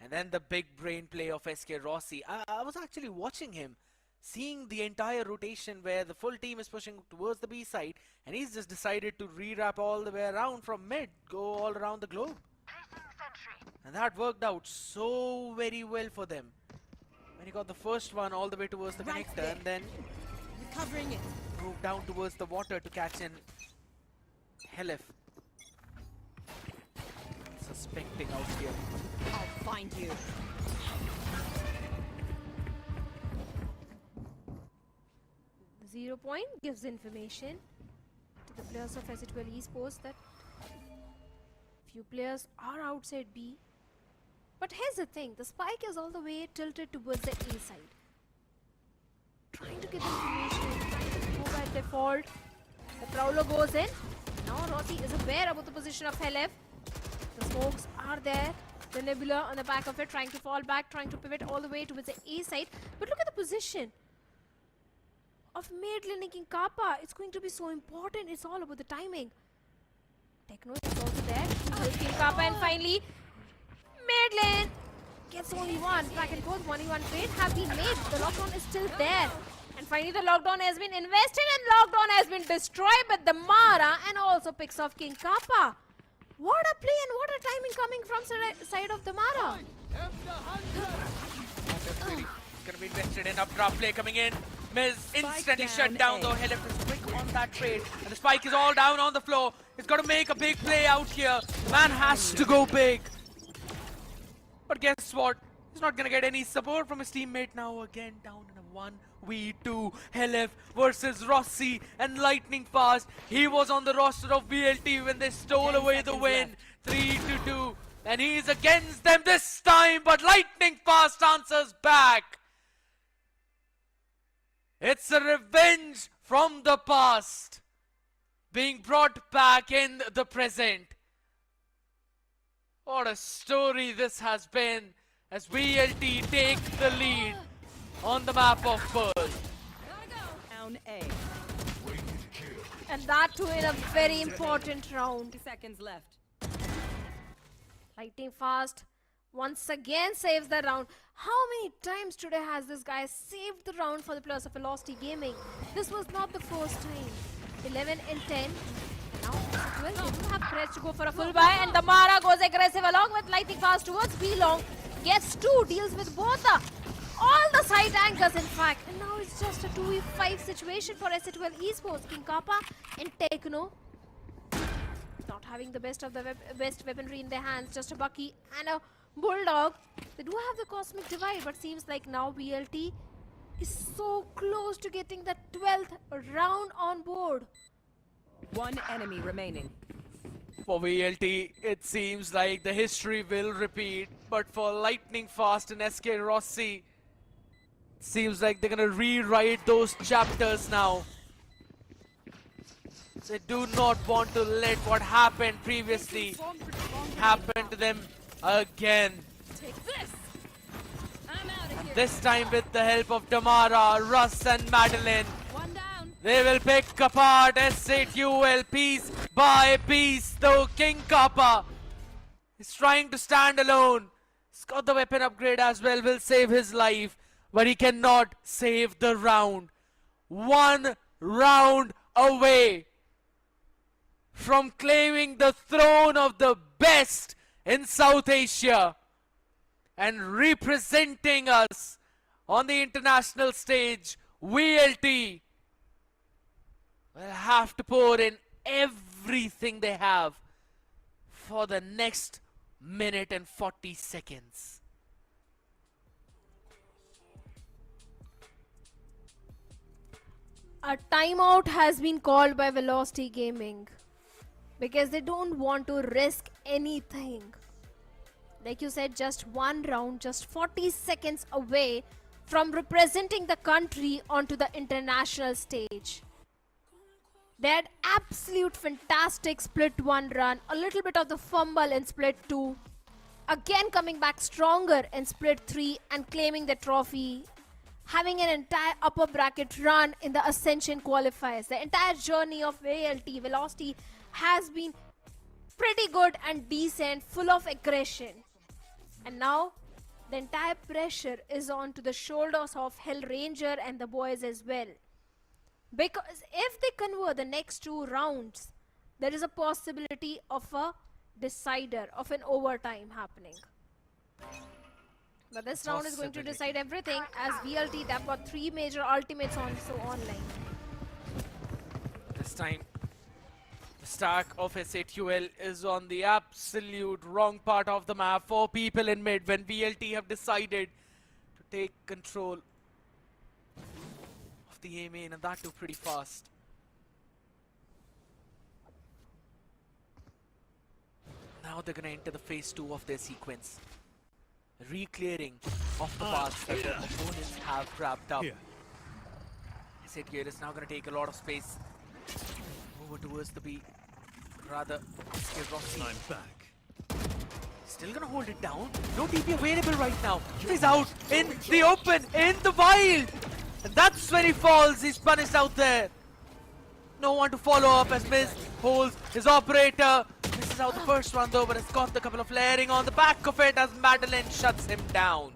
And then the big brain play of SK Rossi. I was actually watching him, seeing the entire rotation where the full team is pushing towards the B side, and he's just decided to rewrap all the way around from mid, go all around the globe. And that worked out so very well for them. When he got the first one all the way towards the connector, and then
recovering it,
moved down towards the water to catch in Helef. Suspecting out here.
I'll find you.
The 0 point gives information to the players of SA12 Esports that few players are outside B. But here's the thing, the spike is all the way tilted towards the A side. Trying to get information, trying to go by default. The Prowler goes in. Now Rossi is aware about the position of Helef. The smokes are there. The Nebula on the back of it, trying to fall back, trying to pivot all the way towards the A side. But look at the position of Madeline and King Kappa. It's going to be so important. It's all about the timing. Techno is also there. King Kappa, and finally Madeline gets only one. Back and forth, 1v1 trade have been made. The lockdown is still there. And finally the lockdown has been invested and lockdown has been destroyed by the Mara, and also picks off King Kappa. What a play and what a timing coming from side of the Mara.
It's going to be invested in updraft play coming in. Miz instantly shut down though. Helef is quick on that trade. And the spike is all down on the floor. He's got to make a big play out here. Man has to go big. But guess what? He's not going to get any support from his teammate now. Again down in a 1v2. Helef versus Rossi and Lightning Fast. He was on the roster of VLT when they stole away the win. 3-2. And he is against them this time, but Lightning Fast answers back. It's a revenge from the past being brought back in the present. What a story this has been as VLT take the lead on the map of Pearl.
Down A.
And that too in a very important round.
Seconds left.
Lightning Fast once again saves the round. How many times today has this guy saved the round for the players of Velocity Gaming? This was not the first time. 11 in 10. Now, well, they do have threats to go for a full buy, and Damara goes aggressive along with Lightning Fast towards B-Long. Gets 2, deals with both all the side anchors in fact. And now it's just a 2v5 situation for Exe Esports. King Kappa and Techno not having the best of the best weaponry in their hands. Just a Bucky and a Bulldog. They do have the Cosmic Divide, but seems like now VLT is so close to getting the 12th round on board.
One enemy remaining.
For VLT, it seems like the history will repeat, but for Lightning Fast and SK Rossi, it seems like they're gonna rewrite those chapters now. They do not want to let what happened previously happen to them again.
Take this. I'm out of
And
here.
this time with the help of Damara, Russ and Madeline,
One down.
they will pick apart SATUL piece by piece, though King Kappa is trying to stand alone. He's got the weapon upgrade as well, will save his life, but he cannot save the round. 1 round away from claiming the throne of the best in South Asia and representing us on the international stage. VLT will have to pour in everything they have for the next minute and 40 seconds.
A timeout has been called by Velocity Gaming because they don't want to risk anything. Like you said, just 1 round, just 40 seconds away from representing the country onto the international stage. They had absolute fantastic split 1 run, a little bit of the fumble in split 2, again coming back stronger in split 3 and claiming the trophy, having an entire upper bracket run in the Ascension Qualifiers. The entire journey of VLT Velocity has been pretty good and decent, full of aggression. And now the entire pressure is on to the shoulders of Hellranger and the boys as well. Because if they convert the next 2 rounds, there is a possibility of a decider, of an overtime happening. But this round is going to decide everything as VLT, they've got 3 major ultimates also online.
This time, the stack of SATUL is on the absolute wrong part of the map. 4 people in mid when VLT have decided to take control of the A main, and that too pretty fast. Now they're gonna enter the phase 2 of their sequence. Re-clearing of the paths that their opponents have wrapped up. SATUL is now gonna take a lot of space over towards the B. Rather, Rossi. I'm back. Still gonna hold it down. No TP available right now. He's out in the open, in the wild. And that's when he falls. He's punished out there. No one to follow up as Miz holds his operator. Misses out the first one though, but has got the couple of layering on the back of it as Madeline shuts him down.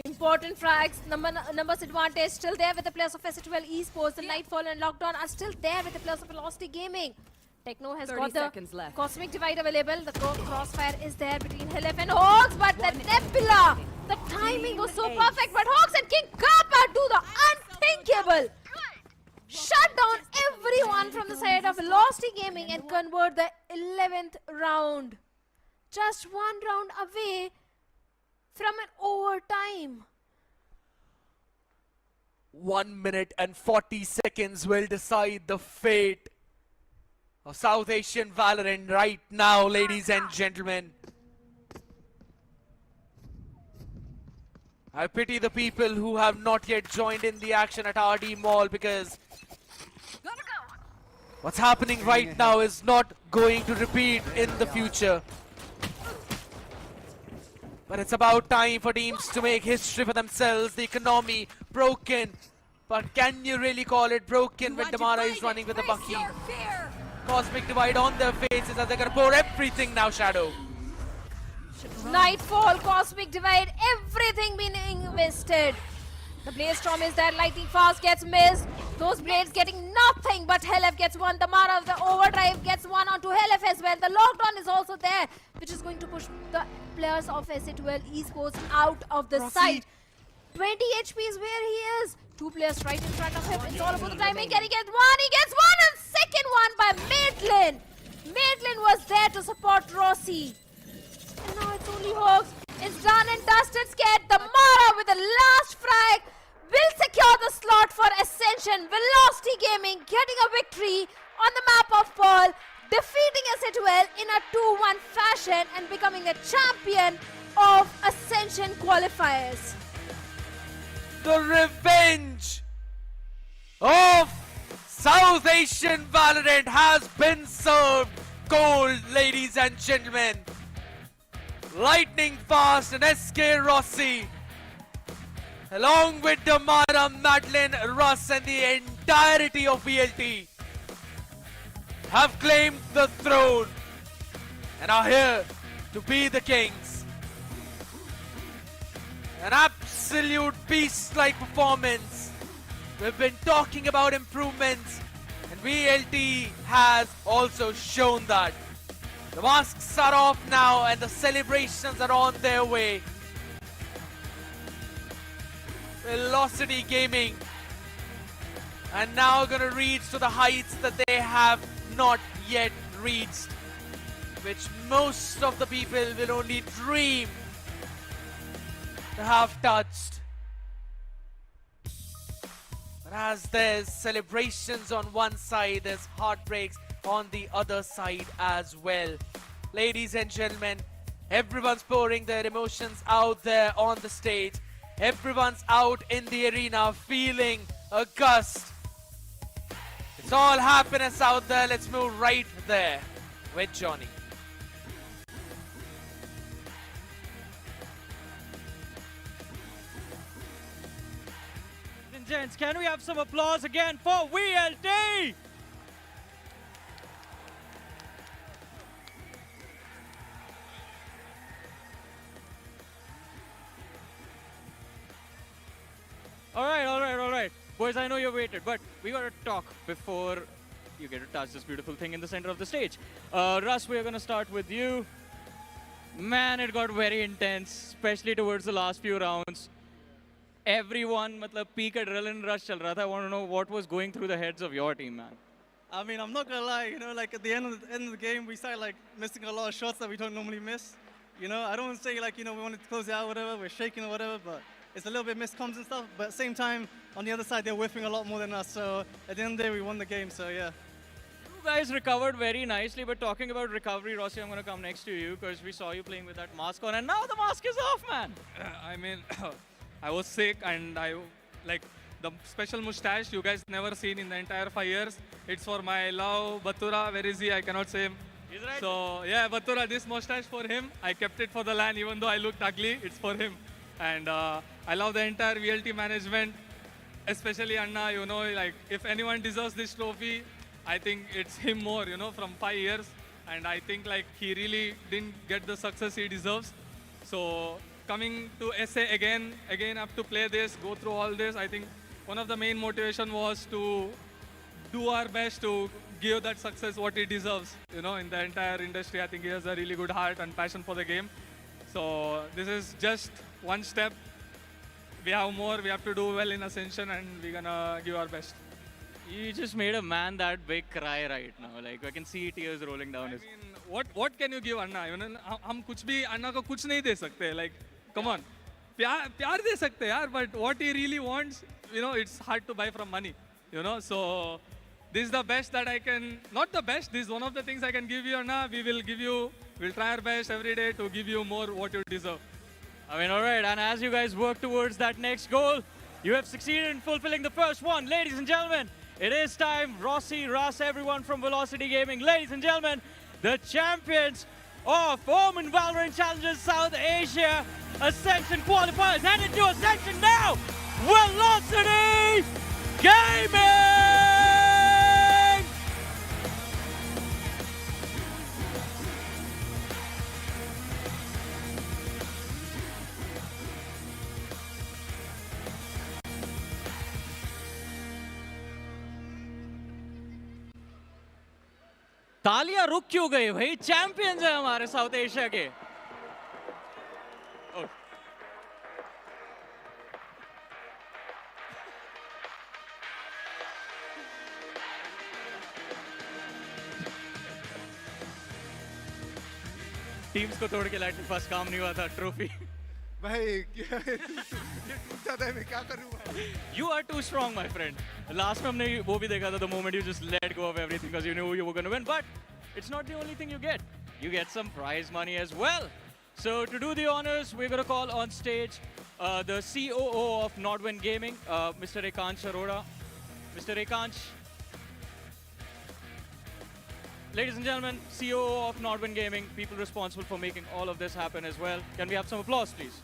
Important frags, numbers advantage still there with the players of Ascension Esports. The Nightfall and Lockdown are still there with the players of Velocity Gaming. Techno has got the Cosmic Divide available. The crossfire is there between Helef and Hawks, but the Nebula, the timing was so perfect. But Hawks and King Kappa do the unthinkable. Shut down everyone from the side of Velocity Gaming and convert the 11th round. Just 1 round away from an overtime.
1 minute and 40 seconds will decide the fate of South Asian Valorant right now, ladies and gentlemen. I pity the people who have not yet joined in the action at RD Mall, because what's happening right now is not going to repeat in the future. But it's about time for teams to make history for themselves. The economy broken, but can you really call it broken when Damara is running with a Bucky? Cosmic Divide on their faces as they're gonna pour everything now, Shadow.
Nightfall, Cosmic Divide, everything being invested. The Blaze Storm is there, Lightning Fast gets missed. Those Blades getting nothing, but Helef gets one. Damara, the Overdrive gets one onto Helef as well. The Lockdown is also there, which is going to push the players of SC12 Esports out of the site. 20 HP is where he is. 2 players right in front of him. It's all about the timing. Can he get one? He gets one, and second one by Maitland. Maitland was there to support Rossi. And now it's only Hawks. It's done and dusted. Scared. Damara with the last frag will secure the slot for Ascension. Velocity Gaming getting a victory on the map of Pearl, defeating SC12 in a 2-1 fashion and becoming the champion of Ascension Qualifiers.
The revenge of South Asian Valorant has been served cold, ladies and gentlemen. Lightning Fast and SK Rossi, along with Damara, Madeline, Russ and the entirety of VLT, have claimed the throne and are here to be the kings. An absolute beast-like performance. We've been talking about improvements, and VLT has also shown that. The masks are off now and the celebrations are on their way. Velocity Gaming are now gonna reach to the heights that they have not yet reached, which most of the people will only dream to have touched. But as there's celebrations on one side, there's heartbreaks on the other side as well. Ladies and gentlemen, everyone's pouring their emotions out there on the stage. Everyone's out in the arena feeling a gust. It's all happiness out there. Let's move right there with Johnny.
Gents, can we have some applause again for VLT? All right. Boys, I know you waited, but we got to talk before you get to touch this beautiful thing in the center of the stage. Russ, we're going to start with you. Man, it got very intense, especially towards the last few rounds. Everyone, peak adrenaline rush chal raha tha. I want to know what was going through the heads of your team, man.
I mean, I'm not gonna lie, at the end of the game, we started missing a lot of shots that we don't normally miss. I don't want to say we wanted to close it out, whatever, we're shaking or whatever, but it's a little bit missed comms and stuff. But at the same time, on the other side, they're whiffing a lot more than us. So at the end of the day, we won the game. So yeah.
You guys recovered very nicely, but talking about recovery, Rossi, I'm gonna come next to you because we saw you playing with that mask on, and now the mask is off, man.
I mean, I was sick and the special mustache you guys never seen in the entire 5 years. It's for my love, Batura. Where is he? I cannot say him.
He's right.
So yeah, Batura, this mustache for him. I kept it for the LAN even though I looked ugly. It's for him. And I love the entire VLT management, especially Anna. If anyone deserves this trophy, I think it's him more, from 5 years. And I think he really didn't get the success he deserves. So coming to SA again have to play this, go through all this. I think one of the main motivation was to do our best to give that success what he deserves. In the entire industry, I think he has a really good heart and passion for the game. So this is just one step. We have more, we have to do well in Ascension and we're gonna give our best.
You just made a man that big cry right now. I can see tears rolling down his...
What can you give Anna? हम कुछ भी Anna को कुछ नहीं दे सकते. Come on. प्यार दे सकते हैं यार, but what he really wants, you know, it's hard to buy from money, you know. So this is the best that I can, not the best, this is one of the things I can give you, Anna. We'll try our best every day to give you more what you deserve.
I mean, all right, and as you guys work towards that next goal, you have succeeded in fulfilling the first one. Ladies and gentlemen, it is time. Rossi, Russ, everyone from Velocity Gaming. Ladies and gentlemen, the champions of OMEN VALORANT Challengers South Asia Ascension Qualifiers headed to Ascension now. Velocity Gaming! तालियां रुक क्यों गई भाई? Champions हैं हमारे south Asia के. Teams को तोड़ के लाइट फर्स्ट काम नहीं हुआ था. ट्रॉफी
भाई मैं क्या करूं?
You are too strong, my friend. Last में हमने वो भी देखा था, the moment you just let go of everything because you knew you were going to win. But it's not the only thing you get. You get some prize money as well. So to do the honors, we're going to call on stage the COO of NODWIN Gaming, Mr. Ekansh Arora. Mr. Ekansh. Ladies and gentlemen, COO of NODWIN Gaming, people responsible for making all of this happen as well. Can we have some applause, please?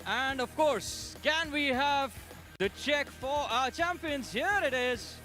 And of course, can we have the check for our champions? Here it is.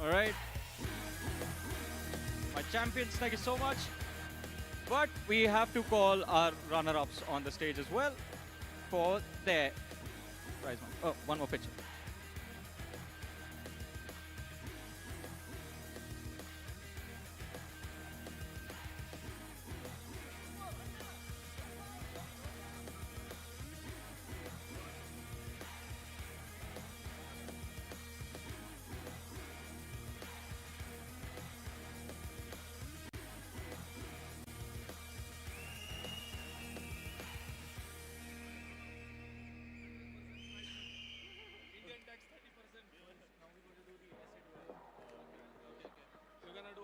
All right. My champions, thank you so much. But we have to call our runner-ups on the stage as well for their prize money. Oh, one more picture.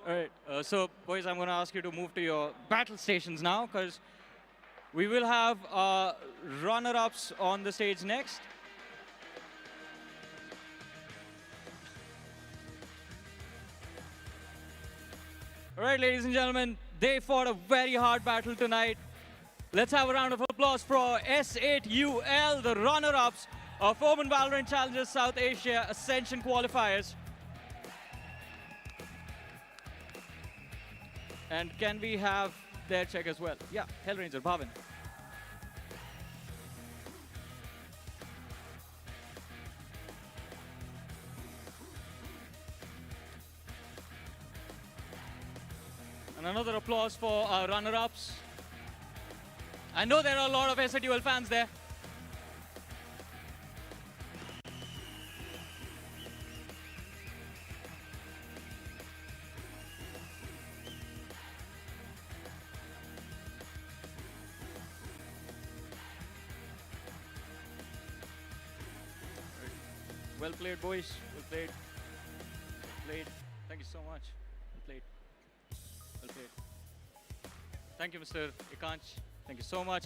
All right, so boys, I'm going to ask you to move to your battle stations now, because we will have runner-ups on the stage next. All right, ladies and gentlemen, they fought a very hard battle tonight. Let's have a round of applause for S8UL, the runner-ups of OMEN VALORANT Challengers South Asia Ascension Qualifiers. And can we have their check as well? Yeah, Hellranger, Bhavin. And another applause for our runner-ups. I know there are a lot of S8UL fans there. Well played, boys. Well played. Well played. Thank you so much. Well played. Well played. Thank you, Mr. Ekansh. Thank you so much.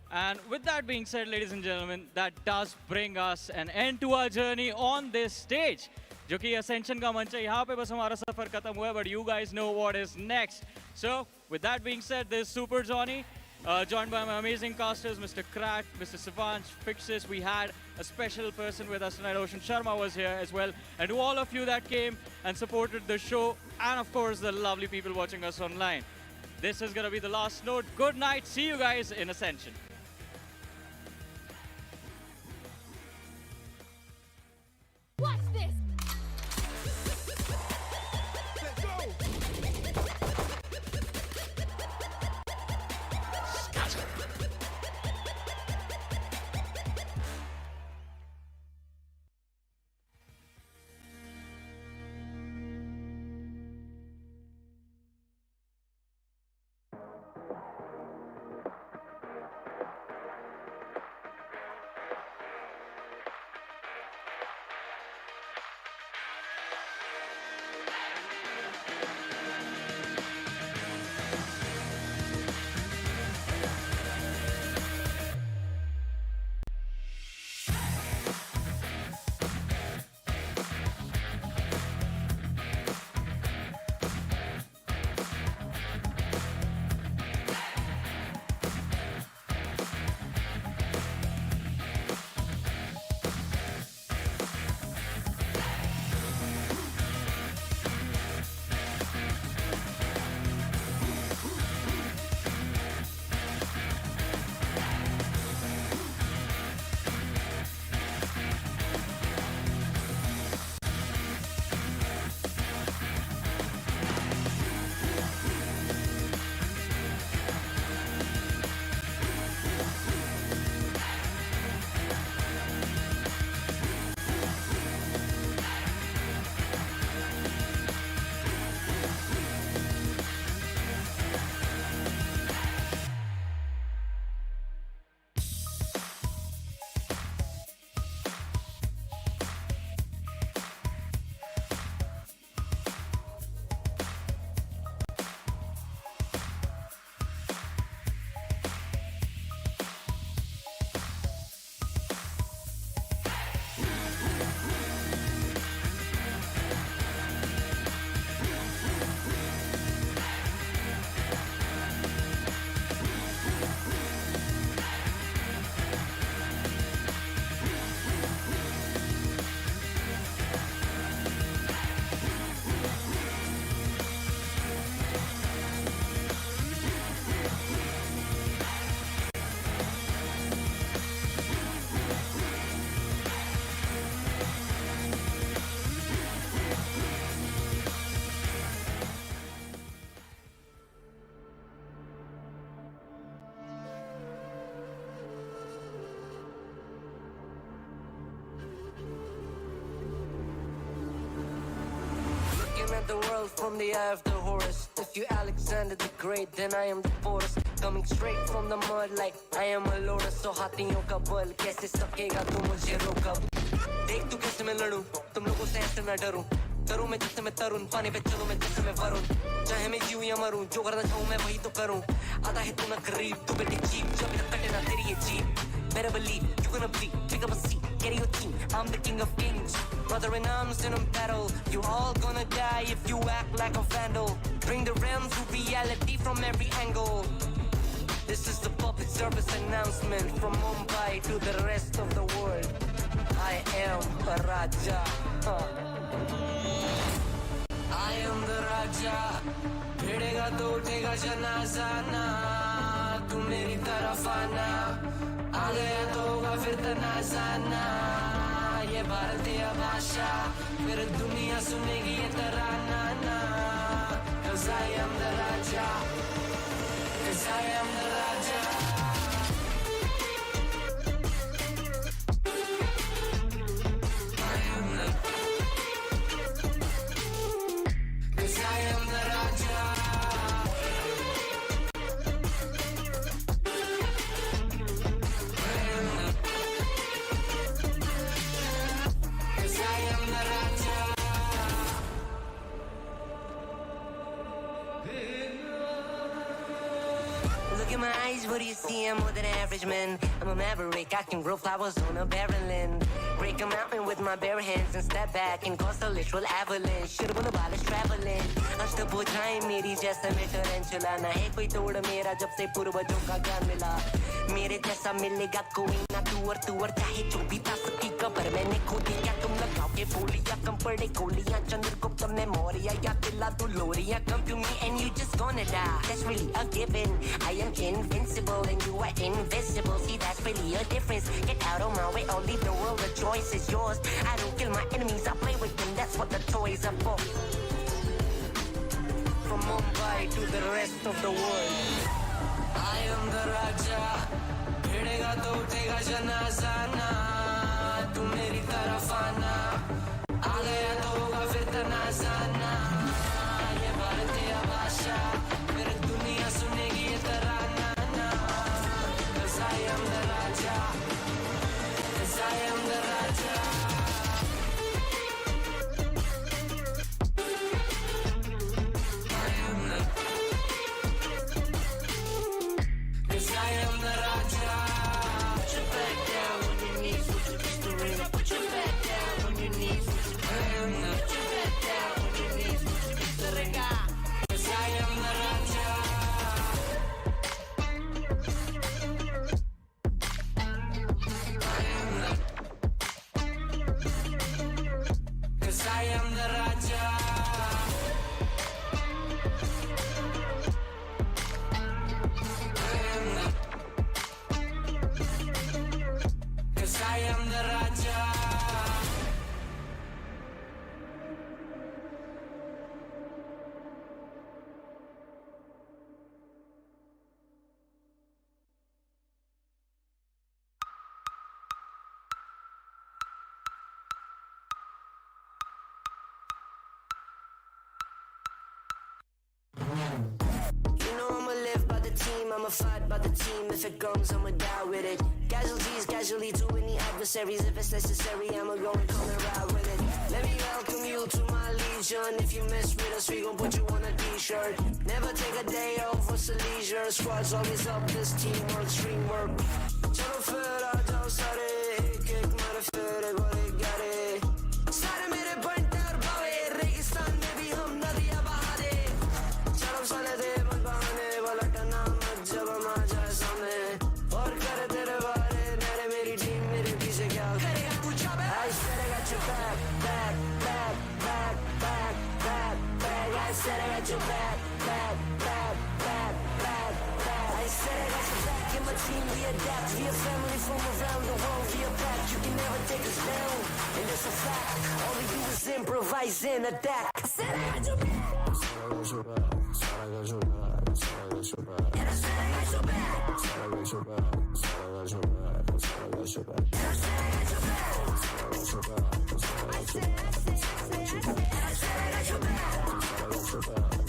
And with that being said, ladies and gentlemen, that does bring us an end to our journey on this stage. जो कि Ascension का मंच है, यहाँ पे बस हमारा सफर खत्म हुआ है, but you guys know what is next. So, with that being said, this is Super Johnny. joined by my amazing casters, Mr. Crack, Mr. Savanch, Fixes. We had a special person with us tonight. Ocean Sharma was here as well. And to all of you that came and supported the show, and of course the lovely people watching us online. This is going to be the last note. Good night. See you guys in Ascension.
Watch this!
Let's go!
At the world from the eye of the Horus. If you Alexander the Great, then I am the Porus. Coming straight from the mud like I am a lotus. So हाथियों का बल कैसे सकेगा तू मुझे रोका? देख तू कैसे मैं लड़ूं, तुम लोगों से ऐसे ना डरूं. करूं मैं जिससे मैं तरुण, पानी पे चलूं मैं जिससे मैं वरुण. चाहे मैं जीऊं या मरूं, जो करना चाहूं मैं वही तो करूं. आता है तू ना गरीब, तू बेटी चीप, जब तक कटे ना तेरी ये jeep. Better believe you're gonna bleed. Pick up a seat, get in your team. I'm the king of kings. Brother in arms in a battle. You all gonna die if you act like a vandal. Bring the realms to reality from every angle. This is the public service announcement from Mumbai to the rest of the world. I am a Raja. I am the Raja. भिड़ेगा तो उठेगा जनाजा ना. तू मेरी तरफ आना. आ गया तो होगा फिर तनाजा ना. ये भारतीय भाषा फिर दुनिया सुनेगी ये तराना ना. 'Cause I am the Raja. 'Cause I am the Raja. Look in my eyes, what do you see? I'm more than average, man. I'm a maverick, I can grow flowers on a barren land. break a mountain with my bare hands and step back and cause a literal avalanche. Should wanna abolish traveling. आज तो बुझाए मेरी जैसे मैं tarantula ना है कोई तोड़ मेरा जब से पूर्वजों का ज्ञान मिला. मेरे जैसा मिलेगा कोई ना तू और चाहे जो भी था सबकी कबर मैंने खोदी. क्या तुम लगाओगे बोलियां कम पड़े गोलियां चंद्रगुप्त में मौर्य या किला तू लोरिया. Come to me and you just gonna die. That's really a given. I am invincible and you are invisible. See that's really a difference. Get out of my way, I'll leave the world. The choice is yours. I don't kill my enemies, I play with them. That's what the toys are for. From Mumbai to the rest of the world, I am the Raja. भिड़ेगा तो उठेगा जनाजाना. तू मेरी तरफ आना. आ गया तो होगा फिर तनाजाना. ये भारतीय भाषा फिर दुनिया सुनेगी ये तराना. 'Cause I am the Raja. 'Cause I am the Raja. I'ma fight by the team. If it comes, I'ma die with it. Casualties, casually to any adversaries. If it's necessary, I'ma go and come and ride with it. Let me welcome you to my legion. If you mess with us, we gon' put you on a t-shirt. Never take a day off for some leisure. Squad's always up, this teamwork, stream work. Chalo fir aa jao sare, ek mare fir bole gare. Sare mere bantar bawe, Registan mein bhi hum nadiyan baha de. Chalo sale de ban bahane wala tana mat jab hum aa jaye samne. Aur kare tere baare, mere meri team mere piche kya karega tu chabe. I said I got your back, back, back, back, back, back, back. I said I got your back, back, back, back, back, back. I said I got your back in my team, we adapt. We a family from around the world, we a pack. You can never take us down, and it's a fact. All we do is improvise and adapt. I said I got your back. I said I got your back. I said I got your back. I said I got your back. And I said I got your back. I said I got your back. I said I got your back. I said I got your back. And I said I got your back. I said I got your back. I said I got your back. I said I got your back. And I said I got your back. I said I got your back.